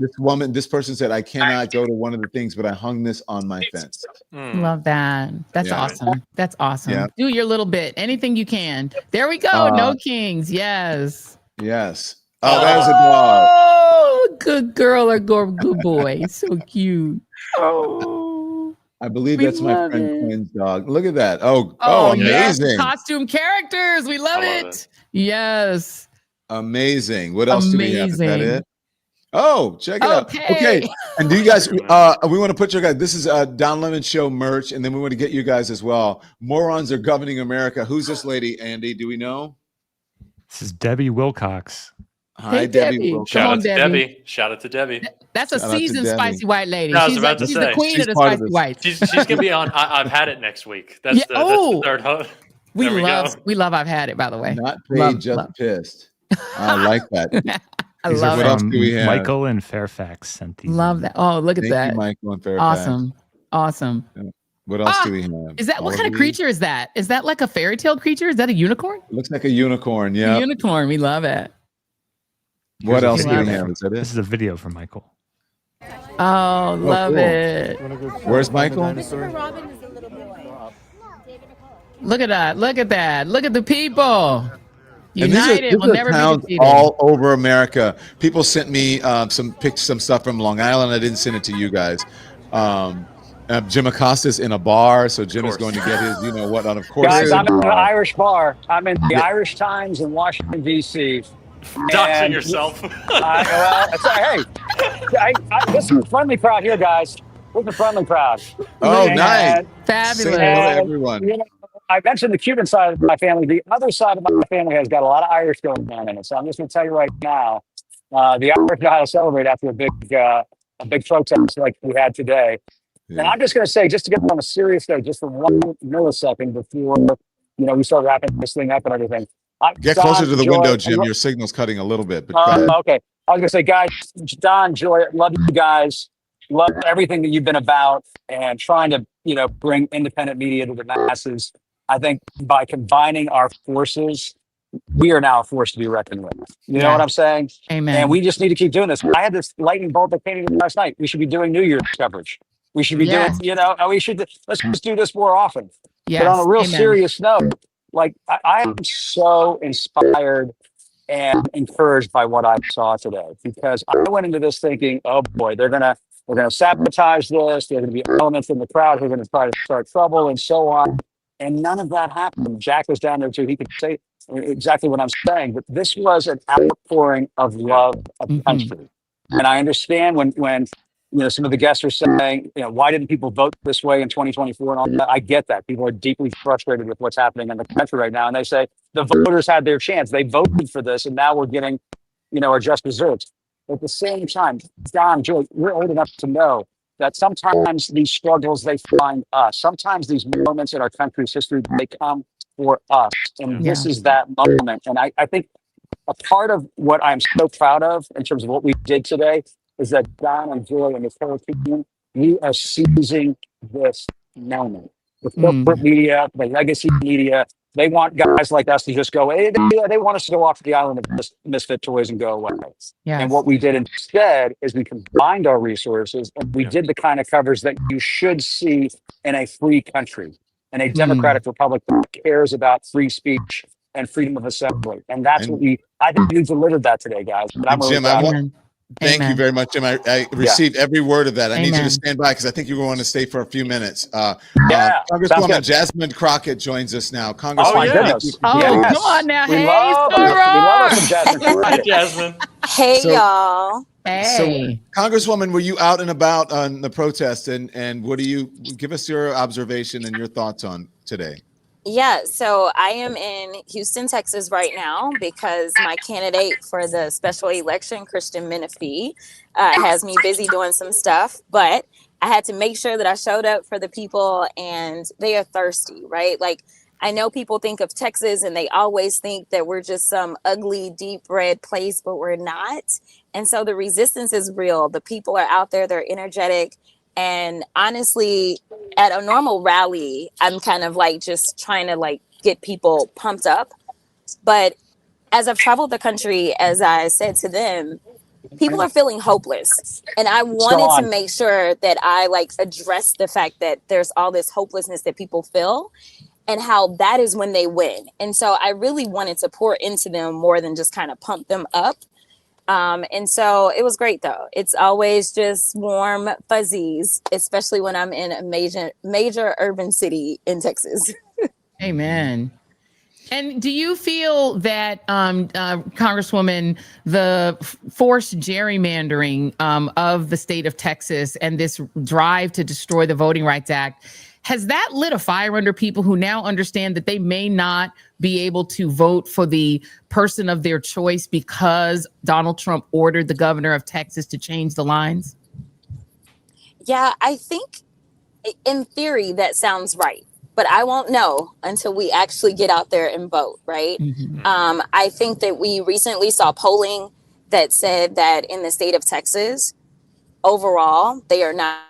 This person said, I cannot go to one of the things, but I hung this on my fence. Love that. That's awesome. That's awesome. Yeah. Do your little bit. Anything you can. There we go. No Kings. Yes. Yes. Oh, there's a dog. Oh, good girl or good boy. So cute. Oh. I believe that's my friend Quinn's dog. Look at that. Oh, yes. amazing. Costume characters. We love it. Yes. Amazing. What else do we have? Is that it? Oh, check it out. Okay. And do you guys, we want to put your guys, this is Don Lemon Show merch, and then we want to get you guys as well. Morons are governing America. Who's this lady, Andy? Do we know? This is Debbie Wilcox. Hi, Debbie. Shout out to Debbie. Shout out to Debbie. That's a seasoned spicy white lady. No, I was about to she's say. the queen of the spicy whites. She's gonna be on I've Had It next week. That's the third host. We love I've Had It, by the way. Not paid, just pissed. I like that. I love what it. else do we have? Michael in Fairfax sent these. Love that. Oh, look at Thank that. you, Michael in Fairfax. Awesome. Yeah. What else do we have? Is that what kind of creature is that? Is that like a fairy tale creature? Is that a unicorn? Looks like a unicorn. Yeah. A unicorn. We love it. What else do we Love it. have? Is that This it? is a video from Michael. Oh, love cool. it. Where's Michael? Look at that. Look at that. Look at the people. And these United will are never be towns defeated. all over America. People sent me some stuff from Long Island. I didn't send it to you guys. Jim Acosta's in a bar, so Jim is going to get his, you know what, of course. Guys, I'm in an Irish bar. I'm in the Irish Times in Washington, D.C. Doxing yourself. Hey, this is a friendly crowd here, guys. We're the friendly crowd. Oh, nice. Fabulous. Say hello to everyone. You know, I mentioned the Cuban side of my family. The other side of my family has got a lot of Irish going on in it. So I'm just going to tell you right now, the Irish know how to celebrate after a big protest like we had today. Yeah. And I'm just going to say, just to get on a serious note, just for 1 millisecond before we start wrapping this thing up and everything. Get Don, closer to the Joy, window, Jim. Your signal's cutting a little bit. But go ahead. okay. I was going to say, guys, Don, Joy, love you guys. Love everything that you've been about and trying to, bring independent media to the masses. I think by combining our forces, we are now a force to be reckoned with. You know what I'm saying? Amen. And we just need to keep doing this. I had this lightning bolt that came in last night. We should be doing New Year's coverage. We should be doing, let's just do this more often. Yes. But on a real Amen. serious note, I am so inspired and encouraged by what I saw today, because I went into this thinking, oh boy, we're gonna sabotage this. There are gonna be elements in the crowd who are gonna try to start trouble and so on. And none of that happened. Jack was down there too. He could say exactly what I'm saying, but this was an outpouring of love of country. And I understand when some of the guests are saying, why didn't people vote this way in 2024 and all that? I get that. People are deeply frustrated with what's happening in the country right now. And they say the voters had their chance. They voted for this and now we're getting, our just desserts. At the same time, Don, Joy, we're old enough to know that sometimes these struggles, they find us. Sometimes these moments in our country's history, they come for us. And this is that moment. And I think a part of what I'm so proud of in terms of what we did today is that Don and Joy and this whole team, we are seizing this moment. The corporate media, the legacy media, they want guys like us to just go, they want us to go off the island of misfit toys and go away. Yes. And what we did instead is we combined our resources and we did the kind of coverage that you should see in a free country, in a democratic republic that cares about free speech and freedom of assembly. And that's what I think we delivered that today, guys. And I'm Jim, thank you very much, Jim. I received every word of that. I need you to stand by because I think you want to stay for a few minutes. Congresswoman Jasmine Crockett joins us now. Congresswoman, come on now. We Hey, love us some Jasmine Crockett. Jasmine. Hey, y'all. Hey. So, Congresswoman, were you out and about on the protest, and what do you give us your observation and your thoughts on today? Yeah, so I am in Houston, Texas right now because my candidate for the special election, Christian Menifee, has me busy doing some stuff. But I had to make sure that I showed up for the people, and they are thirsty, right? Like, I know people think of Texas and they always think that we're just some ugly, deep red place, but we're not. And so the resistance is real. The people are out there, they're energetic. And honestly, at a normal rally, I'm kind of like just trying to like get people pumped up. But as I've traveled the country, as I said to them, people are feeling hopeless. And I wanted to make sure that I like address the fact that there's all this hopelessness that people feel and how that is when they win. And so I really wanted to pour into them more than just kind of pump them up. And so it was great though. It's always just warm fuzzies, especially when I'm in a major urban city in Texas. Amen. And do you feel that, Congresswoman, the forced gerrymandering of the state of Texas and this drive to destroy the Voting Rights Act, has that lit a fire under people who now understand that they may not be able to vote for the person of their choice because Donald Trump ordered the governor of Texas to change the lines? Yeah, I think in theory that sounds right, but I won't know until we actually get out there and vote, right? I think that we recently saw polling that said that in the state of Texas, overall, they are not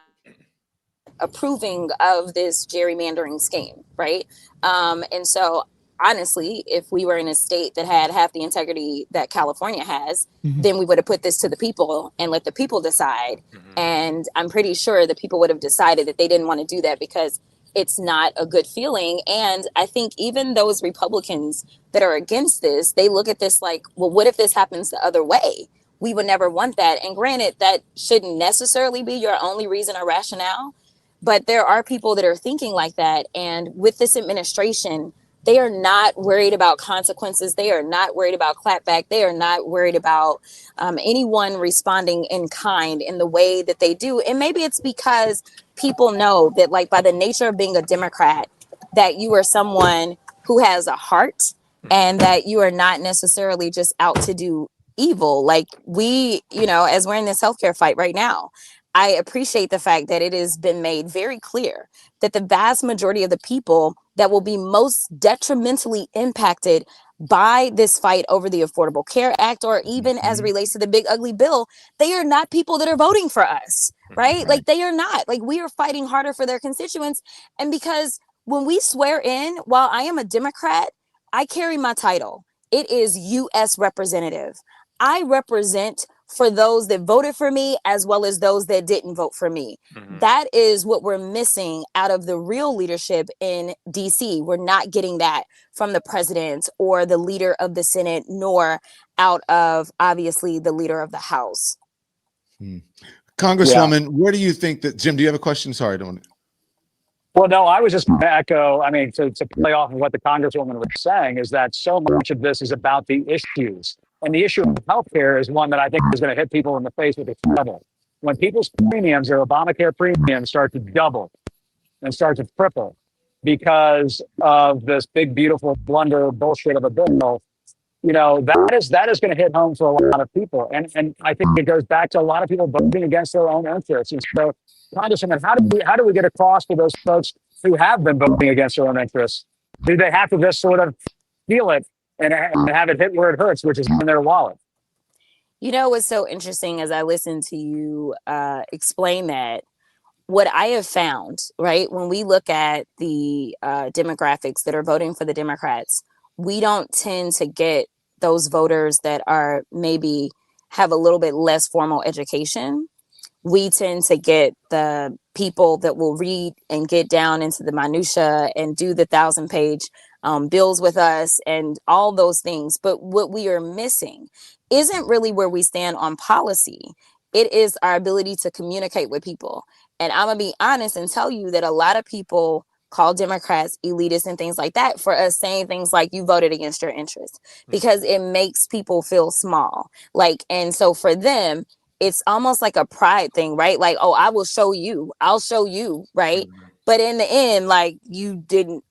approving of this gerrymandering scheme, right? And so honestly, if we were in a state that had half the integrity that California has, Mhm. then we would have put this to the people and let the people decide. And I'm pretty sure the people would have decided that they didn't want to do that because it's not a good feeling. And I think even those Republicans that are against this, they look at this like, well, what if this happens the other way? We would never want that. And granted, that shouldn't necessarily be your only reason or rationale, but there are people that are thinking like that. And with this administration, they are not worried about consequences. They are not worried about clapback. They are not worried about anyone responding in kind in the way that they do. And maybe it's because people know that, like, by the nature of being a Democrat, that you are someone who has a heart and that you are not necessarily just out to do evil. Like we, as we're in this healthcare fight right now, I appreciate the fact that it has been made very clear that the vast majority of the people that will be most detrimentally impacted by this fight over the Affordable Care Act, or even as it relates to the big ugly bill, they are not people that are voting for us, right? Like they are not. Like we are fighting harder for their constituents. And because when we swear in, while I am a Democrat, I carry my title. It is U.S. Representative. I represent for those that voted for me as well as those that didn't vote for me. That is what we're missing out of the real leadership in DC. We're not getting that from the president or the leader of the Senate, nor out of obviously the leader of the House. Congresswoman, where do you think that, Jim, do you have a question? Sorry, I don't. Well, no, I was just going to echo, I mean, to play off of what the Congresswoman was saying, is that so much of this is about the issues. And the issue of healthcare is one that I think is going to hit people in the face with a trouble. When people's premiums, their Obamacare premiums, start to double and start to triple because of this big, beautiful blunder bullshit of a bill, that is going to hit home for a lot of people. And I think it goes back to a lot of people voting against their own interests. And so, Congressman, how do we get across to those folks who have been voting against their own interests? Do they have to just sort of feel it and have it hit where it hurts, which is in their wallet? What's so interesting as I listen to you explain that, what I have found, right, when we look at the demographics that are voting for the Democrats, we don't tend to get those voters that are maybe have a little bit less formal education. We tend to get the people that will read and get down into the minutia and do the 1,000-page bills with us and all those things. But what we are missing isn't really where we stand on policy. It is our ability to communicate with people. And I'm going to be honest and tell you that a lot of people call Democrats elitists and things like that for us saying things like you voted against your interests, because it makes people feel small. And so for them, it's almost like a pride thing, right? Like, oh, I'll show you, right? But in the end, you didn't,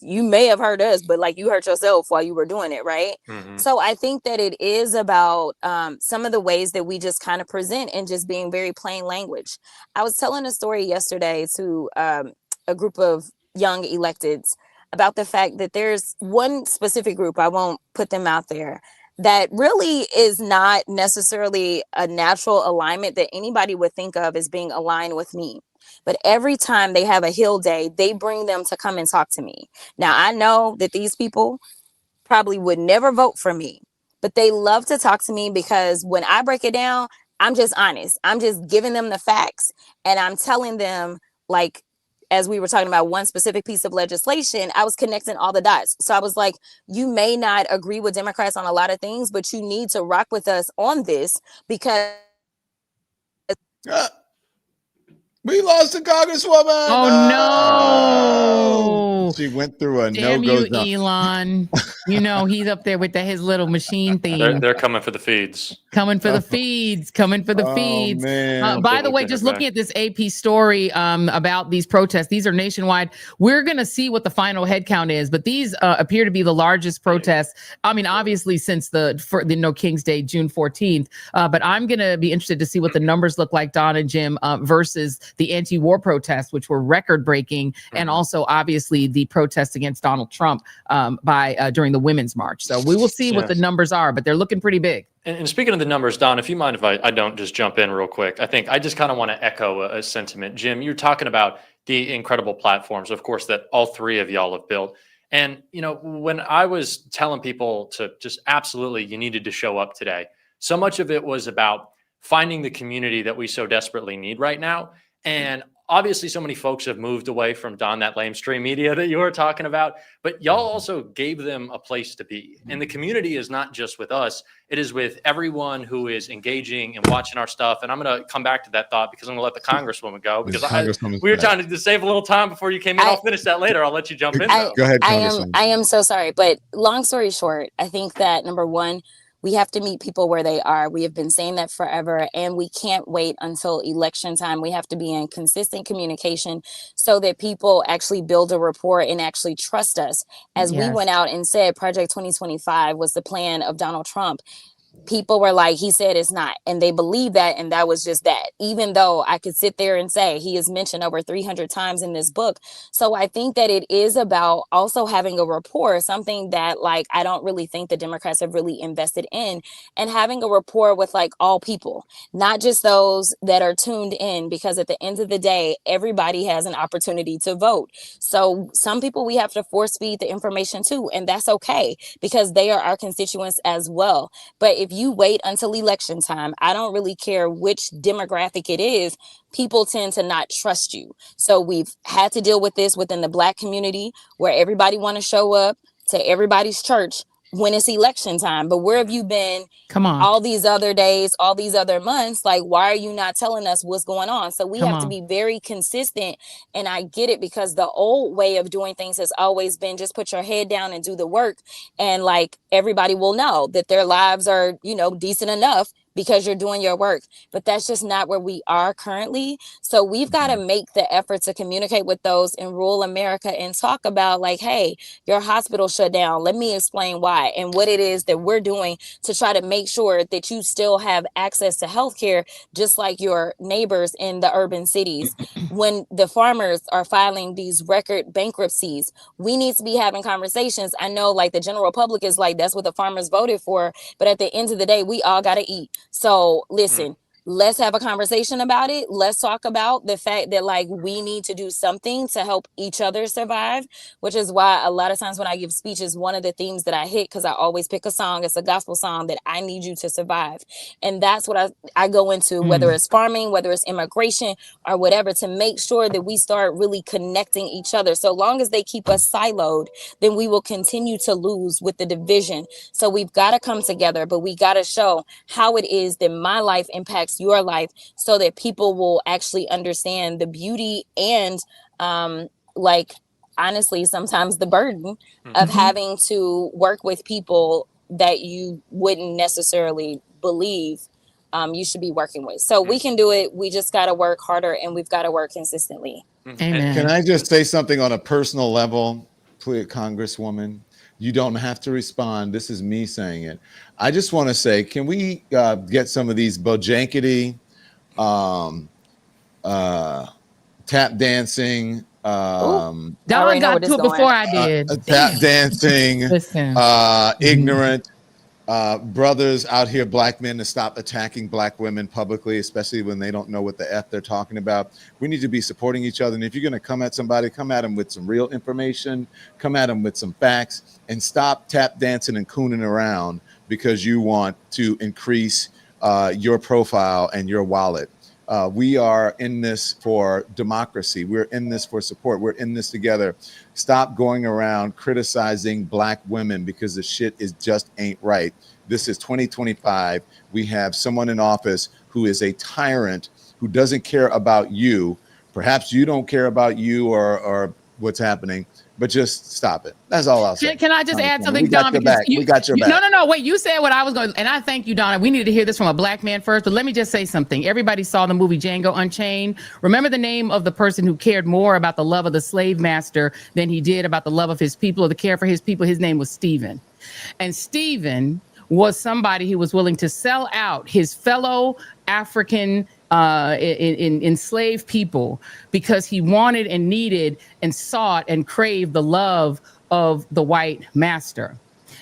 you may have hurt us, but you hurt yourself while you were doing it, right? So I think that it is about some of the ways that we just kind of present and just being very plain language. I was telling a story yesterday to a group of young electeds about the fact that there's one specific group, I won't put them out there, that really is not necessarily a natural alignment that anybody would think of as being aligned with me. But every time they have a Hill day, they bring them to come and talk to me. Now, I know that these people probably would never vote for me, but they love to talk to me because when I break it down, I'm just honest. I'm just giving them the facts and I'm telling them, as we were talking about one specific piece of legislation, I was connecting all the dots. So I was like, you may not agree with Democrats on a lot of things, but you need to rock with us on this because we lost a Congresswoman. Oh no! She went through a Damn no-go you, zone. Elon. He's up there with his little machine thing. They're coming for the feeds. Coming for the feeds. Man. By the way, just looking at this AP story about these protests, these are nationwide. We're going to see what the final head count is, but these appear to be the largest protests. Obviously, since the No King's Day, June 14th. But I'm going to be interested to see what the numbers look like, Don and Jim, versus the anti-war protests, which were record-breaking, and also, obviously, the protests against Donald Trump during the Women's March. So we will see what the numbers are, but they're looking pretty big. And speaking of the numbers, Don, if you mind if I don't just jump in real quick, I just kind of want to echo a sentiment. Jim, you're talking about the incredible platforms, of course, that all three of y'all have built. And, you know, when I was telling people to just absolutely, you needed to show up today, so much of it was about finding the community that we so desperately need right now. And obviously, so many folks have moved away from that lamestream media that you were talking about, but y'all also gave them a place to be. And the community is not just with us, it is with everyone who is engaging and watching our stuff. And I'm going to come back to that thought because I'm going to let the Congresswoman go because we were trying to save a little time before you came in. I'll finish that later. I'll let you jump in. Go ahead, Congresswoman. I am so sorry, but long story short, I think that number one, we have to meet people where they are. We have been saying that forever, and we can't wait until election time. We have to be in consistent communication so that people actually build a rapport and actually trust us. As we went out and said, Project 2025 was the plan of Donald Trump. People were like, he said it's not. And they believe that. And that was just that, even though I could sit there and say he is mentioned over 300 times in this book. So I think that it is about also having a rapport, something that like, I don't really think the Democrats have really invested in, and having a rapport with like all people, not just those that are tuned in, because at the end of the day, everybody has an opportunity to vote. So some people we have to force feed the information to, and that's okay because they are our constituents as well. But if you wait until election time, I don't really care which demographic it is, people tend to not trust you. So we've had to deal with this within the Black community where everybody want to show up to everybody's church when it's election time. But where have you been all these other days, all these other months? Like, why are you not telling us what's going on? So we have to be very consistent. And I get it because the old way of doing things has always been just put your head down and do the work. And like everybody will know that their lives are, you know, decent enough because you're doing your work. But that's just not where we are currently. So we've got to make the effort to communicate with those in rural America and talk about like, hey, your hospital shut down. Let me explain why and what it is that we're doing to try to make sure that you still have access to healthcare, just like your neighbors in the urban cities. When the farmers are filing these record bankruptcies, we need to be having conversations. I know like the general public is like, that's what the farmers voted for. But at the end of the day, we all got to eat. So listen, let's have a conversation about it. Let's talk about the fact that like we need to do something to help each other survive, which is why a lot of times when I give speeches, one of the themes that I hit, because I always pick a song, it's a gospel song, that I need you to survive. And that's what I go into, whether it's farming, whether it's immigration or whatever, to make sure that we start really connecting each other. So long as they keep us siloed, then we will continue to lose with the division. So we've got to come together, but we got to show how it is that my life impacts your life so that people will actually understand the beauty and like honestly sometimes the burden of having to work with people that you wouldn't necessarily believe you should be working with. So we can do it. We just got to work harder and we've got to work consistently. Amen. Can I just say something on a personal level, please, Congresswoman? You don't have to respond. This is me saying it. I just want to say, can we get some of these bojankety, tap dancing? Don got to it before I did. Tap dancing, ignorant brothers out here, Black men, to stop attacking Black women publicly, especially when they don't know what the F they're talking about. We need to be supporting each other. And if you're going to come at somebody, come at them with some real information, come at them with some facts, and stop tap dancing and cooning around because you want to increase your profile and your wallet. We are in this for democracy. We're in this for support. We're in this together. Stop going around criticizing Black women because the shit is just ain't right. This is 2025. We have someone in office who is a tyrant, who doesn't care about you. Perhaps you don't care about you or what's happening, but just stop it. That's all I'll say. Can I just add something, Don? We got your back. No. Wait, you said what I was going to, and I thank you, Donna. We needed to hear this from a Black man first, but let me just say something. Everybody saw the movie Django Unchained. Remember the name of the person who cared more about the love of the slave master than he did about the love of his people or the care for his people? His name was Stephen. And Stephen was somebody who was willing to sell out his fellow African enslaved people because he wanted and needed and sought and craved the love of the white master.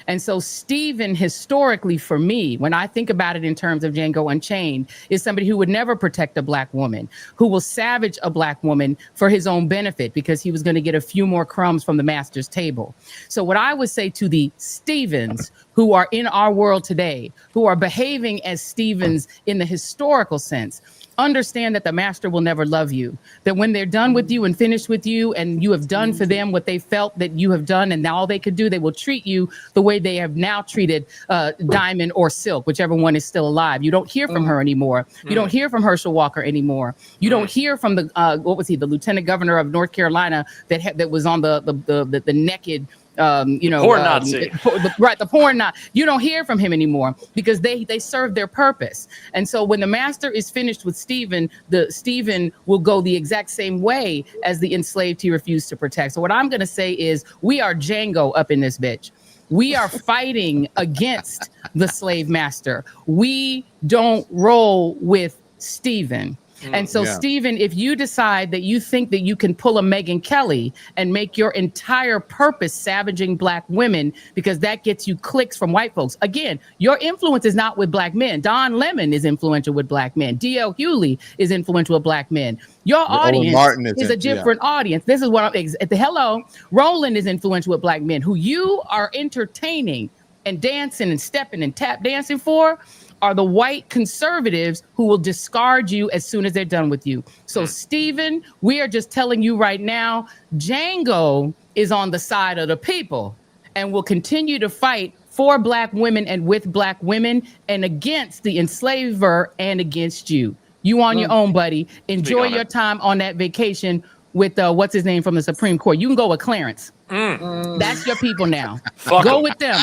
And so Stephen, historically for me, when I think about it in terms of Django Unchained, is somebody who would never protect a Black woman, who will savage a Black woman for his own benefit because he was going to get a few more crumbs from the master's table. So what I would say to the Stevens who are in our world today, who are behaving as Stevens in the historical sense, understand that the master will never love you, that when they're done with you and finished with you and you have done for them what they felt that you have done and now all they could do, they will treat you the way they have now treated Diamond or Silk, whichever one is still alive. You don't hear from her anymore. You don't hear from Herschel Walker anymore. You don't hear from the what was he, the lieutenant governor of North Carolina that was on the naked porn Nazi. The porn Nazi. You don't hear from him anymore because they serve their purpose. And so when the master is finished with Stephen, Stephen will go the exact same way as the enslaved he refused to protect. So what I'm going to say is we are Django up in this bitch. We are fighting against the slave master. We don't roll with Stephen. And so, Stephen, if you decide that you think that you can pull a Megyn Kelly and make your entire purpose savaging Black women because that gets you clicks from white folks, again, your influence is not with Black men. Don Lemon is influential with Black men. D.L. Hewley is influential with Black men. Your audience is a different audience. This is what hello, Roland is influential with Black men who you are entertaining and dancing and stepping and tap dancing for are the white conservatives who will discard you as soon as they're done with you. So, Stephen, we are just telling you right now, Django is on the side of the people and will continue to fight for Black women and with Black women and against the enslaver and against you. You on your own, buddy. Enjoy your time on that vacation with what's his name from the Supreme Court. You can go with Clarence. That's your people now. Go with them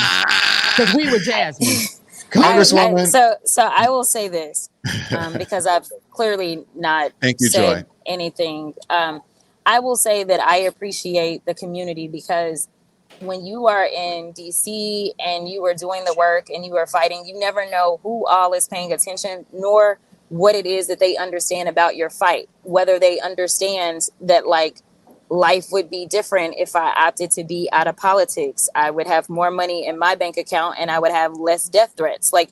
because we were Jasmine. Congresswoman. So I will say this because I've clearly not said anything. I will say that I appreciate the community because when you are in DC and you are doing the work and you are fighting, you never know who all is paying attention, nor what it is that they understand about your fight, whether they understand that like life would be different if I opted to be out of politics. I would have more money in my bank account and I would have less death threats. Like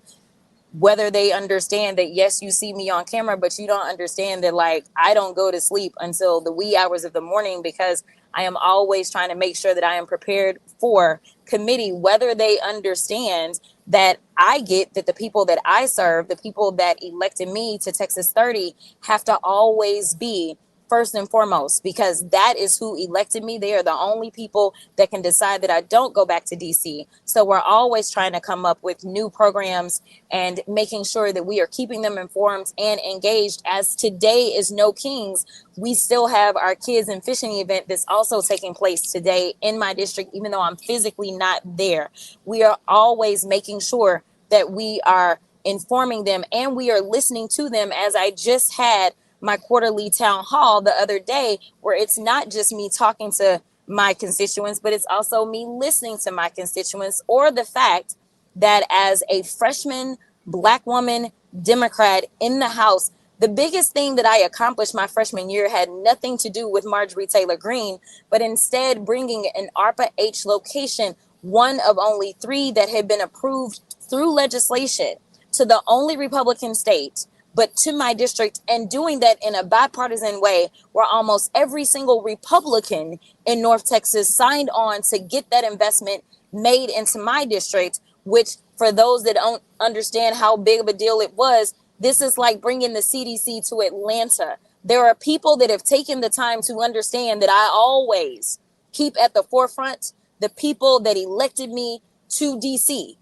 whether they understand that, yes, you see me on camera, but you don't understand that like I don't go to sleep until the wee hours of the morning because I am always trying to make sure that I am prepared for committee, whether they understand that I get that the people that I serve, the people that elected me to Texas 30 have to always be first and foremost, because that is who elected me. They are the only people that can decide that I don't go back to DC. So we're always trying to come up with new programs and making sure that we are keeping them informed and engaged. As today is No Kings, we still have our kids and fishing event that's also taking place today in my district, even though I'm physically not there. We are always making sure that we are informing them and we are listening to them, as I just had my quarterly town hall the other day, where it's not just me talking to my constituents, but it's also me listening to my constituents, or the fact that as a freshman Black woman Democrat in the House, the biggest thing that I accomplished my freshman year had nothing to do with Marjorie Taylor Greene, but instead bringing an ARPA H location, one of only 3 that had been approved through legislation, to the only Republican state, but to my district, and doing that in a bipartisan way where almost every single Republican in North Texas signed on to get that investment made into my district, which for those that don't understand how big of a deal it was, this is like bringing the CDC to Atlanta. There are people that have taken the time to understand that I always keep at the forefront the people that elected me to DC.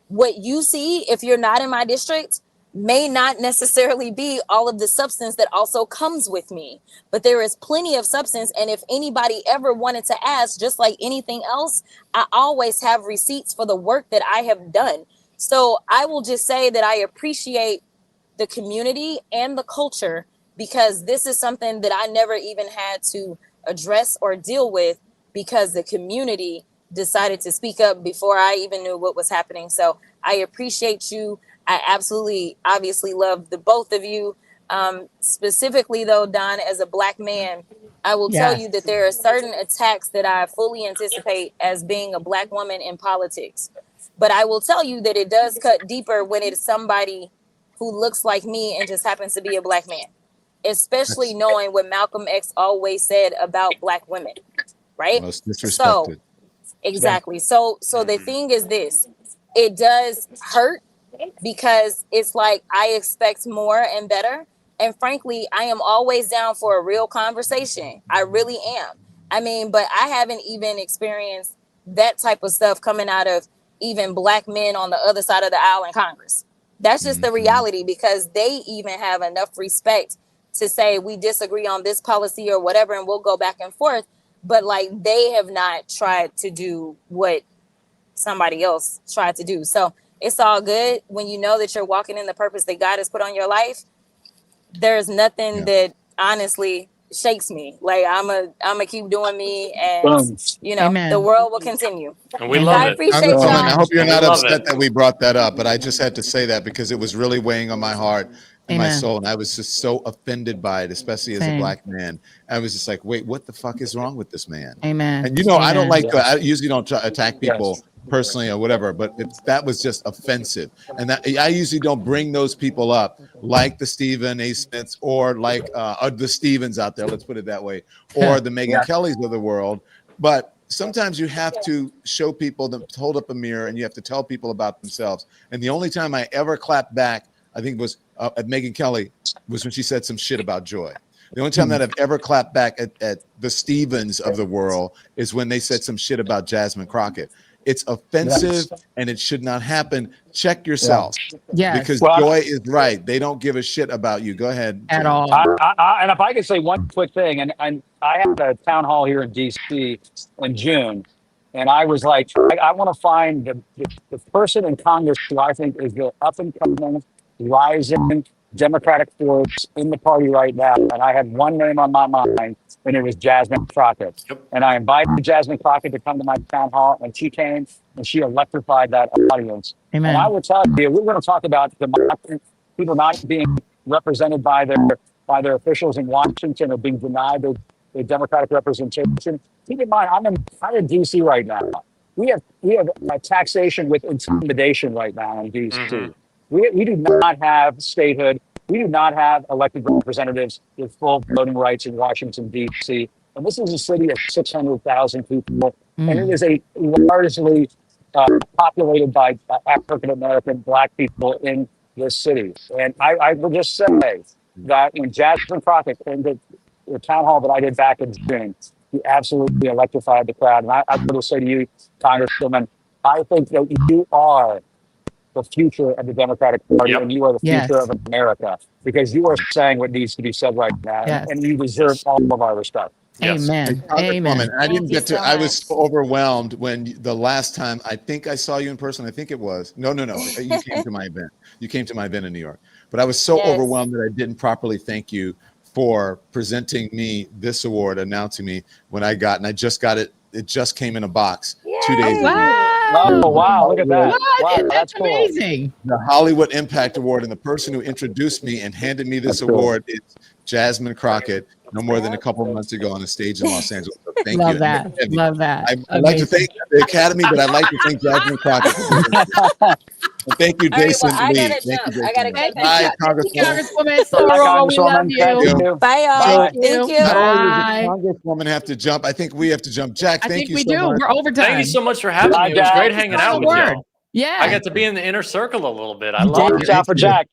What you see, if you're not in my district, may not necessarily be all of the substance that also comes with me, but there is plenty of substance. And if anybody ever wanted to ask, just like anything else, I always have receipts for the work that I have done. So I will just say that I appreciate the community and the culture, because this is something that I never even had to address or deal with, because the community decided to speak up before I even knew what was happening. So I appreciate you. I absolutely, obviously love the both of you. Specifically though, Don, as a Black man, I will tell you that there are certain attacks that I fully anticipate as being a Black woman in politics. But I will tell you that it does cut deeper when it's somebody who looks like me and just happens to be a black man, especially knowing what Malcolm X always said about black women, right? Most So disrespected. exactly. So the thing is this, it does hurt because it's like I expect more and better. And frankly, I am always down for a real conversation. I really am. I mean, but I haven't even experienced that type of stuff coming out of even black men on the other side of the aisle in Congress. That's just the reality, because they even have enough respect to say we disagree on this policy or whatever, and we'll go back and forth. But like, they have not tried to do what somebody else tried to do. So it's all good when you know that you're walking in the purpose that God has put on your life. There's nothing that honestly shakes me. Like, I'm a keep doing me, and you know, the world will continue. And we love I it. appreciate y'all. I hope you're We not love upset it. that we brought that up, but I just had to say that because it was really weighing on my heart and my Amen. soul, and I was just so offended by it, especially as a Same. black man. I was just like, wait, what the fuck is wrong with this man? Amen. And you know, I don't Amen. like I usually don't attack people personally or whatever, but that was just offensive. And that I usually don't bring those people up, like the Stephen A. Smiths or like the Stevens out there, let's put it that way, or the Megyn Kellys of the world. But sometimes you have to show people, to hold up a mirror, and you have to tell people about themselves. And the only time I ever clapped back, I think was at Megyn Kelly, was when she said some shit about Joy. The only time that I've ever clapped back at the Stevens of the world is when they said some shit about Jasmine Crockett. It's offensive and it should not happen. Check yourself. Yes. Because Well, Joy is right. They don't give a shit about you. Go ahead. At Jim. all. And if I could say one quick thing, and I had a town hall here in DC in June, and I was like, I want to find the person in Congress who I think is the up and coming, rising Democratic force in the party right now. And I had one name on my mind, and it was Jasmine Crockett. And I invited Jasmine Crockett to come to my town hall, and she came and she electrified that audience. Amen. And I will tell you, we're going to talk about democracy, people not being represented by their officials in Washington or being denied their democratic representation. Keep in mind, I'm in DC right now. We have taxation with intimidation right now in DC. We do not have statehood. We do not have elected representatives with full voting rights in Washington, D.C. And this is a city of 600,000 people. And it is a largely populated by African-American Black people in this city. And I will just say that when Jasmine Crockett came to the town hall that I did back in June, he absolutely electrified the crowd. And I will say to you, Congresswoman, I think that you are the future of the Democratic Party, and you are the future of America, because you are saying what needs to be said right now, and you deserve all of our respect. Amen. Amen. I didn't get to. I was so overwhelmed when the last time I think I saw you in person. I think it was no. You came to my event. You came to my event in New York. But I was so overwhelmed that I didn't properly thank you for presenting me this award, announcing me when I got, and I just got it. It just came in a box 2 days ago. Oh, wow. Look at that. What? Wow, That's cool. amazing. The Hollywood Impact Award, and the person who introduced me and handed me this award is Jasmine Crockett, no more than a couple of months ago on a stage in Los Angeles. So thank Love you. that. Love that. I'd like to thank the Academy, but I'd like to thank Jasmine Crockett. And thank you, Jason I Lee. gotta Thank you, jump. I Jason. gotta go. Bye, Congresswoman. Congresswoman Sorrell, we love you. Bye, y'all. Thank you. Not only does Bye. the Congresswoman have to jump, I think we have to jump. Jack, I thank think you we so do. much. We're overtime. Thank you so much for having me. It was great hanging out with y'all. Yeah. I got to be in the inner circle a little bit. I love Watch it. out for Jack.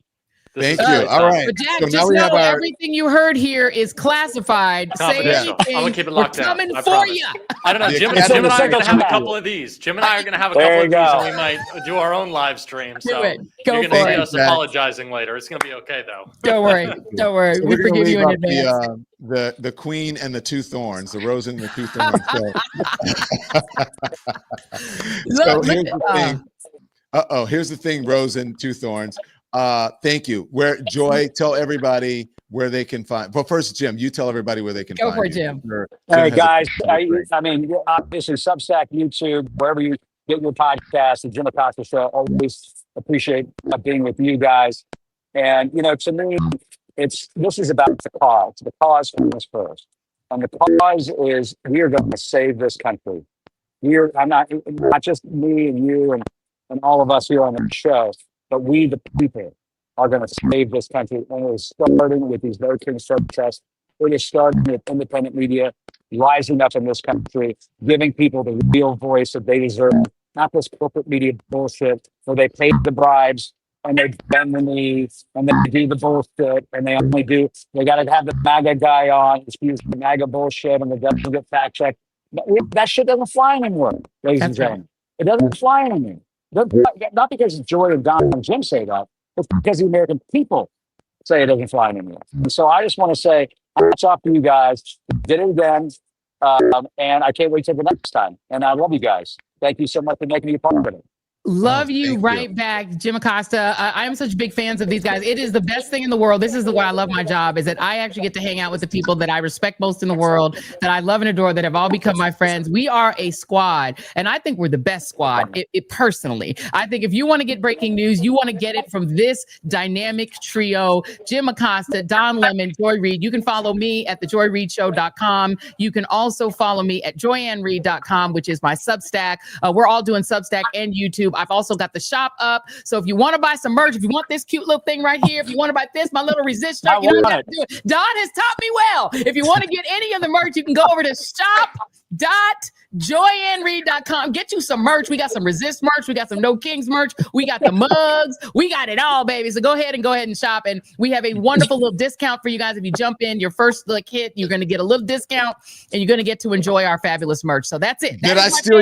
Thank you. All right. But Jack, So now just we know have our. everything you heard here is classified. Say Confidential. anything. I'm gonna keep it We're locked down. coming I for promise. you. I don't know. The Jim Academy and I are going to have a Secretary. couple of these. Jim and I are going to have a There couple you of these, go. and we might do our own live stream. So it. Go you're for going to it. see us Jack. apologizing later. It's going to be okay, though. Don't worry. Don't worry. So We we're going to forgive leave you in up advance. the Queen and the Two Thorns, the Rose and the Two Thorns. So Look, here's the thing. Here's the thing, Rose and Two Thorns. Thank you. Where Joy, tell everybody where they can find. Well, first, Jim, you tell everybody where they can Go find for it, you. Jim. Hey, guys, I mean, obviously, Substack, YouTube, wherever you get your podcast, the Jim Acosta Show, always appreciate being with you guys. And, you know, to me, this is about the cause. The cause comes first. And the cause is we are going to save this country. I'm not just me and you and and all of us here on the show, but we, the people, are going to save this country. And it is starting with these No Kings protests. It is starting with independent media rising up in this country, giving people the real voice that they deserve, not this corporate media bullshit where they pay the bribes and they bend the knee and they do the bullshit and they got to have the MAGA guy on, excuse the MAGA bullshit, and the doesn't get fact checked. That shit doesn't fly anymore, ladies and gentlemen. It doesn't fly anymore. Not because Joy and Don and Jim say that, but because the American people say it doesn't fly anymore. And so I just want to say, hats off to you guys. You did it again. And I can't wait till the next time. And I love you guys. Thank you so much for making me a part of it. Love you right back, Jim Acosta. I am such big fans of these guys. It is the best thing in the world. This is why I love my job, is that I actually get to hang out with the people that I respect most in the world, that I love and adore, that have all become my friends. We are a squad, and I think we're the best squad, personally. I think if you want to get breaking news, you want to get it from this dynamic trio, Jim Acosta, Don Lemon, Joy Reid. You can follow me at thejoyreidshow.com. You can also follow me at joyannreid.com, which is my Substack. We're all doing Substack and YouTube. I've also got the shop up. So if you want to buy some merch, if you want this cute little thing right here, if you want to buy this, my little resist shirt, you know what to do it. Don has taught me well. If you want to get any of the merch, you can go over to shop.joyandreid.com. Get you some merch. We got some resist merch. We got some No Kings merch. We got the mugs. We got it all, baby. So go ahead and shop. And we have a wonderful little discount for you guys. If you jump in your first hit, you're going to get a little discount and you're going to get to enjoy our fabulous merch. So that's it. Did I steal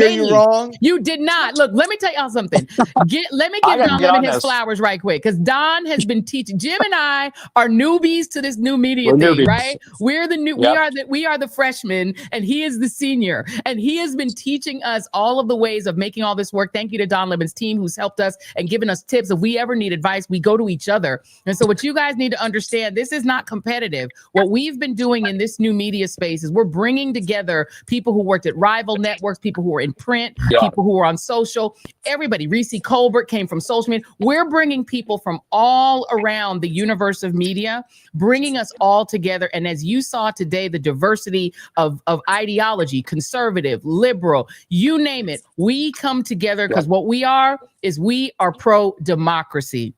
you wrong? You did not. Look, let me tell y'all something. Let me give Don Lemon his flowers right quick, because Don has been teaching. Jim and I are newbies to this new media thing, right? We're the new. Yep. We are the freshmen, and he is the senior, and he has been teaching us all of the ways of making all this work. Thank you to Don Lemon's team, who's helped us and given us tips. If we ever need advice, we go to each other. And so, what you guys need to understand: this is not competitive. What we've been doing in this new media space is we're bringing together people who worked at rival networks, people who are in print, people who are on social, everybody. Reese Colbert came from social media. We're bringing people from all around the universe of media, bringing us all together. And as you saw today, the diversity of ideology, conservative, liberal, you name it, we come together because what we are is we are pro-democracy.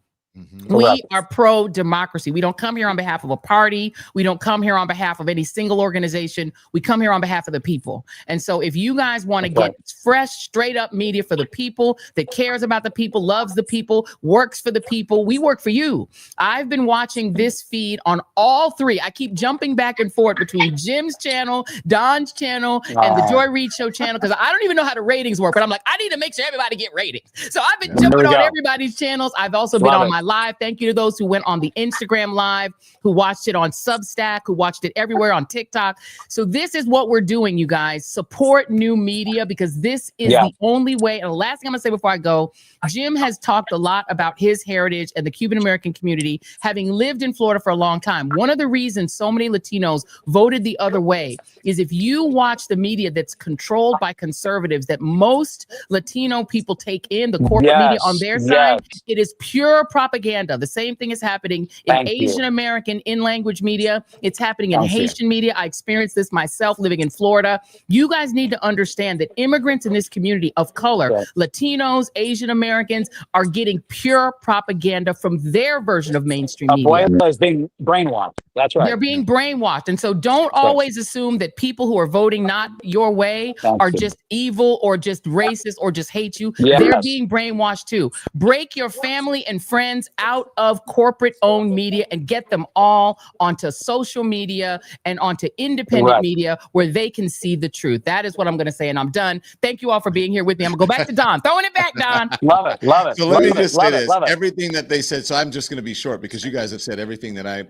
We are pro-democracy. We don't come here on behalf of a party. We don't come here on behalf of any single organization. We come here on behalf of the people. And so if you guys want to get fresh, straight up media for the people, that cares about the people, loves the people, works for the people, we work for you. I've been watching this feed on all three. I keep jumping back and forth between Jim's channel, Don's channel, and the Joy Reid Show channel, because I don't even know how the ratings work, but I'm like, I need to make sure everybody get ratings. So I've been jumping on everybody's channels. I've also been on my live. Thank you to those who went on the Instagram live, who watched it on Substack, who watched it everywhere on TikTok. So this is what we're doing, you guys. Support new media, because this is the only way. And the last thing I'm gonna say before I go, Jim has talked a lot about his heritage and the Cuban American community, having lived in Florida for a long time. One of the reasons so many Latinos voted the other way is if you watch the media that's controlled by conservatives, that most Latino people take in, the corporate media on their side, it is pure propaganda. The same thing is happening in Asian American in-language media. It's happening in Haitian media. I experienced this myself living in Florida. You guys need to understand that immigrants in this community of color, Latinos, Asian Americans, are getting pure propaganda from their version of mainstream media. Abuela is being brainwashed. That's right. They're being brainwashed. And so don't always assume that people who are voting not your way are just evil or just racist or just hate you. They're being brainwashed too. Break your family and friends out of corporate owned media and get them all onto social media and onto independent media where they can see the truth. That is what I'm going to say. And I'm done. Thank you all for being here with me. I'm going to go back to Don. Throwing it back, Don. Love it. Love it. So let me just say this. Everything that they said, so I'm just going to be short because you guys have said everything that I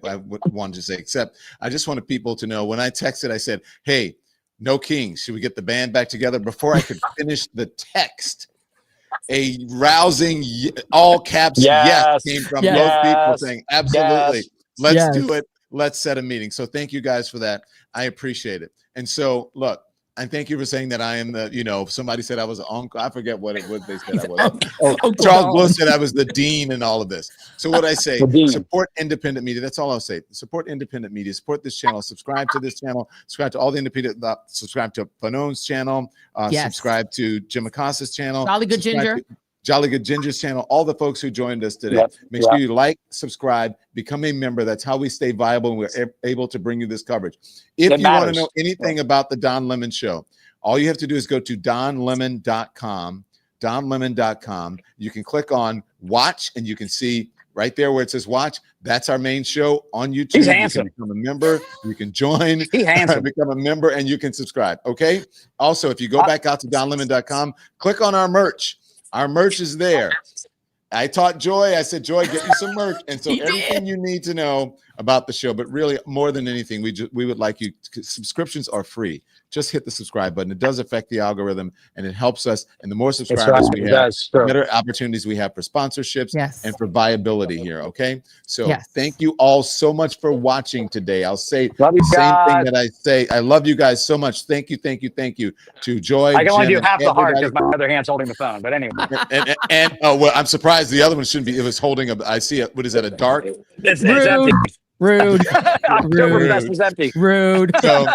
wanted to say, except I just wanted people to know when I texted, I said, hey, No Kings, should we get the band back together? Before I could finish the text, a rousing all caps yes came from both people saying absolutely let's do it, let's set a meeting. So thank you guys for that. I appreciate it. And so look, And thank you for saying that I am the, somebody said I was an uncle. I forget what they said I was. Charles Blow said I was the dean and all of this. So what I say, support independent media. That's all I'll say. Support independent media. Support this channel. Subscribe to this channel. Subscribe to all the independent. Subscribe to Fanone's channel. Subscribe to Jim Acosta's channel. Jolly Good Ginger. Jolly Good Ginger's channel, all the folks who joined us today. Make sure you like, subscribe, become a member. That's how we stay viable and we're able to bring you this coverage. If you want to know anything about the Don Lemon Show, all you have to do is go to donlemon.com, donlemon.com. You can click on watch and you can see right there where it says watch. That's our main show on YouTube. He's handsome. You can become a member. You can join. He's handsome. Become a member and you can subscribe. Okay. Also, if you go back out to donlemon.com, click on our merch. Our merch is there. I taught Joy. I said, Joy, get you some merch. And so everything you need to know about the show, but really more than anything, we would like you. Subscriptions are free. Just hit the subscribe button. It does affect the algorithm and it helps us. And the more subscribers we have, the better opportunities we have for sponsorships and for viability here. Okay. So thank you all so much for watching today. I'll say the same thing that I say. I love you guys so much. Thank you. Thank you. Thank you to Joy. I can only Jim, do half the heart because my other hand's holding the phone. But anyway. and well, I'm surprised the other one shouldn't be. It was holding a, I see it. What is that? A dark? It's empty. Rude. Oktoberfest is empty. Rude. So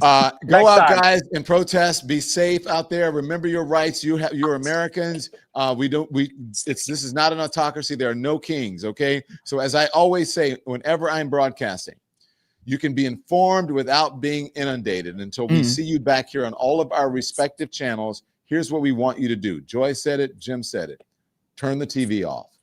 go out, guys, and protest. Be safe out there. Remember your rights. You're Americans. This is not an autocracy. There are no kings. Okay. So as I always say, whenever I'm broadcasting, you can be informed without being inundated. Until we see you back here on all of our respective channels, here's what we want you to do. Joy said it. Jim said it. Turn the TV off.